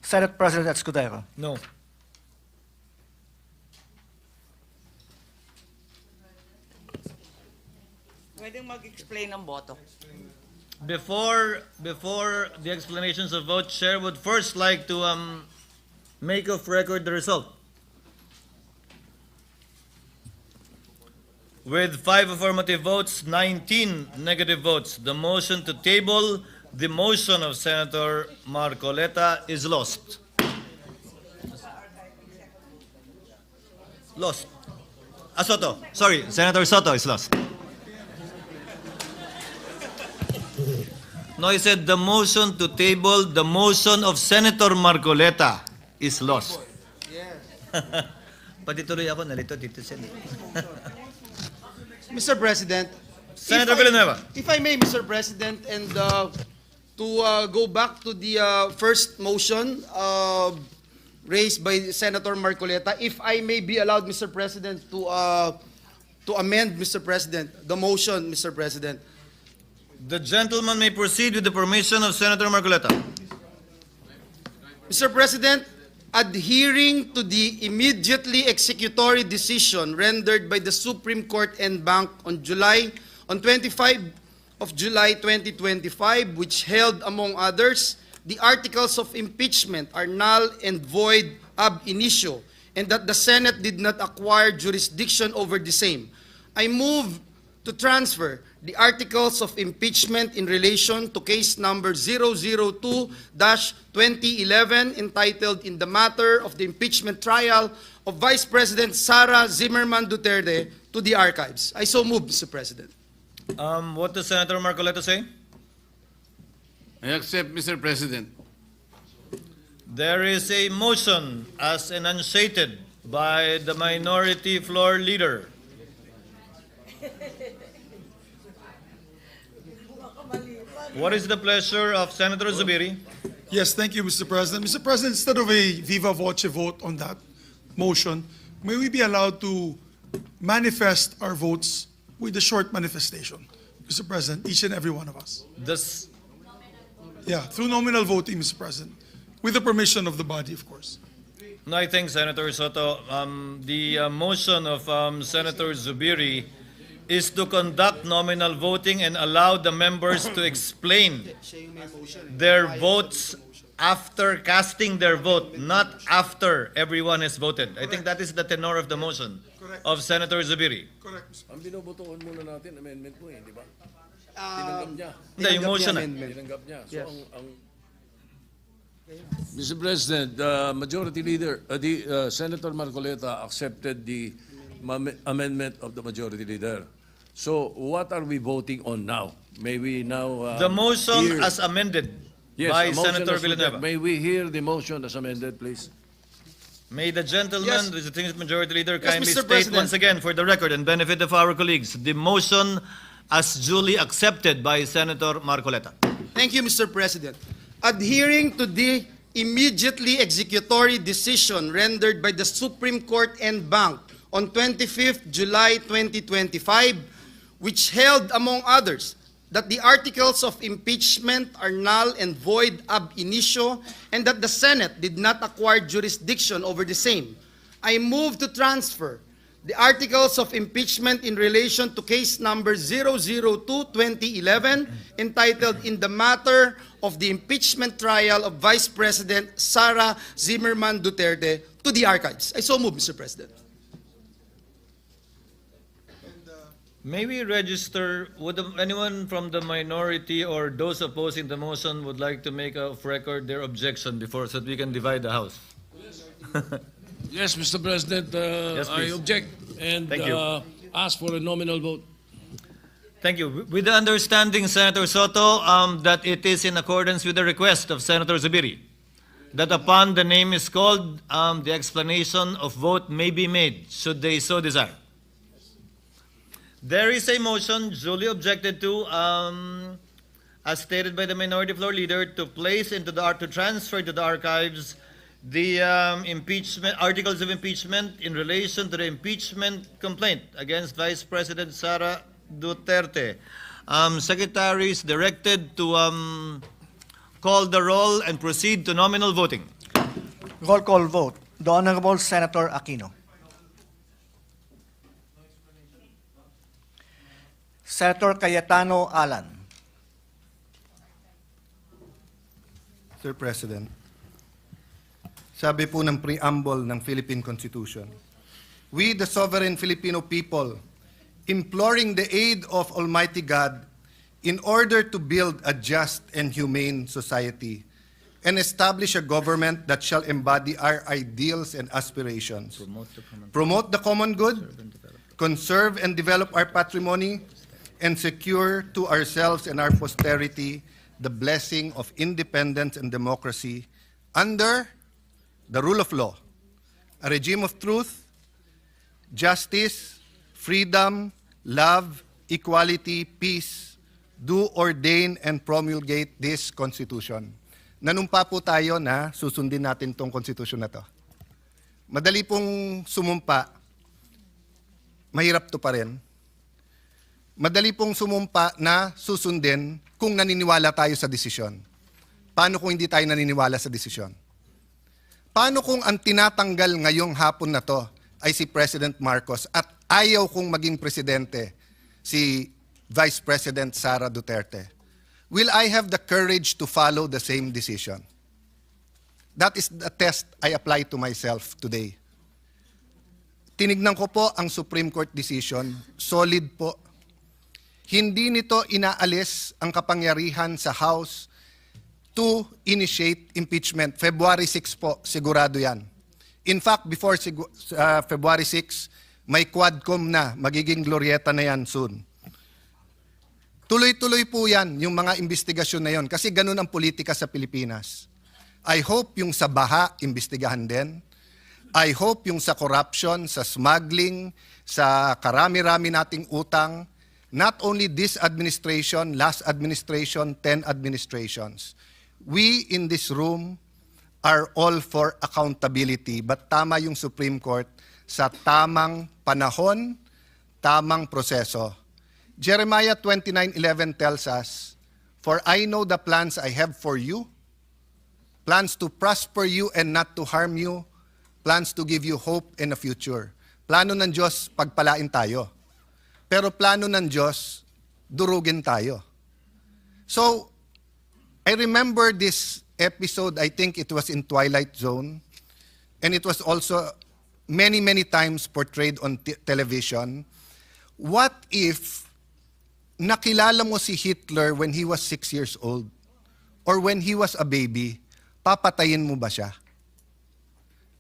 Senate President Escudero. No. Pwedeng mag-explain ng boto. Before the explanations of vote, Chair would first like to make of record the result. With 5 affirmative votes, 19 negative votes, the motion to table the motion of Senator Marcoleta is lost. Lost. Soto. Sorry, Senator Soto is lost. No, he said the motion to table the motion of Senator Marcoleta is lost. Yes. Pati tuloy ako, nalito dito siya. Mr. President, Senator Villanueva. If I may, Mr. President, and to go back to the first motion raised by Senator Marcoleta, if I may be allowed, Mr. President, to amend, Mr. President, the motion, Mr. President. The gentleman may proceed with the permission of Senator Marcoleta. Mr. President, adhering to the immediately executory decision rendered by the Supreme Court en banc on 25 of July 2025, which held, among others, the articles of impeachment are null and void ab initio, and that the Senate did not acquire jurisdiction over the same, I move to transfer the articles of impeachment in relation to case number 002-2011 entitled in the matter of the impeachment trial of Vice President Sara Zimmerman Duterte to the archives. I so move, Mr. President. What does Senator Marcoleta say? I accept, Mr. President. There is a motion as enunciated by the minority floor leader. What is the pleasure of Senator Zubiri? Yes, thank you, Mr. President. Mr. President, instead of a viva voce vote on that motion, may we be allowed to manifest our votes with a short manifestation, Mr. President, each and every one of us. Yeah, through nominal voting, Mr. President, with the permission of the body, of course. No, I think, Senator Soto, the motion of Senator Zubiri is to conduct nominal voting and allow the members to explain their votes after casting their vote, not after everyone has voted. I think that is the tenor of the motion of Senator Zubiri. Correct, Mr. Ang binobotohan muna natin, amendment mo di ba? Tinanggap niya. Hindi, yung motion na. Tinanggap niya. So, Mr. President, the Majority Leader, Senator Marcoleta accepted the amendment of the Majority Leader. So, what are we voting on now? May we now... The motion as amended by a motion Senator as Villanueva. May we hear the motion as amended, please? May the gentleman, the distinguished Majority Leader, kindly Mr. state President. once again for the record and benefit of our colleagues, the motion as duly accepted by Senator Marcoleta. Thank you, Mr. President. Adhering to the immediately executory decision rendered by the Supreme Court en banc on 25th July 2025, which held, among others, that the articles of impeachment are null and void ab initio and that the Senate did not acquire jurisdiction over the same, I move to transfer the articles of impeachment in relation to case number 002-2011 entitled In the Matter of the Impeachment Trial of Vice President Sara Zimmerman Duterte to the archives. I so move, Mr. President. May we register, would anyone from the minority or those opposing the motion would like to make of record their objection before so that we can divide the House? Yes, Mr. President, Yes, I please. object and Thank you. ask for a nominal vote. Thank you. With the understanding, Senator Soto, that it is in accordance with the request of Senator Zubiri, that upon the name is called, the explanation of vote may be made, should they so desire. There is a motion duly objected to, as stated by the Minority Floor Leader, to place into to transfer to the archives the impeachment articles of impeachment in relation to the impeachment complaint against Vice President Sara Duterte. Secretary is directed to call the roll and proceed to nominal voting. Roll call vote. The Honorable Senator Aquino. Senator Cayetano Alan. Sir President, sabi po ng preamble ng Philippine Constitution, we, the sovereign Filipino people, imploring the aid of Almighty God in order to build a just and humane society and establish a government that shall embody our ideals and aspirations, promote the common good, conserve and develop our patrimony, and secure to ourselves and our posterity the blessing of independence and democracy under the rule of law, a regime of truth, justice, freedom, love, equality, peace, do ordain and promulgate this Constitution. Nanumpa po tayo na susundin natin tong Constitution na to. Madali pong sumumpa, mahirap to pa rin. Madali pong sumumpa na susundin kung naniniwala tayo sa desisyon. Paano kung hindi tayo naniniwala sa desisyon? Paano kung ang tinatanggal ngayong hapon na to ay si President Marcos at ayaw kong maging presidente si Vice President Sara Duterte? Will I have the courage to follow the same decision? That is the test I apply to myself today. Tinignan ko po ang Supreme Court decision, solid po. Hindi nito inaalis ang kapangyarihan sa House to initiate impeachment. February 6 po, sigurado yan. In fact, before February 6, may quadcom na, magiging glorieta na yan soon. Tuloy-tuloy po yan, yung mga investigasyon na yon, kasi ganun ang politika sa Pilipinas. I hope yung sa baha, imbestigahan din. I hope yung sa corruption, sa smuggling, sa karami-rami nating utang, not only this administration, last administration, 10 administrations. We in this room are all for accountability, but tama yung Supreme Court sa tamang panahon, tamang proseso. Jeremiah 29:11 tells us, For I know the plans I have for you, plans to prosper you and not to harm you, plans to give you hope and a future. Plano ng Diyos, pagpalain tayo. Pero plano ng Diyos, durugin tayo. So, I remember this episode, I think it was in Twilight Zone, and it was also many, many times portrayed on television. What if nakilala mo si Hitler when he was 6 years old or when he was a baby, papatayin mo ba siya?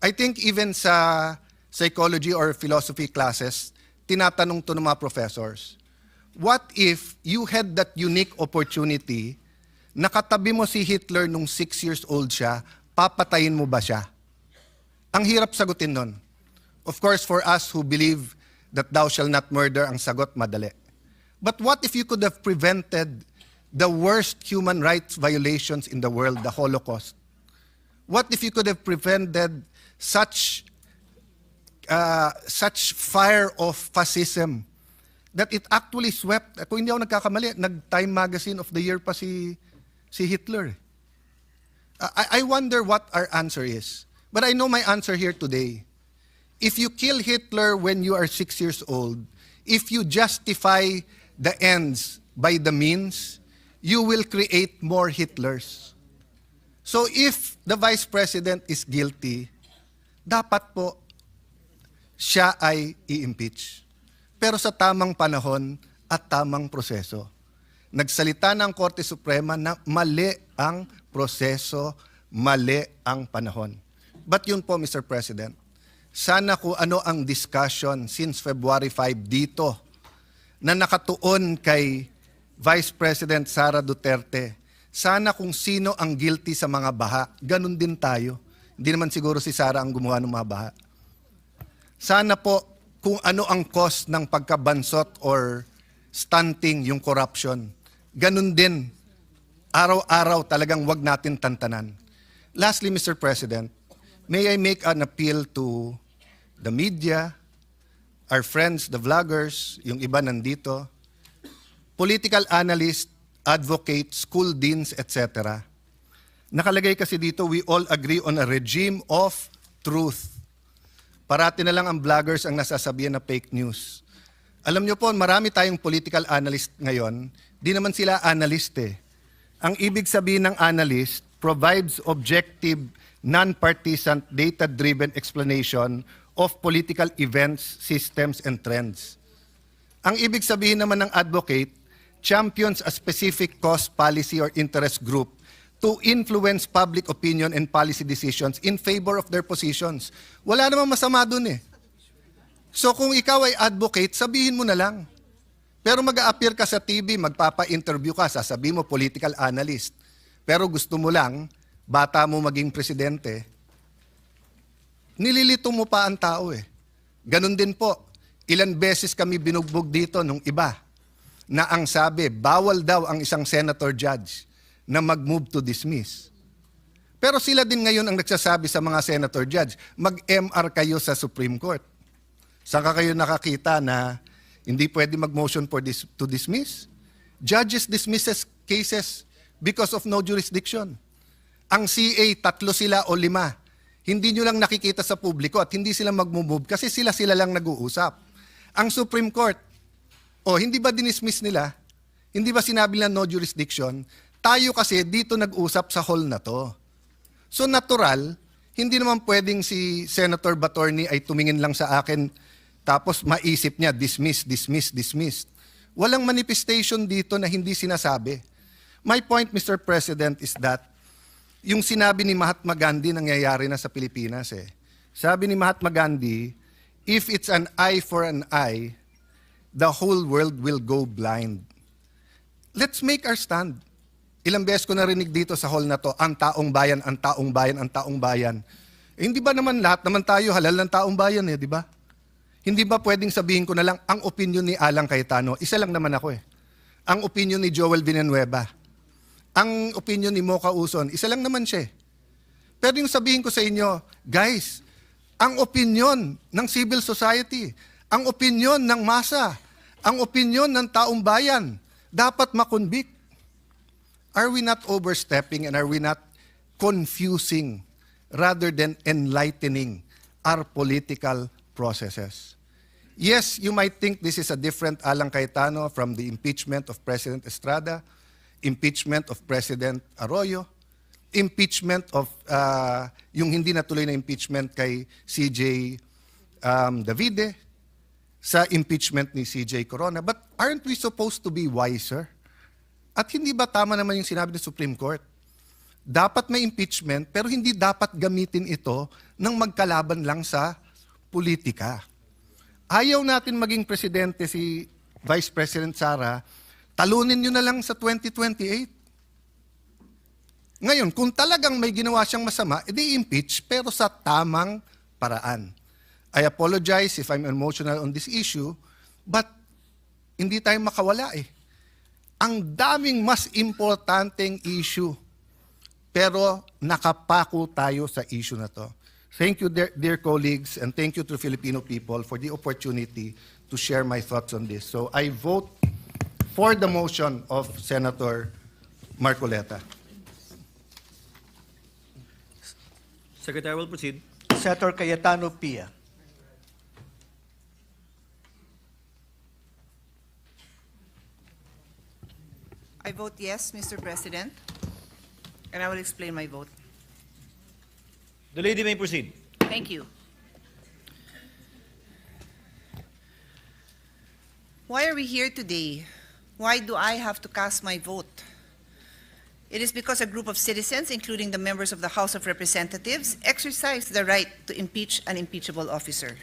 I think even sa psychology or philosophy classes, tinatanong to ng mga professors, what if you had that unique opportunity, nakatabi mo si Hitler nung 6 years old siya, papatayin mo ba siya? Ang hirap sagutin nun. Of course, for us who believe that thou shall not murder, ang sagot madali. But what if you could have prevented the worst human rights violations in the world, the Holocaust? What if you could have prevented such fire of fascism that it actually swept, kung hindi ako nagkakamali, nag-Time Magazine of the Year pa si Hitler. I wonder what our answer is. But I know my answer here today. If you kill Hitler when you are 6 years old, if you justify the ends by the means, you will create more Hitlers. So if the Vice President is guilty, dapat po siya ay i-impeach. Pero sa tamang panahon at tamang proseso. Nagsalita ng Korte Suprema na mali ang proseso, mali ang panahon. But yun po, Mr. President, sana kung ano ang discussion since February 5 dito na nakatuon kay Vice President Sara Duterte, sana kung sino ang guilty sa mga baha, ganun din tayo. Hindi naman siguro si Sara ang gumawa ng mga baha. Sana po kung ano ang cause ng pagkabansot or stunting yung corruption, ganun din, araw-araw talagang wag natin tantanan. Lastly, Mr. President, may I make an appeal to the media, our friends, the vloggers, yung iba nandito, political analysts, advocates, school deans, etc. Nakalagay kasi dito, we all agree on a regime of truth. Parati na lang ang vloggers ang nasasabihan na fake news. Alam nyo po, marami tayong political analyst ngayon, di naman sila analyst eh. Ang ibig sabihin ng analyst provides objective, non-partisan, data-driven explanation of political events, systems, and trends. Ang ibig sabihin naman ng advocate, champions a specific cause, policy, or interest group to influence public opinion and policy decisions in favor of their positions. Wala namang masama dun eh. So kung ikaw ay advocate, sabihin mo na lang. Pero mag-a-appear ka sa TV, magpapa-interview ka, sasabihin mo political analyst. Pero gusto mo lang, bata mo maging presidente, nililito mo pa ang tao eh. Ganon din po, ilan beses kami binugbog dito nung iba, na ang sabi, bawal daw ang isang senator judge na mag-move to dismiss. Pero sila din ngayon ang nagsasabi sa mga senator judge, mag-MR kayo sa Supreme Court. Saan ka kayo nakakita na hindi pwede mag-motion to dismiss? Judges dismisses cases because of no jurisdiction. Ang CA, 3 sila o 5. Hindi nyo lang nakikita sa publiko at hindi sila mag-move kasi sila lang nag-uusap. Ang Supreme Court, hindi ba dinismiss nila? Hindi ba sinabi nila no jurisdiction? Tayo kasi dito nag-usap sa hall na to. So natural, hindi naman pwedeng si Senator Batorni ay tumingin lang sa akin tapos maisip niya, dismiss. Walang manifestation dito na hindi sinasabi. My point, Mr. President, is that yung sinabi ni Mahatma Gandhi nangyayari na sa Pilipinas eh. Sabi ni Mahatma Gandhi, if it's an eye for an eye, the whole world will go blind. Let's make our stand. Ilang beses ko narinig dito sa hall na to, ang taong bayan, ang taong bayan, ang taong bayan. Eh, hindi ba naman lahat naman tayo halal ng taong bayan eh, di ba? Hindi ba pwedeng sabihin ko na lang, ang opinion ni Alang Cayetano, isa lang naman ako eh. Ang opinion ni Joel Villanueva, ang opinion ni Mocha Uson, isa lang naman siya eh. Pero yung sabihin ko sa inyo, guys, ang opinion ng civil society, ang opinion ng masa, ang opinion ng taong bayan, dapat makonvict. are we not overstepping and are we not confusing rather than enlightening our political processes? Yes, you might think this is a different Alang Cayetano from the impeachment of President Estrada, impeachment of President Arroyo, impeachment of yung hindi natuloy na impeachment kay CJ Davide, sa impeachment ni CJ Corona. But aren't we supposed to be wiser? At hindi ba tama naman yung sinabi ng Supreme Court? Dapat may impeachment pero hindi dapat gamitin ito ng magkalaban lang sa politika. Ayaw natin maging presidente si Vice President Sara, talunin nyo na lang sa 2028. Ngayon, kung talagang may ginawa siyang masama, edi impeach pero sa tamang paraan. I apologize if I'm emotional on this issue, but hindi tayo makawala eh. Ang daming mas importanteng issue, pero nakapako tayo sa issue na to. Thank you, dear colleagues, and thank you to the Filipino people for the opportunity to share my thoughts on this. So I vote for the motion of Senator Marcoleta. Secretary will proceed. Senator Cayetano Pia. I vote yes, Mr. President, and I will explain my vote. The lady may proceed. Thank you. Why are we here today? Why do I have to cast my vote? It is because a group of citizens, including the members of the House of Representatives, exercised the right to impeach an impeachable officer.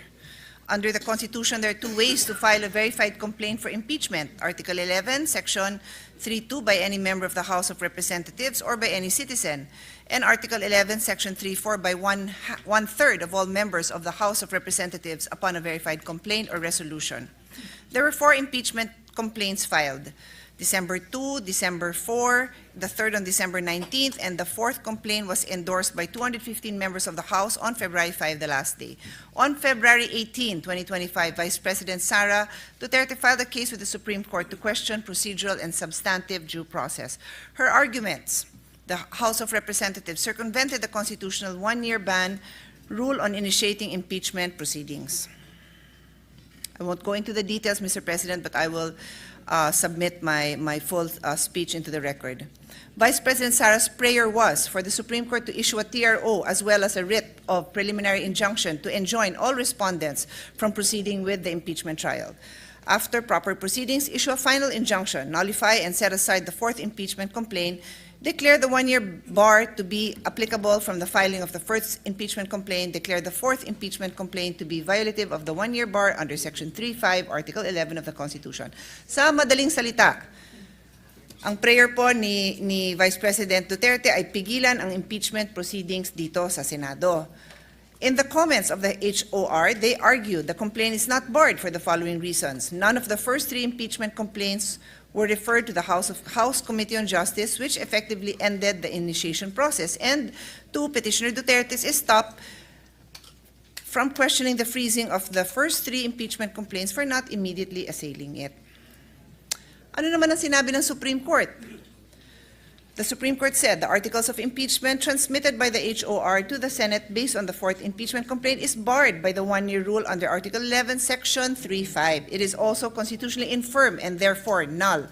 Under the Constitution, there are two ways to file a verified complaint for impeachment. Article 11, Section 3.2 by any member of the House of Representatives or by any citizen. And Article 11, Section 3.4 by one-third of all members of the House of Representatives upon a verified complaint or resolution. There were 4 impeachment complaints filed. December 2, December 4, the third on December 19th, and the 4th complaint was endorsed by 215 members of the House on February 5, the last day. On February 18, 2025, Vice President Sara Duterte filed a case with the Supreme Court to question procedural and substantive due process. Her arguments: the House of Representatives circumvented the constitutional one-year ban rule on initiating impeachment proceedings. I won't go into the details, Mr. President, but I will submit my full speech into the record. Vice President Sara's prayer was for the Supreme Court to issue a TRO as well as a writ of preliminary injunction to enjoin all respondents from proceeding with the impeachment trial. After proper proceedings, issue a final injunction, nullify and set aside the 4th impeachment complaint, declare the one-year bar to be applicable from the filing of the 1st impeachment complaint, declare the 4th impeachment complaint to be violative of the one-year bar under Section 3.5, Article 11 of the Constitution. Sa madaling salita, ang prayer po ni Vice President Duterte ay pigilan ang impeachment proceedings dito sa Senado. In the comments of the HOR, they argued the complaint is not barred for the following reasons. None of the first 3 impeachment complaints were referred to the House Committee on Justice, which effectively ended the initiation process. And 2, Petitioner Duterte is stopped from questioning the freezing of the first 3 impeachment complaints for not immediately assailing it. Ano naman ang sinabi ng Supreme Court? The Supreme Court said the articles of impeachment transmitted by the HOR to the Senate based on the 4th impeachment complaint is barred by the one-year rule under Article 11, Section 3.5. It is also constitutionally infirm and therefore null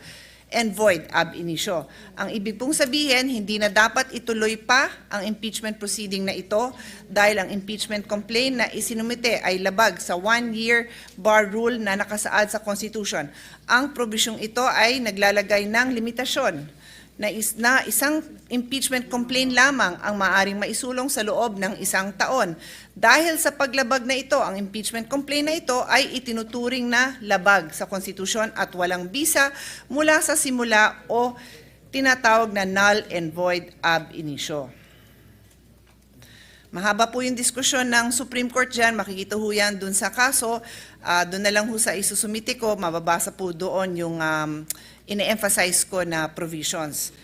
and void ab initio. Ang ibig pong sabihin, hindi na dapat ituloy pa ang impeachment proceeding na ito dahil ang impeachment complaint na isinumite ay labag sa one-year bar rule na nakasaad sa Constitution. Ang probisyong ito ay naglalagay ng limitasyon na isang impeachment complaint lamang ang maaaring maisulong sa loob ng 1 taon. Dahil sa paglabag na ito, ang impeachment complaint na ito ay itinuturing na labag sa konstitusyon at walang bisa mula sa simula o tinatawag na null and void ab initio. Mahaba po yung diskusyon ng Supreme Court dyan, makikita ho yan dun sa kaso, dun na lang ho sa isusumite ko, mababasa po doon yung ine-emphasize ko na provisions.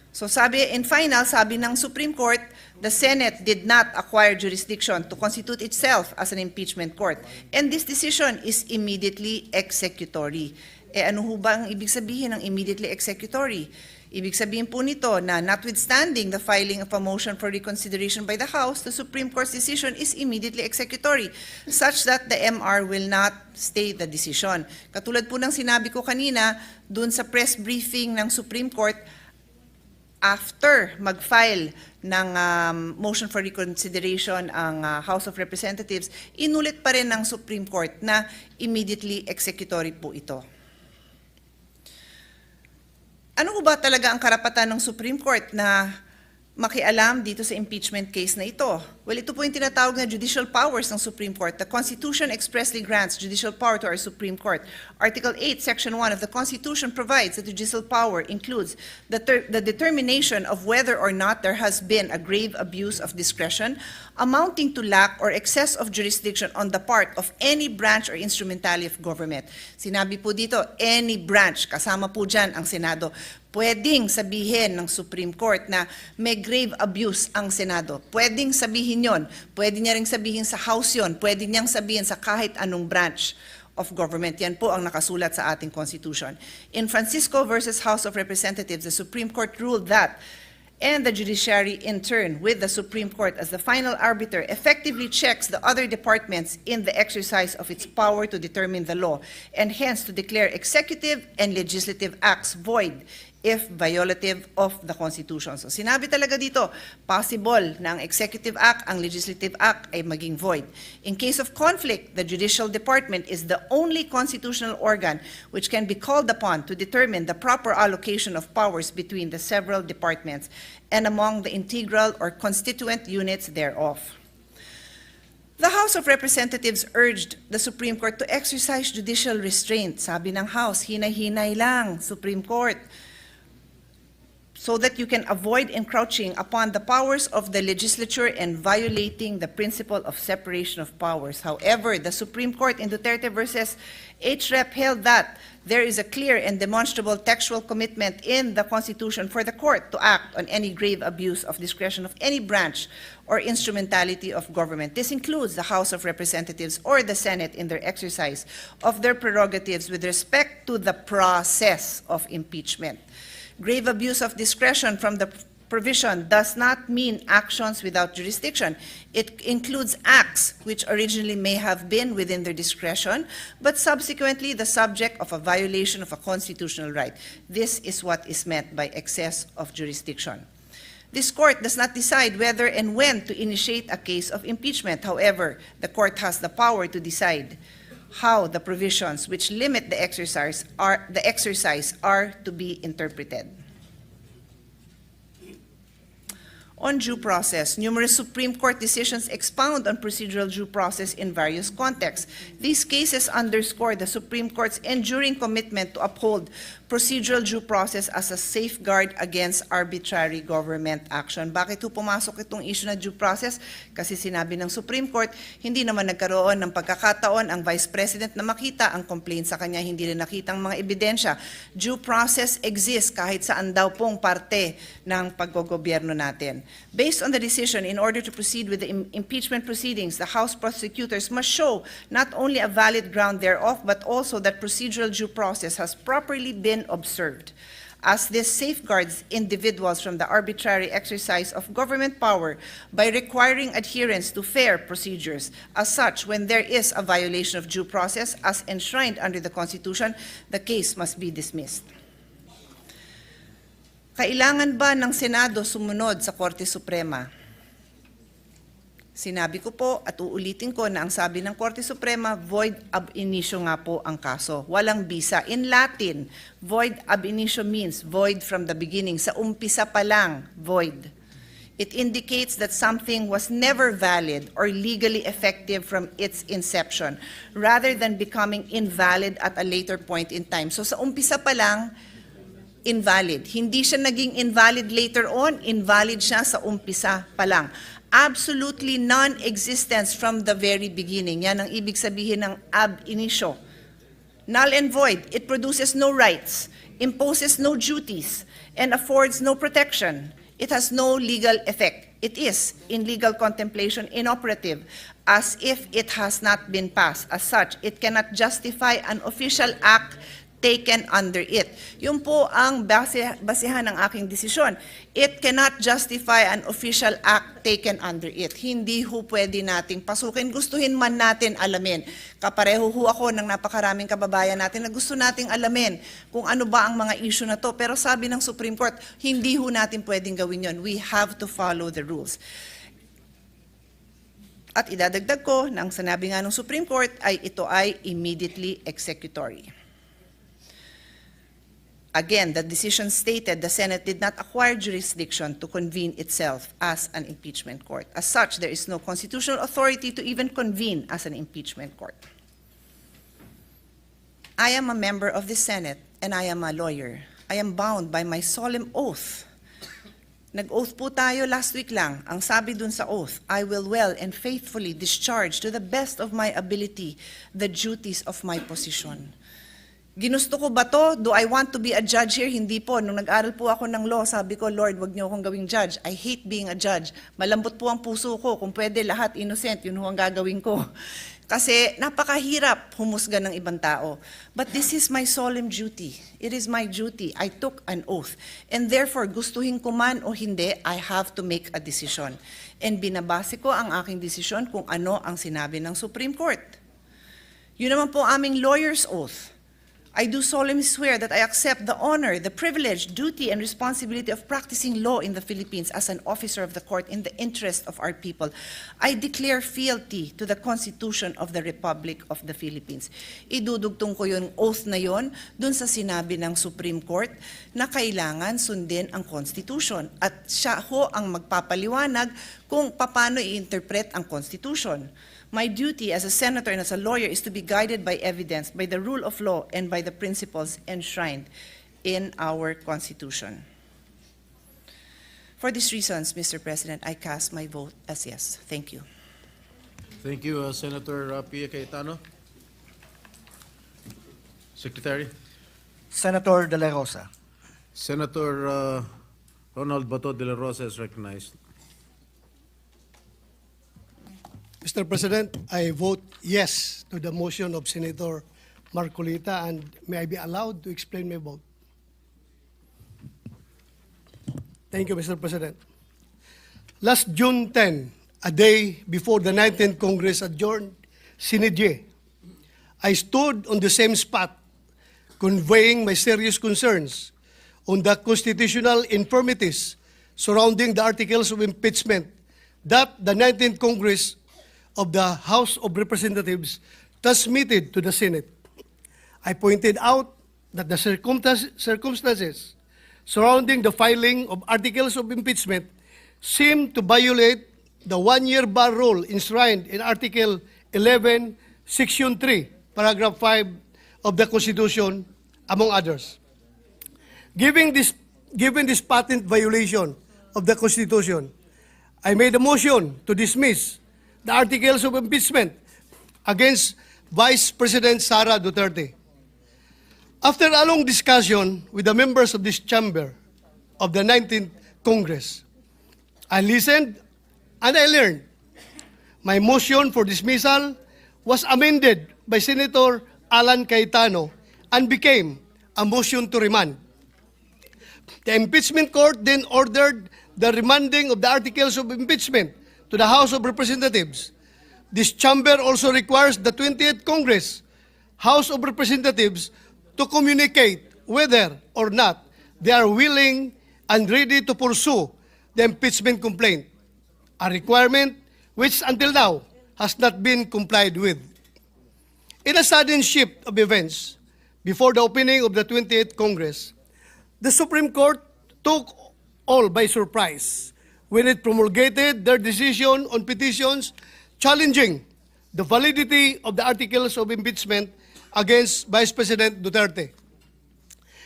So in final, sabi ng Supreme Court, the Senate did not acquire jurisdiction to constitute itself as an impeachment court, and this decision is immediately executory. Ano ho ba ang ibig sabihin ng immediately executory? Ibig sabihin po nito na notwithstanding the filing of a motion for reconsideration by the House, the Supreme Court's decision is immediately executory, such that the MR will not stay the decision. Katulad po ng sinabi ko kanina, dun sa press briefing ng Supreme Court, after mag-file ng motion for reconsideration ang House of Representatives, inulit pa rin ng Supreme Court na immediately executory po ito. Ano ba talaga ang karapatan ng Supreme Court na makialam dito sa impeachment case na ito? Well, ito po yung tinatawag na judicial powers ng Supreme Court. The Constitution expressly grants judicial power to our Supreme Court. Article 8, Section 1 of the Constitution provides that judicial power includes the determination of whether or not there has been a grave abuse of discretion amounting to lack or excess of jurisdiction on the part of any branch or instrumentality of government. Sinabi po dito, any branch, kasama po dyan ang Senado. Pwedeng sabihin ng Supreme Court na may grave abuse ang Senado. Pwedeng sabihin yon. Pwede niya ring sabihin sa House yon. Pwede niyang sabihin sa kahit anong branch of government. Yan po ang nakasulat sa ating Constitution. In Francisco versus House of Representatives, the Supreme Court ruled that and the judiciary in turn with the Supreme Court as the final arbiter effectively checks the other departments in the exercise of its power to determine the law and hence to declare executive and legislative acts void if violative of the Constitution. So sinabi talaga dito, possible na ang Executive Act, ang Legislative Act ay maging void. In case of conflict, the Judicial Department is the only constitutional organ which can be called upon to determine the proper allocation of powers between the several departments and among the integral or constituent units thereof. The House of Representatives urged the Supreme Court to exercise judicial restraint. Sabi ng House, hinay-hinay lang, Supreme Court, so that you can avoid encroaching upon the powers of the legislature and violating the principle of separation of powers. However, the Supreme Court in Duterte versus HREP held that there is a clear and demonstrable textual commitment in the Constitution for the court to act on any grave abuse of discretion of any branch or instrumentality of government. This includes the House of Representatives or the Senate in their exercise of their prerogatives with respect to the process of impeachment. Grave abuse of discretion from the provision does not mean actions without jurisdiction. It includes acts which originally may have been within their discretion, but subsequently the subject of a violation of a constitutional right. This is what is meant by excess of jurisdiction. This court does not decide whether and when to initiate a case of impeachment. However, the court has the power to decide how the provisions which limit the exercise are to be interpreted. On due process, numerous Supreme Court decisions expound on procedural due process in various contexts. These cases underscore the Supreme Court's enduring commitment to uphold procedural due process as a safeguard against arbitrary government action. Bakit pumasok itong issue na due process? Kasi sinabi ng Supreme Court, hindi naman nagkaroon ng pagkakataon ang Vice President na makita ang complaint sa kanya, hindi rin nakita ang mga ebidensya. Due process exists kahit saan daw pong parte ng paggogobyerno natin. Based on the decision, in order to proceed with the impeachment proceedings, the House prosecutors must show not only a valid ground thereof, but also that procedural due process has properly been observed. As this safeguards individuals from the arbitrary exercise of government power by requiring adherence to fair procedures. As such, when there is a violation of due process as enshrined under the Constitution, the case must be dismissed. Kailangan ba ng Senado sumunod sa Korte Suprema? Sinabi ko po at uulitin ko na ang sabi ng Korte Suprema, void ab initio nga po ang kaso. Walang bisa. In Latin, void ab initio means void from the beginning. Sa umpisa pa lang, void. It indicates that something was never valid or legally effective from its inception, rather than becoming invalid at a later point in time. So sa umpisa pa lang, invalid. Hindi siya naging invalid later on, invalid siya sa umpisa pa lang. Absolutely non-existence from the very beginning. Yan ang ibig sabihin ng ab initio. Null and void. It produces no rights, imposes no duties, and affords no protection. It has no legal effect. It is, in legal contemplation, inoperative, as if it has not been passed. As such, it cannot justify an official act taken under it. Yun po ang basehan ng aking desisyon. It cannot justify an official act taken under it. Hindi ho pwede nating pasukin. Gustuhin man natin alamin. Kapareho ho ako ng napakaraming kababayan natin na gusto nating alamin kung ano ba ang mga issue na to. Pero sabi ng Supreme Court, hindi ho natin pwedeng gawin yon. We have to follow the rules. At idadagdag ko, nang sinabi nga ng Supreme Court, ay ito ay immediately executory. Again, the decision stated the Senate did not acquire jurisdiction to convene itself as an impeachment court. As such, there is no constitutional authority to even convene as an impeachment court. I am a member of the Senate and I am a lawyer. I am bound by my solemn oath. Nag-oath po tayo last week lang. Ang sabi dun sa oath, I will well and faithfully discharge to the best of my ability the duties of my position. Ginusto ko ba to? Do I want to be a judge here? Hindi po. Nung nag-aral po ako ng law, sabi ko, Lord, wag niyo akong gawing judge. I hate being a judge. Malambot po ang puso ko. Kung pwede lahat innocent, yun ho ang gagawin ko. Kasi napakahirap humusga ng ibang tao. But this is my solemn duty. It is my duty. I took an oath. And therefore, gustuhin ko man o hindi, I have to make a decision. And binabase ko ang aking desisyon kung ano ang sinabi ng Supreme Court. Yun naman po aming lawyer's oath. I do solemnly swear that I accept the honor, the privilege, duty, and responsibility of practicing law in the Philippines as an officer of the court in the interest of our people. I declare fealty to the Constitution of the Republic of the Philippines. Idudugtong ko yung oath na yon dun sa sinabi ng Supreme Court na kailangan sundin ang Constitution. At siya ho ang magpapaliwanag kung paano i-interpret ang Constitution. My duty as a senator and as a lawyer is to be guided by evidence, by the rule of law, and by the principles enshrined in our Constitution. For these reasons, Mr. President, I cast my vote as yes. Thank you. Thank you, Senator Pia Cayetano. Secretary. Senator De La Rosa. Senator Ronald Bato de la Rosa is recognized. Mr. President, I vote yes to the motion of Senator Marcolita, and may I be allowed to explain my vote? Thank you, Mr. President. Last June 10, a day before the 19th Congress adjourned sine die, I stood on the same spot conveying my serious concerns on the constitutional infirmities surrounding the articles of impeachment that the 19th Congress of the House of Representatives transmitted to the Senate. I pointed out that the circumstances surrounding the filing of articles of impeachment seem to violate the one-year bar rule enshrined in Article 11, Section 3, Paragraph 5 of the Constitution, among others. Given this patent violation of the Constitution, I made a motion to dismiss the articles of impeachment against Vice President Sara Duterte. After a long discussion with the members of this chamber of the 19th Congress, I listened and I learned my motion for dismissal was amended by Senator Alan Cayetano and became a motion to remand. The impeachment court then ordered the remanding of the articles of impeachment to the House of Representatives. This chamber also requires the 20th Congress, House of Representatives, to communicate whether or not they are willing and ready to pursue the impeachment complaint, a requirement which until now has not been complied with. In a sudden shift of events, before the opening of the 28th Congress, the Supreme Court took all by surprise when it promulgated their decision on petitions challenging the validity of the articles of impeachment against Vice President Duterte.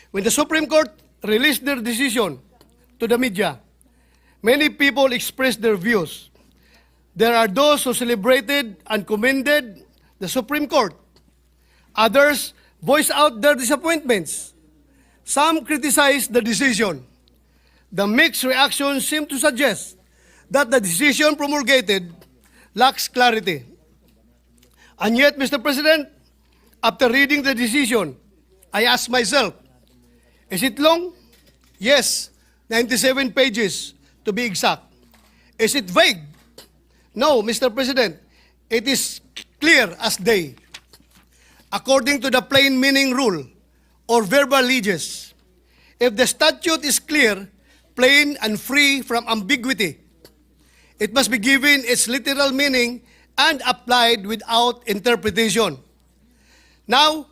When the Supreme Court released their decision to the media, many people expressed their views. There are those who celebrated and commended the Supreme Court. Others voiced out their disappointments. Some criticized the decision. The mixed reactions seem to suggest that the decision promulgated lacks clarity. And yet, Mr. President, after reading the decision, I ask myself, is it long? Yes, 97 pages to be exact. Is it vague? No, Mr. President, it is clear as day. According to the plain meaning rule or verbal leges, if the statute is clear, plain, and free from ambiguity, it must be given its literal meaning and applied without interpretation. Now,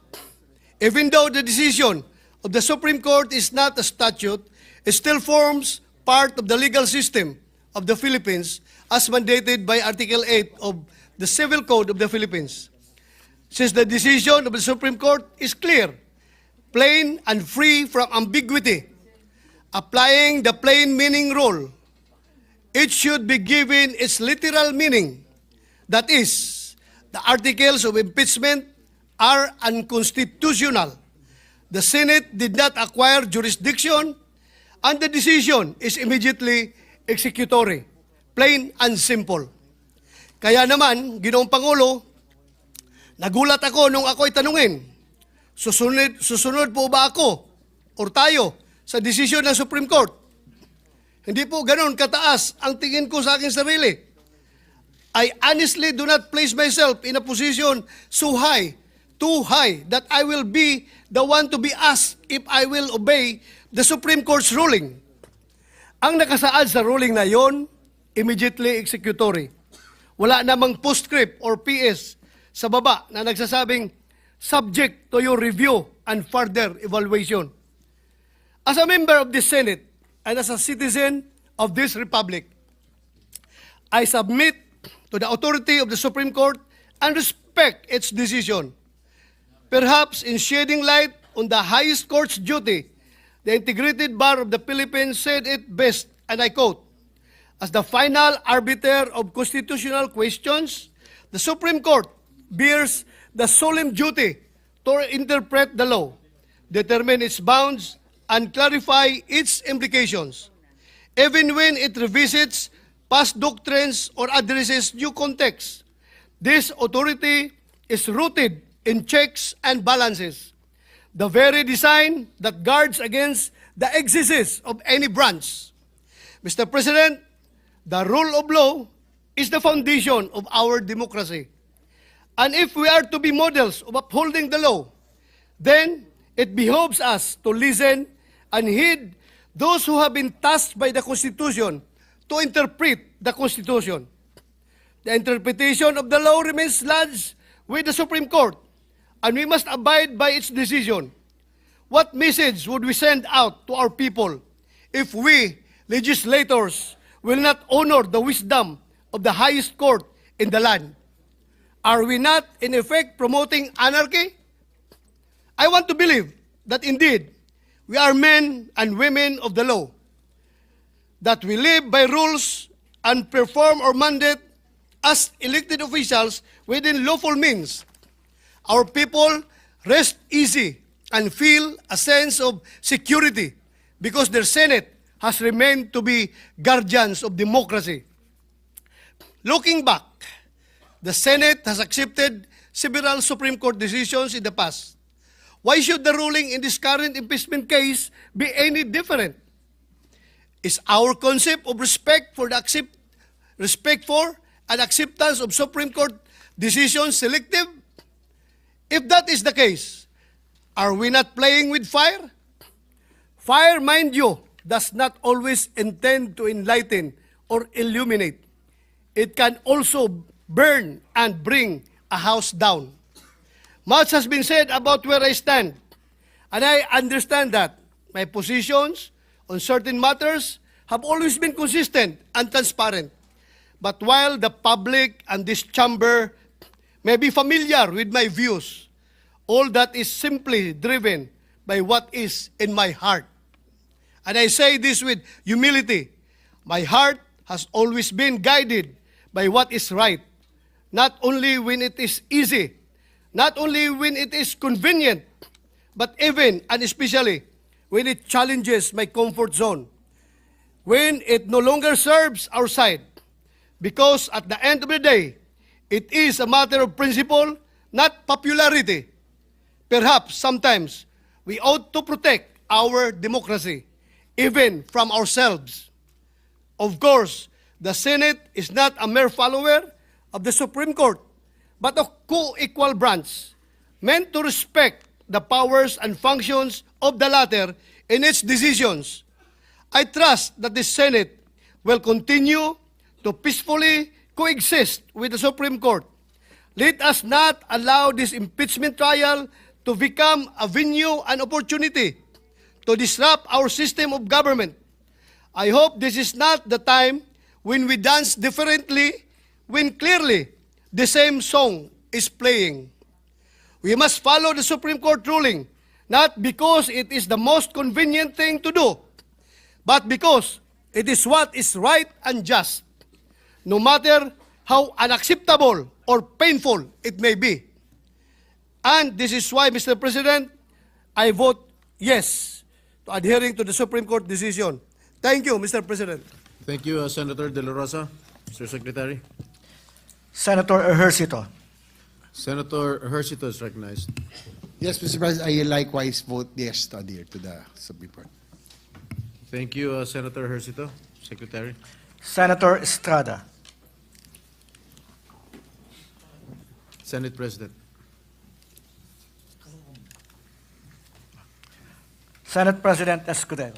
even though the decision of the Supreme Court is not a statute, it still forms part of the legal system of the Philippines as mandated by Article 8 of the Civil Code of the Philippines. Since the decision of the Supreme Court is clear, plain, and free from ambiguity, applying the plain meaning rule, it should be given its literal meaning. That is, the articles of impeachment are unconstitutional. The Senate did not acquire jurisdiction, and the decision is immediately executory. Plain and simple. Kaya naman, Ginoong Pangulo, nagulat ako nung ako'y tanungin, susunod po ba ako or tayo sa desisyon ng Supreme Court? Hindi po ganon kataas ang tingin ko sa aking sarili. I honestly do not place myself in a position so high, too high, that I will be the one to be asked if I will obey the Supreme Court's ruling. Ang nakasaad sa ruling na yon, immediately executory. Wala namang postscript or PS sa baba na nagsasabing subject to your review and further evaluation. As a member of the Senate and as a citizen of this republic, I submit to the authority of the Supreme Court and respect its decision. Perhaps in shedding light on the highest court's duty, the integrated bar of the Philippines said it best, and I quote, "As the final arbiter of constitutional questions, the Supreme Court bears the solemn duty to interpret the law, determine its bounds, and clarify its implications, even when it revisits past doctrines or addresses new context. This authority is rooted in checks and balances, the very design that guards against the excesses of any branch. Mr. President, the rule of law is the foundation of our democracy. And if we are to be models of upholding the law, then it behoves us to listen and heed those who have been tasked by the Constitution to interpret the Constitution. The interpretation of the law remains lodged with the Supreme Court, and we must abide by its decision. What message would we send out to our people if we, legislators, will not honor the wisdom of the highest court in the land? Are we not, in effect, promoting anarchy? I want to believe that indeed we are men and women of the law, that we live by rules and perform our mandate as elected officials within lawful means. Our people rest easy and feel a sense of security because their Senate has remained to be guardians of democracy. Looking back, the Senate has accepted several Supreme Court decisions in the past. Why should the ruling in this current impeachment case be any different? Is our concept of respect for and acceptance of Supreme Court decisions selective? If that is the case, are we not playing with fire? Fire, mind you, does not always intend to enlighten or illuminate. It can also burn and bring a house down. Much has been said about where I stand, and I understand that my positions on certain matters have always been consistent and transparent. But while the public and this chamber may be familiar with my views, all that is simply driven by what is in my heart. And I say this with humility. My heart has always been guided by what is right, not only when it is easy, not only when it is convenient, but even and especially when it challenges my comfort zone, when it no longer serves our side. Because at the end of the day, it is a matter of principle, not popularity. Perhaps sometimes we ought to protect our democracy, even from ourselves. Of course, the Senate is not a mere follower of the Supreme Court, but a co-equal branch, meant to respect the powers and functions of the latter in its decisions. I trust that the Senate will continue to peacefully coexist with the Supreme Court. Let us not allow this impeachment trial to become a venue and opportunity to disrupt our system of government. I hope this is not the time when we dance differently, when clearly the same song is playing. We must follow the Supreme Court ruling, not because it is the most convenient thing to do, but because it is what is right and just, no matter how unacceptable or painful it may be. And this is why, Mr. President, I vote yes to adhering to the Supreme Court decision. Thank you, Mr. President. Thank you, Senator De La Rosa. Mr. Secretary. Senator Ejercito. Senator Ejercito is recognized. Yes, Mr. President, I likewise vote yes to adhere to the Supreme Court. Thank you, Senator Ejercito. Secretary. Senator Estrada. Senate President. Senate President Escudero.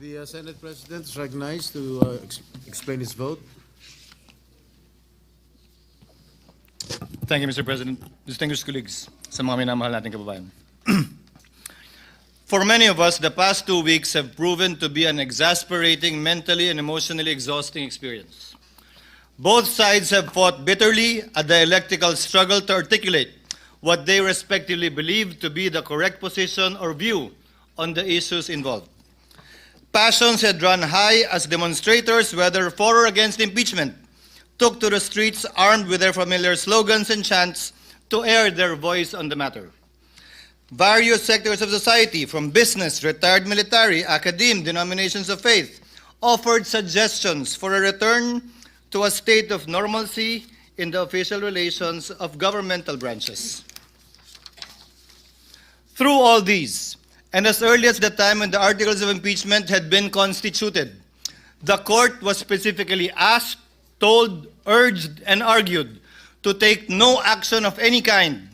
The Senate President is recognized to explain his vote. Thank you, Mr. President. Distinguished colleagues, sa mga minamahal nating kababayan. For many of us, the past 2 weeks have proven to be an exasperating, mentally and emotionally exhausting experience. Both sides have fought bitterly a dialectical struggle to articulate what they respectively believe to be the correct position or view on the issues involved. Passions had run high as demonstrators, whether for or against impeachment, took to the streets armed with their familiar slogans and chants to air their voice on the matter. Various sectors of society, from business, retired military, academe, denominations of faith, offered suggestions for a return to a state of normalcy in the official relations of governmental branches. Through all these, and as early as the time when the articles of impeachment had been constituted, the court was specifically asked, told, urged, and argued to take no action of any kind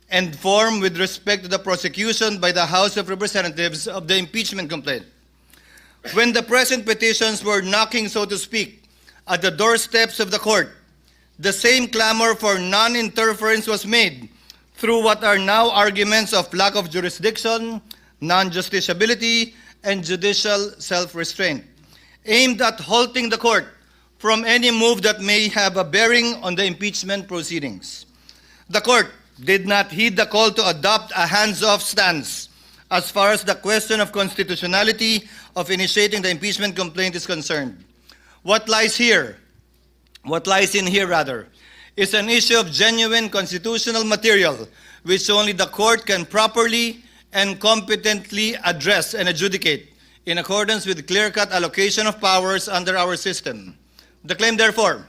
and form with respect to the prosecution by the House of Representatives of the impeachment complaint. When the present petitions were knocking, so to speak, at the doorsteps of the court, the same clamor for non-interference was made through what are now arguments of lack of jurisdiction, non-justiciability, and judicial self-restraint, aimed at halting the court from any move that may have a bearing on the impeachment proceedings. The court did not heed the call to adopt a hands-off stance as far as the question of constitutionality of initiating the impeachment complaint is concerned. What lies in here, is an issue of genuine constitutional material which only the court can properly and competently address and adjudicate in accordance with clear-cut allocation of powers under our system. The claim, therefore,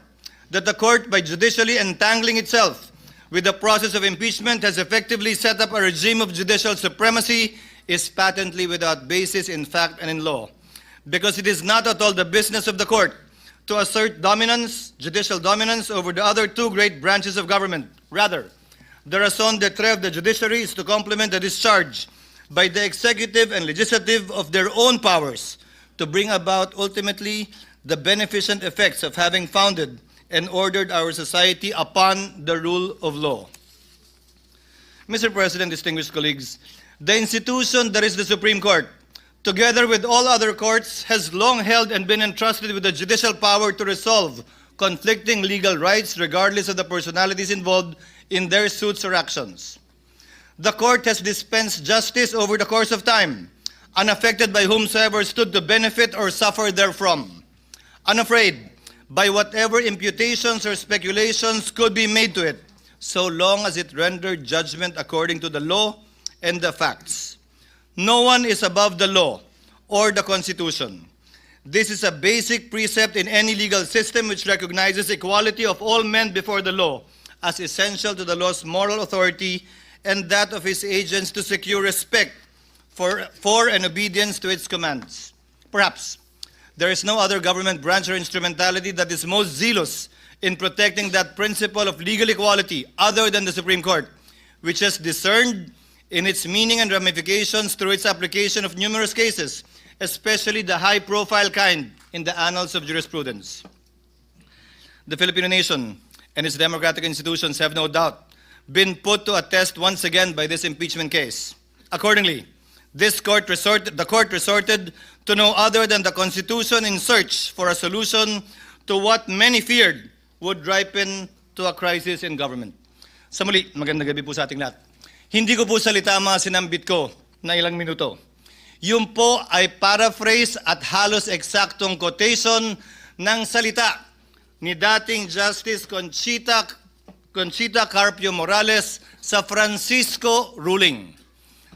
that the court, by judicially entangling itself with the process of impeachment, has effectively set up a regime of judicial supremacy is patently without basis in fact and in law, because it is not at all the business of the court to assert dominance, judicial dominance, over the other two great branches of government. Rather, the raison d'etre of the judiciary is to complement the discharge by the executive and legislative of their own powers to bring about ultimately the beneficent effects of having founded and ordered our society upon the rule of law. Mr. President, distinguished colleagues, the institution that is the Supreme Court, together with all other courts, has long held and been entrusted with the judicial power to resolve conflicting legal rights regardless of the personalities involved in their suits or actions. The court has dispensed justice over the course of time, unaffected by whomsoever stood to benefit or suffer therefrom, unafraid by whatever imputations or speculations could be made to it, so long as it rendered judgment according to the law and the facts. No one is above the law or the Constitution. This is a basic precept in any legal system which recognizes equality of all men before the law as essential to the law's moral authority and that of its agents to secure respect for and obedience to its commands. Perhaps there is no other government branch or instrumentality that is most zealous in protecting that principle of legal equality other than the Supreme Court, which has discerned in its meaning and ramifications through its application of numerous cases, especially the high-profile kind in the annals of jurisprudence. The Filipino nation and its democratic institutions have no doubt been put to a test once again by this impeachment case. Accordingly, the court resorted to no other than the Constitution in search for a solution to what many feared would ripen to a crisis in government. Sa muli, magandang gabi po sa ating lahat. Hindi ko po salita mga sinambit ko na ilang minuto. Yun po ay paraphrase at halos eksaktong quotation ng salita ni dating Justice Conchita Carpio Morales sa Francisco ruling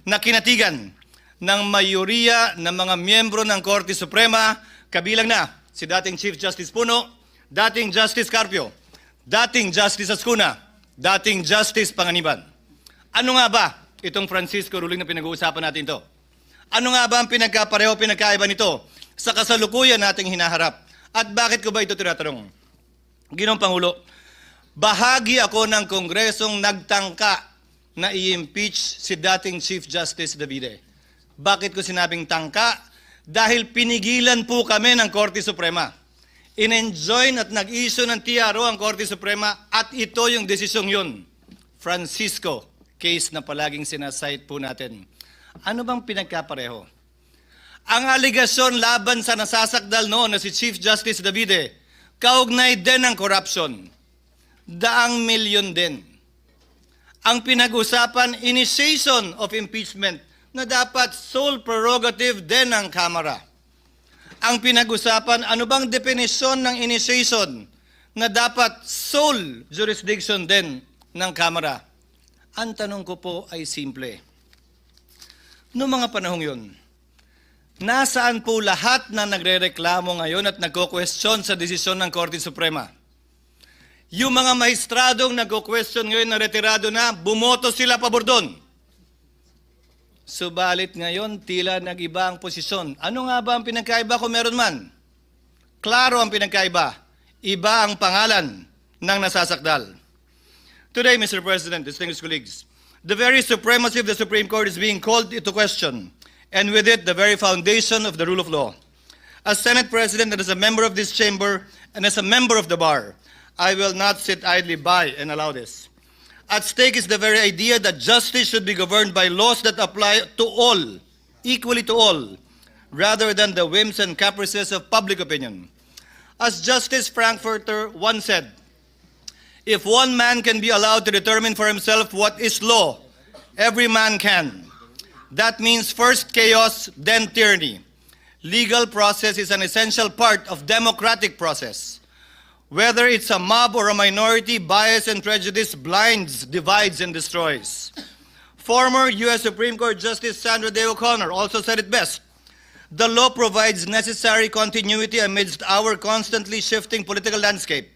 na kinatigan ng mayoriya ng mga miyembro ng Korte Suprema, kabilang na si dating Chief Justice Puno, dating Justice Carpio, dating Justice Ascuna, dating Justice Panganiban. Ano nga ba itong Francisco ruling na pinag-uusapan natin ito? Ano nga ba ang pinagkapareho, pinagkaiba nito sa kasalukuyan nating hinaharap? At bakit ko ba ito tinatanong? Ginoong Pangulo, bahagi ako ng Kongresong nagtangka na i-impeach si dating Chief Justice Davide. Bakit ko sinabing tangka? Dahil pinigilan po kami ng Korte Suprema. In-enjoin at nag-issue ng TRO ang Korte Suprema at ito yung desisyong yun. Francisco, case na palaging sinasite po natin. Ano bang pinagkapareho? Ang aligasyon laban sa nasasakdal noon na si Chief Justice Davide, kaugnay din ng corruption. Daang milyon din. Ang pinag-usapan, initiation of impeachment, na dapat sole prerogative din ng Kamara. Ang pinag-usapan, ano bang definisyon ng initiation na dapat sole jurisdiction din ng Kamara? Ang tanong ko po ay simple. Noong mga panahong yun, nasaan po lahat na nagrereklamo ngayon at nagko-question sa desisyon ng Korte Suprema? Yung mga mahistradong nagko-question ngayon na retirado na, bumoto sila pabor doon. Subalit ngayon, tila nag-iba ang posisyon. Ano nga ba ang pinagkaiba kung meron man? Klaro ang pinagkaiba. Iba ang pangalan ng nasasakdal. Today, Mr. President, distinguished colleagues, the very supremacy of the Supreme Court is being called into question, and with it, the very foundation of the rule of law. As Senate President and as a member of this chamber and as a member of the bar, I will not sit idly by and allow this. At stake is the very idea that justice should be governed by laws that apply to all, equally to all, rather than the whims and caprices of public opinion. As Justice Frankfurter once said, if one man can be allowed to determine for himself what is law, every man can. That means first chaos, then tyranny. Legal process is an essential part of democratic process. Whether it's a mob or a minority, bias and prejudice blinds, divides, and destroys. Former U.S. Supreme Court Justice Sandra Day O'Connor also said it best. The law provides necessary continuity amidst our constantly shifting political landscape.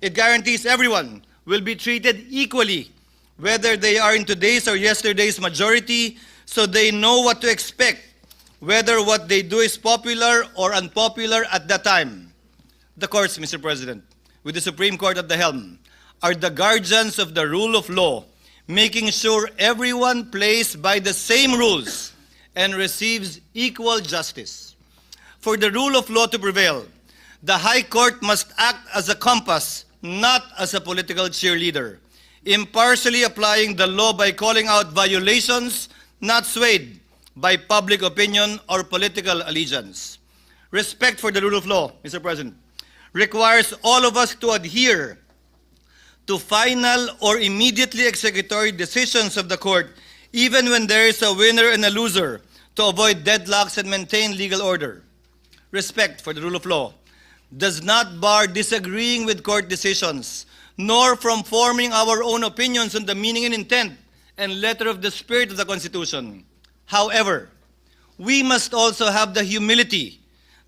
It guarantees everyone will be treated equally, whether they are in today's or yesterday's majority, so they know what to expect, whether what they do is popular or unpopular at that time. The courts, Mr. President, with the Supreme Court at the helm, are the guardians of the rule of law, making sure everyone plays by the same rules and receives equal justice. For the rule of law to prevail, the High Court must act as a compass, not as a political cheerleader, impartially applying the law by calling out violations, not swayed by public opinion or political allegiance. Respect for the rule of law, Mr. President, requires all of us to adhere to final or immediately executory decisions of the court, even when there is a winner and a loser, to avoid deadlocks and maintain legal order. Respect for the rule of law does not bar disagreeing with court decisions, nor from forming our own opinions on the meaning and intent and letter of the spirit of the Constitution. However, we must also have the humility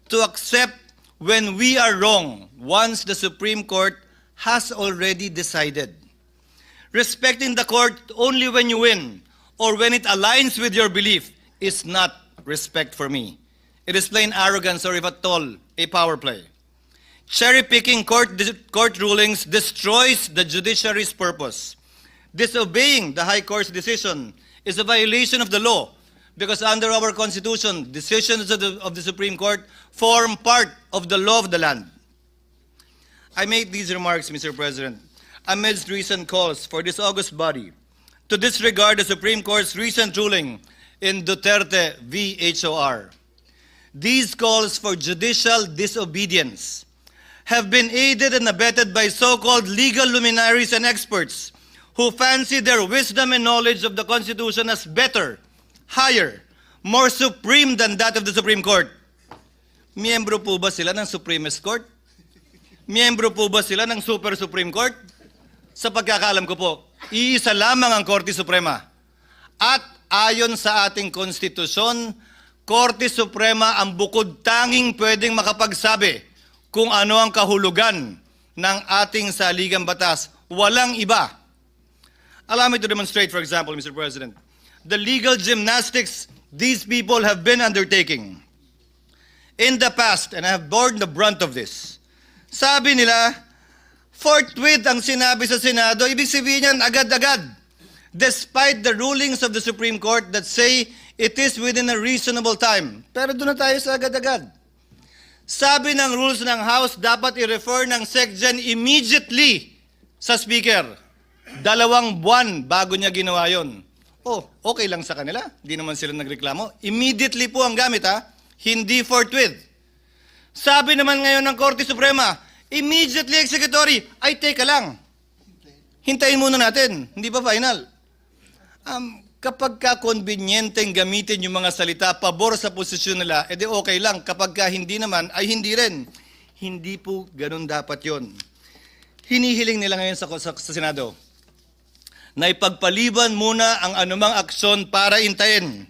to accept when we are wrong once the Supreme Court has already decided. Respecting the court only when you win or when it aligns with your belief is not respect for me. It is plain arrogance, or if at all, a power play. Cherry-picking court rulings destroys the judiciary's purpose. Disobeying the High Court's decision is a violation of the law because under our Constitution, decisions of the Supreme Court form part of the law of the land. I made these remarks, Mr. President, amidst recent calls for this august body to disregard the Supreme Court's recent ruling in Duterte v. HOR. These calls for judicial disobedience have been aided and abetted by so-called legal luminaries and experts who fancy their wisdom and knowledge of the Constitution as better, higher, more supreme than that of the Supreme Court. Miyembro po ba sila ng Supremist Court? Miyembro po ba sila ng Super Supreme Court? Sa pagkakaalam ko po, iisa lamang ang Korte Suprema. At ayon sa ating konstitusyon, Korte Suprema ang bukod tanging pwedeng makapagsabi kung ano ang kahulugan ng ating saligang batas. Walang iba. Allow me to demonstrate, for example, Mr. President, the legal gymnastics these people have been undertaking. In the past, and I have borne the brunt of this, sabi nila, forthwith ang sinabi sa Senado, ibig sabihin yan agad-agad. Despite the rulings of the Supreme Court that say it is within a reasonable time. Pero doon na tayo sa agad-agad. Sabi ng rules ng House, dapat i-refer ng SecGen immediately sa Speaker. 2 buwan bago niya ginawa yun. Oh, okay lang sa kanila. Hindi naman sila nagreklamo. Immediately po ang gamit, ha? Hindi forthwith. Sabi naman ngayon ng Korte Suprema, immediately executory. Ay, teka lang. Hintayin muna natin. Hindi pa final. Kapag ka-convenienteng gamitin yung mga salita pabor sa posisyon nila, edi okay lang. Kapag ka hindi naman, ay hindi rin. Hindi po ganun dapat yon. Hinihiling nila ngayon sa Senado na ipagpaliban muna ang anumang aksyon para intayin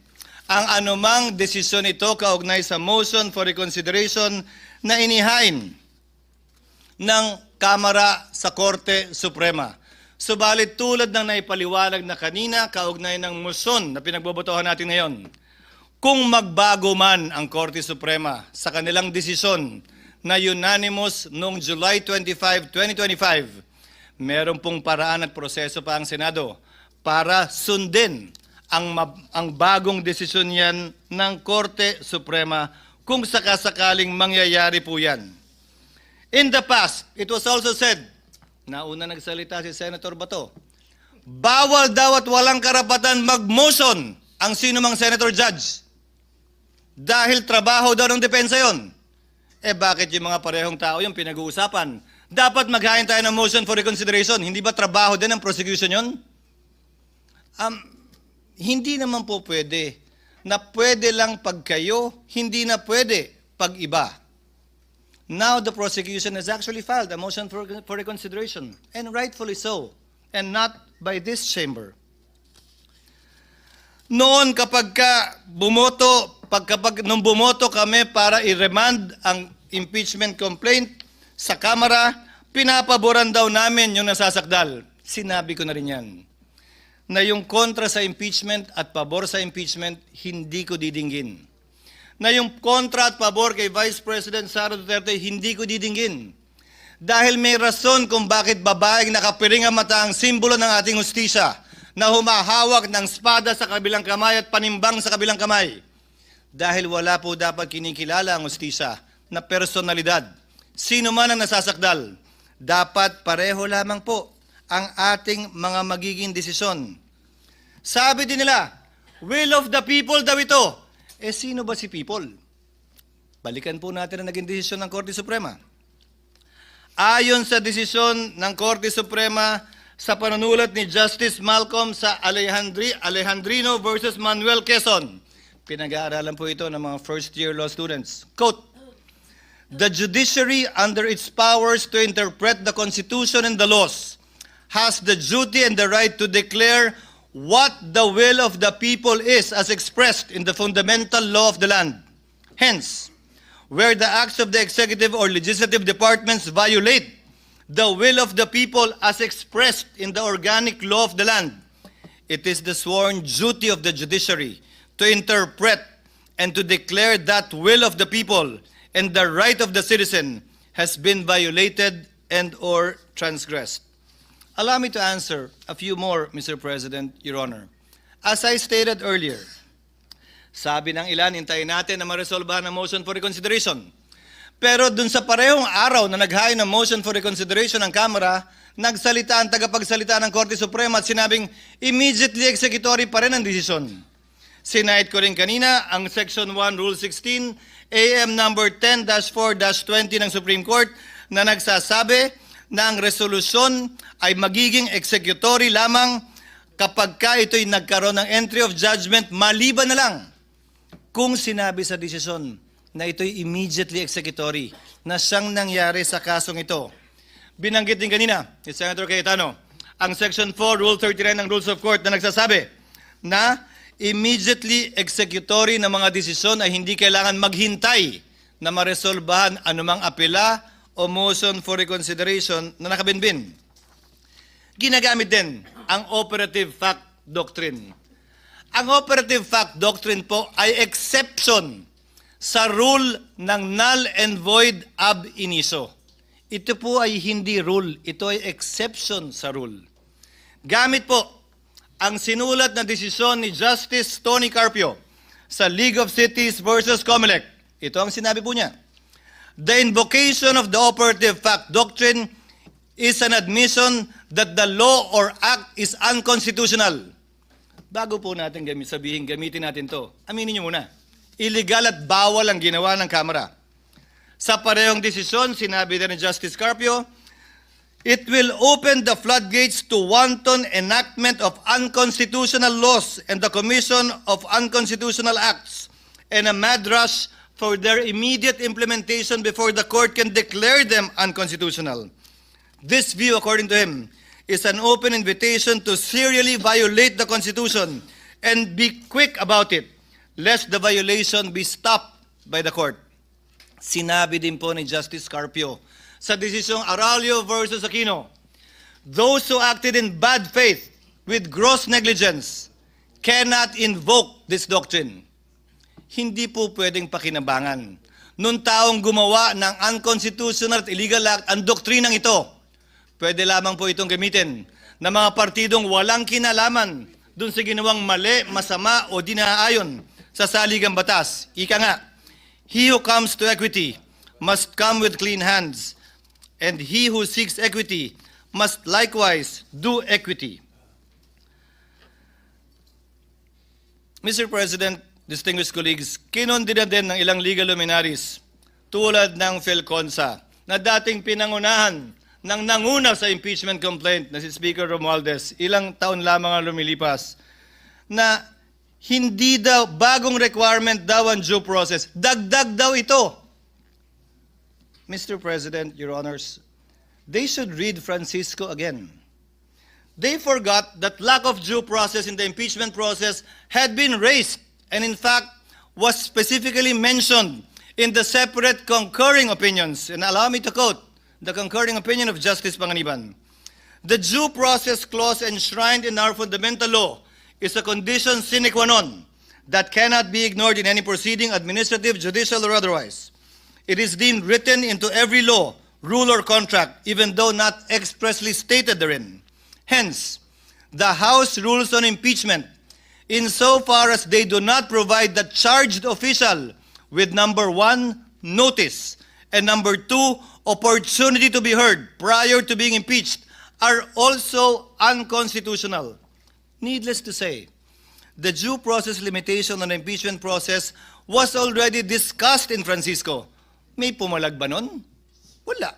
ang anumang desisyon ito kaugnay sa motion for reconsideration na inihain ng Kamara sa Korte Suprema. Subalit tulad ng naipaliwanag na kanina kaugnay ng motion na pinagbobotohan natin ngayon, kung magbago man ang Korte Suprema sa kanilang desisyon na unanimous noong July 25, 2025, meron pong paraan at proseso pa ang Senado para sundin ang bagong desisyon yan ng Korte Suprema kung sakasakaling mangyayari po yan. In the past, it was also said, nauna nagsalita si Senator Bato, bawal daw at walang karapatan mag-motion ang sinumang Senator Judge dahil trabaho daw ng depensa yon. Eh bakit yung mga parehong tao yung pinag-uusapan? Dapat maghain tayo ng motion for reconsideration. Hindi ba trabaho din ng prosecution yon? Hindi naman po pwede na pwede lang pag kayo, hindi na pwede pag iba. Now the prosecution has actually filed a motion for reconsideration, and rightfully so, and not by this chamber. Noon kapag nung bumoto kami para i-remand ang impeachment complaint sa Kamara, pinapaboran daw namin yung nasasakdal. Sinabi ko na rin yan, na yung kontra sa impeachment at pabor sa impeachment, hindi ko didinggin. Na yung kontra at pabor kay Vice President Sara Duterte, hindi ko didinggin. Dahil may rason kung bakit babaeng nakapiring ang mata ang simbolo ng ating hustisya na humahawak ng espada sa kabilang kamay at panimbang sa kabilang kamay. Dahil wala po dapat kinikilala ang hustisya na personalidad. Sino man ang nasasakdal, dapat pareho lamang po ang ating mga magiging desisyon. Sabi din nila, will of the people daw ito. Eh sino ba si people? Balikan po natin ang naging desisyon ng Korte Suprema. Ayon sa desisyon ng Korte Suprema sa panunulat ni Justice Malcolm sa Alejandrino versus Manuel Quezon, pinag-aaralan po ito ng mga first-year law students. Quote, the judiciary, under its powers to interpret the Constitution and the laws, has the duty and the right to declare what the will of the people is as expressed in the fundamental law of the land. Hence, where the acts of the executive or legislative departments violate the will of the people as expressed in the organic law of the land, it is the sworn duty of the judiciary to interpret and to declare that will of the people and the right of the citizen has been violated and or transgressed. Allow me to answer a few more, Mr. President, Your Honor. As I stated earlier, sabi ng ilan, hintayin natin na maresolbahan ang motion for reconsideration. Pero dun sa parehong araw na naghain ng motion for reconsideration ng Kamara, nagsalita ang tagapagsalita ng Korte Suprema at sinabing immediately executory pa rin ang desisyon. Sinahit ko rin kanina ang Section 1, Rule 16, AM number 10-4-20 ng Supreme Court na nagsasabi na ang resolusyon ay magiging executory lamang kapag ka ito'y nagkaroon ng entry of judgment maliban na lang kung sinabi sa desisyon na ito'y immediately executory na siyang nangyari sa kasong ito. Binanggit din kanina ni Senator Cayetano ang Section 4, Rule 39 ng Rules of Court na nagsasabi na immediately executory na mga desisyon ay hindi kailangan maghintay na maresolbahan anumang apela o motion for reconsideration na nakabinbin. Ginagamit din ang operative fact doctrine. Ang operative fact doctrine po ay exception sa rule ng null and void ab initio. Ito po ay hindi rule, ito ay exception sa rule. Gamit po ang sinulat na desisyon ni Justice Tony Carpio sa League of Cities versus Comelec. Ito ang sinabi po niya. The invocation of the operative fact doctrine is an admission that the law or act is unconstitutional. Bago po natin sabihin, gamitin natin to. Aminin niyo muna. Illegal at bawal ang ginawa ng Kamara. Sa parehong desisyon, sinabi din ni Justice Carpio, it will open the floodgates to wanton enactment of unconstitutional laws and the commission of unconstitutional acts and a mad rush for their immediate implementation before the court can declare them unconstitutional. This view, according to him, is an open invitation to serially violate the Constitution and be quick about it, lest the violation be stopped by the court. Sinabi din po ni Justice Carpio sa desisyong Aralio versus Aquino, those who acted in bad faith with gross negligence cannot invoke this doctrine. Hindi po pwedeng pakinabangan nung taong gumawa ng unconstitutional at illegal act ang doktrinang ito. Pwede lamang po itong gamitin ng mga partidong walang kinalaman dun sa ginawang mali, masama o di naaayon sa saligang batas. Ika nga, he who comes to equity must come with clean hands, and he who seeks equity must likewise do equity. Mr. President, distinguished colleagues, kinondina din ng ilang legal luminaries tulad ng Felconsa na dating pinangunahan ng nanguna sa impeachment complaint na si Speaker Romualdez, ilang taon lamang ang lumilipas, na hindi daw, bagong requirement daw ang due process. Dagdag daw ito. Mr. President, Your Honors, they should read Francisco again. They forgot that lack of due process in the impeachment process had been raised and in fact was specifically mentioned in the separate concurring opinions. And allow me to quote the concurring opinion of Justice Panganiban. The due process clause enshrined in our fundamental law is a condition sine qua non that cannot be ignored in any proceeding, administrative, judicial, or otherwise. It is deemed written into every law, rule, or contract, even though not expressly stated therein. Hence, the House rules on impeachment, insofar as they do not provide the charged official with number 1, notice, and number 2, opportunity to be heard prior to being impeached, are also unconstitutional. Needless to say, the due process limitation on the impeachment process was already discussed in Francisco. May pumalag ba nun? Wala.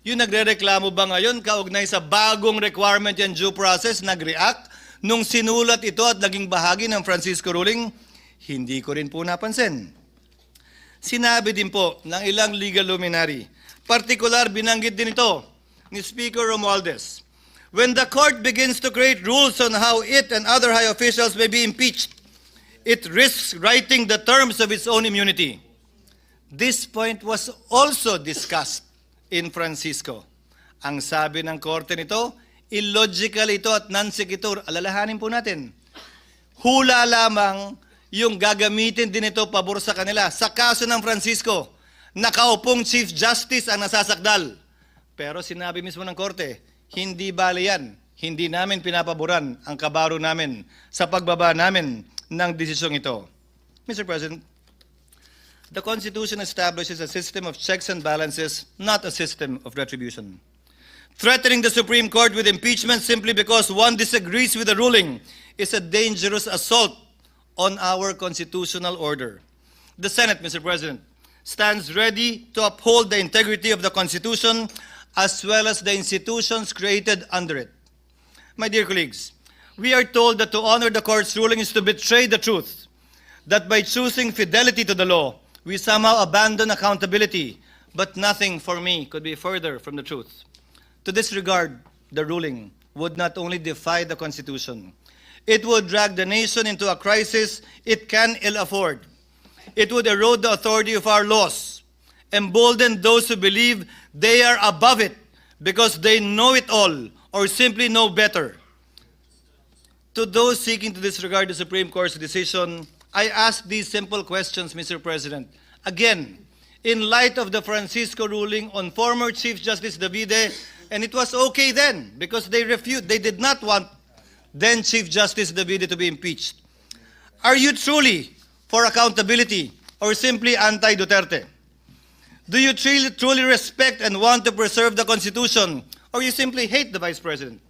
Yung nagre-reklamo ba ngayon kaugnay sa bagong requirement yung due process, nag-react nung sinulat ito at naging bahagi ng Francisco ruling? Hindi ko rin po napansin. Sinabi din po ng ilang legal luminary, partikular binanggit din ito ni Speaker Romualdez, when the court begins to create rules on how it and other high officials may be impeached, it risks writing the terms of its own immunity. This point was also discussed in Francisco. Ang sabi ng korte nito, illogical ito at non-sequitur. Alalahanin po natin. Hula lamang yung gagamitin din ito pabor sa kanila. Sa kaso ng Francisco, nakaupong Chief Justice ang nasasakdal. Pero sinabi mismo ng korte, hindi bale yan. Hindi namin pinapaboran ang kabaro namin sa pagbaba namin ng desisyong ito. Mr. President, the Constitution establishes a system of checks and balances, not a system of retribution. Threatening the Supreme Court with impeachment simply because one disagrees with the ruling is a dangerous assault on our constitutional order. The Senate, Mr. President, stands ready to uphold the integrity of the Constitution as well as the institutions created under it. My dear colleagues, we are told that to honor the court's ruling is to betray the truth, that by choosing fidelity to the law, we somehow abandon accountability, but nothing for me could be further from the truth. To disregard the ruling would not only defy the Constitution, it would drag the nation into a crisis it can ill afford. It would erode the authority of our laws, embolden those who believe they are above it because they know it all or simply know better. To those seeking to disregard the Supreme Court's decision, I ask these simple questions, Mr. President. Again, in light of the Francisco ruling on former Chief Justice Davide, and it was okay then because they did not want then Chief Justice Davide to be impeached. Are you truly for accountability or simply anti-Duterte? Do you truly respect and want to preserve the Constitution, or you simply hate the Vice President?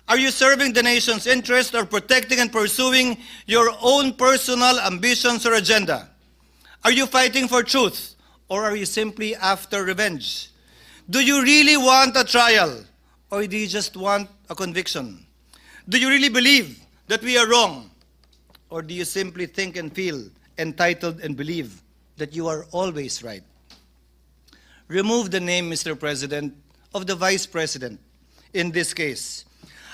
Are you serving the nation's interest or protecting and pursuing your own personal ambitions or agenda? Are you fighting for truth, or are you simply after revenge? Do you really want a trial, or do you just want a conviction? Do you really believe that we are wrong, or do you simply think and feel entitled and believe that you are always right? Remove the name, Mr. President, of the Vice President in this case.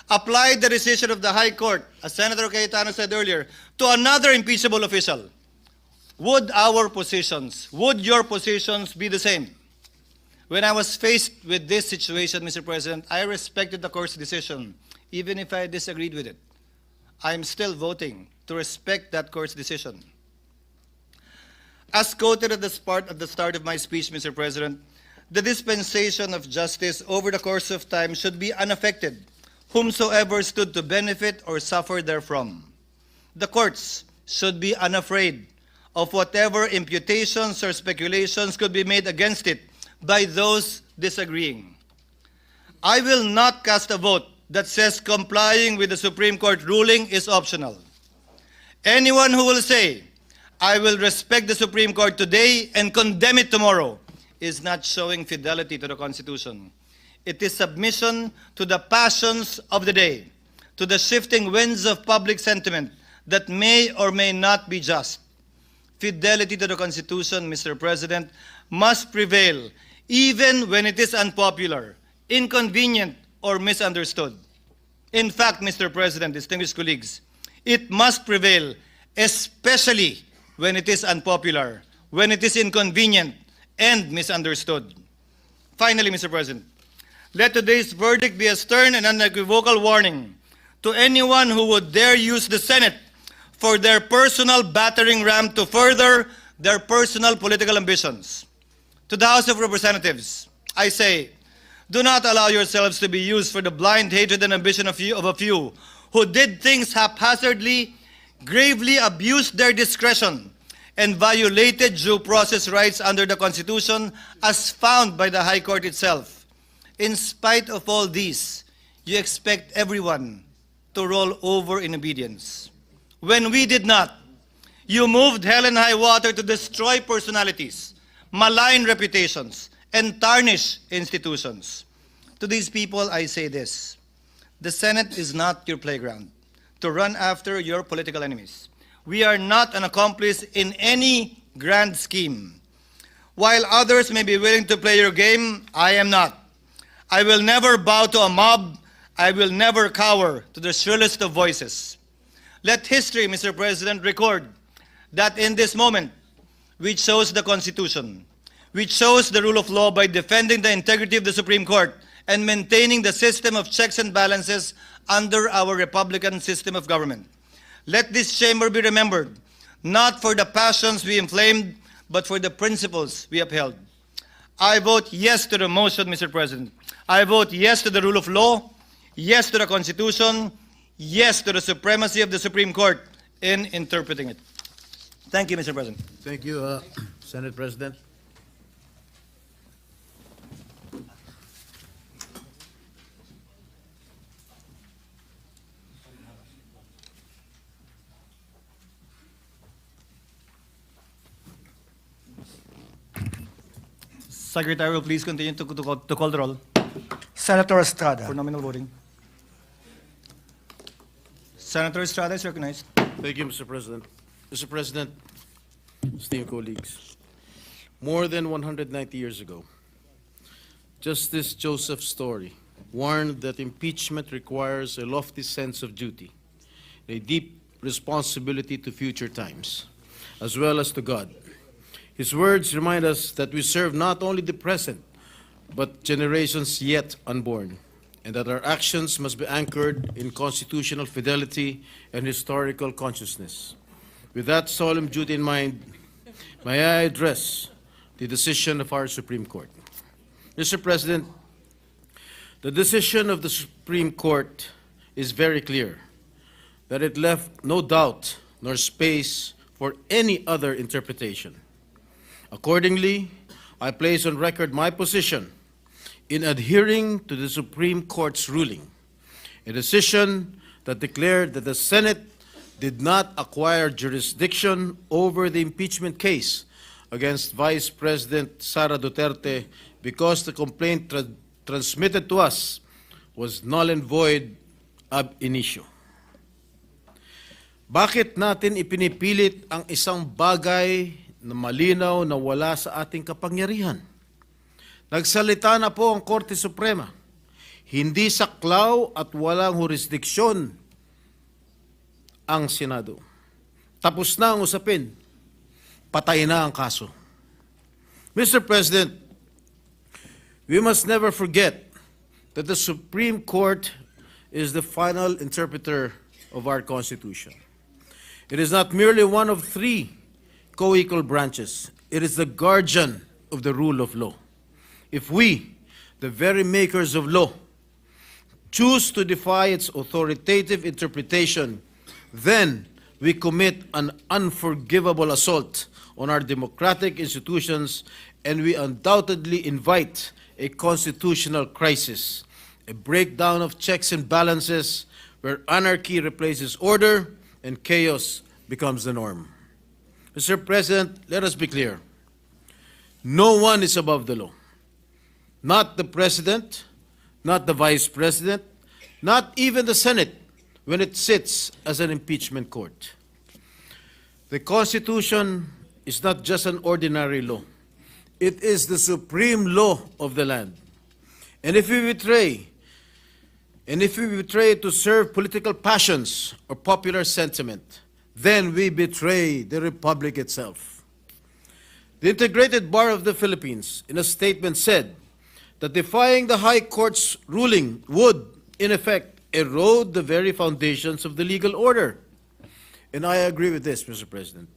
Apply the decision of the High Court, as Senator Cayetano said earlier, to another impeachable official. Would our positions, would your positions be the same? When I was faced with this situation, Mr. President, I respected the court's decision, even if I disagreed with it. I am still voting to respect that court's decision. As quoted at the start of my speech, Mr. President, the dispensation of justice over the course of time should be unaffected, whomsoever stood to benefit or suffer therefrom. The courts should be unafraid of whatever imputations or speculations could be made against it by those disagreeing. I will not cast a vote that says complying with the Supreme Court ruling is optional. Anyone who will say, I will respect the Supreme Court today and condemn it tomorrow, is not showing fidelity to the Constitution. It is submission to the passions of the day, to the shifting winds of public sentiment that may or may not be just. Fidelity to the Constitution, Mr. President, must prevail even when it is unpopular, inconvenient, or misunderstood. In fact, Mr. President, distinguished colleagues, it must prevail especially when it is unpopular, when it is inconvenient, and misunderstood. Finally, Mr. President, let today's verdict be a stern and unequivocal warning to anyone who would dare use the Senate for their personal battering ram to further their personal political ambitions. To the House of Representatives, I say, do not allow yourselves to be used for the blind hatred and ambition of a few who did things haphazardly, gravely abused their discretion, and violated due process rights under the Constitution as found by the High Court itself. In spite of all these, you expect everyone to roll over in obedience. When we did not, you moved hell and high water to destroy personalities, malign reputations, and tarnish institutions. To these people, I say this: the Senate is not your playground to run after your political enemies. We are not an accomplice in any grand scheme. While others may be willing to play your game, I am not. I will never bow to a mob. I will never cower to the shrillest of voices. Let history, Mr. President, record that in this moment, We chose the Constitution. We chose the rule of law by defending the integrity of the Supreme Court and maintaining the system of checks and balances under our Republican system of government. Let this chamber be remembered, not for the passions we inflamed, but for the principles we upheld. I vote yes to the motion, Mr. President. I vote yes to the rule of law, yes to the Constitution, yes to the supremacy of the Supreme Court in interpreting it. Thank you, Mr. President. Thank you, Senate President. Secretary will please continue to call the roll Senator Estrada. for nominal voting. Senator Estrada is recognized. Thank you, Mr. President. Mr. President, esteemed colleagues, more than 190 years ago, Justice Joseph Story warned that impeachment requires a lofty sense of duty, a deep responsibility to future times, as well as to God. His words remind us that we serve not only the present, but generations yet unborn, and that our actions must be anchored in constitutional fidelity and historical consciousness. With that solemn duty in mind, may I address the decision of our Supreme Court. Mr. President, the decision of the Supreme Court is very clear, that it left no doubt nor space for any other interpretation. Accordingly, I place on record my position in adhering to the Supreme Court's ruling, a decision that declared that the Senate did not acquire jurisdiction over the impeachment case against Vice President Sara Duterte because the complaint transmitted to us was null and void ab initio. Bakit natin ipinipilit ang isang bagay na malinaw na wala sa ating kapangyarihan? Nagsalita na po ang Korte Suprema. Hindi saklaw at walang jurisdiksyon ang Senado. Tapos na ang usapin. Patay na ang kaso. Mr. President, we must never forget that the Supreme Court is the final interpreter of our Constitution. It is not merely one of three co-equal branches. It is the guardian of the rule of law. If we, the very makers of law, choose to defy its authoritative interpretation, then we commit an unforgivable assault on our democratic institutions, and we undoubtedly invite a constitutional crisis, a breakdown of checks and balances where anarchy replaces order and chaos becomes the norm. Mr. President, let us be clear. No one is above the law. Not the President, not the Vice President, not even the Senate when it sits as an impeachment court. The Constitution is not just an ordinary law. It is the supreme law of the land. And if we betray it to serve political passions or popular sentiment, then we betray the Republic itself. The Integrated Bar of the Philippines, in a statement, said that defying the High Court's ruling would, in effect, erode the very foundations of the legal order. And I agree with this, Mr. President.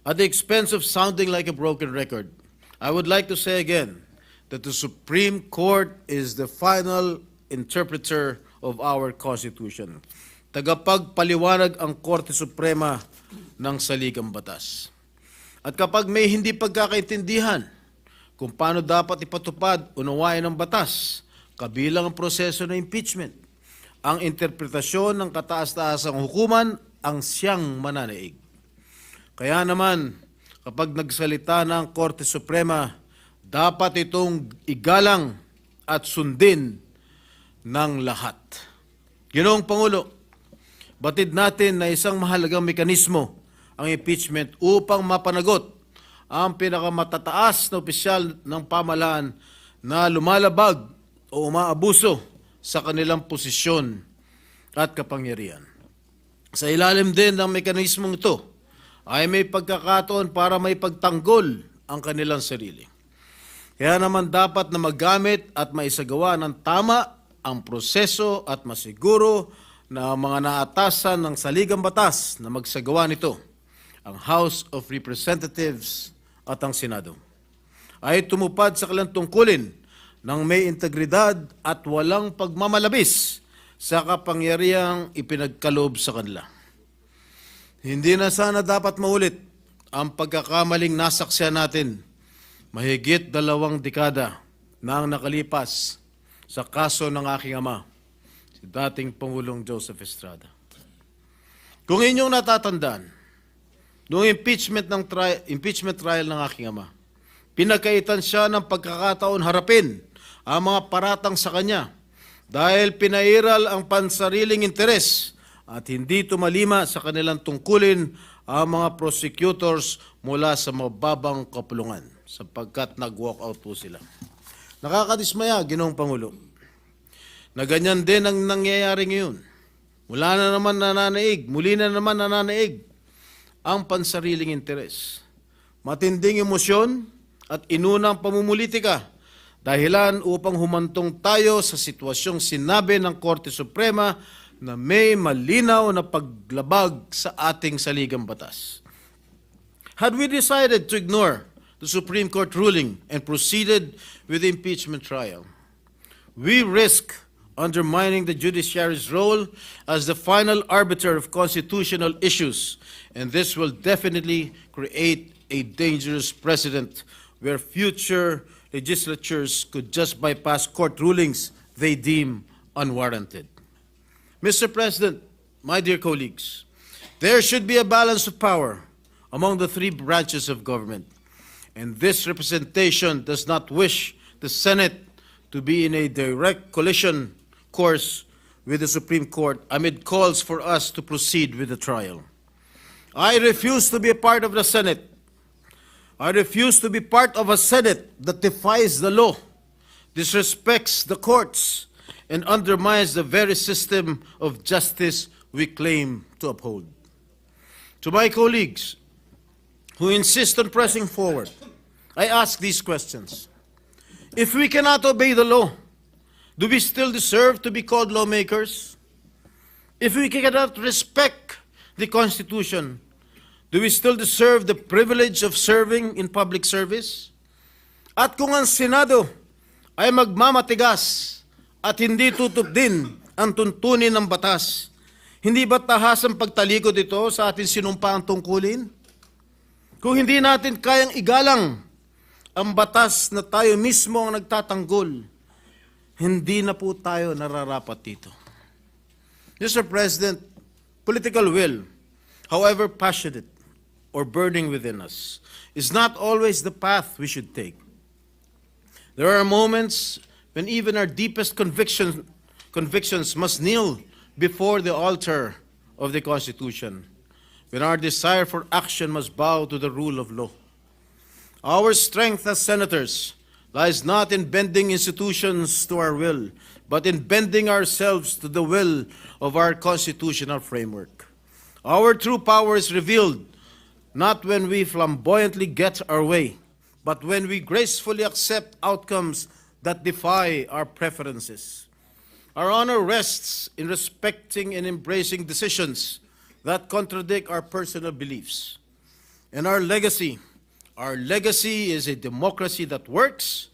At the expense of sounding like a broken record, I would like to say again that the Supreme Court is the final interpreter of our Constitution. Tagapagpaliwanag ang Korte Suprema ng saligang batas. At kapag may hindi pagkakaintindihan kung paano dapat ipatupad, unawain ng batas, kabilang ang proseso ng impeachment, ang interpretasyon ng kataas-taasang hukuman ang siyang mananaig. Kaya naman, kapag nagsalita ng Korte Suprema, dapat itong igalang at sundin ng lahat. Ginoong Pangulo, batid natin na isang mahalagang mekanismo ang impeachment upang mapanagot ang pinakamatataas na opisyal ng pamahalaan na lumalabag o umaabuso sa kanilang posisyon at kapangyarihan. Sa ilalim din ng mekanismong ito, ay may pagkakataon para may pagtanggol ang kanilang sarili. Kaya naman dapat na magamit at maisagawa ng tama ang proseso at masiguro na ang mga naatasan ng saligang batas na magsagawa nito, ang House of Representatives at ang Senado, ay tumupad sa kanilang tungkulin ng may integridad at walang pagmamalabis sa kapangyarihang ipinagkaloob sa kanila. Hindi na sana dapat maulit ang pagkakamaling nasaksihan natin mahigit 2 dekada na ang nakalipas sa kaso ng aking ama, si dating Pangulong Joseph Estrada. Kung inyong natatandaan, noong impeachment trial ng aking ama, pinagkaitan siya ng pagkakataon harapin ang mga paratang sa kanya dahil pinairal ang pansariling interes at hindi tumalima sa kanilang tungkulin ang mga prosecutors mula sa mababang kapulungan sapagkat nag-walk out po sila. Nakakadismaya, Ginoong Pangulo, na ganyan din ang nangyayari ngayon. Muli na naman nananaig ang pansariling interes. Matinding emosyon at inunang pamumulitika dahilan upang humantong tayo sa sitwasyong sinabi ng Korte Suprema na may malinaw na paglabag sa ating saligang batas. Had we decided to ignore the Supreme Court ruling and proceeded with the impeachment trial, we risk undermining the judiciary's role as the final arbiter of constitutional issues, and this will definitely create a dangerous precedent where future legislatures could just bypass court rulings they deem unwarranted. Mr. President, my dear colleagues, there should be a balance of power among the 3 branches of government, and this representation does not wish the Senate to be in a direct collision course with the Supreme Court amid calls for us to proceed with the trial. I refuse to be a part of the Senate. I refuse to be part of a Senate that defies the law, disrespects the courts, and undermines the very system of justice we claim to uphold. To my colleagues who insist on pressing forward, I ask these questions. If we cannot obey the law, do we still deserve to be called lawmakers? If we cannot respect the Constitution, do we still deserve the privilege of serving in public service? At kung ang Senado ay magmamatigas at hindi tutup din ang tuntunin ng batas, hindi ba tahas ang pagtalikod ito sa ating sinumpaang tungkulin? Kung hindi natin kayang igalang ang batas na tayo mismo ang nagtatanggol, hindi na po tayo nararapat dito. Mr. President, political will, however passionate or burning within us, is not always the path we should take. There are moments when even our deepest convictions must kneel before the altar of the Constitution, when our desire for action must bow to the rule of law. Our strength as senators lies not in bending institutions to our will, but in bending ourselves to the will of our constitutional framework. Our true power is revealed not when we flamboyantly get our way, but when we gracefully accept outcomes that defy our preferences. Our honor rests in respecting and embracing decisions that contradict our personal beliefs. And our legacy is a democracy that works,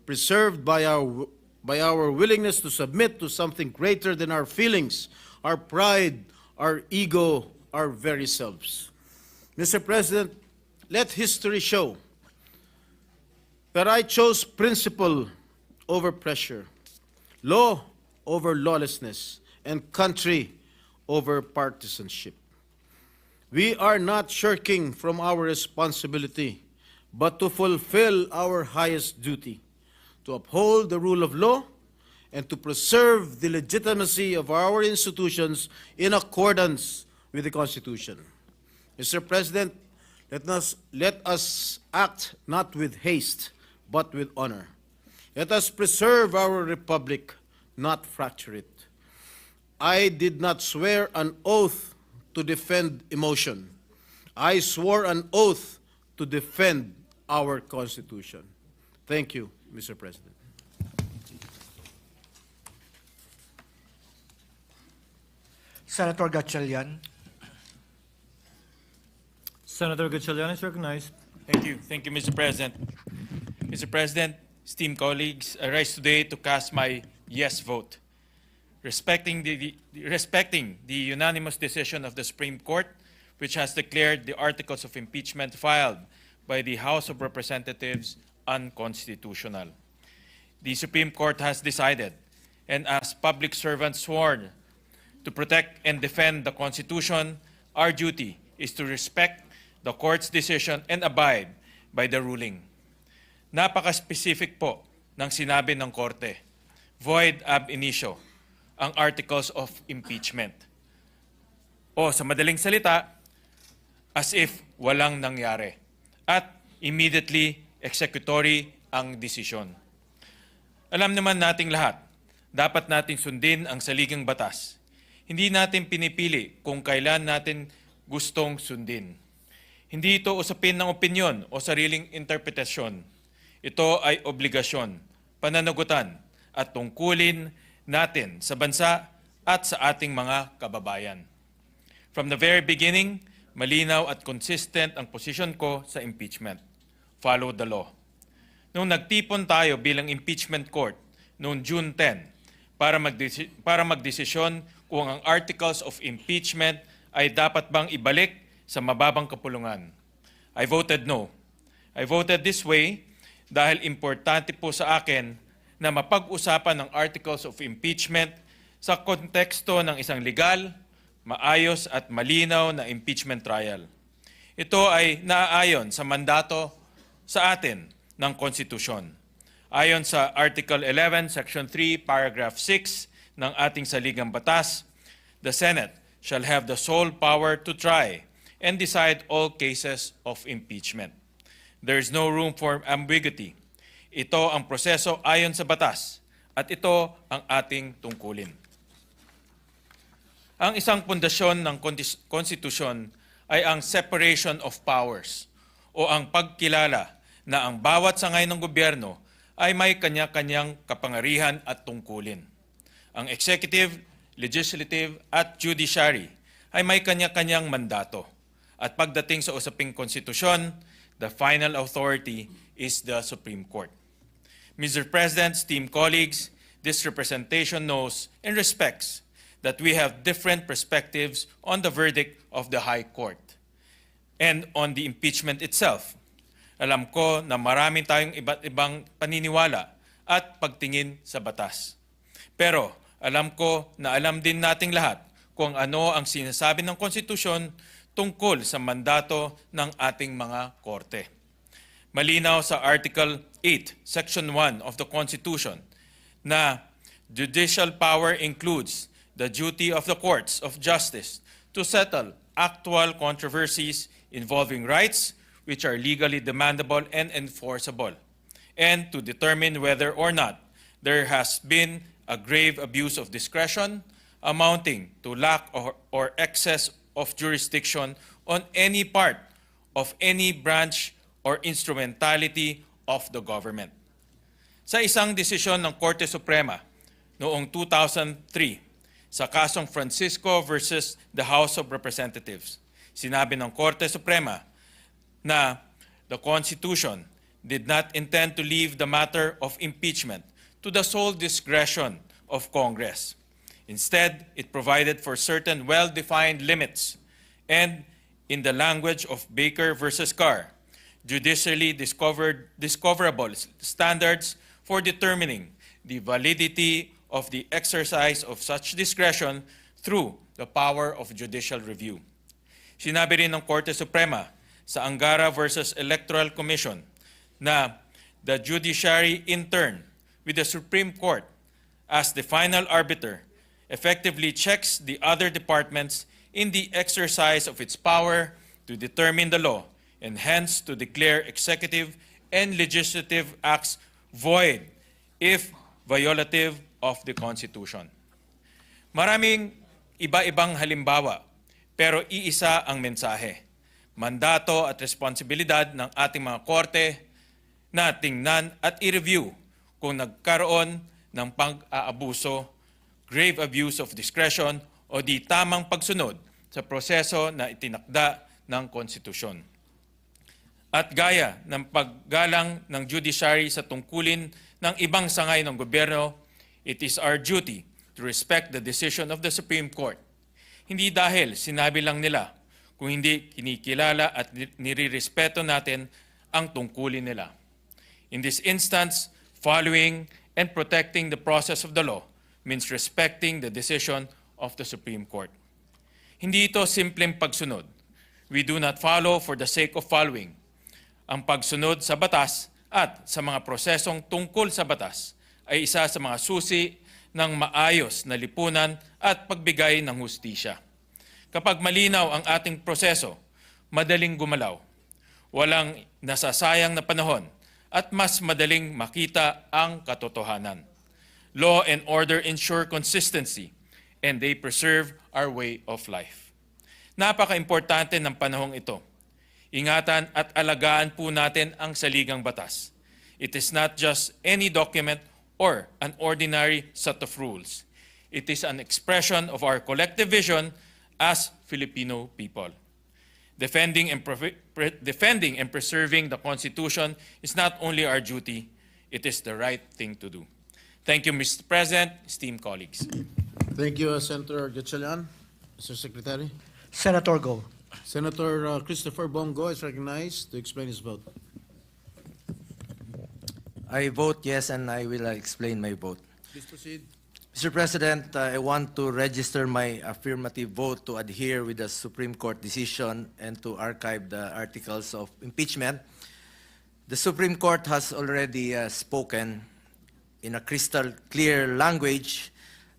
preserved by our willingness to submit to something greater than our feelings, our pride, our ego, our very selves. Mr. President, let history show that I chose principle over pressure, law over lawlessness, and country over partisanship. We are not shirking from our responsibility, but to fulfill our highest duty, to uphold the rule of law and to preserve the legitimacy of our institutions in accordance with the Constitution. Mr. President, let us act not with haste, but with honor. Let us preserve our republic, not fracture it. I did not swear an oath to defend emotion. I swore an oath to defend our Constitution. Thank you, Mr. President. Senator Gatchalian. Senator Gatchalian is recognized. Thank you. Thank you, Mr. President. Mr. President, esteemed colleagues, I rise today to cast my yes vote. Respecting the unanimous decision of the Supreme Court, which has declared the articles of impeachment filed by the House of Representatives unconstitutional. The Supreme Court has decided, and as public servants sworn to protect and defend the Constitution, our duty is to respect the Court's decision and abide by the ruling. Napaka-specific po ng sinabi ng Korte, void ab initio, ang articles of impeachment. O sa madaling salita, as if walang nangyari. At immediately executory ang desisyon. Alam naman nating lahat, dapat nating sundin ang saligang batas. Hindi natin pinipili kung kailan natin gustong sundin. Hindi ito usapin ng opinyon o sariling interpretasyon. Ito ay obligasyon, pananagutan at tungkulin natin sa bansa at sa ating mga kababayan. From the very beginning, malinaw at consistent ang posisyon ko sa impeachment. Follow the law. Nung nagtipon tayo bilang impeachment court noong June 10 para magdesisyon kung ang articles of impeachment ay dapat bang ibalik sa mababang kapulungan. I voted no. I voted this way dahil importante po sa akin na mapag-usapan ang articles of impeachment sa konteksto ng isang legal, maayos at malinaw na impeachment trial. Ito ay naaayon sa mandato sa atin ng konstitusyon. Ayon sa Article 11, Section 3, Paragraph 6 ng ating saligang batas, the Senate shall have the sole power to try and decide all cases of impeachment. There is no room for ambiguity. Ito ang proseso ayon sa batas at ito ang ating tungkulin. Ang isang pundasyon ng konstitusyon ay ang separation of powers o ang pagkilala na ang bawat sangay ng gobyerno ay may kanya-kanyang kapangarihan at tungkulin. Ang executive, legislative at judiciary ay may kanya-kanyang mandato. At pagdating sa usaping konstitusyon, the final authority is the Supreme Court. Mr. President, esteemed colleagues, this representation knows and respects that we have different perspectives on the verdict of the High Court and on the impeachment itself. Alam ko na marami tayong iba't ibang paniniwala at pagtingin sa batas. Pero alam ko na alam din nating lahat kung ano ang sinasabi ng konstitusyon tungkol sa mandato ng ating mga korte. Malinaw sa Article 8, Section 1 of the Constitution na judicial power includes the duty of the courts of justice to settle actual controversies involving rights which are legally demandable and enforceable, and to determine whether or not there has been a grave abuse of discretion amounting to lack or excess of jurisdiction on any part of any branch or instrumentality of the government. Sa isang desisyon ng Korte Suprema noong 2003 sa kasong Francisco versus the House of Representatives, sinabi ng Korte Suprema na the Constitution did not intend to leave the matter of impeachment to the sole discretion of Congress. Instead, it provided for certain well-defined limits and, in the language of Baker versus Carr, judicially discoverable standards for determining the validity of the exercise of such discretion through the power of judicial review. Sinabi rin ng Korte Suprema sa Angara versus Electoral Commission na the judiciary in turn with the Supreme Court as the final arbiter effectively checks the other departments in the exercise of its power to determine the law and hence to declare executive and legislative acts void if violative of the Constitution. Maraming iba-ibang halimbawa pero iisa ang mensahe. mandato at responsibilidad ng ating mga korte na tingnan at i-review kung nagkaroon ng pang-aabuso, grave abuse of discretion o di tamang pagsunod sa proseso na itinakda ng konstitusyon. At gaya ng paggalang ng judiciary sa tungkulin ng ibang sangay ng gobyerno, it is our duty to respect the decision of the Supreme Court. Hindi dahil sinabi lang nila, kung hindi kinikilala at nirirespeto natin ang tungkulin nila. In this instance, following and protecting the process of the law means respecting the decision of the Supreme Court. Hindi ito simpleng pagsunod. We do not follow for the sake of following. Ang pagsunod sa batas at sa mga prosesong tungkol sa batas ay isa sa mga susi ng maayos na lipunan at pagbigay ng hustisya. Kapag malinaw ang ating proseso, madaling gumalaw, walang nasasayang na panahon, at mas madaling makita ang katotohanan. Law and order ensure consistency, and they preserve our way of life. Napaka-importante ng panahong ito. Ingatan at alagaan po natin ang saligang batas. It is not just any document or an ordinary set of rules. It is an expression of our collective vision as Filipino people. Defending and preserving the Constitution is not only our duty, it is the right thing to do. Thank you, Mr. President, esteemed colleagues. Thank you, Senator Gatchalian. Mr. Secretary. Senator Go. Senator Christopher Bongo is recognized to explain his vote. I vote yes, and I will explain my vote. Please proceed. Mr. President, I want to register my affirmative vote to adhere with the Supreme Court decision and to archive the articles of impeachment. The Supreme Court has already spoken in a crystal clear language.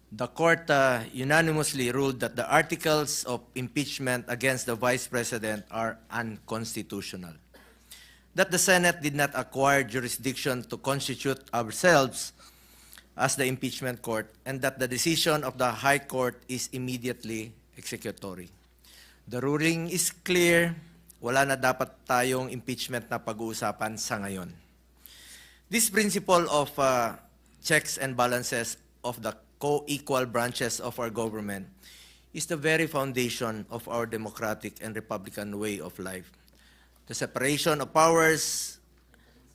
The court unanimously ruled that the articles of impeachment against the Vice President are unconstitutional. That the Senate did not acquire jurisdiction to constitute ourselves as the impeachment court, and that the decision of the High Court is immediately executory. The ruling is clear, wala na dapat tayong impeachment na pag-uusapan sa ngayon. This principle of checks and balances of the co-equal branches of our government is the very foundation of our democratic and republican way of life. The separation of powers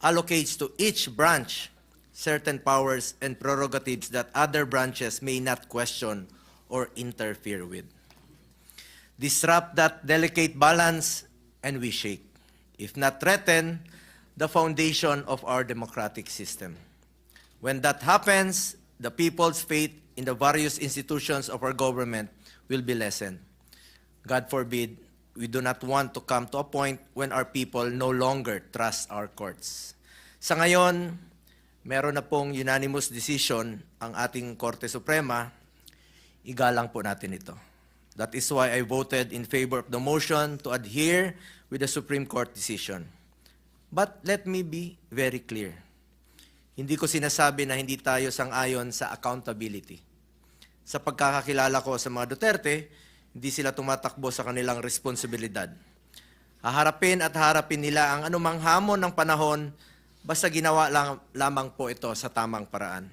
allocates to each branch certain powers and prerogatives that other branches may not question or interfere with. Disrupt that delicate balance and we shake, if not threaten, the foundation of our democratic system. When that happens, the people's faith in the various institutions of our government will be lessened. God forbid, we do not want to come to a point when our people no longer trust our courts. Sa ngayon, meron na pong unanimous decision ang ating Korte Suprema, igalang po natin ito. That is why I voted in favor of the motion to adhere with the Supreme Court decision. But let me be very clear. Hindi ko sinasabi na hindi tayo sang-ayon sa accountability. Sa pagkakakilala ko sa mga Duterte, hindi sila tumatakbo sa kanilang responsibilidad. Haharapin at harapin nila ang anumang hamon ng panahon basta ginawa lamang po ito sa tamang paraan.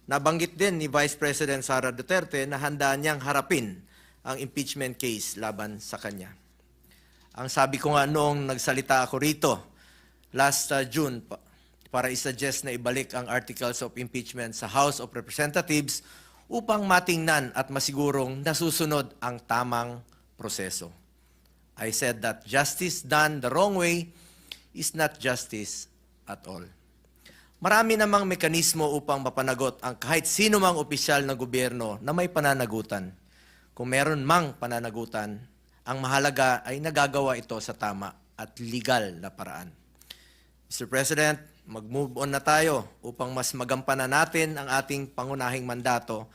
Nabanggit din ni Vice President Sara Duterte na handa niyang harapin ang impeachment case laban sa kanya. Ang sabi ko nga noong nagsalita ako rito last June para isuggest na ibalik ang articles of impeachment sa House of Representatives upang matingnan at masigurong nasusunod ang tamang proseso. I said that justice done the wrong way is not justice at all. Marami namang mekanismo upang mapanagot ang kahit sino mang opisyal ng gobyerno na may pananagutan. Kung meron mang pananagutan, ang mahalaga ay nagagawa ito sa tama at legal na paraan. Mr. President, mag-move on na tayo upang mas magampanan natin ang ating pangunahing mandato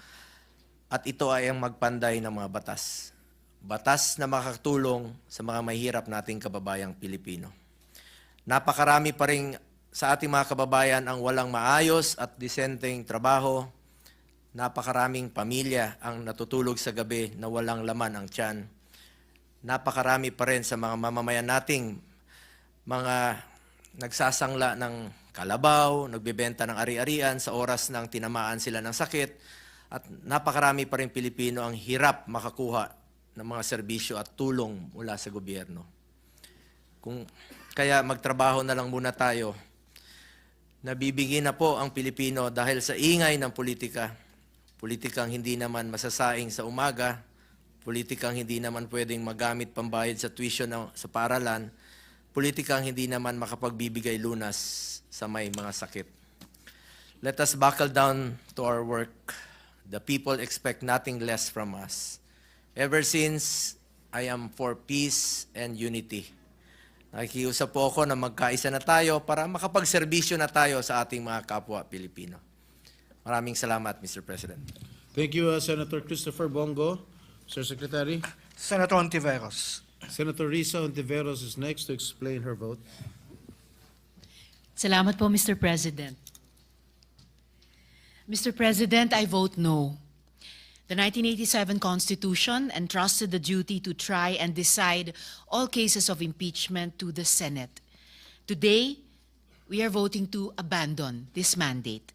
at ito ay ang magpanday ng mga batas. Batas na makakatulong sa mga mahirap nating kababayang Pilipino. Napakarami pa rin sa ating mga kababayan ang walang maayos at disenteng trabaho. Napakaraming pamilya ang natutulog sa gabi na walang laman ang tiyan. napakarami pa rin sa mga mamamayan nating mga nagsasangla ng kalabaw, nagbebenta ng ari-arian sa oras ng tinamaan sila ng sakit, at napakarami pa rin Pilipino ang hirap makakuha ng mga serbisyo at tulong mula sa gobyerno. Kaya magtrabaho na lang muna tayo. Nabibigyan na po ang Pilipino dahil sa ingay ng politika. Politikang hindi naman masasaing sa umaga, politikang hindi naman pwedeng magamit pambayad sa tuition sa paaralan, politikang hindi naman makapagbibigay lunas sa may mga sakit. Let us buckle down to our work. The people expect nothing less from us. Ever since, I am for peace and unity. Nakikiusap po ako na magkaisa na tayo para makapagserbisyo na tayo sa ating mga kapwa Pilipino. Maraming salamat, Mr. President. Thank you, Senator Christopher Bongo. Sir Secretary. Senator Ontiveros. Senator Risa Ontiveros is next to explain her vote. Salamat po, Mr. President. Mr. President, I vote no. The 1987 Constitution entrusted the duty to try and decide all cases of impeachment to the Senate. Today, we are voting to abandon this mandate.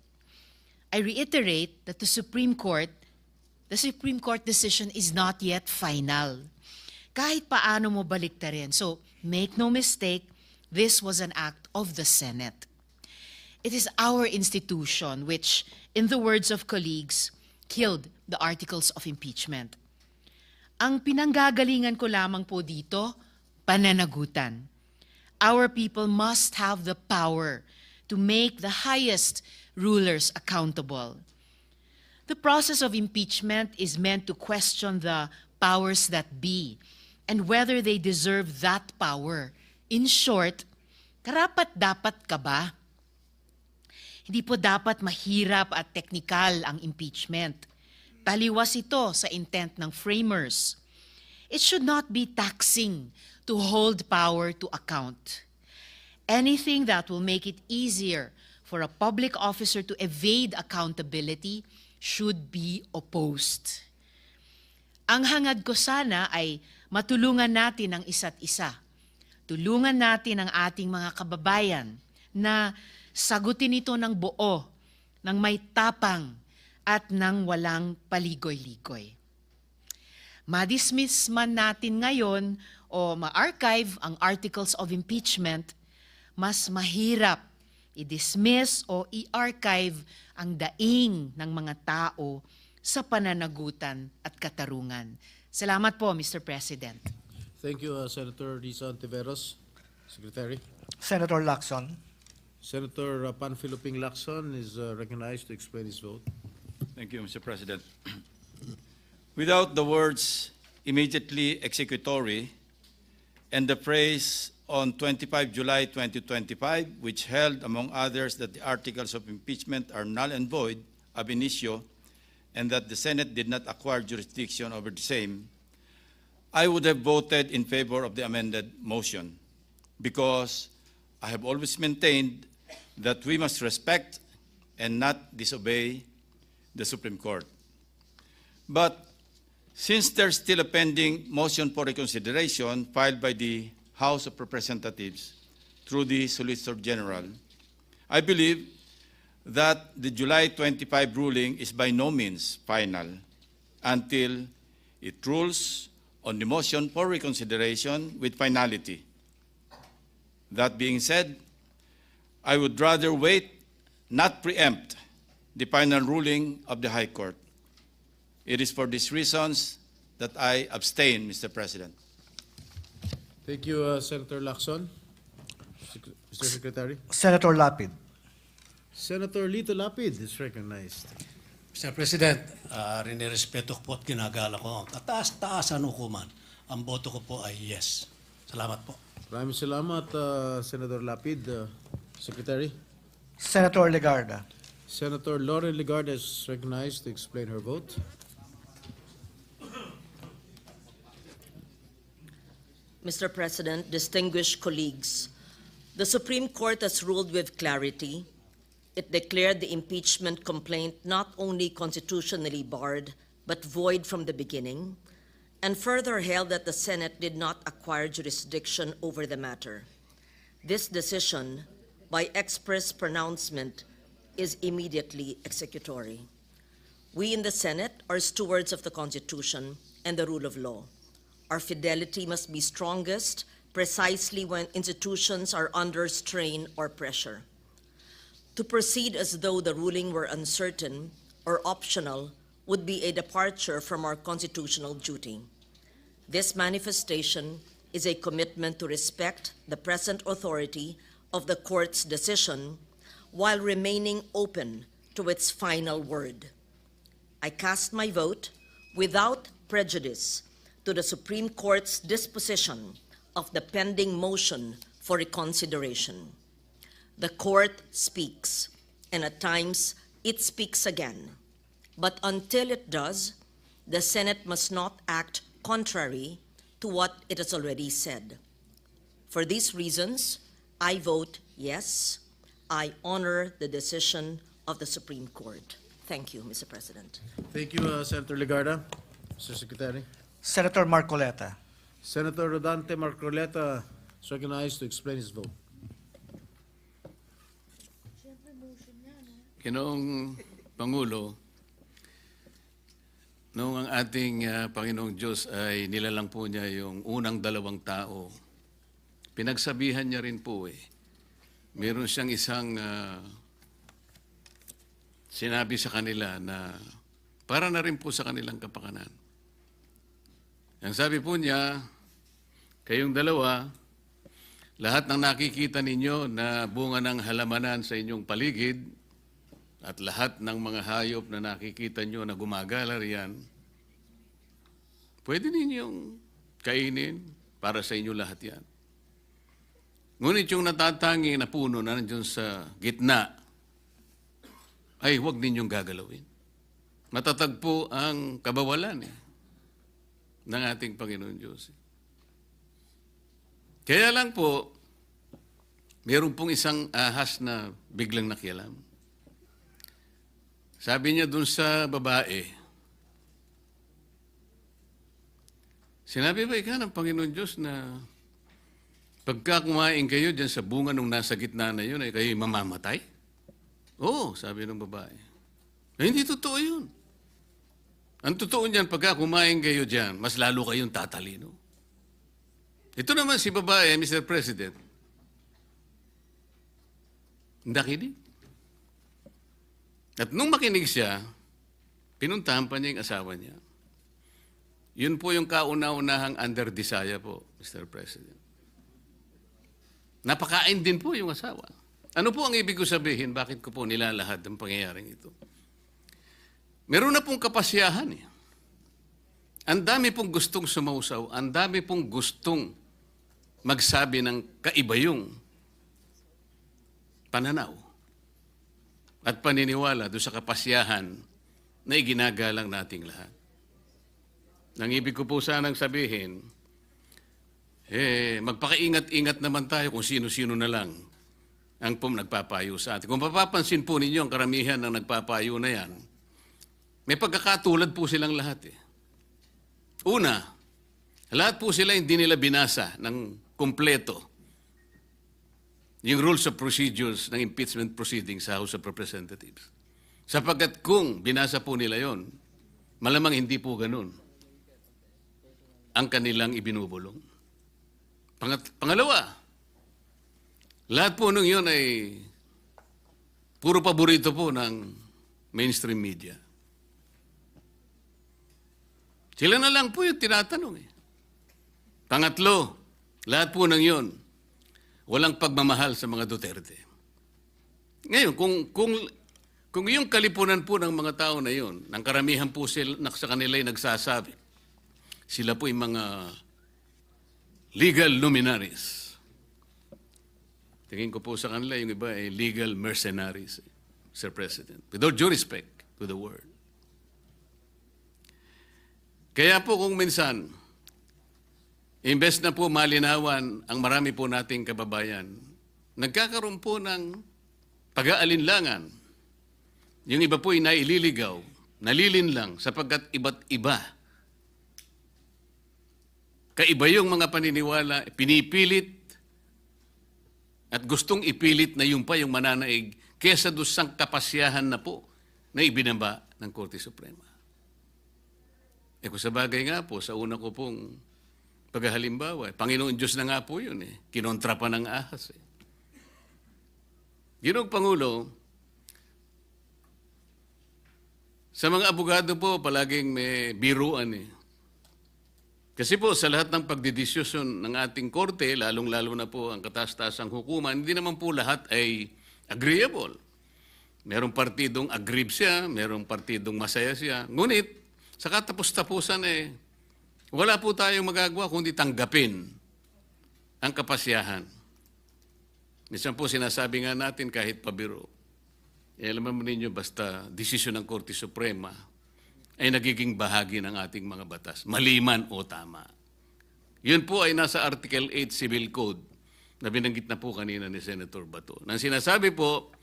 I reiterate that the Supreme Court decision is not yet final. Kahit paano mo baliktarin. So, make no mistake, this was an act of the Senate. It is our institution which, in the words of colleagues, killed the articles of impeachment. Ang pinanggagalingan ko lamang po dito, pananagutan. Our people must have the power to make the highest rulers accountable. The process of impeachment is meant to question the powers that be and whether they deserve that power. In short, karapat-dapat ka ba? Hindi po dapat mahirap at teknikal ang impeachment. Taliwas ito sa intent ng framers. It should not be taxing to hold power to account. Anything that will make it easier for a public officer to evade accountability should be opposed. Ang hangad ko sana ay matulungan natin ang isa't isa. Tulungan natin ang ating mga kababayan na sagutin ito ng buo, ng may tapang, at ng walang paligoy-ligoy. Ma-dismiss man natin ngayon o ma-archive ang articles of impeachment, mas mahirap i-dismiss o i-archive ang daing ng mga tao sa pananagutan at katarungan. Salamat po, Mr. President. Thank you, Senator Risa Ontiveros. Secretary. Senator Lacson. Senator Panfiloping Lacson is recognized to explain his vote. Thank you, Mr. President. Without the words immediately executory and the phrase on 25 July 2025, which held, among others, that the articles of impeachment are null and void ab initio and that the Senate did not acquire jurisdiction over the same, I would have voted in favor of the amended motion because I have always maintained that we must respect and not disobey the Supreme Court. But since there's still a pending motion for reconsideration filed by the House of Representatives through the Solicitor General, I believe that the July 25 ruling is by no means final until it rules on the motion for reconsideration with finality. That being said, I would rather wait, not preempt, the final ruling of the High Court. It is for these reasons that I abstain, Mr. President. Thank you, Senator Lacson. Mr. Secretary. Senator Lapid. Senator Lito Lapid is recognized. Mr. President, rinirespeto ko po at ginagala ko ang kataas-taasan hukuman. Ang boto ko po ay yes. Salamat po. Maraming salamat, Senator Lapid. Secretary. Senator Legarda. Senator Lauren Legarda is recognized to explain her vote. Mr. President, distinguished colleagues, the Supreme Court has ruled with clarity. It declared the impeachment complaint not only constitutionally barred, but void from the beginning. and further held that the Senate did not acquire jurisdiction over the matter. This decision, by express pronouncement, is immediately executory. We in the Senate are stewards of the Constitution and the rule of law. Our fidelity must be strongest precisely when institutions are under strain or pressure. To proceed as though the ruling were uncertain or optional would be a departure from our constitutional duty. This manifestation is a commitment to respect the present authority of the court's decision while remaining open to its final word. I cast my vote without prejudice to the Supreme Court's disposition of the pending motion for reconsideration. The court speaks, and at times it speaks again. But until it does, the Senate must not act contrary to what it has already said. For these reasons, I vote yes. I honor the decision of the Supreme Court. Thank you, Mr. President. Thank you, Senator Legarda. Mr. Secretary. Senator Marcoleta. Senator Rodante Marcoleta is recognized to explain his vote. Ginoong Pangulo, noong ang ating Panginoong Diyos ay nilalang po niya yung unang dalawang tao, pinagsabihan niya rin po meron siyang isang sinabi sa kanila na para na rin po sa kanilang kapakanan. Ang sabi po niya, kayong dalawa, lahat ng nakikita ninyo na bunga ng halamanan sa inyong paligid at lahat ng mga hayop na nakikita nyo na gumagala riyan, pwede ninyong kainin para sa inyo lahat yan. Ngunit yung natatangi na puno na nandiyon sa gitna, ay huwag ninyong gagalawin. Matatagpo ang kabawalan ng ating Panginoon Diyos. Kaya lang po, meron pong isang ahas na biglang nakialam. Sabi niya dun sa babae, sinabi ba ika ng Panginoon Diyos na pagka kumain kayo dyan sa bunga nung nasa gitna na yun, ay kayo mamamatay? Oo, sabi ng babae. Ay, hindi totoo yun. Ang totoo niyan, pagka kumain kayo dyan, mas lalo kayong tatalino. Ito naman si babae, Mr. President, nakinig. At nung makinig siya, pinuntahan pa niya yung asawa niya. Yun po yung kauna-unahang under desire po, Mr. President. Napakain din po yung asawa. Ano po ang ibig ko sabihin? Bakit ko po nilalahad ang pangyayaring ito? Meron na pong kapasyahan Ang dami pong gustong sumausaw, ang dami pong gustong magsabi ng kaibayong pananaw at paniniwala doon sa kapasyahan na iginagalang nating lahat. Ang ibig ko po sanang sabihin, magpakaingat-ingat naman tayo kung sino-sino na lang ang nagpapayo sa atin. Kung mapapansin po ninyo ang karamihan ng nagpapayo na yan, may pagkakatulad po silang lahat Una, lahat po sila hindi nila binasa ng kumpleto yung rules of procedures ng impeachment proceedings sa House of Representatives. Sapagkat kung binasa po nila yon, malamang hindi po ganun ang kanilang ibinubulong. Pangalawa, lahat po nung yun ay puro paborito po ng mainstream media. Sila na lang po yung tinatanong Pangatlo, lahat po ng yun, walang pagmamahal sa mga Duterte. Ngayon, kung yung kalipunan po ng mga tao na yun, ng karamihan po sila, sa kanila ay nagsasabi, sila po yung mga legal luminaries. Tingin ko po sa kanila, yung iba ay legal mercenaries, Sir President. With all due respect to the word. Kaya po kung minsan, imbes na po malinawan ang marami po nating kababayan, nagkakaroon po ng pag-aalinlangan. Yung iba po ay naililigaw, nalilinlang sapagkat iba't iba Kaiba yung mga paniniwala, pinipilit at gustong ipilit na yung pa yung mananaig kesa dusang kapasyahan na po na ibinaba ng Korte Suprema. Kung sa bagay nga po, sa una ko pong paghalimbawa, Panginoon Diyos na nga po yun kinontra pa ng ahas Ginoong Pangulo, sa mga abogado po, palaging may biruan Kasi po, sa lahat ng pagdidesisyon ng ating korte, lalong-lalo na po ang kataas-taasang hukuman, hindi naman po lahat ay agreeable. Merong partidong aggrieved siya, merong partidong masaya siya. Ngunit, sa katapos-tapusan wala po tayong magagawa kundi tanggapin ang kapasyahan. Minsan po sinasabi nga natin kahit pabiro, alam mo ninyo, basta desisyon ng Korte Suprema, ay nagiging bahagi ng ating mga batas, maliman o tama. Yun po ay nasa Article 8 Civil Code na binanggit na po kanina ni Senator Bato. Nang sinasabi po,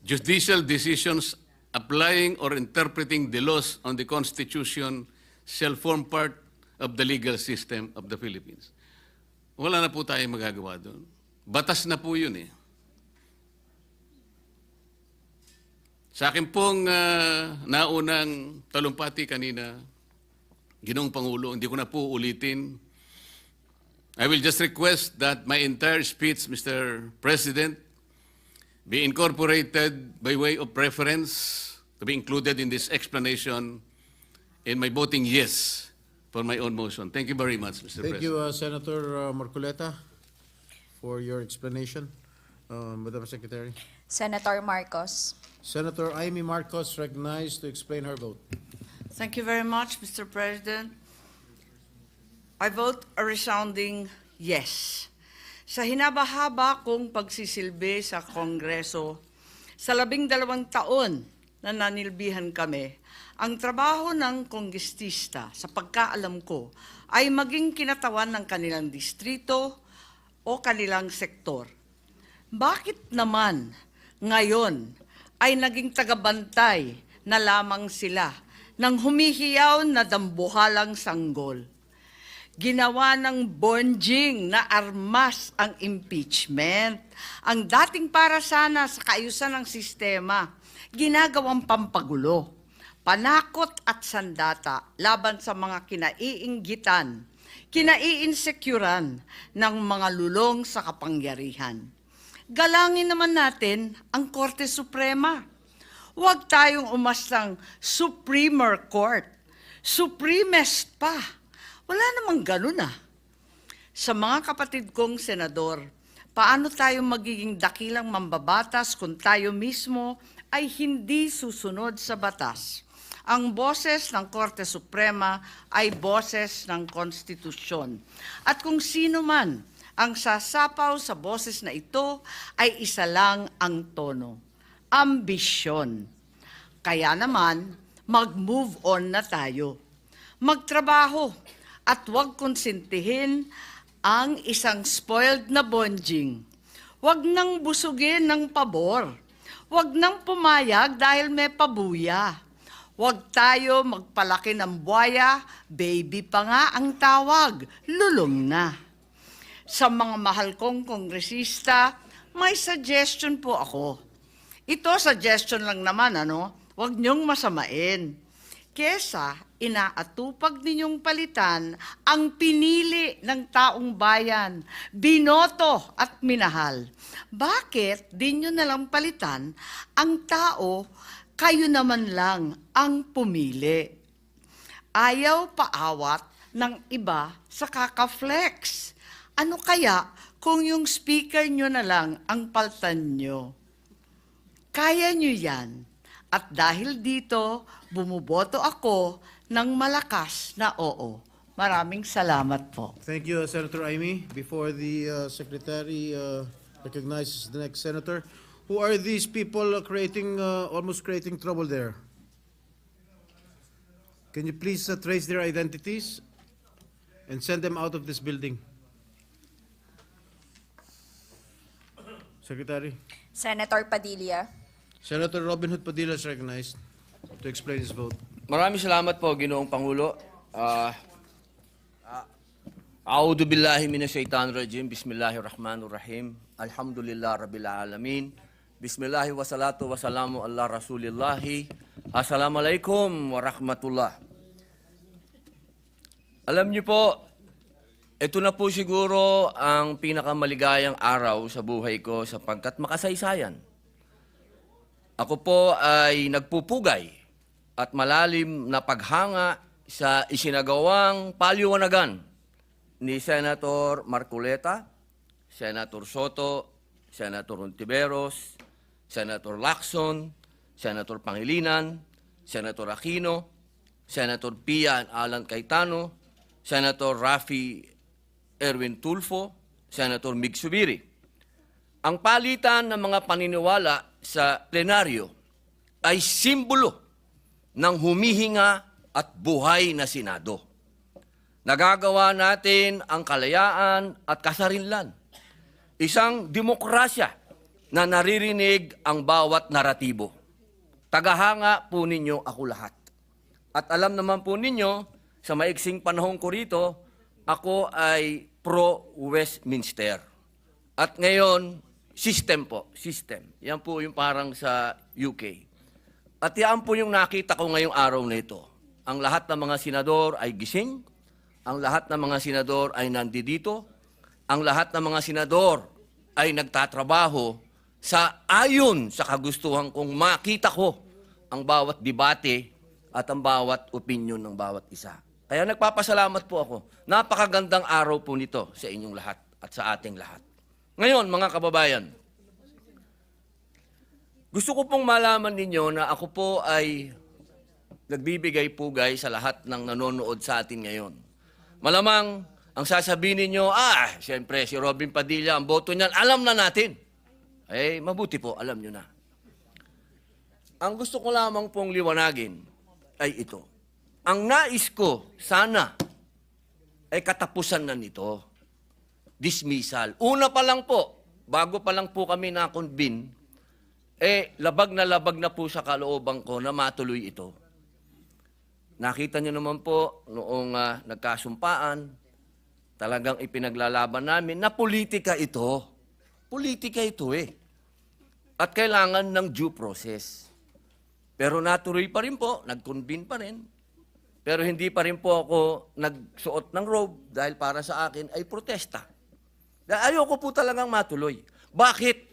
judicial decisions applying or interpreting the laws on the Constitution shall form part of the legal system of the Philippines. Wala na po tayong magagawa doon. Batas na po yun Sa akin pong naunang talumpati kanina, Ginoong Pangulo, hindi ko na po ulitin. I will just request that my entire speech, Mr. President, be incorporated by way of preference to be included in this explanation in my voting yes for my own motion. Thank you very much, Mr. President. Thank you, Senator Marcoleta, for your explanation. Madam Secretary. Senator Marcos. Senator Amy Marcos recognized to explain her vote. Thank you very much, Mr. President. I vote a resounding yes. Sa hinaba-haba kong pagsisilbi sa Kongreso, sa 12 taon na nanilbihan kami, ang trabaho ng kongrestista, sa pagkaalam ko, ay maging kinatawan ng kanilang distrito o kanilang sektor. Bakit naman ngayon ay naging tagabantay na lamang sila ng humihiyaw na dambuhalang sanggol? Ginawa ng bonjing na armas ang impeachment. Ang dating para sana sa kaayusan ng sistema, ginagawang pampagulo, panakot at sandata laban sa mga kinaiinggitan, kinaiinsecuran ng mga lulong sa kapangyarihan. Galangin naman natin ang Korte Suprema. Huwag tayong umastang Supremer Court. Supremest pa. Wala namang ganun Sa mga kapatid kong senador, paano tayo magiging dakilang mambabatas kung tayo mismo ay hindi susunod sa batas? Ang boses ng Korte Suprema ay boses ng konstitusyon. At kung sino man ang sasapaw sa boses na ito ay isa lang ang tono, ambisyon. Kaya naman, mag-move on na tayo. Magtrabaho at huwag konsentihin ang isang spoiled na bonjing. Huwag nang busugin ng pabor. Huwag nang pumayag dahil may pabuya. Huwag tayo magpalaki ng buwaya, baby pa nga ang tawag, lulong na. Sa mga mahal kong kongresista, may suggestion po ako. Ito, suggestion lang naman, Huwag niyong masamain. Kesa inaatupag ninyong palitan ang pinili ng taong bayan, binoto at minahal. Bakit di nyo nalang palitan ang tao, kayo naman lang ang pumili? Ayaw paawat ng iba sa kakaflex. Ano kaya kung yung speaker nyo na lang ang paltan nyo? Kaya nyo yan. At dahil dito, bumuboto ako ng malakas na oo. Maraming salamat po. Thank you, Senator Amy. Before the Secretary recognizes the next Senator, who are these people almost creating trouble there? Can you please trace their identities and send them out of this building? Secretary. Senator Padilla. Senator Robin Hood Padilla is recognized to explain his vote. Maraming salamat po, Ginoong Pangulo. A'udhu billahi minasyaitanir rajim. Bismillahirrahmanirrahim. Alhamdulillah rabbil alamin. Bismillahi wassalatu wassalamu ala rasulillahi. Assalamualaikum warahmatullah. Alam niyo po, ito na po siguro ang pinakamaligayang araw sa buhay ko sapagkat makasaysayan. Ako po ay nagpupugay at malalim na paghanga sa isinagawang paliwanagan ni Senator Marcoleta, Senator Soto, Senator Ontiveros, Senator Lacson, Senator Pangilinan, Senator Aquino, Senator Pia Alan Cayetano, Senator Rafi Erwin Tulfo, Senator Mig Subiri. Ang palitan ng mga paniniwala sa plenaryo ay simbolo ng humihinga at buhay na Senado. Nagagawa natin ang kalayaan at kasarinlan. Isang demokrasya na naririnig ang bawat naratibo. Tagahanga po ninyo ako lahat. At alam naman po ninyo, sa maiksing panahon ko rito, ako ay pro-Westminster. At ngayon, system po, system. Yan po yung parang sa UK. At yan po yung nakita ko ngayong araw na ito. Ang lahat ng mga senador ay gising, ang lahat ng mga senador ay nandito, ang lahat ng mga senador ay nagtatrabaho sa ayon sa kagustuhan kong makita ko ang bawat debate at ang bawat opinion ng bawat isa. Kaya nagpapasalamat po ako. Napakagandang araw po nito sa inyong lahat at sa ating lahat. Ngayon, mga kababayan, gusto ko pong malaman ninyo na ako po ay nagbibigay-pugay sa lahat ng nanonood sa atin ngayon. Malamang, ang sasabihin ninyo, siyempre, si Robin Padilla, ang boto niyan, alam na natin. Eh, mabuti po, alam nyo na. Ang gusto ko lamang pong liwanagin ay ito. Ang nais ko, sana, ay katapusan na nito. Dismissal. Una pa lang po, bago pa lang po kami na-convene, labag na po sa kalooban ko na matuloy ito. Nakita niyo naman po noong nagkasumpaan, talagang ipinaglalaban namin na politika ito. Politika ito At kailangan ng due process. Pero natuloy pa rin po, nag-convene pa rin. Pero hindi pa rin po ako nagsuot ng robe dahil para sa akin ay protesta. Ayoko po talagang matuloy. Bakit?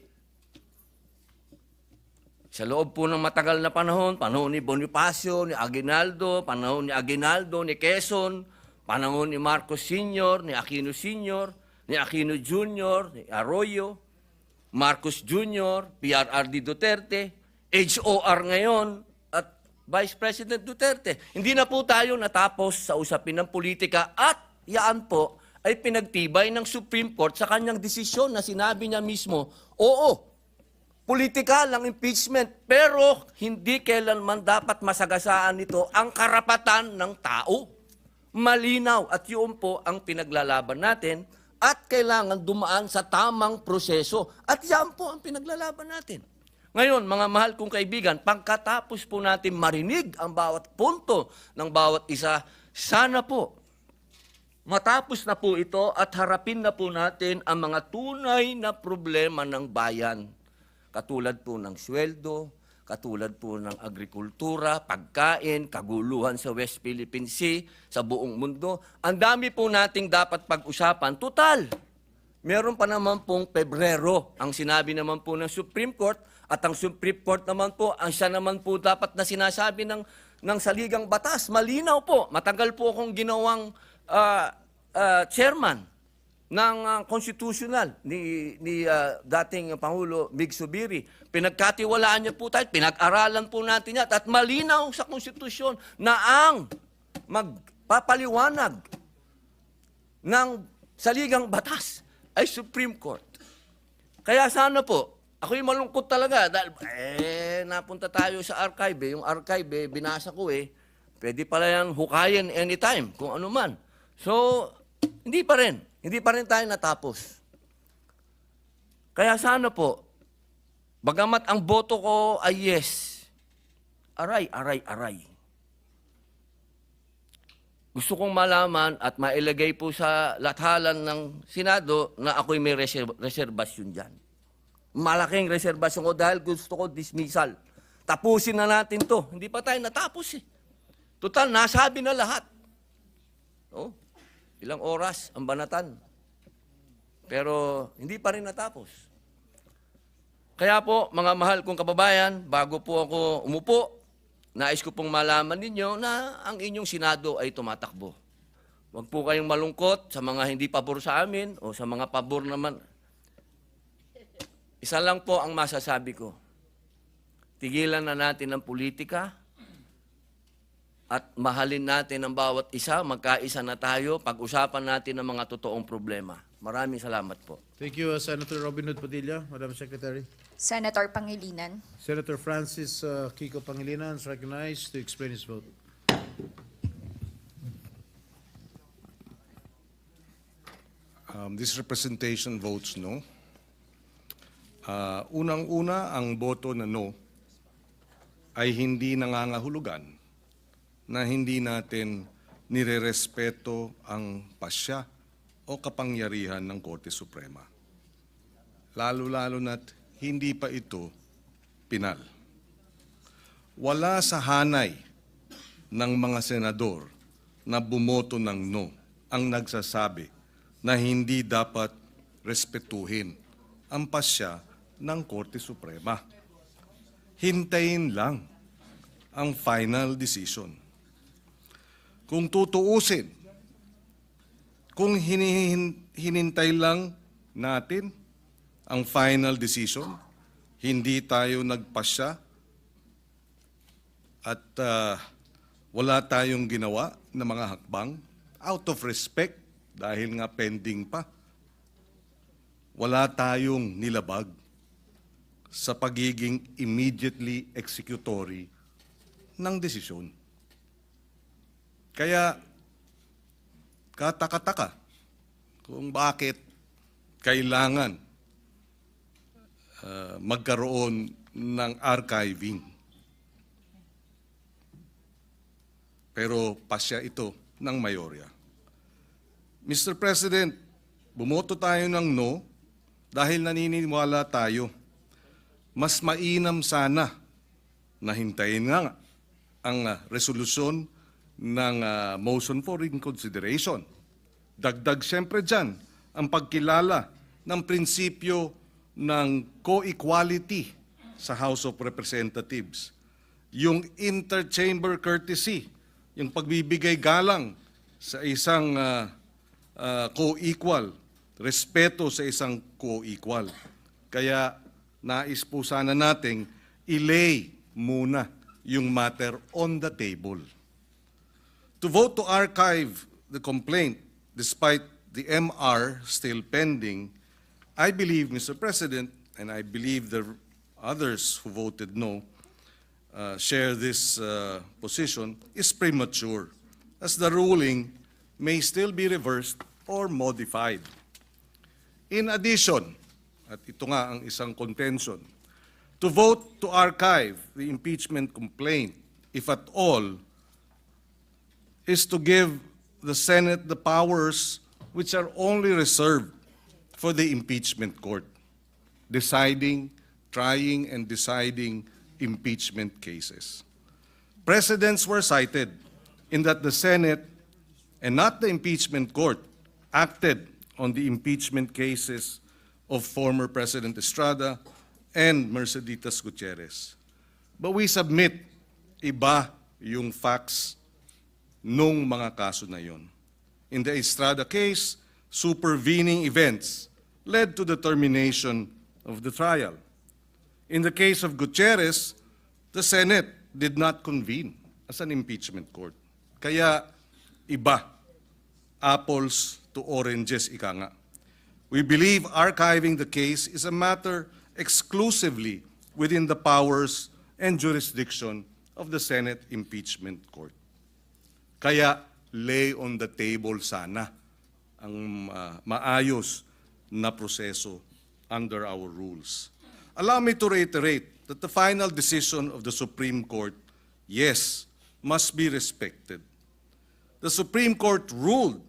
Sa loob po ng matagal na panahon ni Bonifacio, ni Aguinaldo, panahon ni Aguinaldo, ni Quezon, panahon ni Marcos Sr., ni Aquino Sr., ni Aquino Jr., ni Arroyo, Marcos Jr., PRRD Duterte, HOR ngayon, at Vice President Duterte. Hindi na po tayo natapos sa usapin ng politika at yaan po ay pinagtibay ng Supreme Court sa kanyang desisyon na sinabi niya mismo, oo, politikal ang impeachment, pero hindi kailanman dapat masagasaan nito ang karapatan ng tao. Malinaw at yun po ang pinaglalaban natin at kailangan dumaan sa tamang proseso. At yan po ang pinaglalaban natin. Ngayon, mga mahal kong kaibigan, pagkatapos po natin marinig ang bawat punto ng bawat isa, sana po matapos na po ito at harapin na po natin ang mga tunay na problema ng bayan. Katulad po ng sweldo, katulad po ng agrikultura, pagkain, kaguluhan sa West Philippine Sea, sa buong mundo. Ang dami po nating dapat pag-usapan. Total, meron pa naman pong Pebrero ang sinabi naman po ng Supreme Court at ang Supreme Court naman po, ang siya naman po dapat na sinasabi ng saligang batas. Malinaw po, matagal po akong ginawang chairman ng constitutional ni dating Pangulo Mig Subiri. Pinagkatiwalaan niya po tayo, pinag-aralan po natin yan at malinaw sa konstitusyon na ang magpapaliwanag ng saligang batas ay Supreme Court. Kaya sana po, ako'y malungkot talaga dahil napunta tayo sa archive. Yung archive, binasa ko pwede pala yan hukayin anytime, kung ano man. So, hindi pa rin tayo natapos. Kaya sana po, bagamat ang boto ko ay yes, aray. Gusto kong malaman at mailagay po sa lathalan ng Senado na ako'y may reserbasyon dyan. Malaking reserbasyon ko dahil gusto ko dismissal. Tapusin na natin to. Hindi pa tayo natapos eh. Total, nasabi na lahat. Oh, ilang oras ang banatan. Pero hindi pa rin natapos. Kaya po, mga mahal kong kababayan, bago po ako umupo, nais ko pong malaman ninyo na ang inyong Senado ay tumatakbo. Huwag po kayong malungkot sa mga hindi pabor sa amin o sa mga pabor naman. Isa lang po ang masasabi ko. Tigilan na natin ang politika at mahalin natin ang bawat isa, magkaisa na tayo, pag-usapan natin ang mga totoong problema. Maraming salamat po. Thank you, Senator Robin Hood Padilla, Madam Secretary. Senator Pangilinan. Senator Francis Kiko Pangilinan is recognized to explain his vote. This representation votes no. Unang-una, ang boto na no ay hindi nangangahulugan na hindi natin nirerespeto ang pasya o kapangyarihan ng Korte Suprema. Lalo-lalo na't hindi pa ito pinal. Wala sa hanay ng mga senador na bumoto ng no ang nagsasabi na hindi dapat respetuhin ang pasya ng Korte Suprema. Hintayin lang ang final decision. Kung tutuusin, kung hinintay lang natin ang final decision, hindi tayo nagpasya at wala tayong ginawa na mga hakbang out of respect dahil nga pending pa. Wala tayong nilabag sa pagiging immediately executory ng desisyon. Kaya kataka-taka kung bakit kailangan magkaroon ng archiving. Pero pasya ito ng mayorya. Mr. President, bumoto tayo ng no dahil naniniwala tayo. Mas mainam sana na hintayin nga ang resolusyon ng motion for reconsideration. Dagdag siyempre dyan ang pagkilala ng prinsipyo ng co-equality sa House of Representatives. Yung interchamber courtesy, yung pagbibigay galang sa isang co-equal, respeto sa isang co-equal. Kaya nais po sana nating i-lay muna yung matter on the table. To vote to archive the complaint despite the MR still pending, I believe, Mr. President, and I believe the others who voted no share this position, is premature, as the ruling may still be reversed or modified. In addition, at ito nga ang isang contention, to vote to archive the impeachment complaint, if at all, is to give the Senate the powers which are only reserved for the impeachment court, deciding, trying, and deciding impeachment cases. Precedents were cited in that the Senate and not the impeachment court acted on the impeachment cases of former President Estrada and Merceditas Gutierrez. But we submit, iba yung facts nung mga kaso na yon. In the Estrada case, supervening events led to the termination of the trial. In the case of Gutierrez, the Senate did not convene as an impeachment court. Kaya iba, apples to oranges, ika nga. We believe archiving the case is a matter exclusively within the powers and jurisdiction of the Senate Impeachment Court. Kaya lay on the table sana ang maayos na proseso under our rules. Allow me to reiterate that the final decision of the Supreme Court, yes, must be respected. the Supreme Court ruled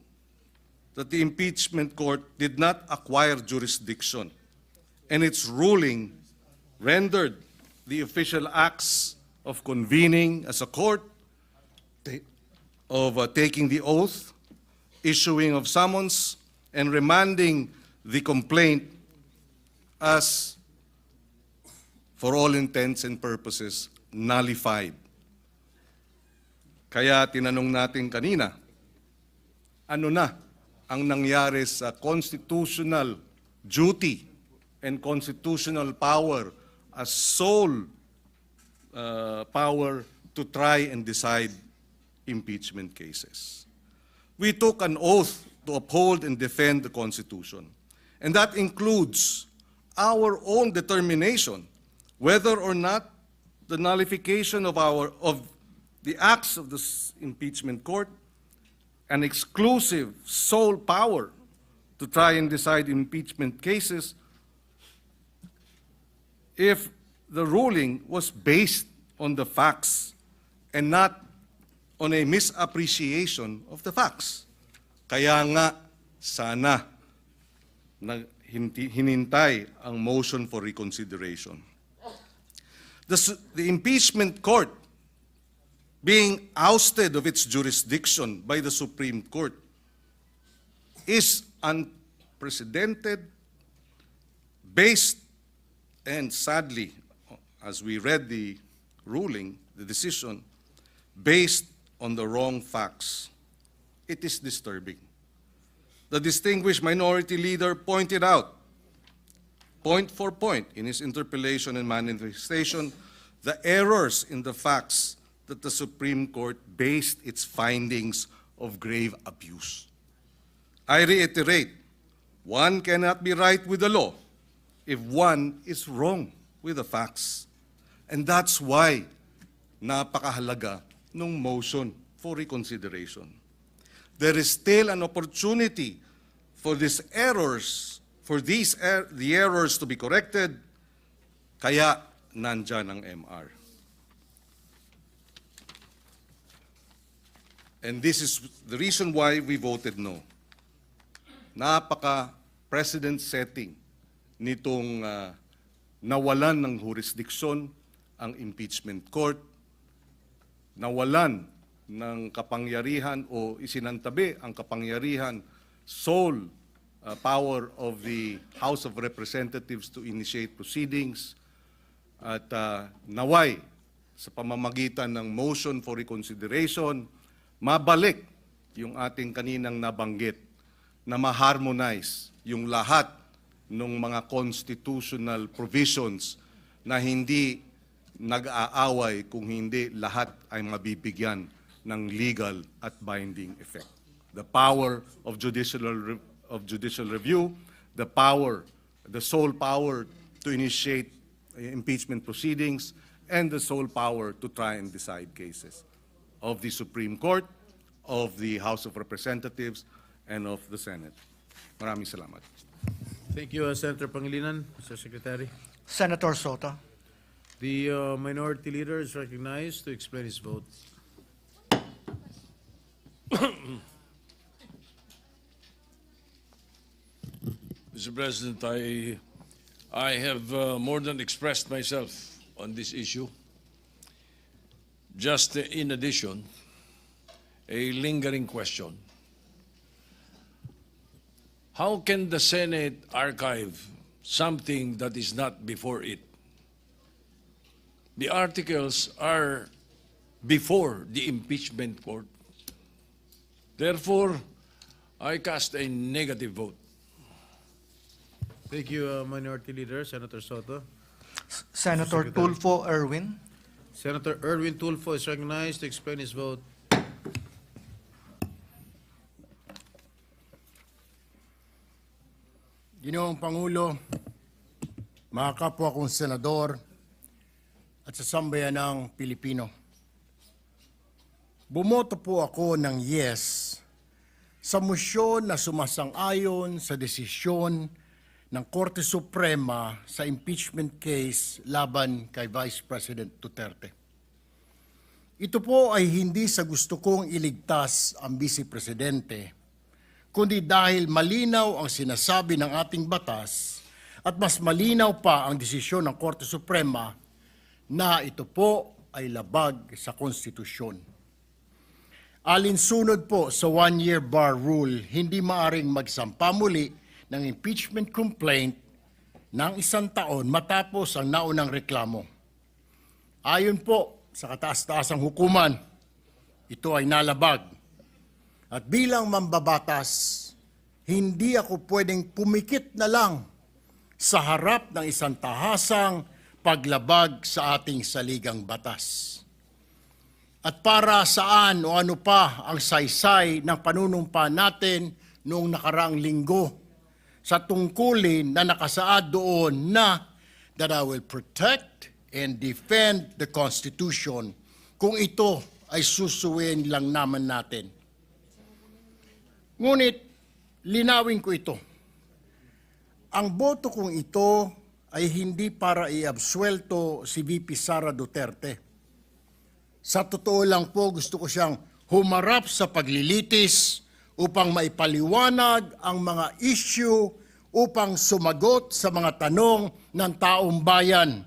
that the impeachment court did not acquire jurisdiction, and its ruling rendered the official acts of convening as a court, of taking the oath, issuing of summons, and remanding the complaint as, for all intents and purposes, nullified. Kaya tinanong natin kanina, ano na ang nangyari sa constitutional duty and constitutional power as sole power to try and decide impeachment cases. We took an oath to uphold and defend the Constitution, and that includes our own determination whether or not the nullification of the acts of the impeachment court, an exclusive sole power to try and decide impeachment cases, if the ruling was based on the facts and not on a misappreciation of the facts. Kaya nga, sana hinintay ang motion for reconsideration. The impeachment court, being ousted of its jurisdiction by the Supreme Court, is unprecedented, based, and sadly, as we read the ruling, the decision, based on the wrong facts. It is disturbing. The distinguished minority leader pointed out, point for point, in his interpellation and manifestation, the errors in the facts that the Supreme Court based its findings of grave abuse. I reiterate, one cannot be right with the law if one is wrong with the facts. And that's why napakahalaga nung motion for reconsideration. There is still an opportunity for the errors to be corrected, kaya nandyan ang MR. And this is the reason why we voted no. Napaka-precedent setting nitong nawalan ng jurisdiksyon ang impeachment court, nawalan ng kapangyarihan o isinantabi ang kapangyarihan, sole power of the House of Representatives to initiate proceedings, at naway sa pamamagitan ng motion for reconsideration, mabalik yung ating kaninang nabanggit na ma-harmonize yung lahat ng mga constitutional provisions na hindi nag-aaway kung hindi lahat ay mabibigyan ng legal at binding effect. The power of judicial review, the sole power to initiate impeachment proceedings, and the sole power to try and decide cases of the Supreme Court, of the House of Representatives, and of the Senate. Maraming salamat. Thank you, Senator Pangilinan. Mr. Secretary. Senator Soto. The minority leader is recognized to explain his vote. Mr. President, I have more than expressed myself on this issue. Just in addition, a lingering question. How can the Senate archive something that is not before it? The articles are before the impeachment court. Therefore, I cast a negative vote. Thank you, Minority Leader. Senator Soto. Senator Tulfo Erwin. Senator Erwin Tulfo is recognized to explain his vote. Ginoong Pangulo, mga kapwa kong senador at sa sambayanang Pilipino, bumoto po ako ng yes sa motion na sumasang-ayon sa desisyon ng Korte Suprema sa impeachment case laban kay Vice President Duterte. ito po ay hindi sa gusto kong iligtas ang Vice Presidente, kundi dahil malinaw ang sinasabi ng ating batas at mas malinaw pa ang desisyon ng Korte Suprema na ito po ay labag sa konstitusyon. Alinsunod po sa one-year bar rule, hindi maaring magsampa muli ng impeachment complaint ng 1 taon matapos ang naunang reklamo. Ayon po sa kataas-taasang hukuman, ito ay nalabag. At bilang mambabatas, hindi ako pwedeng pumikit na lang sa harap ng isang tahasang paglabag sa ating saligang batas. At para saan o ano pa ang saysay ng panunumpa natin noong nakaraang linggo sa tungkulin na nakasaad doon na that I will protect and defend the Constitution kung ito ay susuwin lang naman natin. Ngunit, linawin ko ito. Ang boto kong ito ay hindi para iabsuelto si VP Sara Duterte. Sa totoo lang po, gusto ko siyang humarap sa paglilitis upang maipaliwanag ang mga issue upang sumagot sa mga tanong ng taong bayan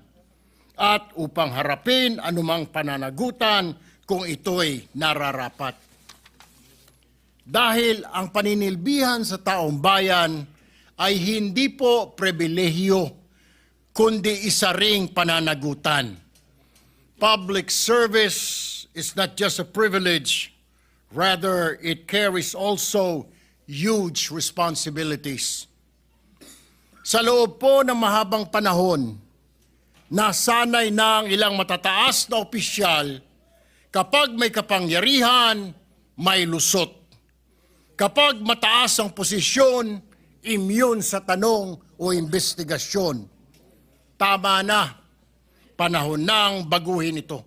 at upang harapin anumang pananagutan kung ito'y nararapat. Dahil ang paninilbihan sa taong bayan ay hindi po pribilehyo, kundi isa ring pananagutan. Public service is not just a privilege, rather it carries also huge responsibilities. Sa loob po ng mahabang panahon, nasanay na ang ilang matataas na opisyal kapag may kapangyarihan, may lusot. Kapag mataas ang posisyon, immune sa tanong o investigasyon. Tama na, panahon nang baguhin ito.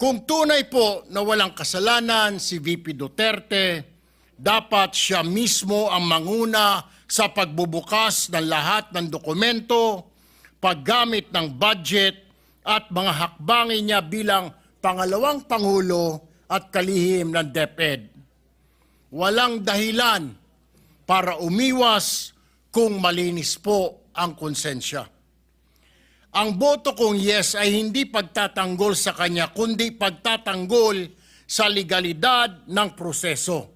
Kung tunay po na walang kasalanan si VP Duterte, dapat siya mismo ang manguna sa pagbubukas ng lahat ng dokumento, paggamit ng budget at mga hakbangin niya bilang pangalawang Pangulo at kalihim ng DepEd. Walang dahilan para umiwas kung malinis po ang konsensya. Ang boto kong yes ay hindi pagtatanggol sa kanya, kundi pagtatanggol sa legalidad ng proseso.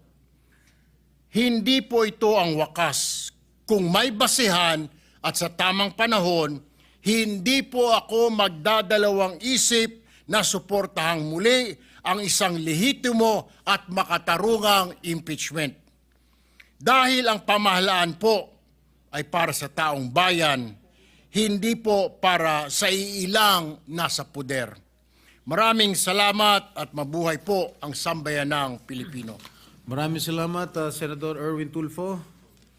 Hindi po ito ang wakas. Kung may basehan at sa tamang panahon, hindi po ako magdadalawang isip na suportahang muli ang isang lehitimo at makatarungang impeachment. Dahil ang pamahalaan po ay para sa taong bayan, hindi po para sa iilang nasa puder. Maraming salamat at mabuhay po ang sambayanang Pilipino. Maraming salamat, Senator Erwin Tulfo.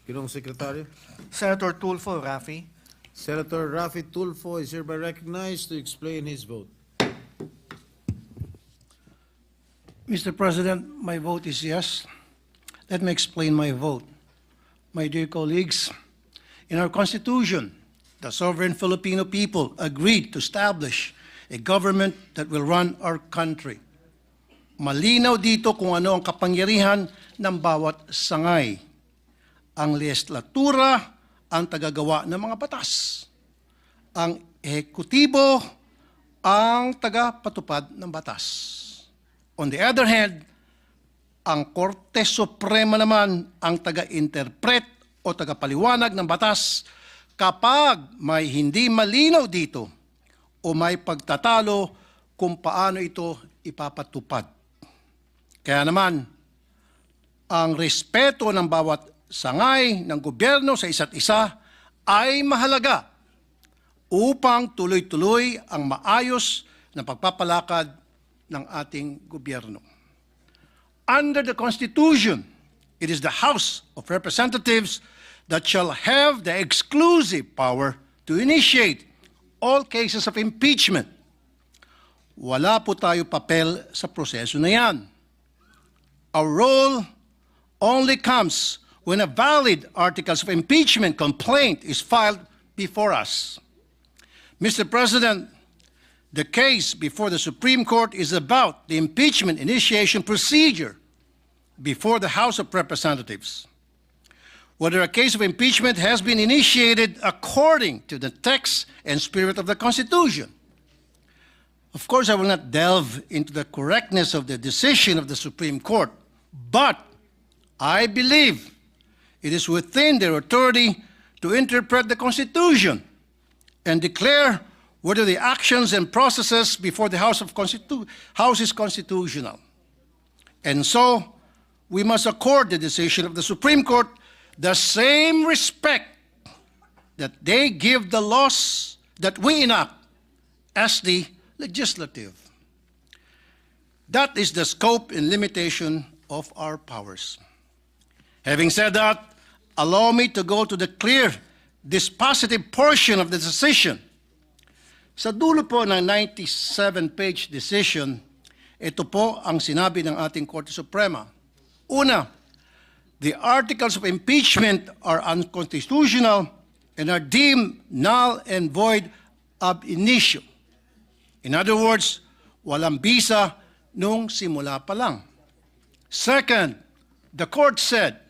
Ginoong Sekretaryo. Senator Tulfo, Rafi. Senator Rafi Tulfo is hereby recognized to explain his vote. Mr. President, my vote is yes. Let me explain my vote. My dear colleagues, in our Constitution, the sovereign Filipino people agreed to establish a government that will run our country. Malinaw dito kung ano ang kapangyarihan ng bawat sangay. Ang legislatura ang tagagawa ng mga batas. Ang ehekutibo ang tagapatupad ng batas. On the other hand, ang Korte Suprema naman ang taga-interpret o tagapaliwanag ng batas kapag may hindi malinaw dito o may pagtatalo kung paano ito ipapatupad. Kaya naman, ang respeto ng bawat sangay ng gobyerno sa isa't isa ay mahalaga upang tuloy-tuloy ang maayos na pagpapalakad ng ating gobyerno. Under the Constitution, it is the House of Representatives that shall have the exclusive power to initiate all cases of impeachment. Wala po tayo papel sa proseso na yan. Our role only comes when a valid articles of impeachment complaint is filed before us. Mr. President, The case before the Supreme Court is about the impeachment initiation procedure before the House of Representatives. Whether a case of impeachment has been initiated according to the text and spirit of the Constitution. Of course, I will not delve into the correctness of the decision of the Supreme Court, but I believe it is within their authority to interpret the Constitution and declare whether the actions and processes before the House is constitutional. And so, we must accord the decision of the Supreme Court the same respect that they give the laws that we enact as the legislative. That is the scope and limitation of our powers. Having said that, allow me to go to the clear, dispositive portion of the decision. Sa dulo po ng 97-page decision, ito po ang sinabi ng ating Korte Suprema. Una, the articles of impeachment are unconstitutional and are deemed null and void ab initio. In other words, walang bisa nung simula pa lang. Second, the court said,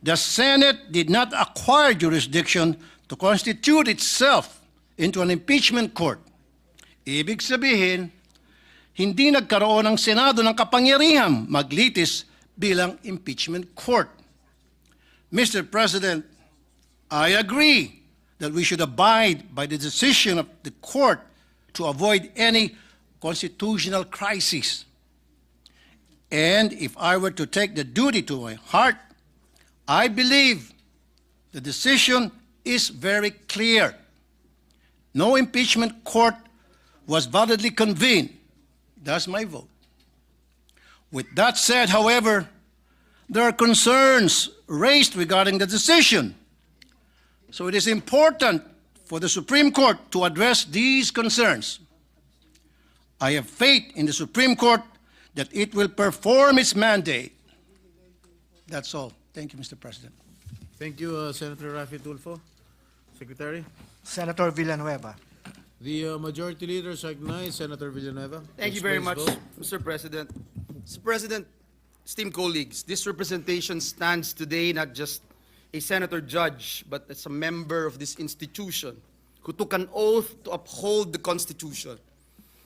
the Senate did not acquire jurisdiction to constitute itself into an impeachment court. Ibig sabihin, hindi nagkaroon ng Senado ng kapangyarihang maglitis bilang impeachment court. Mr. President, I agree that we should abide by the decision of the court to avoid any constitutional crisis. And if I were to take the duty to my heart, I believe the decision is very clear. No impeachment court was validly convened. That's my vote. With that said, however, there are concerns raised regarding the decision. So it is important for the Supreme Court to address these concerns. I have faith in the Supreme Court that it will perform its mandate. That's all. Thank you, Mr. President. Thank you, Senator Rafi Tulfo. Secretary. Senator Villanueva. The Majority Leaders recognize Senator Villanueva. Thank you very much, Mr. President. Mr. President, esteemed colleagues, this representation stands today not just a senator judge, but as a member of this institution who took an oath to uphold the Constitution.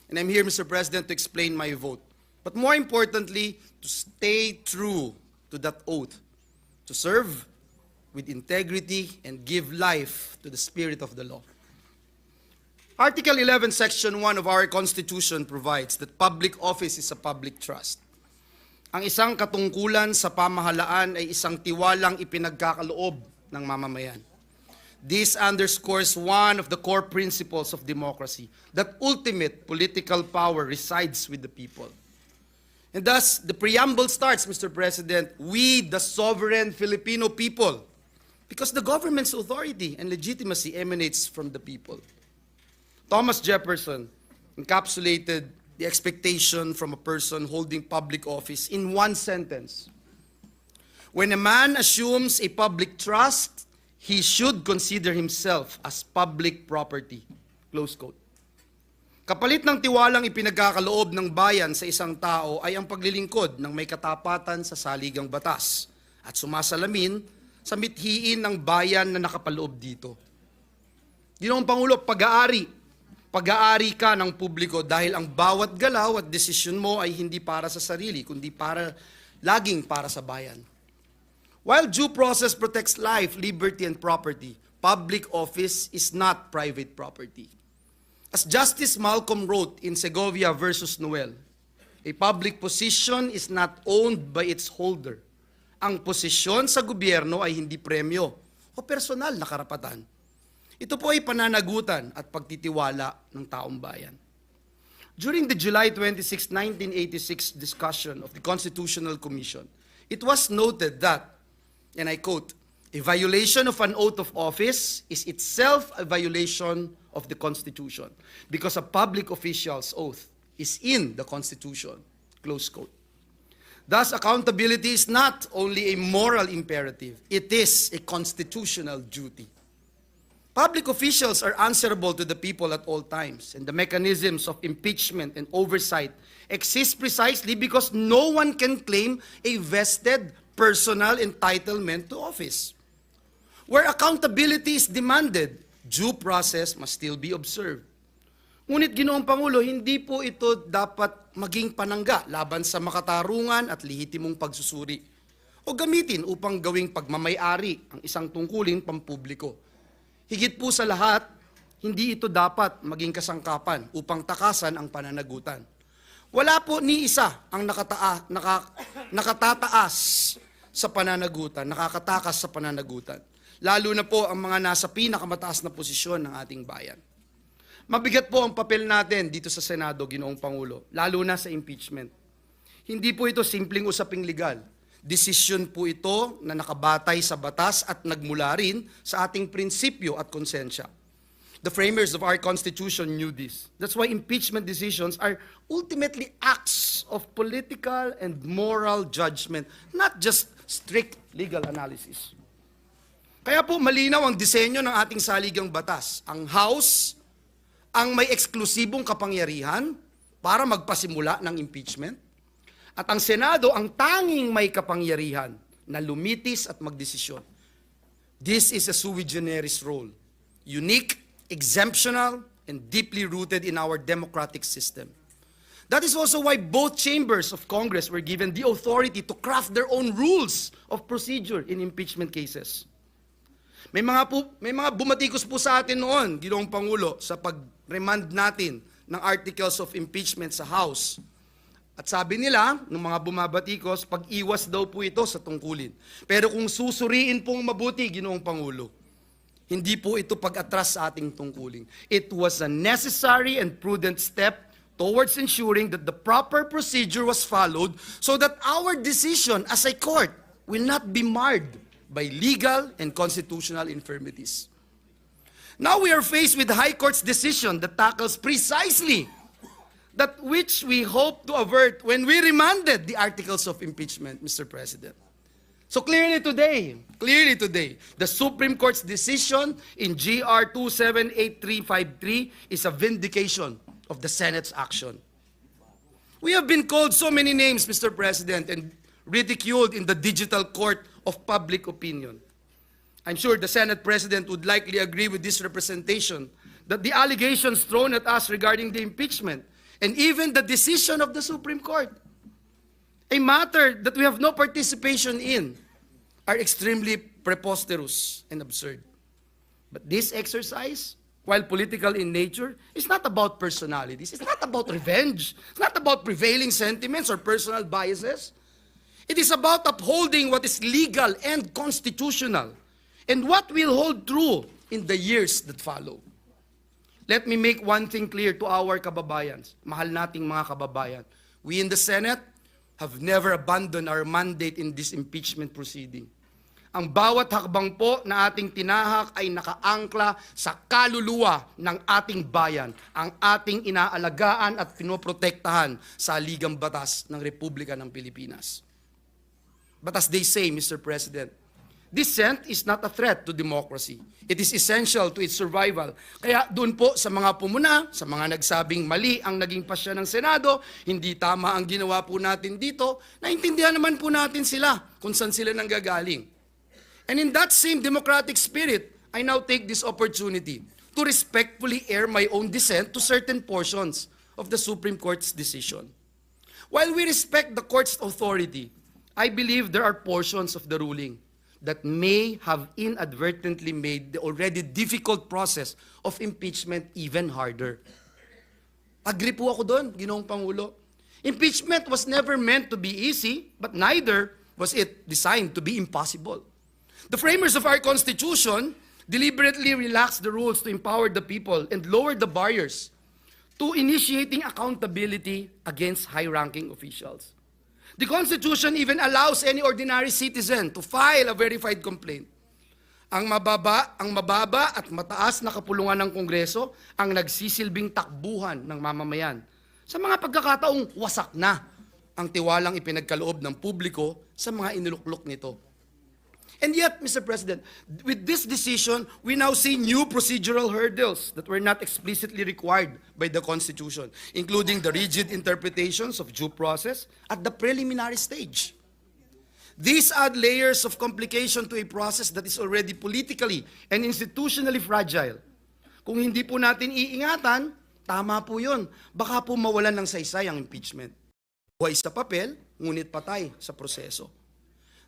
And I'm here, Mr. President, to explain my vote. But more importantly, to stay true to that oath, to serve with integrity and give life to the spirit of the law. Article 11, Section 1 of our Constitution provides that public office is a public trust. Ang isang katungkulan sa pamahalaan ay isang tiwalang ipinagkakaloob ng mamamayan. This underscores one of the core principles of democracy, that ultimate political power resides with the people. And thus, the preamble starts, Mr. President, we, the sovereign Filipino people, because the government's authority and legitimacy emanates from the people. Thomas Jefferson encapsulated the expectation from a person holding public office in one sentence. When a man assumes a public trust, he should consider himself as public property. Close quote. Kapalit ng tiwalang ipinagkakaloob ng bayan sa isang tao ay ang paglilingkod ng may katapatan sa saligang batas at sumasalamin sa mithiin ng bayan na nakapaloob dito. Ginoong Pangulo, pag-aari ka ng publiko dahil ang bawat galaw at desisyon mo ay hindi para sa sarili, kundi laging para sa bayan. While due process protects life, liberty, and property, public office is not private property. As Justice Malcolm wrote in Segovia versus Noel, a public position is not owned by its holder. Ang posisyon sa gobyerno ay hindi premyo o personal na karapatan. Ito po ay pananagutan at pagtitiwala ng taong bayan. During the July 26, 1986 discussion of the Constitutional Commission, it was noted that, and I quote, a violation of an oath of office is itself a violation of the Constitution because a public official's oath is in the Constitution, close quote. Thus, accountability is not only a moral imperative, it is a constitutional duty. Public officials are answerable to the people at all times, and the mechanisms of impeachment and oversight exist precisely because no one can claim a vested personal entitlement to office. Where accountability is demanded, due process must still be observed. Ngunit Ginoong Pangulo, hindi po ito dapat maging panangga laban sa makatarungan at lehitimong pagsusuri o gamitin upang gawing pagmamay-ari ang isang tungkulin pampubliko. Higit po sa lahat, hindi ito dapat maging kasangkapan upang takasan ang pananagutan. Wala po ni isa ang nakatataas sa pananagutan, nakakatakas sa pananagutan. Lalo na po ang mga nasa pinakamataas na posisyon ng ating bayan. Mabigat po ang papel natin dito sa Senado, Ginoong Pangulo, lalo na sa impeachment. Hindi po ito simpleng usaping legal. Desisyon po ito na nakabatay sa batas at nagmula rin sa ating prinsipyo at konsensya. The framers of our Constitution knew this. That's why impeachment decisions are ultimately acts of political and moral judgment, not just strict legal analysis. Kaya po malinaw ang disenyo ng ating saligang batas. Ang House ang may eksklusibong kapangyarihan para magpasimula ng impeachment, at ang Senado ang tanging may kapangyarihan na lumitis at magdesisyon. This is a sui generis role, unique, exemptional, and deeply rooted in our democratic system. That is also why both chambers of Congress were given the authority to craft their own rules of procedure in impeachment cases. May mga bumatikos po sa atin noon, Ginoong Pangulo, sa pag-remand natin ng articles of impeachment sa House. At sabi nila, ng mga bumabatikos, pag-iwas daw po ito sa tungkulin. Pero kung susuriin pong mabuti, Ginoong Pangulo, hindi po ito pag-atras sa ating tungkulin. It was a necessary and prudent step towards ensuring that the proper procedure was followed so that our decision as a court will not be marred by legal and constitutional infirmities. Now we are faced with the High Court's decision that tackles precisely that which we hope to avert when we remanded the articles of impeachment, Mr. President. So clearly today, the Supreme Court's decision in GR 278353 is a vindication of the Senate's action. We have been called so many names, Mr. President, and ridiculed in the digital court of public opinion. I'm sure the Senate President would likely agree with this representation that the allegations thrown at us regarding the impeachment and even the decision of the Supreme Court, a matter that we have no participation in, are extremely preposterous and absurd. But this exercise, while political in nature, is not about personalities. It's not about revenge. It's not about prevailing sentiments or personal biases. It is about upholding what is legal and constitutional and what will hold true in the years that follow. Let me make one thing clear to our kababayans, mahal nating mga kababayan. We in the Senate have never abandoned our mandate in this impeachment proceeding. Ang bawat hakbang po na ating tinahak ay nakaangkla sa kaluluwa ng ating bayan, ang ating inaalagaan at pinoprotektahan sa ligang batas ng Republika ng Pilipinas. But as they say, Mr. President, dissent is not a threat to democracy. It is essential to its survival. Kaya doon po sa mga pumuna, sa mga nagsabing mali ang naging pasya ng Senado, hindi tama ang ginawa po natin dito, naintindihan naman po natin sila kung saan sila nanggagaling. And in that same democratic spirit, I now take this opportunity to respectfully air my own dissent to certain portions of the Supreme Court's decision. While we respect the court's authority, I believe there are portions of the ruling that may have inadvertently made the already difficult process of impeachment even harder. Agree po ako doon, Ginoong Pangulo. Impeachment was never meant to be easy, but neither was it designed to be impossible. The framers of our Constitution deliberately relaxed the rules to empower the people and lower the barriers to initiating accountability against high-ranking officials. The Constitution even allows any ordinary citizen to file a verified complaint. Ang mababa at mataas na kapulungan ng Kongreso ang nagsisilbing takbuhan ng mamamayan sa mga pagkakataong wasak na ang tiwalang ipinagkaloob ng publiko sa mga inuluklok nito. And yet, Mr. President, with this decision, we now see new procedural hurdles that were not explicitly required by the Constitution, including the rigid interpretations of due process at the preliminary stage. These add layers of complication to a process that is already politically and institutionally fragile. Kung hindi po natin iingatan, tama po yun. Baka po mawalan ng saysay ang impeachment. Buhay sa papel, ngunit patay sa proseso.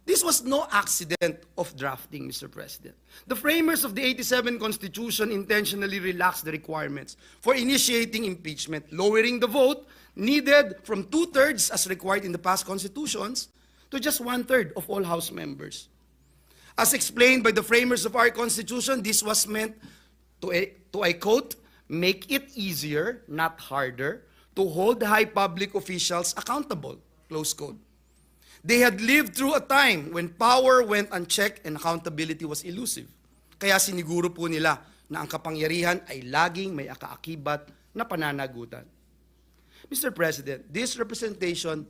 This was no accident of drafting, Mr. President. The framers of the 87 Constitution intentionally relaxed the requirements for initiating impeachment, lowering the vote needed from 2/3 as required in the past constitutions to just 1/3 of all House members. As explained by the framers of our Constitution, this was meant to I quote, make it easier, not harder, to hold high public officials accountable, close quote. They had lived through a time when power went unchecked and accountability was elusive. Kaya siniguro po nila na ang kapangyarihan ay laging may akaakibat na pananagutan. Mr. President, this representation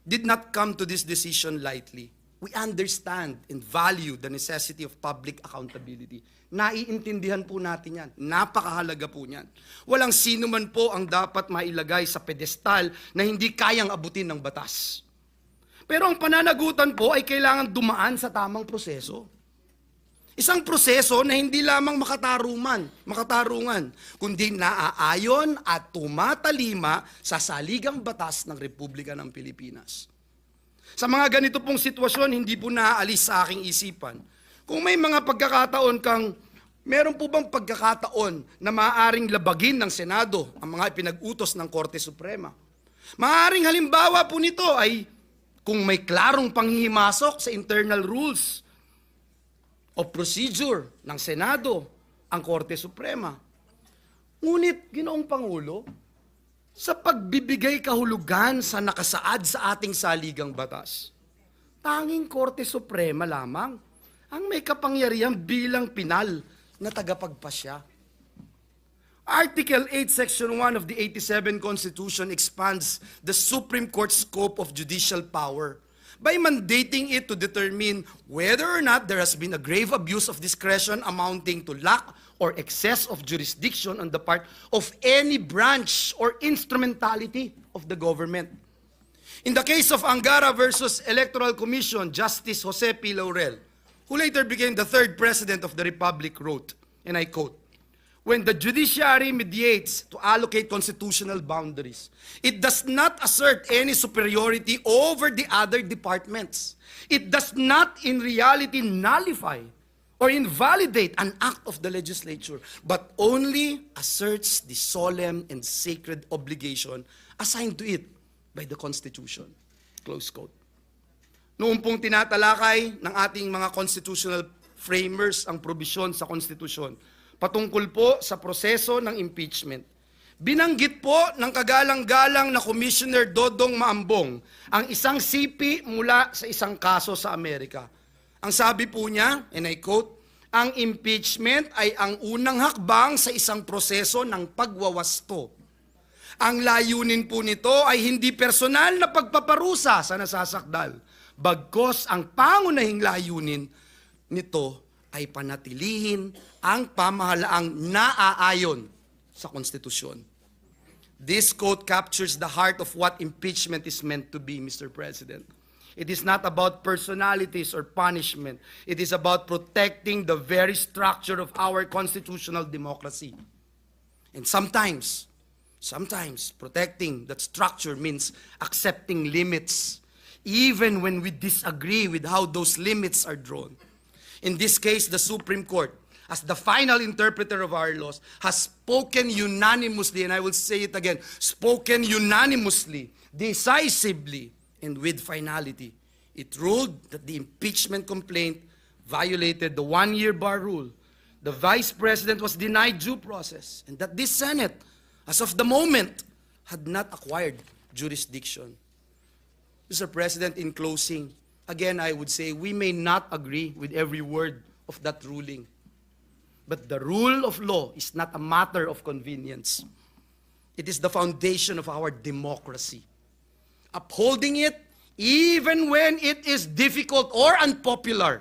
did not come to this decision lightly. We understand and value the necessity of public accountability. Naiintindihan po natin yan. Napakahalaga po yan. Walang sino man po ang dapat mailagay sa pedestal na hindi kayang abutin ng batas. Pero ang pananagutan po ay kailangan dumaan sa tamang proseso. Isang proseso na hindi lamang makatarungan, kundi naaayon at tumatalima sa saligang batas ng Republika ng Pilipinas. Sa mga ganito pong sitwasyon, hindi po naaalis sa aking isipan. Kung may mga pagkakataon meron po bang pagkakataon na maaaring labagin ng Senado ang mga ipinag-utos ng Korte Suprema? Maaaring halimbawa po nito ay kung may klarong panghihimasok sa internal rules of procedure ng Senado, ang Korte Suprema. Ngunit, Ginoong Pangulo, sa pagbibigay kahulugan sa nakasaad sa ating saligang batas, tanging Korte Suprema lamang ang may kapangyarihan bilang pinal na tagapagpasya. Article 8, Section 1 of the 87 Constitution expands the Supreme Court's scope of judicial power by mandating it to determine whether or not there has been a grave abuse of discretion amounting to lack or excess of jurisdiction on the part of any branch or instrumentality of the government. In the case of Angara versus Electoral Commission, Justice Jose P. Laurel, who later became the third President of the Republic, wrote, and I quote, "When the judiciary mediates to allocate constitutional boundaries, it does not assert any superiority over the other departments. It does not in reality nullify or invalidate an act of the legislature, but only asserts the solemn and sacred obligation assigned to it by the Constitution." Close quote. Noong pong tinatalakay ng ating mga constitutional framers ang probisyon sa Konstitusyon, patungkol po sa proseso ng impeachment, binanggit po ng kagalang-galang na Commissioner Dodong Maambong ang isang sipi mula sa isang kaso sa Amerika. Ang sabi po niya, and I quote, "Ang impeachment ay ang unang hakbang sa isang proseso ng pagwawasto. Ang layunin po nito ay hindi personal na pagpaparusa sa nasasakdal, bagkos ang pangunahing layunin nito ay panatilihin ang pamahalaang naaayon sa konstitusyon." This quote captures the heart of what impeachment is meant to be, Mr. President. It is not about personalities or punishment. It is about protecting the very structure of our constitutional democracy. And sometimes protecting that structure means accepting limits, even when we disagree with how those limits are drawn. In this case, the Supreme Court, as the final interpreter of our laws, has spoken unanimously, and I will say it again, spoken unanimously, decisively, and with finality. It ruled that the impeachment complaint violated the one-year bar rule. The Vice President was denied due process, and that this Senate, as of the moment, had not acquired jurisdiction. Mr. President, in closing, again, I would say we may not agree with every word of that ruling. But the rule of law is not a matter of convenience. It is the foundation of our democracy. Upholding it, even when it is difficult or unpopular,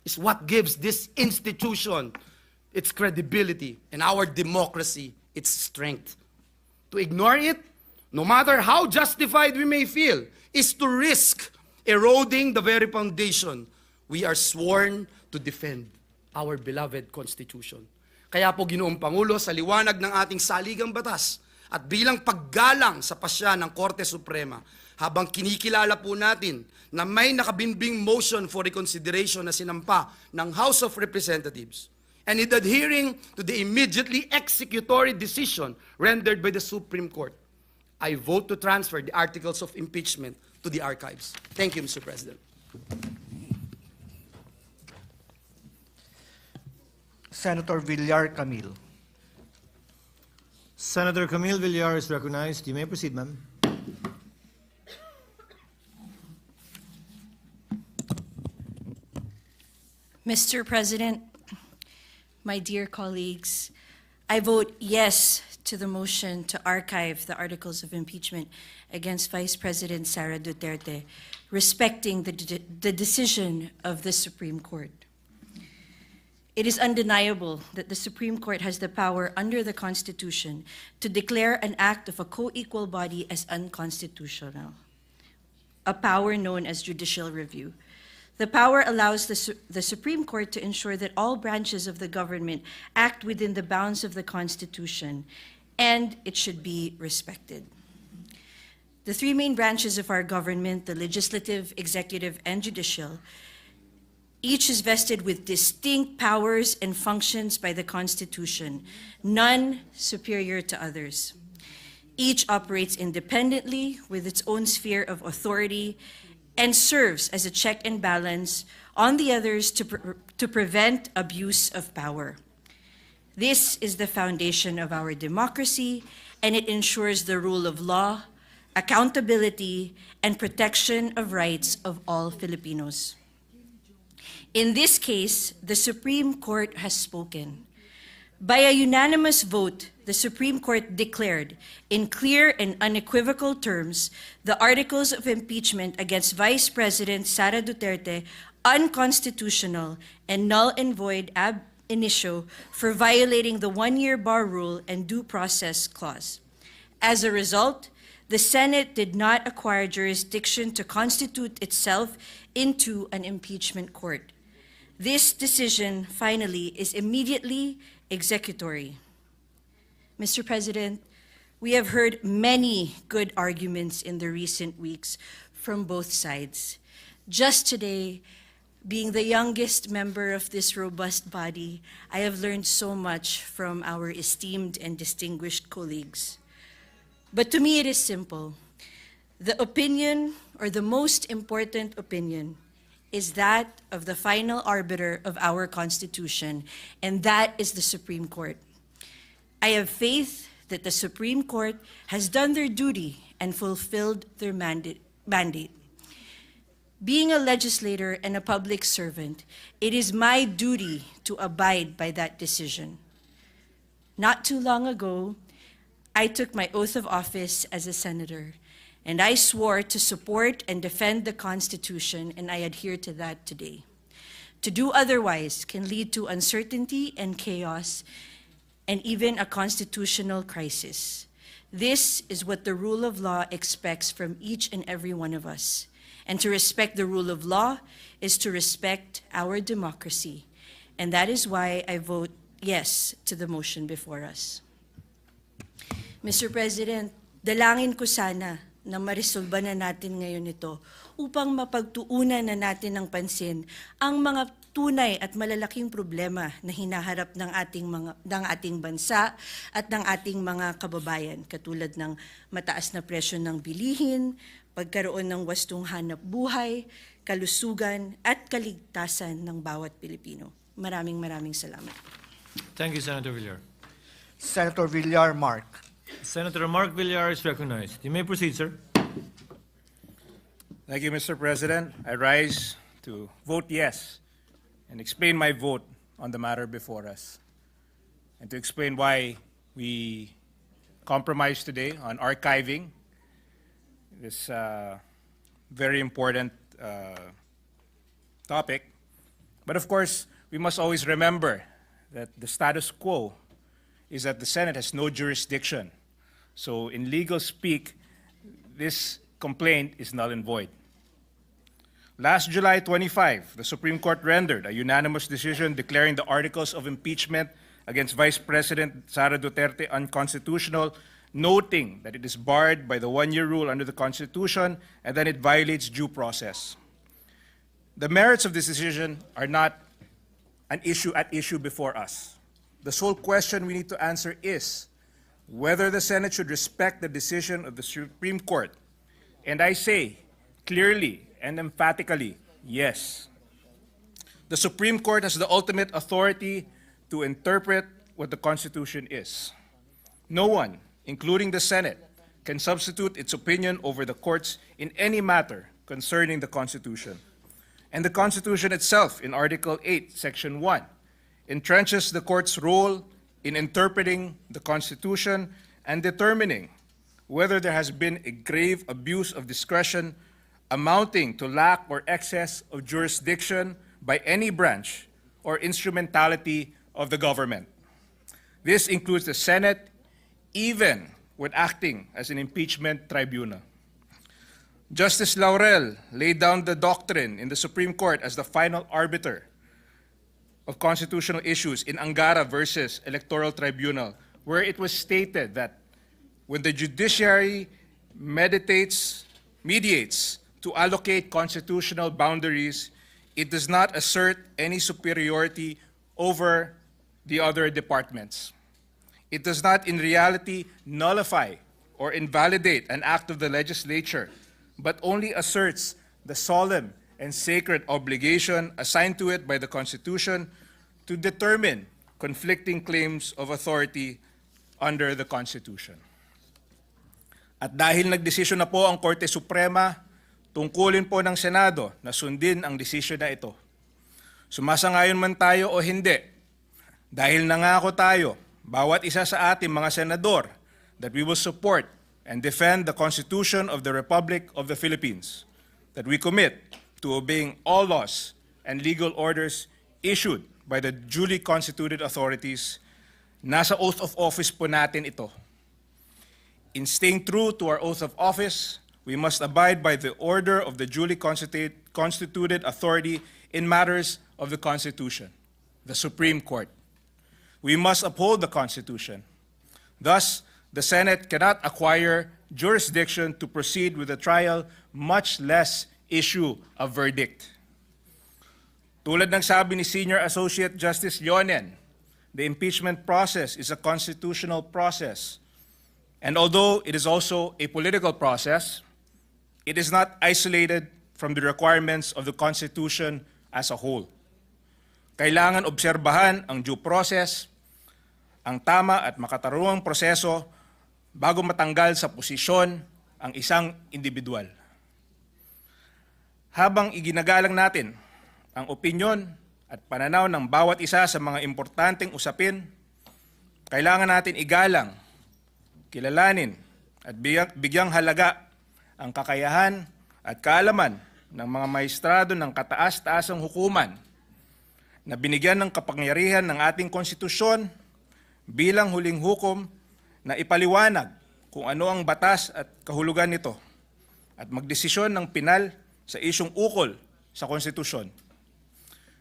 is what gives this institution its credibility and our democracy its strength. To ignore it, no matter how justified we may feel, is to risk eroding the very foundation we are sworn to defend, our beloved Constitution. Kaya po, Ginoong Pangulo, sa liwanag ng ating saligang batas at bilang paggalang sa pasya ng Korte Suprema, habang kinikilala po natin na may nakabimbing motion for reconsideration na sinampa ng House of Representatives, and in adhering to the immediately executory decision rendered by the Supreme Court, I vote to transfer the articles of impeachment to the archives. Thank you, Mr. President. Senator Villar Camil. Senator Camille Villar is recognized. You may proceed, ma'am. Mr. President, my dear colleagues, I vote yes to the motion to archive the articles of impeachment against Vice President Sara Duterte, respecting the decision of the Supreme Court. It is undeniable that the Supreme Court has the power under the Constitution to declare an act of a co-equal body as unconstitutional, a power known as judicial review. The power allows the Supreme Court to ensure that all branches of the government act within the bounds of the Constitution, and it should be respected. The three main branches of our government, the legislative, executive, and judicial, each is vested with distinct powers and functions by the Constitution, none superior to others. Each operates independently with its own sphere of authority and serves as a check and balance on the others to prevent abuse of power. This is the foundation of our democracy, and it ensures the rule of law, accountability, and protection of rights of all Filipinos. In this case, the Supreme Court has spoken. By a unanimous vote, the Supreme Court declared in clear and unequivocal terms the articles of impeachment against Vice President Sara Duterte unconstitutional and null and void ab initio for violating the one-year bar rule and due process clause. As a result, the Senate did not acquire jurisdiction to constitute itself into an impeachment court. This decision, finally, is immediately executory. Mr. President, we have heard many good arguments in the recent weeks from both sides. Just today, being the youngest member of this robust body, I have learned so much from our esteemed and distinguished colleagues. But to me, it is simple. The opinion, or the most important opinion, is that of the final arbiter of our Constitution, and that is the Supreme Court. I have faith that the Supreme Court has done their duty and fulfilled their mandate. Being a legislator and a public servant, it is my duty to abide by that decision. Not too long ago, I took my oath of office as a senator, and I swore to support and defend the Constitution, and I adhere to that today. To do otherwise can lead to uncertainty and chaos, and even a constitutional crisis. This is what the rule of law expects from each and every one of us. And to respect the rule of law is to respect our democracy. And that is why I vote yes to the motion before us. Mr. President, dalangin ko sana na marisolba na natin ngayon ito upang mapagtuunan na natin ng pansin ang mga tunay at malalaking problema na hinaharap ng ating bansa at ng ating mga kababayan, katulad ng mataas na presyo ng bilihin, pagkaroon ng wastong hanap buhay, kalusugan at kaligtasan ng bawat Pilipino. Maraming salamat. Thank you, Senator Villar. Senator Villar Mark. Senator Mark Villar is recognized. You may proceed, sir. Thank you, Mr. President. I rise to vote yes and explain my vote on the matter before us, and to explain why we compromised today on archiving this very important topic But of course, we must always remember that the status quo is that the Senate has no jurisdiction. So in legal speak, this complaint is null and void. Last July 25, the Supreme Court rendered a unanimous decision declaring the articles of impeachment against Vice President Sara Duterte unconstitutional, noting that it is barred by the one-year rule under the Constitution and that it violates due process. The merits of this decision are not an issue before us. The sole question we need to answer is whether the Senate should respect the decision of the Supreme Court. And I say clearly and emphatically, yes. The Supreme Court has the ultimate authority to interpret what the Constitution is. No one, including the Senate, can substitute its opinion over the courts in any matter concerning the Constitution. And the Constitution itself, in Article 8, Section 1, entrenches the court's role in interpreting the Constitution and determining whether there has been a grave abuse of discretion amounting to lack or excess of jurisdiction by any branch or instrumentality of the government. This includes the Senate, even when acting as an impeachment tribunal. Justice Laurel laid down the doctrine in the Supreme Court as the final arbiter of constitutional issues in Angara versus Electoral Tribunal, where it was stated that when the judiciary mediates to allocate constitutional boundaries, it does not assert any superiority over the other departments. It does not in reality nullify or invalidate an act of the legislature, but only asserts the solemn and sacred obligation assigned to it by the Constitution to determine conflicting claims of authority under the Constitution. At dahil nagdesisyon na po ang Korte Suprema, tungkulin po ng Senado na sundin ang desisyon na ito. Sumasangayon man tayo o hindi, dahil nangako tayo, bawat isa sa ating mga senador, that we will support and defend the Constitution of the Republic of the Philippines, that we commit to obeying all laws and legal orders issued by the duly constituted authorities. Nasa oath of office po natin ito. In staying true to our oath of office, we must abide by the order of the duly constituted authority in matters of the Constitution, the Supreme Court. We must uphold the Constitution. Thus, the Senate cannot acquire jurisdiction to proceed with the trial, much less issue a verdict. Tulad ng sabi ni Senior Associate Justice Leonen, the impeachment process is a constitutional process. And although it is also a political process, it is not isolated from the requirements of the Constitution as a whole. Kailangan obserbahan ang due process, ang tama at makatarungang proseso bago matanggal sa posisyon ang isang individual. Habang iginagalang natin ang opinyon at pananaw ng bawat isa sa mga importanteng usapin, kailangan natin igalang, kilalanin at bigyang halaga ang kakayahan at kaalaman ng mga maestrado ng kataas-taasang hukuman na binigyan ng kapangyarihan ng ating konstitusyon bilang huling hukom na ipaliwanag kung ano ang batas at kahulugan nito at magdesisyon ng pinal sa isyung ukol sa konstitusyon.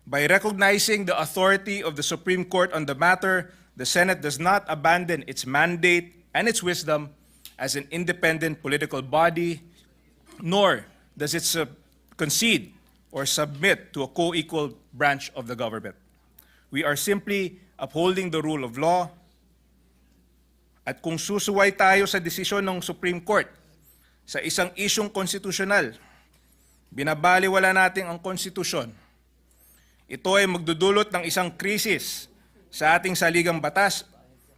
By recognizing the authority of the Supreme Court on the matter, the Senate does not abandon its mandate and its wisdom as an independent political body, nor does it concede or submit to a co-equal branch of the government. We are simply upholding the rule of law. At kung susuway tayo sa desisyon ng Supreme Court sa isang isyung konstitusyonal, binabaliwala natin ang konstitusyon. Ito ay magdudulot ng isang krisis sa ating saligang batas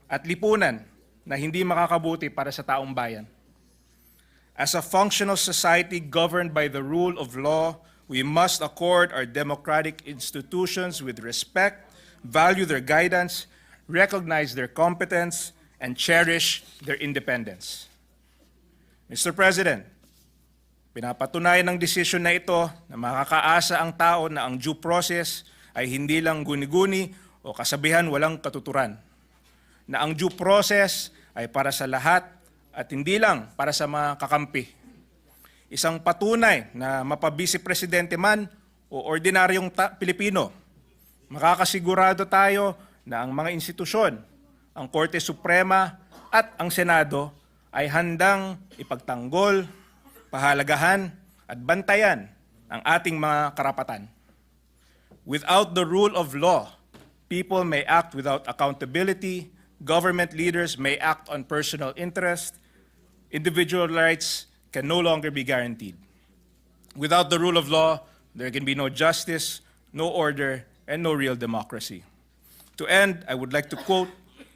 at lipunan na hindi makakabuti para sa taong bayan. As a functional society governed by the rule of law, we must accord our democratic institutions with respect, value their guidance, recognize their competence, and cherish their independence. Mr. President, pinapatunayan ng desisyon na ito na makakaasa ang tao na ang due process ay hindi lang guni-guni o kasabihan walang katuturan, na ang due process ay para sa lahat at hindi lang para sa mga kakampi. Isang patunay na mapabisi presidente man o ordinaryong Pilipino, makakasigurado tayo na ang mga institusyon, ang Korte Suprema at ang Senado ay handang ipagtanggol, pahalagahan at bantayan ang ating mga karapatan. Without the rule of law, people may act without accountability, government leaders may act on personal interest, individual rights can no longer be guaranteed. Without the rule of law, there can be no justice, no order, and no real democracy. To end, I would like to quote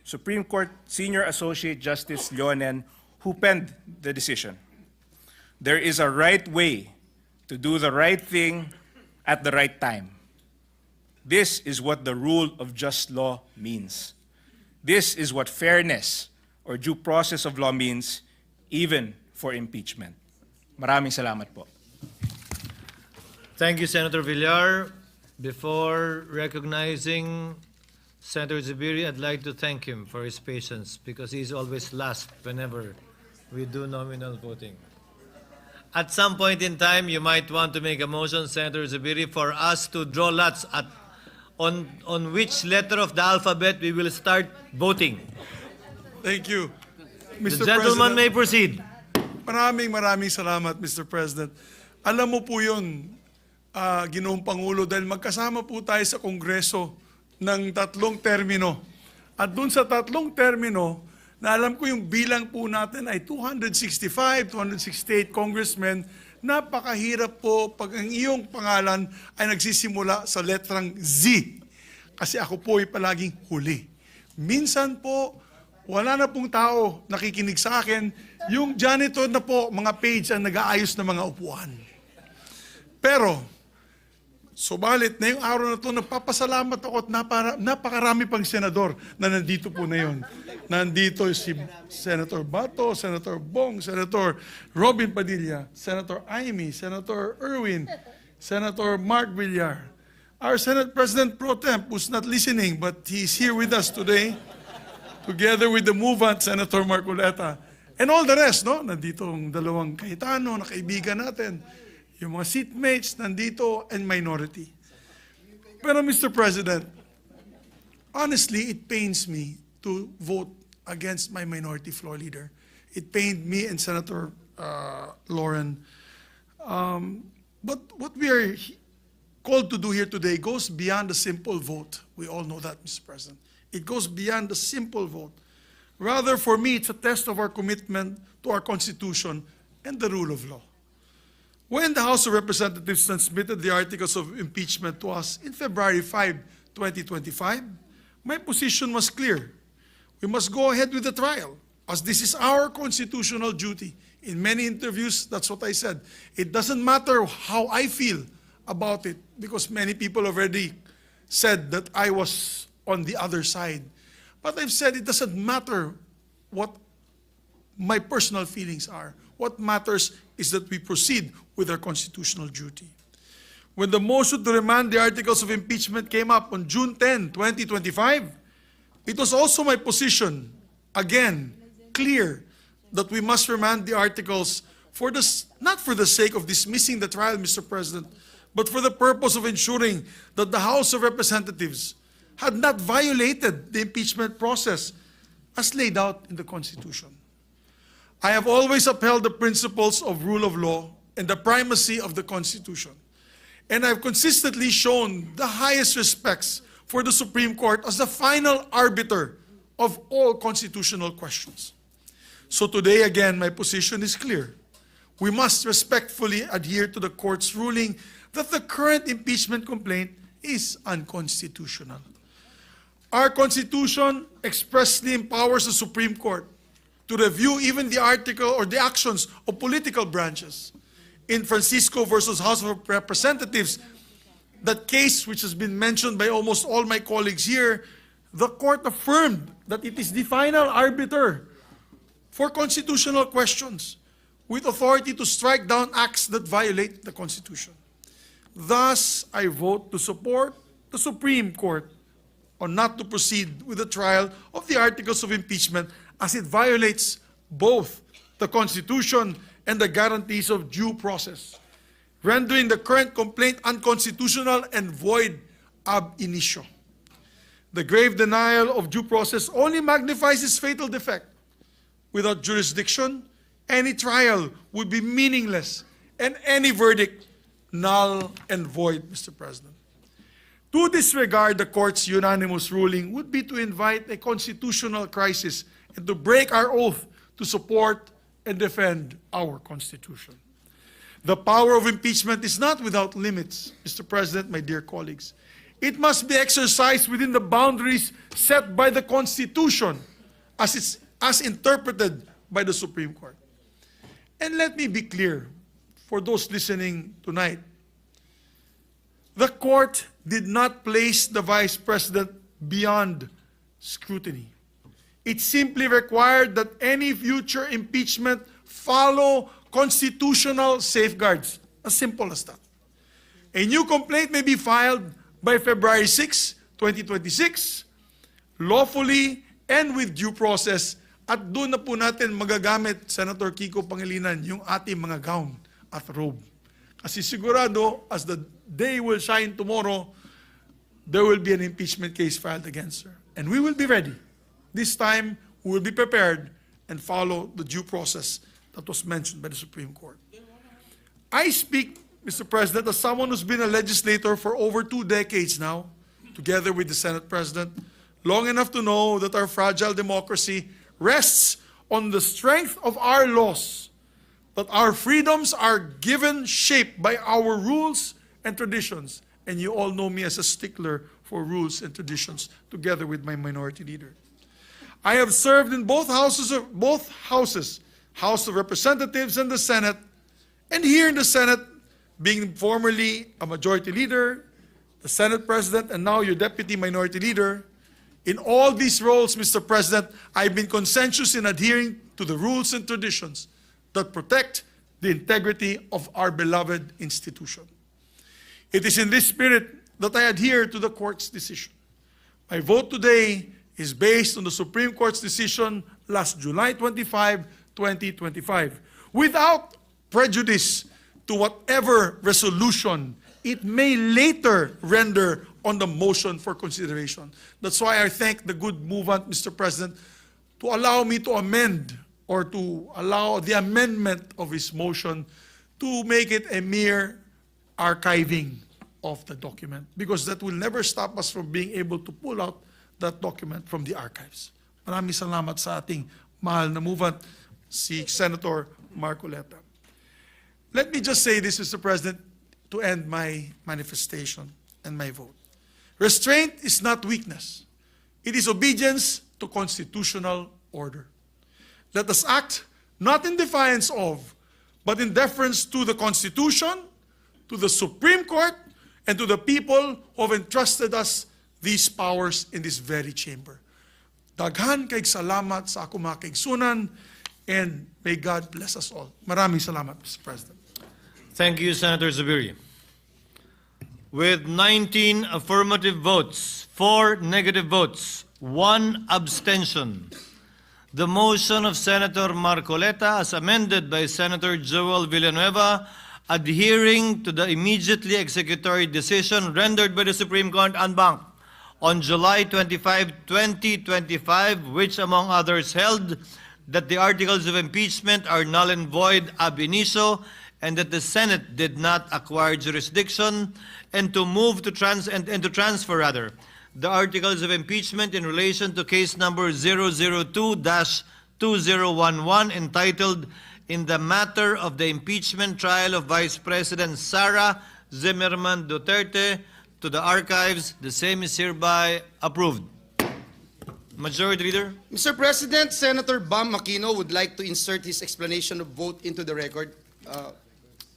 Supreme Court Senior Associate Justice Leonen, who penned the decision. There is a right way to do the right thing at the right time. This is what the rule of just law means. This is what fairness or due process of law means, even for impeachment. Maraming salamat po. Thank you, Senator Villar. Before recognizing Senator Zubiri, I'd like to thank him for his patience because he's always last whenever we do nominal voting. At some point in time, you might want to make a motion, Senator Zubiri, for us to draw lots on which letter of the alphabet we will start voting. Thank you. The gentleman may proceed. Maraming salamat, Mr. President. Alam mo po yun, Ginoong Pangulo, dahil magkasama po tayo sa Kongreso ng 3 termino. At dun sa 3 termino, na alam ko yung bilang po natin ay 265, 268 congressmen, napakahirap po pag ang iyong pangalan ay nagsisimula sa letrang Z. Kasi ako po ay palaging huli. Minsan po, wala na pong tao nakikinig sa akin. Yung janitor na po, mga page ang nag-aayos ng mga upuan. Pero, subalit na yung araw na ito, nagpapasalamat ako at napakarami pang senador na nandito po na yun. Nandito si Senator Bato, Senator Bong, Senator Robin Padilla, Senator Amy, Senator Erwin, Senator Mark Villar. Our Senate President Pro Temp, who's not listening, but he's here with us today, together with the movant, Senator Marcoleta, and all the rest, no? Nandito ang 2 Cayetano na kaibigan natin. Yung mga seatmates nandito and minority. Pero Mr. President, honestly, it pains me to vote against my minority floor leader. It pained me and Senator Lauren. But what we are called to do here today goes beyond a simple vote. We all know that, Mr. President. It goes beyond a simple vote. Rather, for me, it's a test of our commitment to our Constitution and the rule of law. When the House of Representatives transmitted the articles of impeachment to us in February 5, 2025, my position was clear. We must go ahead with the trial, as this is our constitutional duty. In many interviews, that's what I said. It doesn't matter how I feel about it, because many people already said that I was on the other side. But I've said it doesn't matter what my personal feelings are. What matters is that we proceed with our constitutional duty. When the motion to remand the articles of impeachment came up on June 10, 2025, it was also my position, again, clear, that we must remand the articles for this, not for the sake of dismissing the trial, Mr. President, but for the purpose of ensuring that the House of Representatives had not violated the impeachment process as laid out in the Constitution. I have always upheld the principles of rule of law and the primacy of the Constitution. And I've consistently shown the highest respects for the Supreme Court as the final arbiter of all constitutional questions. So today, again, my position is clear. We must respectfully adhere to the Court's ruling that the current impeachment complaint is unconstitutional. Our Constitution expressly empowers the Supreme Court to review even the article or the actions of political branches. In Francisco versus House of Representatives, that case which has been mentioned by almost all my colleagues here, the court affirmed that it is the final arbiter for constitutional questions with authority to strike down acts that violate the Constitution. Thus, I vote to support the Supreme Court on not to proceed with the trial of the articles of impeachment as it violates both the Constitution and the guarantees of due process, rendering the current complaint unconstitutional and void ab initio. The grave denial of due process only magnifies its fatal defect. Without jurisdiction, any trial would be meaningless and any verdict null and void, Mr. President. To disregard the court's unanimous ruling would be to invite a constitutional crisis and to break our oath to support and defend our Constitution. The power of impeachment is not without limits, Mr. President, my dear colleagues. It must be exercised within the boundaries set by the Constitution as interpreted by the Supreme Court. And let me be clear for those listening tonight. The court did not place the Vice President beyond scrutiny. It simply required that any future impeachment follow constitutional safeguards. As simple as that. A new complaint may be filed by February 6, 2026, lawfully and with due process, at doon na po natin magagamit, Senator Kiko Pangilinan, yung ating mga gown at robe. Kasi sigurado, as the day will shine tomorrow, there will be an impeachment case filed against her. And we will be ready. This time, we will be prepared and follow the due process that was mentioned by the Supreme Court. I speak, Mr. President, as someone who's been a legislator for over 2 decades now, together with the Senate President, long enough to know that our fragile democracy rests on the strength of our laws, that our freedoms are given shape by our rules and traditions. And you all know me as a stickler for rules and traditions, together with my minority leader. I have served in both houses, House of Representatives and the Senate, and here in the Senate, being formerly a majority leader, the Senate President, and now your Deputy Minority Leader. In all these roles, Mr. President, I've been conscientious in adhering to the rules and traditions that protect the integrity of our beloved institution. It is in this spirit that I adhere to the court's decision. My vote today is based on the Supreme Court's decision last July 25, 2025, without prejudice to whatever resolution it may later render on the motion for consideration. That's why I thank the good movement, Mr. President, to allow me to amend or to allow the amendment of his motion to make it a mere archiving of the document, because that will never stop us from being able to pull out that document from the archives. Maraming salamat sa ating mahal na movement, si Senator Marcoleta. Let me just say this, Mr. President, to end my manifestation and my vote. Restraint is not weakness. It is obedience to constitutional order. Let us act not in defiance of, but in deference to the Constitution, to the Supreme Court, and to the people who have entrusted us these powers in this very chamber. Daghan kay salamat sa ako mga kaigsunan, and may God bless us all. Maraming salamat, Mr. President. Thank you, Senator Zubiri. With 19 affirmative votes, 4 negative votes, 1 abstention, the motion of Senator Marcoleta, as amended by Senator Joel Villanueva, adhering to the immediately executory decision rendered by the Supreme Court en banc on July 25, 2025, which among others held that the articles of impeachment are null and void ab initio, and that the Senate did not acquire jurisdiction, and to move to transfer the articles of impeachment in relation to case number 002-2011, entitled "In the Matter of the Impeachment Trial of Vice President Sara Zimmerman Duterte," to the archives. The same is hereby approved. Majority Leader. Mr. President, Senator Bam Aquino would like to insert his explanation of vote into the record.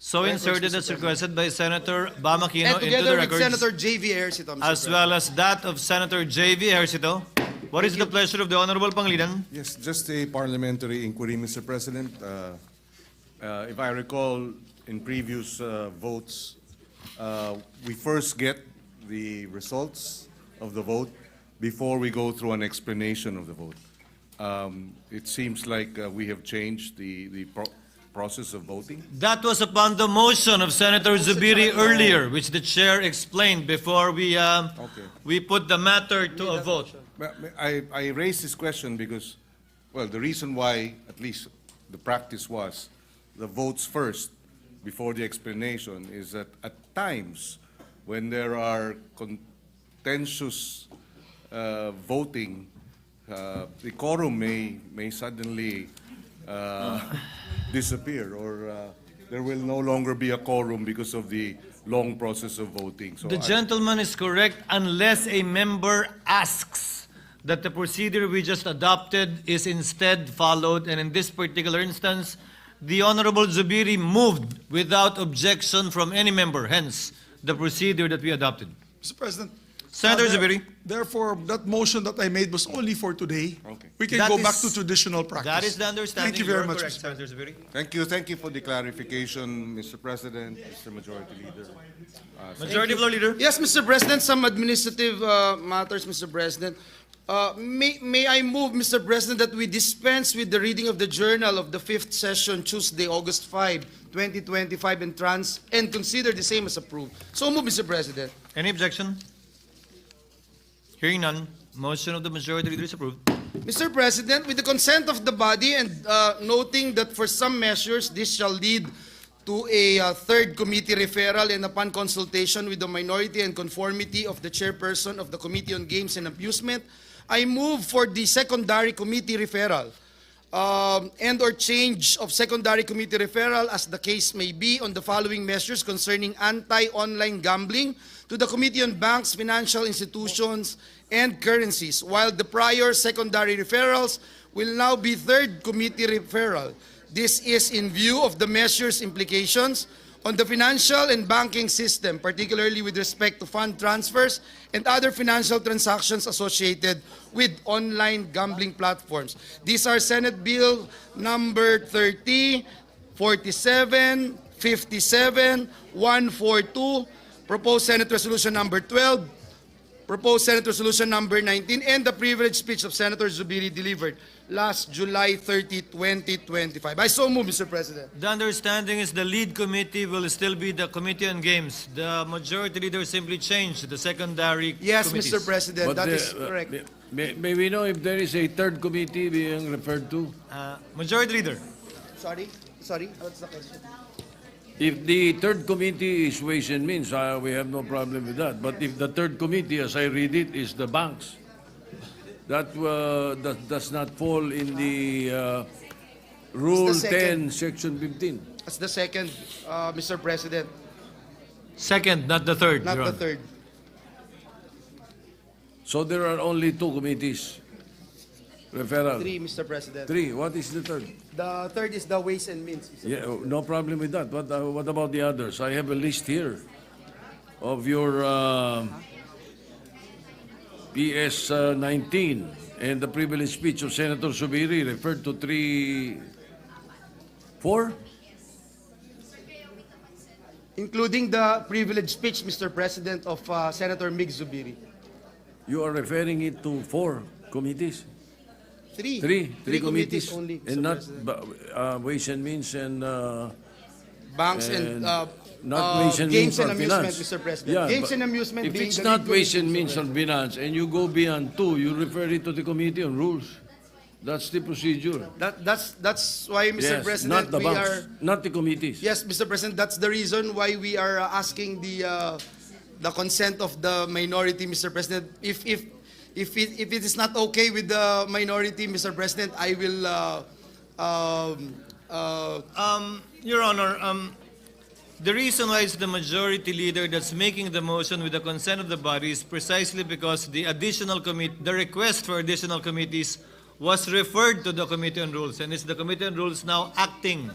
So inserted as requested by Senator Bam Aquino And into together the with records, Senator J.V. Ejercito, Mr. as well as that of Senator J.V. Ejercito. What is the pleasure of the Honorable Pangilinan? Yes, just a parliamentary inquiry, Mr. President. If I recall, in previous votes, we first get the results of the vote before we go through an explanation of the vote. It seems like we have changed the process of voting. That was upon the motion of Senator Zubiri earlier, which the chair explained before we put the matter to a vote. I raised this question because, well, the reason why, at least the practice was, the votes first before the explanation is that at times when there are contentious voting, the quorum may suddenly disappear, or there will no longer be a quorum because of the long process of voting. So The gentleman is correct unless a member asks that the procedure we just adopted is instead followed, and in this particular instance, the Honorable Zubiri moved without objection from any member, hence the procedure that we adopted. Mr. President. Senator Zubiri. Therefore, that motion that I made was only for today. Okay. We can That go is- back to traditional practice. That is the understanding. Thank you very are much, correct, Mr. Senator Zubiri. Thank you for the clarification, Mr. President, Mr. Majority Leader. Majority Floor Leader. Yes, Mr. President, some administrative matters, Mr. President. May I move, Mr. President, that we dispense with the reading of the journal of the 5th session, Tuesday, August 5, 2025, and consider the same as approved. So move, Mr. President. Any objection? Hearing none, motion of the Majority Leader is approved. Mr. President, with the consent of the body and noting that for some measures, this shall lead to a third committee referral, and upon consultation with the minority and conformity of the chairperson of the Committee on Games and Amusement, I move for the secondary committee referral and or change of secondary committee referral as the case may be on the following measures concerning anti-online gambling to the Committee on Banks, Financial Institutions, and Currencies, while the prior secondary referrals will now be third committee referral. This is in view of the measures' implications on the financial and banking system, particularly with respect to fund transfers and other financial transactions associated with online gambling platforms. These are Senate Bill number 30, 47, 57, 142, proposed Senate Resolution number 12, proposed Senate Resolution number 19, and the privilege speech of Senator Zubiri delivered last July 30, 2025. I so move, Mr. President. The understanding is the lead committee will still be the Committee on Games. The Majority Leader simply changed the secondary Yes, committees. Mr. President, But that the- is correct. May we know if there is a third committee being referred to? Majority Leader. Sorry, what's the question? If the third committee is Ways and Means, we have no problem with that. But if the third committee, as I read it, is the banks, that does not fall in the Rule It's the second. 10, Section 15. That's the second, Mr. President, Second, not the third. not Your the Honor. third. So there are only two committees. Referral. 3, Mr. President. 3. What is the third? The third is the Ways and Means, Mr. Yeah, President. no problem with that. What about the others? I have a list here of your PS 19 and the privilege speech of Senator Zubiri referred to 3, 4? Including the privilege speech, Mr. President, of Senator Mig Zubiri. You are referring it to 4 committees? 3. 3 committees only, Mr. and not President. Ways and Means and Banks and not Ways and Games Means and or Amusement, Finance. Mr. President. Yeah, Games but and Amusement if being it's the not lead Ways and committee, Means Mr. or Finance and you go beyond 2, you refer it to the Committee on Rules. That's the procedure. That's why, Mr. Yes, President, not the we banks, are. not the committees. Yes, Mr. President, that's the reason why we are asking the consent of the minority, Mr. President. If it is not okay with the minority, Mr. President, I will. Your Honor, the reason why it's the Majority Leader that's making the motion with the consent of the body is precisely because the request for additional committees was referred to the Committee on Rules, and it's the Committee on Rules now acting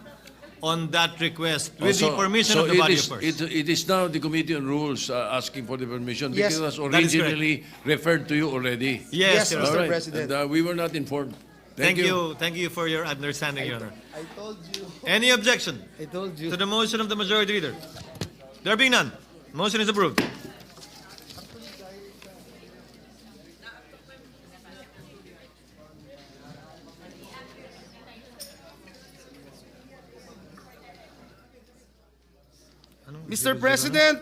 on that request with the permission of the body first. It is now the Committee on Rules asking for the permission Yes, because it was that is correct. originally referred to you already. Yes, Yes, Your Mr. Honor. President. And, we were not informed. Thank you. Thank you for your understanding, Your Honor. I told you. Any objection I told you. to the motion of the Majority Leader? There being none, motion is approved. Mr. President,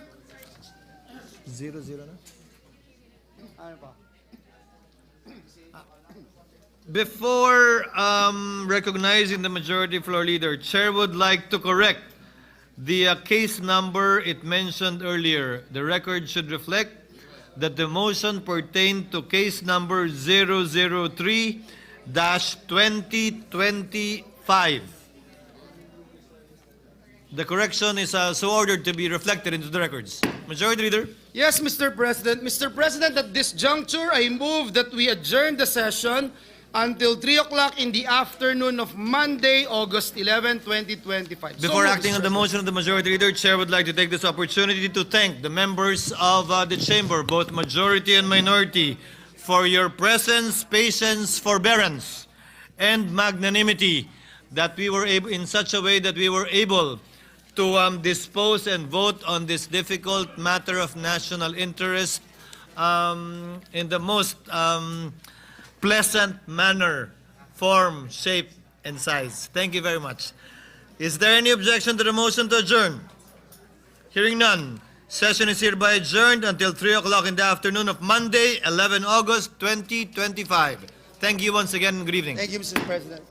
Before recognizing the majority floor leader, Chair would like to correct the case number it mentioned earlier. The record should reflect that the motion pertained to case number 003-2025. The correction is so ordered to be reflected into the records. Majority Leader. yes, Mr. President. Mr. President, at this juncture, I move that we adjourn the session until 3 o'clock in the afternoon of Monday, August 11, 2025. Before moved, acting on Mr. the motion of the Majority Leader, Chair would like to take this opportunity to thank the members of the Chamber, both majority and minority, for your presence, patience, forbearance, and magnanimity that we were able, in such a way that we were able to dispose and vote on this difficult matter of national interest in the most pleasant manner, form, shape, and size. Thank you very much. Is there any objection to the motion to adjourn? Hearing none, session is hereby adjourned until 3 o'clock in the afternoon of Monday, 11 August 2025. Thank you once again and good evening. Thank you, Mr. President.